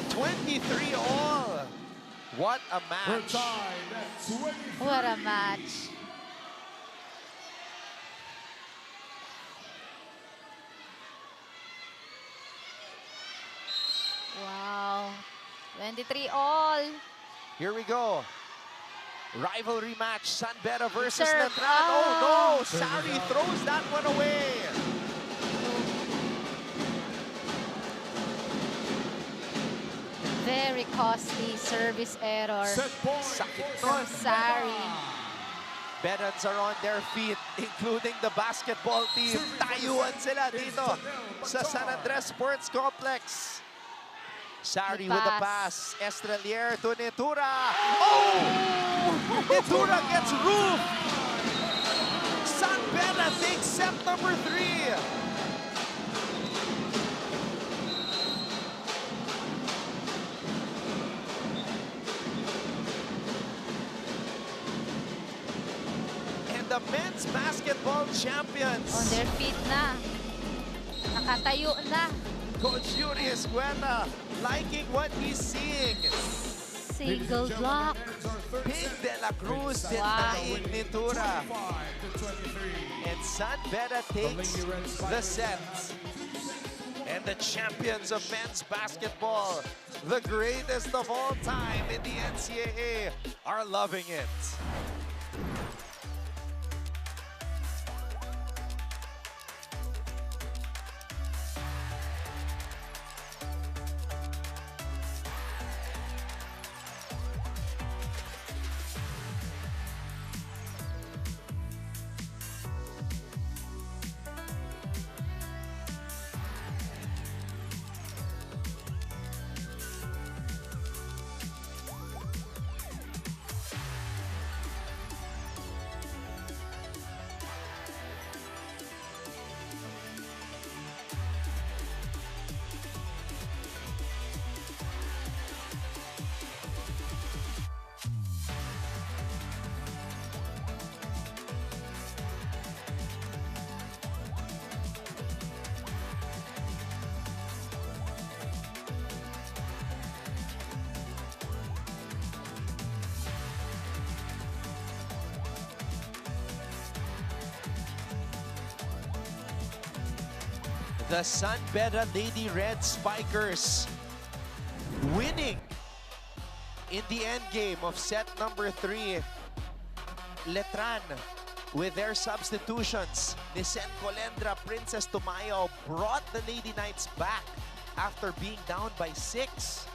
23 all. What a We're match. tied at 23. What a match. Wow. 23 all. Here we go. Rivalry match, San Beda versus Serve. Letran. Oh no, Sari throws that one away. Very costly service error from Sari. Bedans are on their feet, including the basketball team. Tayuan sila dito sa San Andres Sports Complex. Sari Good with the pass. Estrelier to Netura. Oh! Netura gets roof. San Beda takes set number 3. And the men's basketball champions. On their feet na. Nakatayo na. Coach Yuri Escuela liking what he's seeing. Single block. Pig de la Cruz denying Netura. And San Beda takes the set. And the champions of men's basketball, the greatest of all time in the NCAA, are loving it. The San Beda Lady Red Spikers winning in the end game of set number 3. Letran with their substitutions. Nisen Colendra, Princess Tumayo brought the Lady Knights back after being down by 6.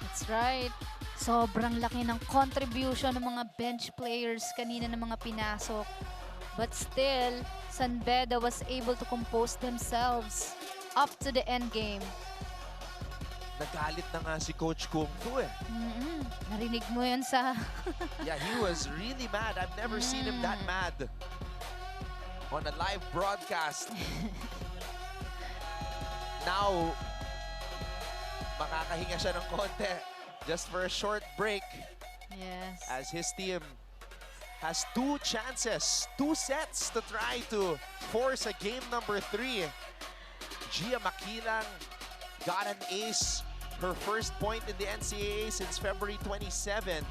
That's right. Sobrang laki ng contribution ng mga bench players kanina ng mga pinasok. But still, San Beda was able to compose themselves up to the end game. Nagalit na nga si Coach Kung Fu eh. Narinig mo yun sa... Yeah, he was really mad. I've never seen him that mad on a live broadcast. Now, makakahinga siya ng konti just for a short break. Yes. As his team has 2 chances, 2 sets to try to force a game number 3. Gia Makilang got an ace, her first point in the NCAA since February 27.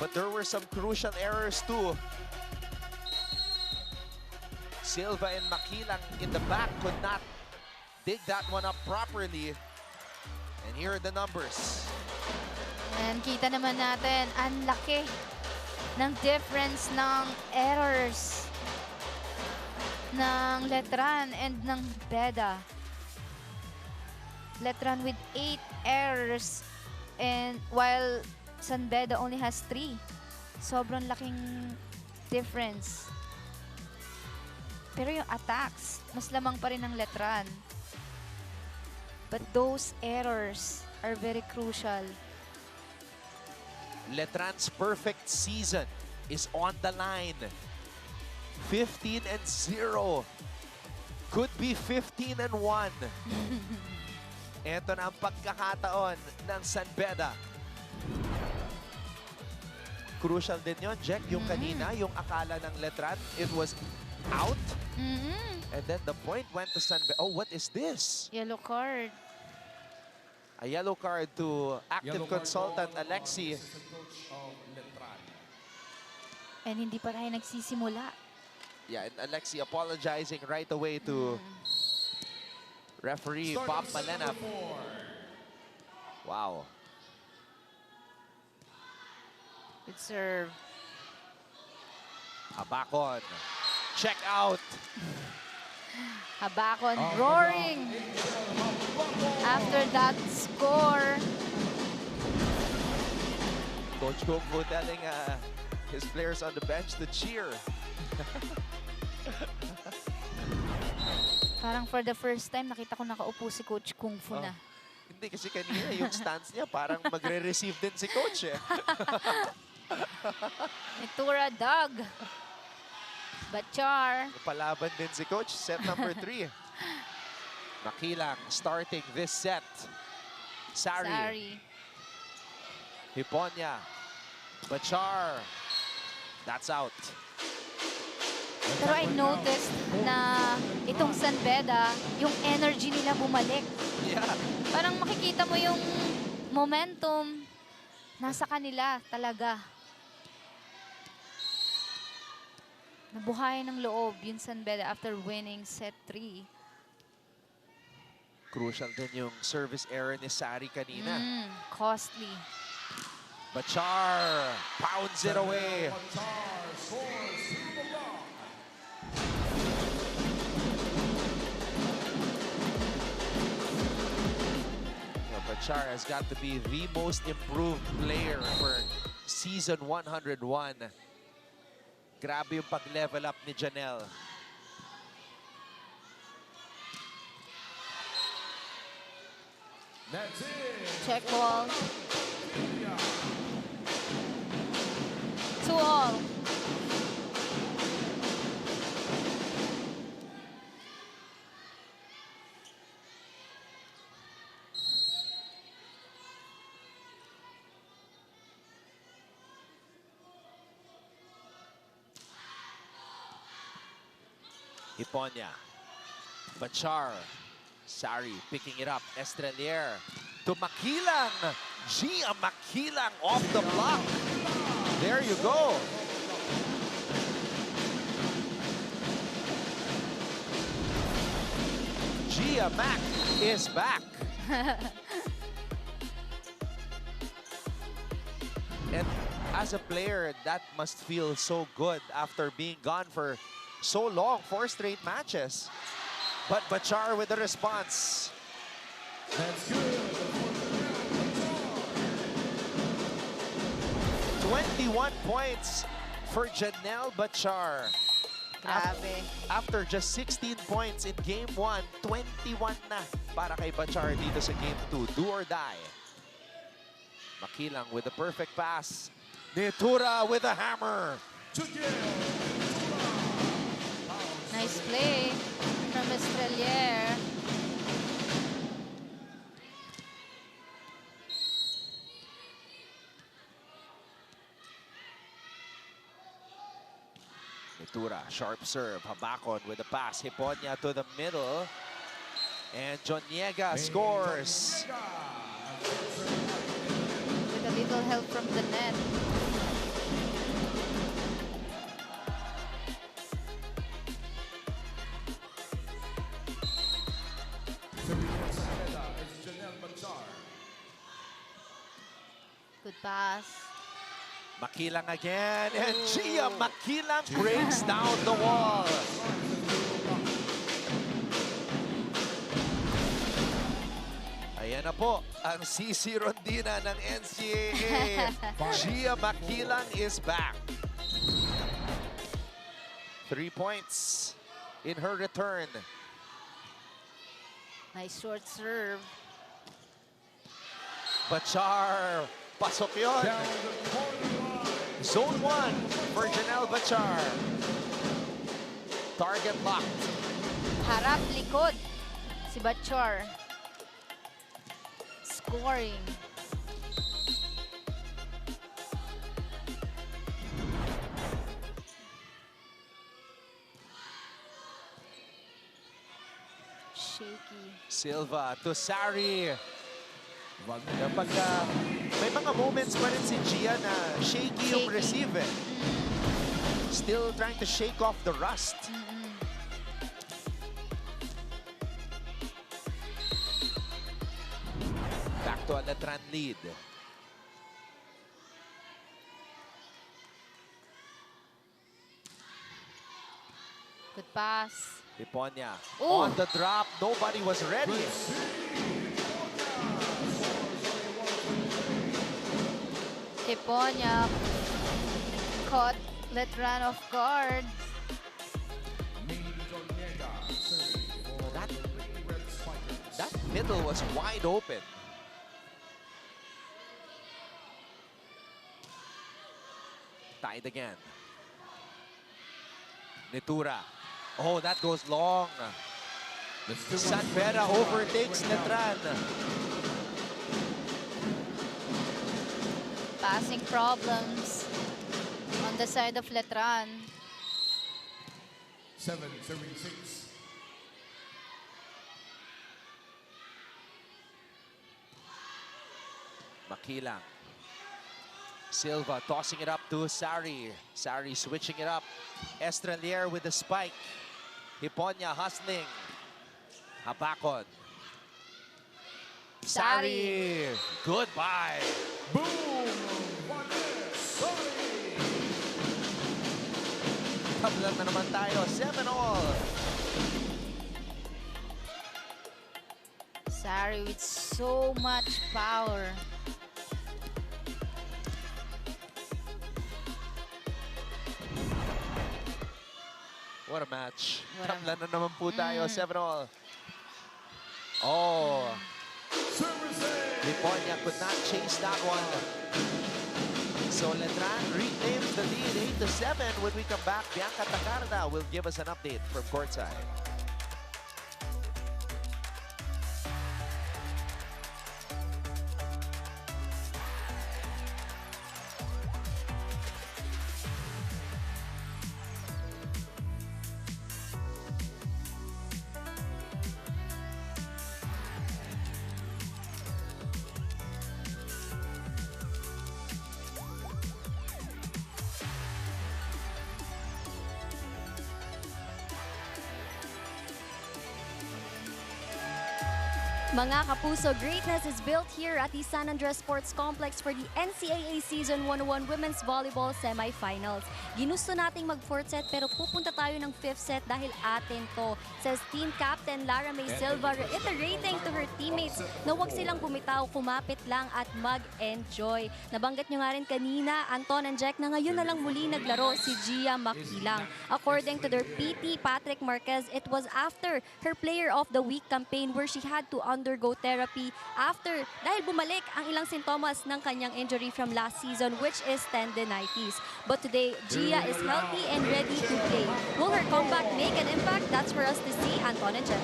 But there were some crucial errors too. Silva and Makilang in the back could not dig that one up properly. And here are the numbers. And kita naman natin, ang laki ng difference ng errors ng Letran and ng Beda. Letran with 8 errors and while San Beda only has 3. Sobrang laking difference. Pero yung attacks, mas lamang pa rin ng Letran. But those errors are very crucial. Letran's perfect season is on the line. 15-0. Could be 15-1. Ito na ang pagkakataon ng San Beda. Crucial din yon, Jack. Yung kanina, yung akala ng Letran, it was out. And then the point went to San Beda. Oh, what is this? Yellow card. A yellow card to active consultant Alexi. And hindi pa tayo nagsisimula. Yeah, and Alexi apologizing right away to referee Bob Malena. Wow. Good serve. Habakon. Check out. Habakon roaring. After that score. Coach Kung Fu telling his players on the bench to cheer. Parang for the first time, nakita ko nakaupo si Coach Kung Fu na. hindi kasi kanina yung stance niya parang magre-receive din si coach eh. Nitura Doug. Bachar. Palaban din si coach. Set number 3. Makilang starting this set. Sari. Hiponya. Bachar. That's out. Pero I noticed na itong San Beda, yung energy nila bumalik. Yeah. Parang makikita mo yung momentum nasa kanila talaga. Nabuhay ng loob yung San Beda after winning set 3. Crucial din yung service error ni Sari kanina. Costly. Bachar pounds it away. Bachar has got to be the most improved player for season 101. Grabe yung pag-level up ni Janelle. That's it. Check ball. 2-all. Hiponya. Bachar. Sari picking it up. Estrelier to Makilang. Gia Makilang off the block. There you go. Gia Mac is back. And as a player, that must feel so good after being gone for so long, 4 straight matches. But Bachar with the response. That's good. 21 points for Janelle Bachar. Grabe. After just 16 points in game 1, 21 na para kay Bachar dito sa game 2. Do or die. Makilang with the perfect pass. Nitura with a hammer. Nice play from Estrelier. Nitura, sharp serve. Habakon with a pass. Hiponya to the middle. And Joniega scores. With a little help from the net. Good pass. Makilang again, and Gia Makilang breaks down the wall. Ayan na po, ang CC Rondina ng NCAA. Gia Makilang is back. 3 points in her return. Nice short serve. Bachar, pasok yun. Zone 1 for Janelle Bachar. Target locked. Harap likod si Bachar. Scoring. Shaky. Silva to Sari. Kapag may mga moments pa rin si Gia na shaky yung receive eh. Still trying to shake off the rust. Back to a Letran lead. Good pass. Hiponya Ooh. on the drop. Nobody was ready. Hiponya caught Letran off guard. That middle was wide open. Tied again. Nitura. Oh, that goes long. San Beda overtakes Letran. Passing problems on the side of Letran. 7-6. Makilang. Silva tossing it up to Sari. Sari switching it up. Estrelier with the spike. Hiponya hustling. Habakon. Sari. Goodbye. Boom! Sari! Tablan na naman tayo. 7-all. Sari with so much power. What a match. Tablan na naman po tayo. 7-all. Oh. Hiponya could not chase that one. So Letran reclaims the lead 8-7. When we come back, Bianca Tacarda will give us an update from courtside. Mga kapuso, greatness is built here at the San Andres Sports Complex for the NCAA Season 101 Women's Volleyball Semifinals. Ginusto nating mag-4th set pero pupunta tayo ng 5th set dahil atin to, says team captain Lara May Silva, reiterating to her teammates na huwag silang bumitaw, kumapit lang at mag-enjoy. Nabanggit nyo nga rin kanina, Anton and Jack, na ngayon na lang muli naglaro si Gia Makilang. According to their PT, Patrick Marquez, it was after her Player of the Week campaign where she had to undergo therapy after dahil bumalik ang ilang sintomas ng kanyang injury from last season, which is tendinitis. But today, Gia is healthy and ready to play. Will her comeback make an impact? That's for us to see. Anton and Jen.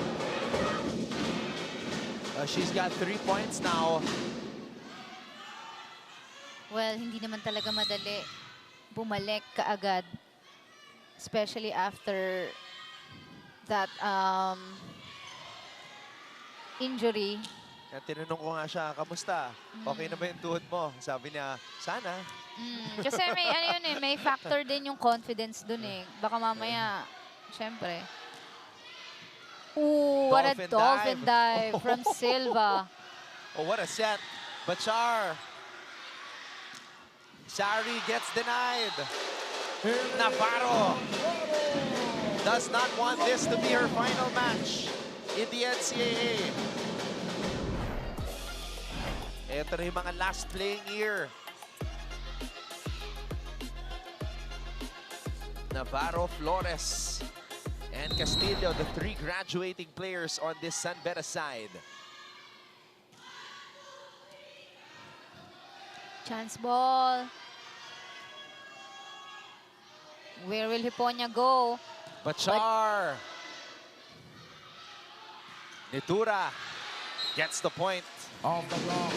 She's got 3 points now. Well, hindi naman talaga madali bumalik kaagad. Especially after that injury. At tinanong ko nga siya, kamusta? Okay na ba yung tuhod mo? Sabi niya, sana. Kasi may, ano yun eh, may factor din yung confidence dun eh. Baka mamaya, syempre. Ooh, what a dolphin dive from Silva. Oh, what a set. Bachar. Sari gets denied. Navarro does not want this to be her final match in the NCAA. Ito na yung mga last playing year. Navarro, Flores, and Castillo, the 3 graduating players on this San Beda side. Chance ball. Where will Hiponya go? Bachar. Nitura gets the point. Off the block.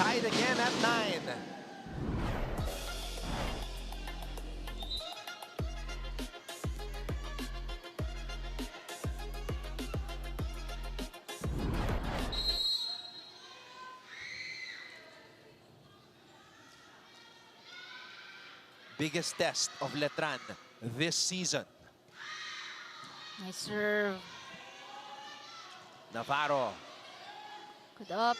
Tied again at 9. Biggest test of Letran this season. Nice serve. Navarro. Good up.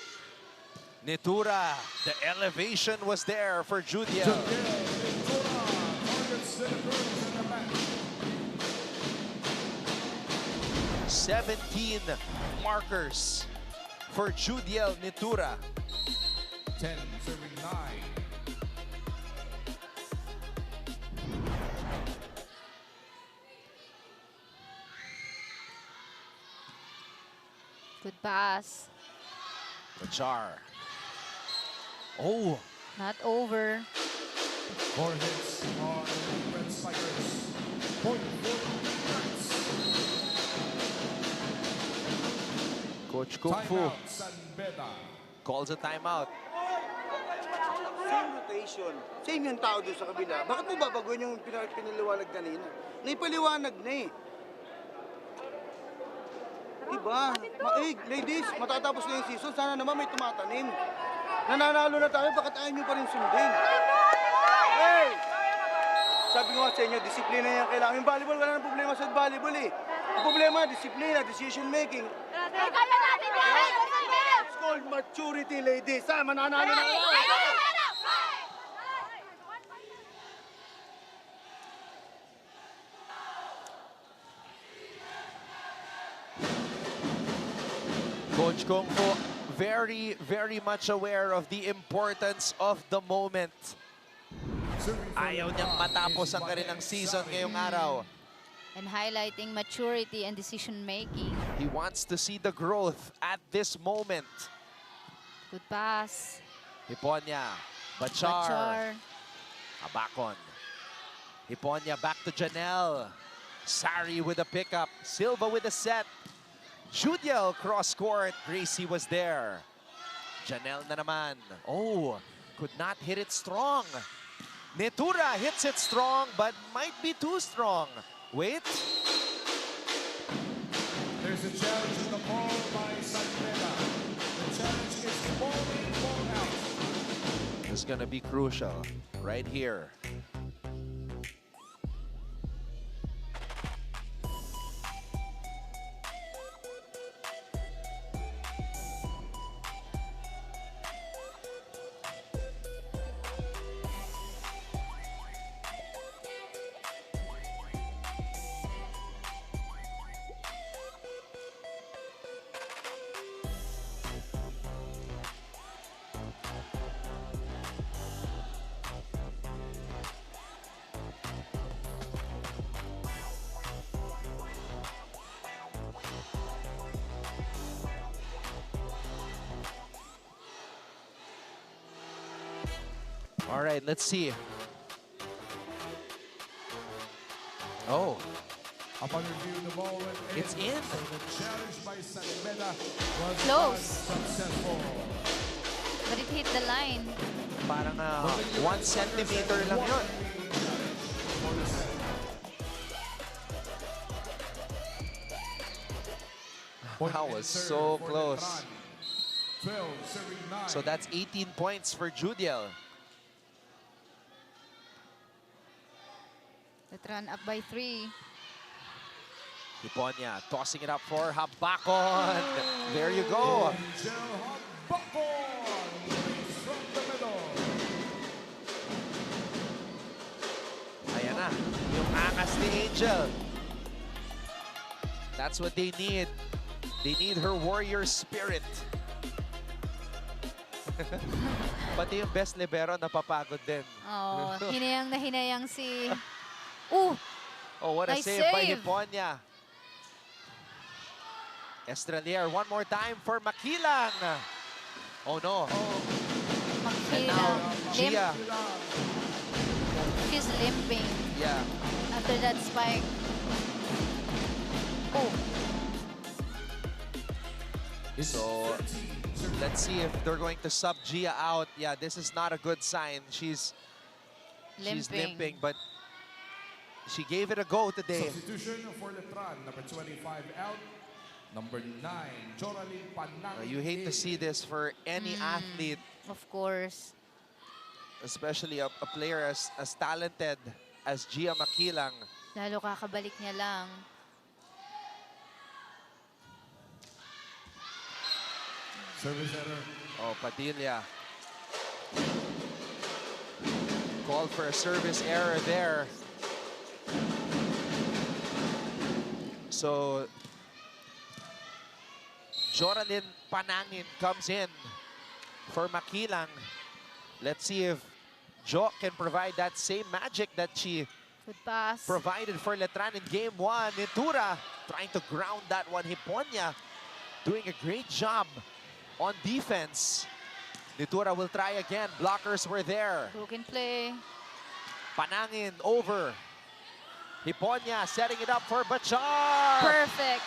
Nitura. The elevation was there for Judiel. 17 markers for Judiel Nitura. 10 serving 9. Good pass. Bachar Oh. Not over. 4 hits on Red Spikers. Point for Reds. Coach Kung Fu Timeout, San Beda. calls a timeout. Same rotation. Same yung tao doon sa kabila. Bakit mo babaguhin yung pinaliwanag kanina? Naipaliwanag na eh. Diba? Ladies, matatapos na yung season. Sana naman may tumatanim. Nananalo na tayo, bakit ayaw nyo pa rin sundin? Hey! Sabi ko nga sa inyo, disiplina yan kailangan. Yung volleyball, wala nang problema sa volleyball eh. Ang problema, disiplina, decision making. Kaya natin yan! It's called maturity, ladies. Mananalo na kayo! Coach Kung Fu, very much aware of the importance of the moment. Ayaw niyang matapos ang kanilang season ngayong araw. And highlighting maturity and decision-making. He wants to see the growth at this moment. Good pass. Hiponya, Bachar, Abacon. Hiponya back to Janelle. Sari with a pickup. Silva with a set. Judiel cross court. Gracie was there. Janelle na naman. Oh, could not hit it strong. Netura hits it strong, but might be too strong. Wait. There's a challenge in the ball by San Beda. The challenge is ball in, ball out. This is gonna be crucial right here. All right, let's see. Oh. Upon review, the ball went in. It's in. So the challenge by San Beda was Close. successful. But it hit the line. Parang 1 centimeter lang yun. That was so close. 12, serving 9. So that's 18 points for Judiel. Letran up by 3. Hiponya tossing it up for Habakon. There you go. From the middle. Ayan na, yung angas ni Angel. That's what they need. They need her warrior spirit. Pati yung best libero napapagod din. Oh, hinayang na hinayang si... Oh, what a nice save by save. Hiponya. Estrelier, one more time for Makilang. Oh no. Makilang. Gia. She's limping. Yeah. After that spike. Oh. So, let's see if they're going to sub Gia out. Yeah, this is not a good sign. She's limping, but she gave it a go today. Substitution for Letran, number 25 out. Number 9, Joralyn Panang. You hate to see this for any athlete. Of course. Especially a player as talented as Gia Makilang. Lalo kakabalik niya lang. Service error. Oh, Padilla. Called for a service error there. So, Joralyn Panangin comes in for Makilang. Let's see if Jo can provide that same magic that she Good pass. provided for Letran in game 1. Nitura trying to ground that one. Hiponya doing a great job on defense. Nitura will try again. Blockers were there. Broken play. Panangin over. Hiponya setting it up for Bachar. Perfect.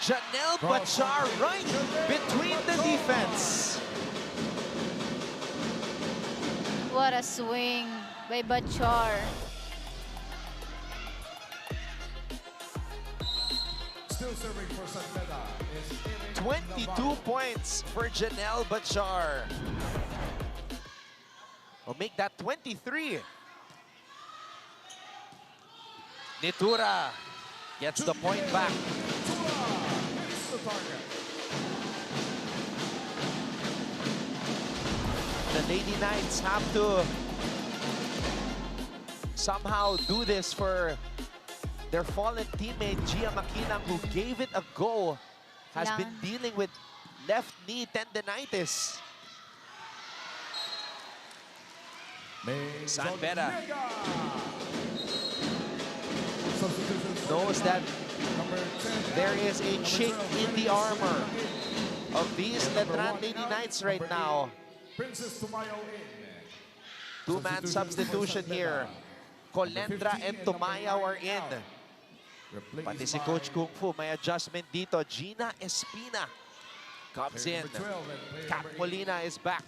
Janelle Bachar right between the defense. What a swing by Bachar. Still serving for San Beda is 22 points for Janelle Bachar. Will make that 23. Nitura gets the point back. The Lady Knights have to somehow do this for their fallen teammate Gia Makinang, who gave it a go, has been dealing with left knee tendinitis. San Beda knows that there is a chink in the armor of these Letran Lady Knights right now. Two-man substitution here. Colendra and Tumayaw are in. Pati si Coach Kung Fu, may adjustment dito. Gina Espina comes in. Kat Molina is back.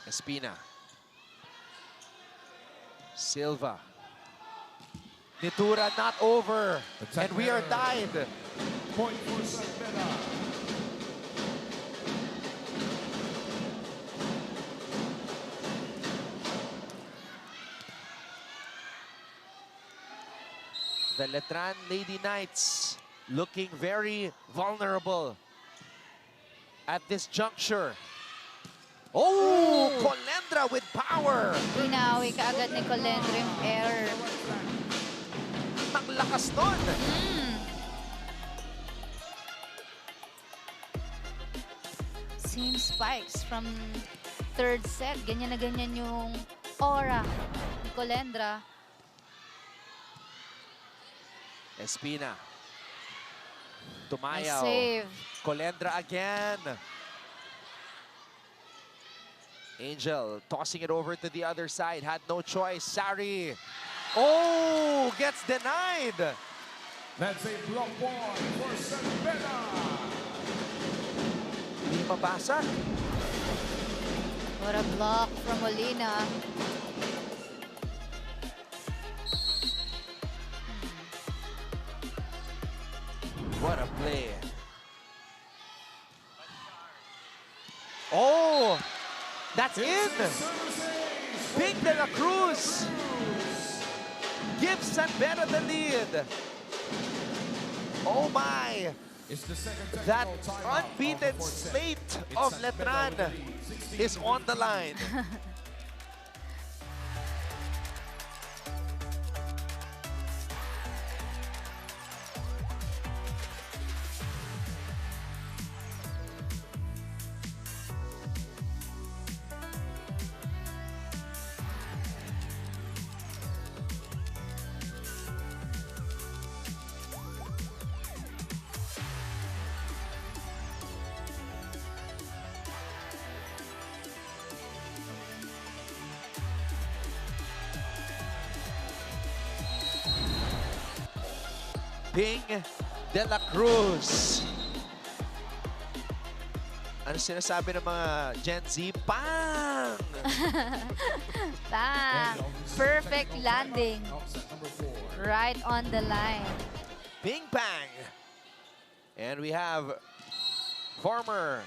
Espina. Silva. Nitura not over. And we are tied. Point for San Beda. The Letran Lady Knights looking very vulnerable at this juncture. Oh, Colendra with power. Binawi kaagad ni Colendra yung error. Ang lakas nun. Same spikes from third set. Ganyan na ganyan yung aura ni Colendra. Espina. Tumayaw. Nice save. Colendra again. Angel tossing it over to the other side. Had no choice. Sari. Oh, gets denied. That's a block point for San Beda. Di mabasag. What a block from Molina. What a play. Oh, that's in. Pink de la Cruz gives San Beda the lead. Oh my. That unbeaten slate of Letran is on the line. Ping de la Cruz. Ano sinasabi ng mga Gen Z? Bang! Bang! Perfect landing. Right on the line. Bing bang! And we have former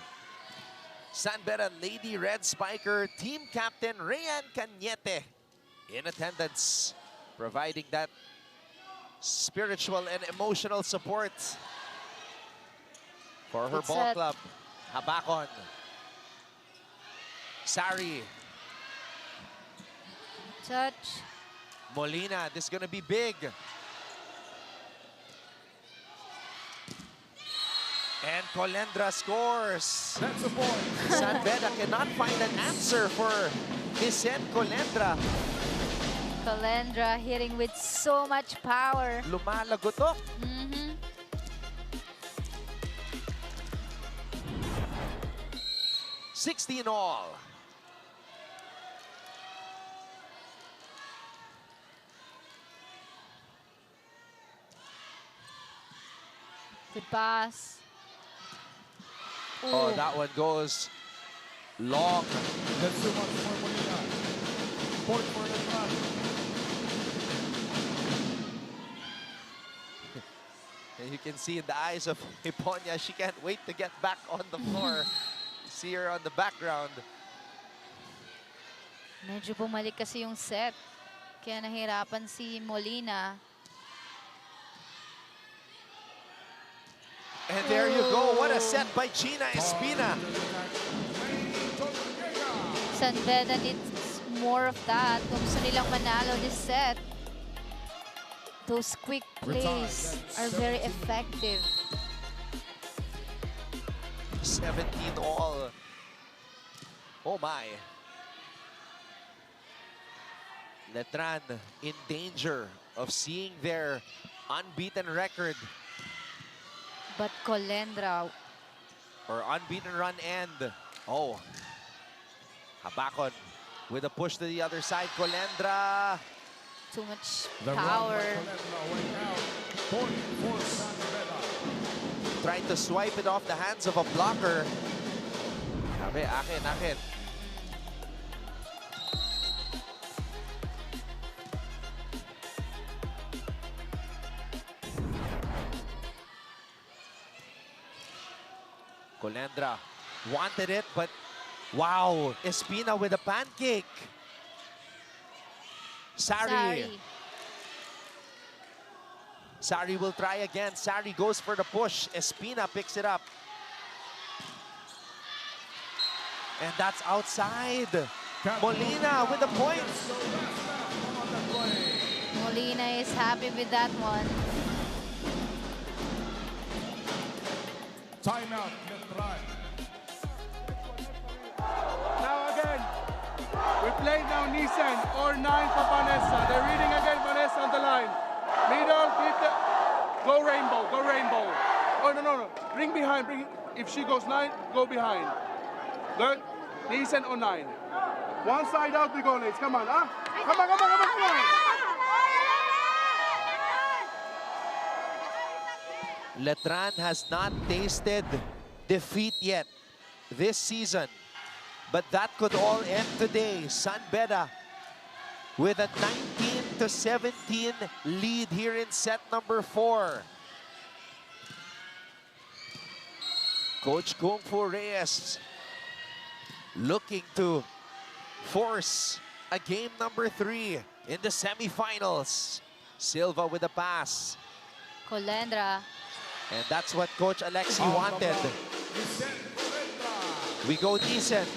San Beda Lady Red Spiker team captain Rayan Cañete in attendance, providing that spiritual and emotional support for her ball club. Habakon. Sari. Touch. Molina, this is gonna be big. And Colendra scores. That's a point. San Beda cannot find an answer for Vicente Colendra. Calendra hitting with so much power. Lumalagotok. 16 all. Good pass. Oh, that one goes long. That's too much for Molina. Point for Letran. And you can see in the eyes of Hiponia, she can't wait to get back on the floor. See her on the background. Medyo bumalik kasi yung set. Kaya nahirapan si Molina. And there you go. What a set by Gina Espina. San Beda needs more of that kung gusto nilang manalo this set. Those quick plays are very effective. 17 all. Oh my. Letran in danger of seeing their unbeaten record. But Calendra. Or unbeaten run end. Oh. Habakon with a push to the other side. Calendra. Too much power. Trying to swipe it off the hands of a blocker. Sabi, akin, akin. Calendra wanted it, but wow, Espina with a pancake. Sari. Sari will try again. Sari goes for the push. Espina picks it up. And that's outside. Molina with the point. Molina is happy with that one. Timeout, Letran. Now again, we play now Nissen or 9 for Vanessa. They're reading again Vanessa on the line. Middle, hit the, go rainbow, go rainbow. Oh, no. Bring behind, bring, if she goes 9, go behind. Good. Nissen or 9. One side out we go, Nates. Come on, huh? Come on. Letran has not tasted defeat yet this season. But that could all end today. San Beda with a 19-17 lead here in set number 4. Coach Kung Fu Reyes looking to force a game number 3 in the semifinals. Silva with a pass. Calendra. And that's what Coach Alexi wanted. We go decent.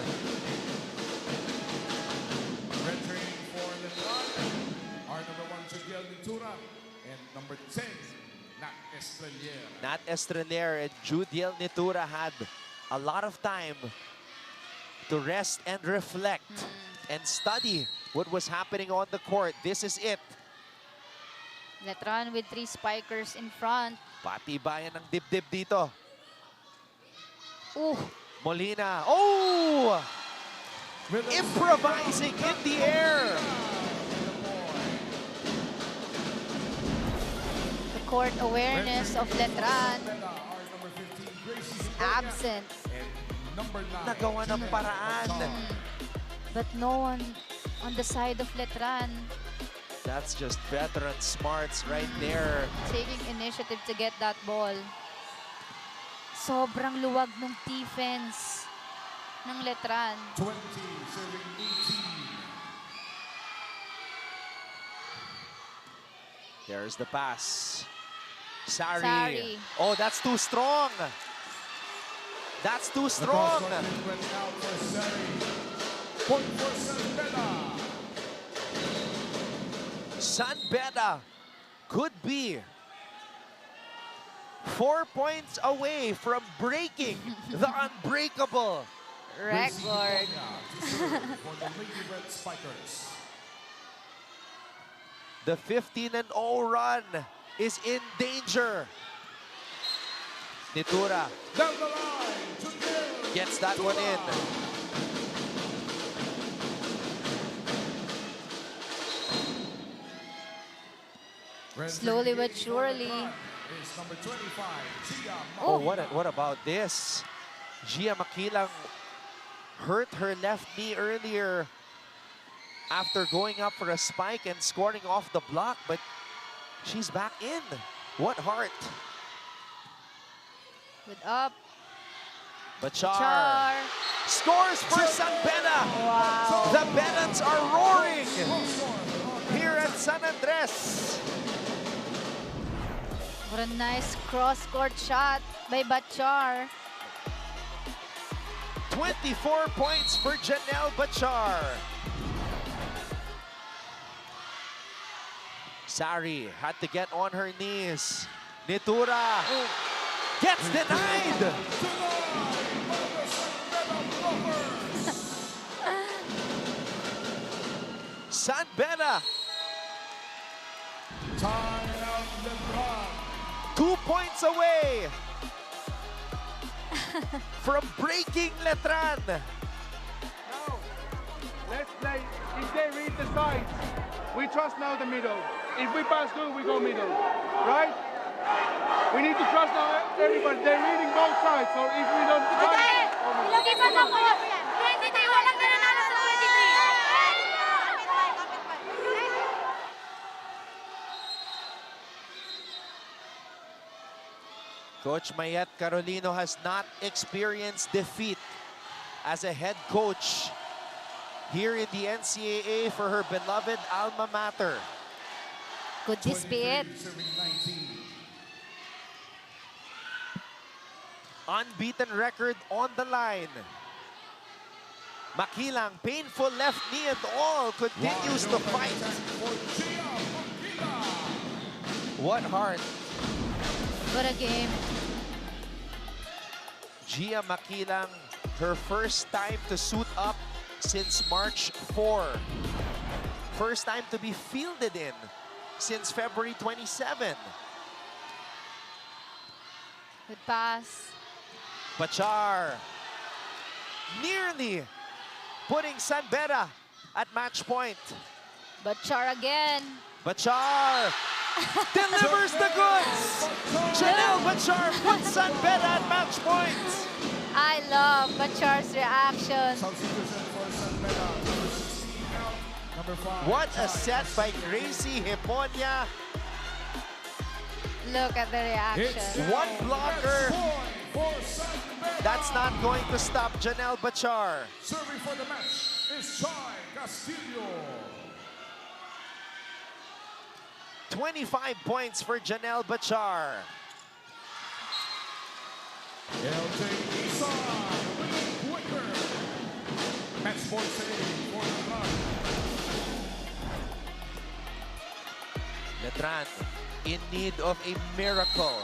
Red training for Letran. Our number 1, Judiel Nitura. And number 10, Nat Estrelier. Nat Estrelier and Judiel Nitura had a lot of time to rest and reflect and study what was happening on the court. This is it. Letran with 3 spikers in front. Patibayan ng dibdib dito. Ooh. Molina. Oh! Improvising in the air. The court awareness of Letran is absent. Nagawa ng paraan. But no one on the side of Letran. That's just veteran smarts right there. Taking initiative to get that ball. Sobrang luwag ng defense ng Letran. 20, serving 18. There's the pass. Sari. Sari. Oh, that's too strong. That's too strong. Point for San Beda. San Beda could be 4 points away from breaking the unbreakable record. For the Lady Red Spikers. The 15-0 run is in danger. Nitura Down the line to give. gets that one in. Slowly but surely. Is number 25, Gia Oh, what about this? Gia Makilang hurt her left knee earlier after going up for a spike and scoring off the block, but she's back in. What heart. Good up. Bachar scores for San Beda. Wow. The Bedans are roaring here at San Andres. What a nice cross-court shot by Bachar. 24 points for Janelle Bachar. Sari had to get on her knees. Nitura gets denied. San Beda. Timeout Letran. 2 points away from breaking Letran. Now, let's play. If they read the sides, we trust now the middle. If we pass good, we go middle. Right? We need to trust now everybody. They're reading both sides. So if we don't Coach Mayet Carolino has not experienced defeat as a head coach here in the NCAA for her beloved alma mater. Could this be it? Unbeaten record on the line. Makilang, painful left knee and all, continues to fight. What heart. What a game. Gia Makilang, her first time to suit up since March 4. First time to be fielded in since February 27. Good pass. Bachar nearly putting San Beda at match point. Bachar again. Bachar delivers the goods. Janelle Bachar puts San Beda at match point. I love Bachar's reaction. What a set by Gracie Hiponia. Look at the reaction. One blocker. That's not going to stop Janelle Bachar. Serving for the match is Chai Castillo. 25 points for Janelle Bachar. LJ Isa with quicker. Match point save for the run. Letran in need of a miracle.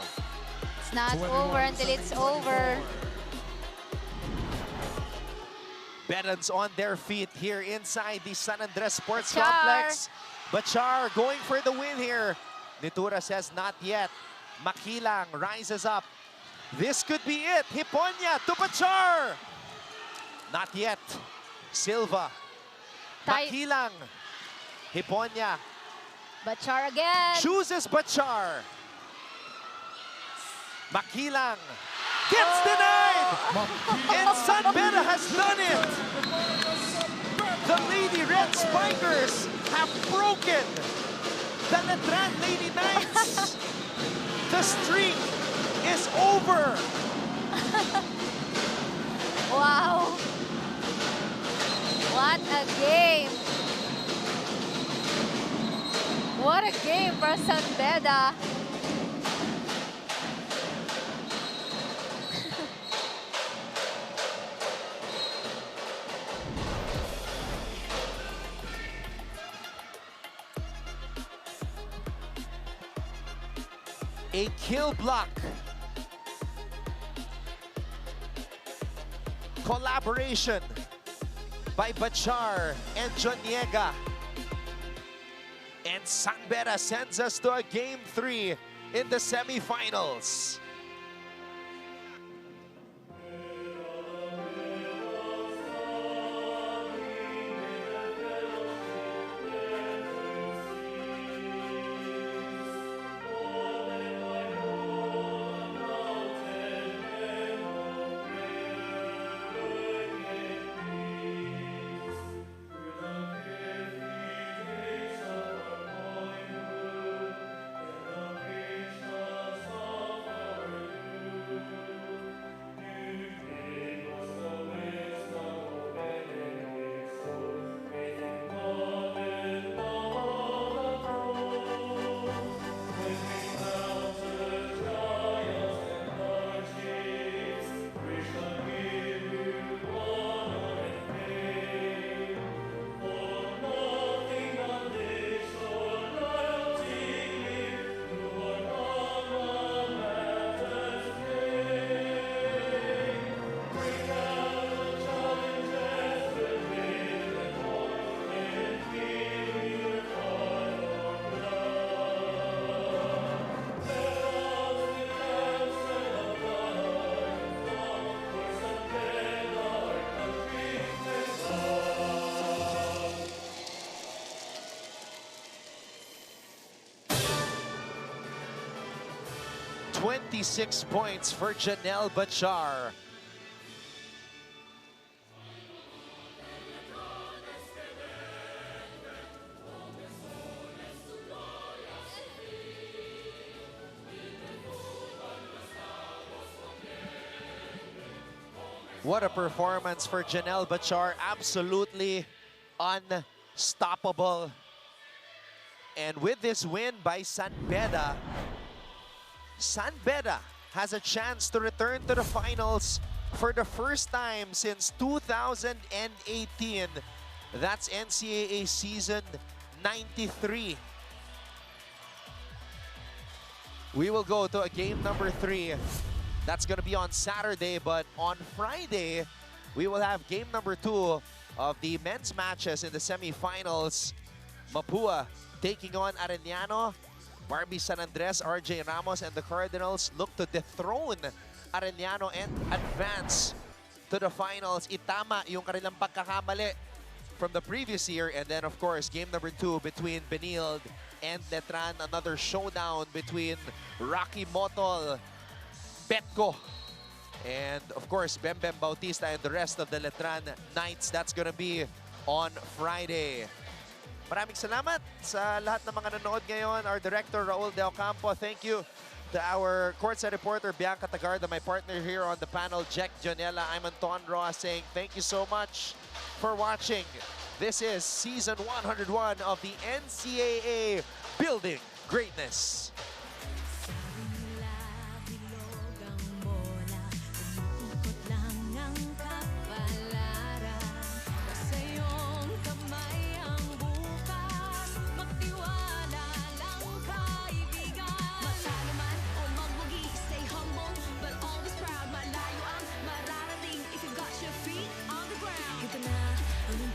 It's not over until it's over. Bedans on their feet here inside the San Andres Sports Bachar. Complex. Bachar going for the win here. Nitura says not yet. Makilang rises up. This could be it. Hiponia to Bachar. Not yet. Silva. Makilang. Hiponia. Bachar again. Chooses Bachar. Makilang gets denied. And San Beda has done it. The Lady Red Spikers have broken the Letran Lady Knights. The streak is over. Wow. What a game. What a game for San Beda. A kill block. Collaboration by Bachar and Joniega. And San Beda sends us to a Game 3 in the semifinals. "26 points for Janelle Bachar. What a performance for Janelle Bachar. Absolutely unstoppable. And with this win by San Beda, San Beda has a chance to return to the finals for the first time since 2018. That's NCAA season 93. We will go to a game number 3. That's going to be on Saturday, but on Friday, we will have game number 2 of the men's matches in the semifinals. Mapua taking on Arellano. Barbie San Andres, RJ Ramos, and the Cardinals look to dethrone Arellano and advance to the finals. Itama yung kanilang pagkakamali from the previous year. And then, of course, game number 2 between Benilde and Letran. Another showdown between Rocky Motol, Betco, and, of course, Bembem Bautista and the rest of the Letran Knights. That's gonna be on Friday. Maraming salamat sa lahat ng mga nanood ngayon. Our director, Raul De Ocampo, thank you. To our courtside reporter, Bianca Tagarda, my partner here on the panel, Jack Jonella. I'm Anton Roa saying thank you so much for watching. This is Season 101 of the NCAA Building Greatness.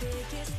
Biggest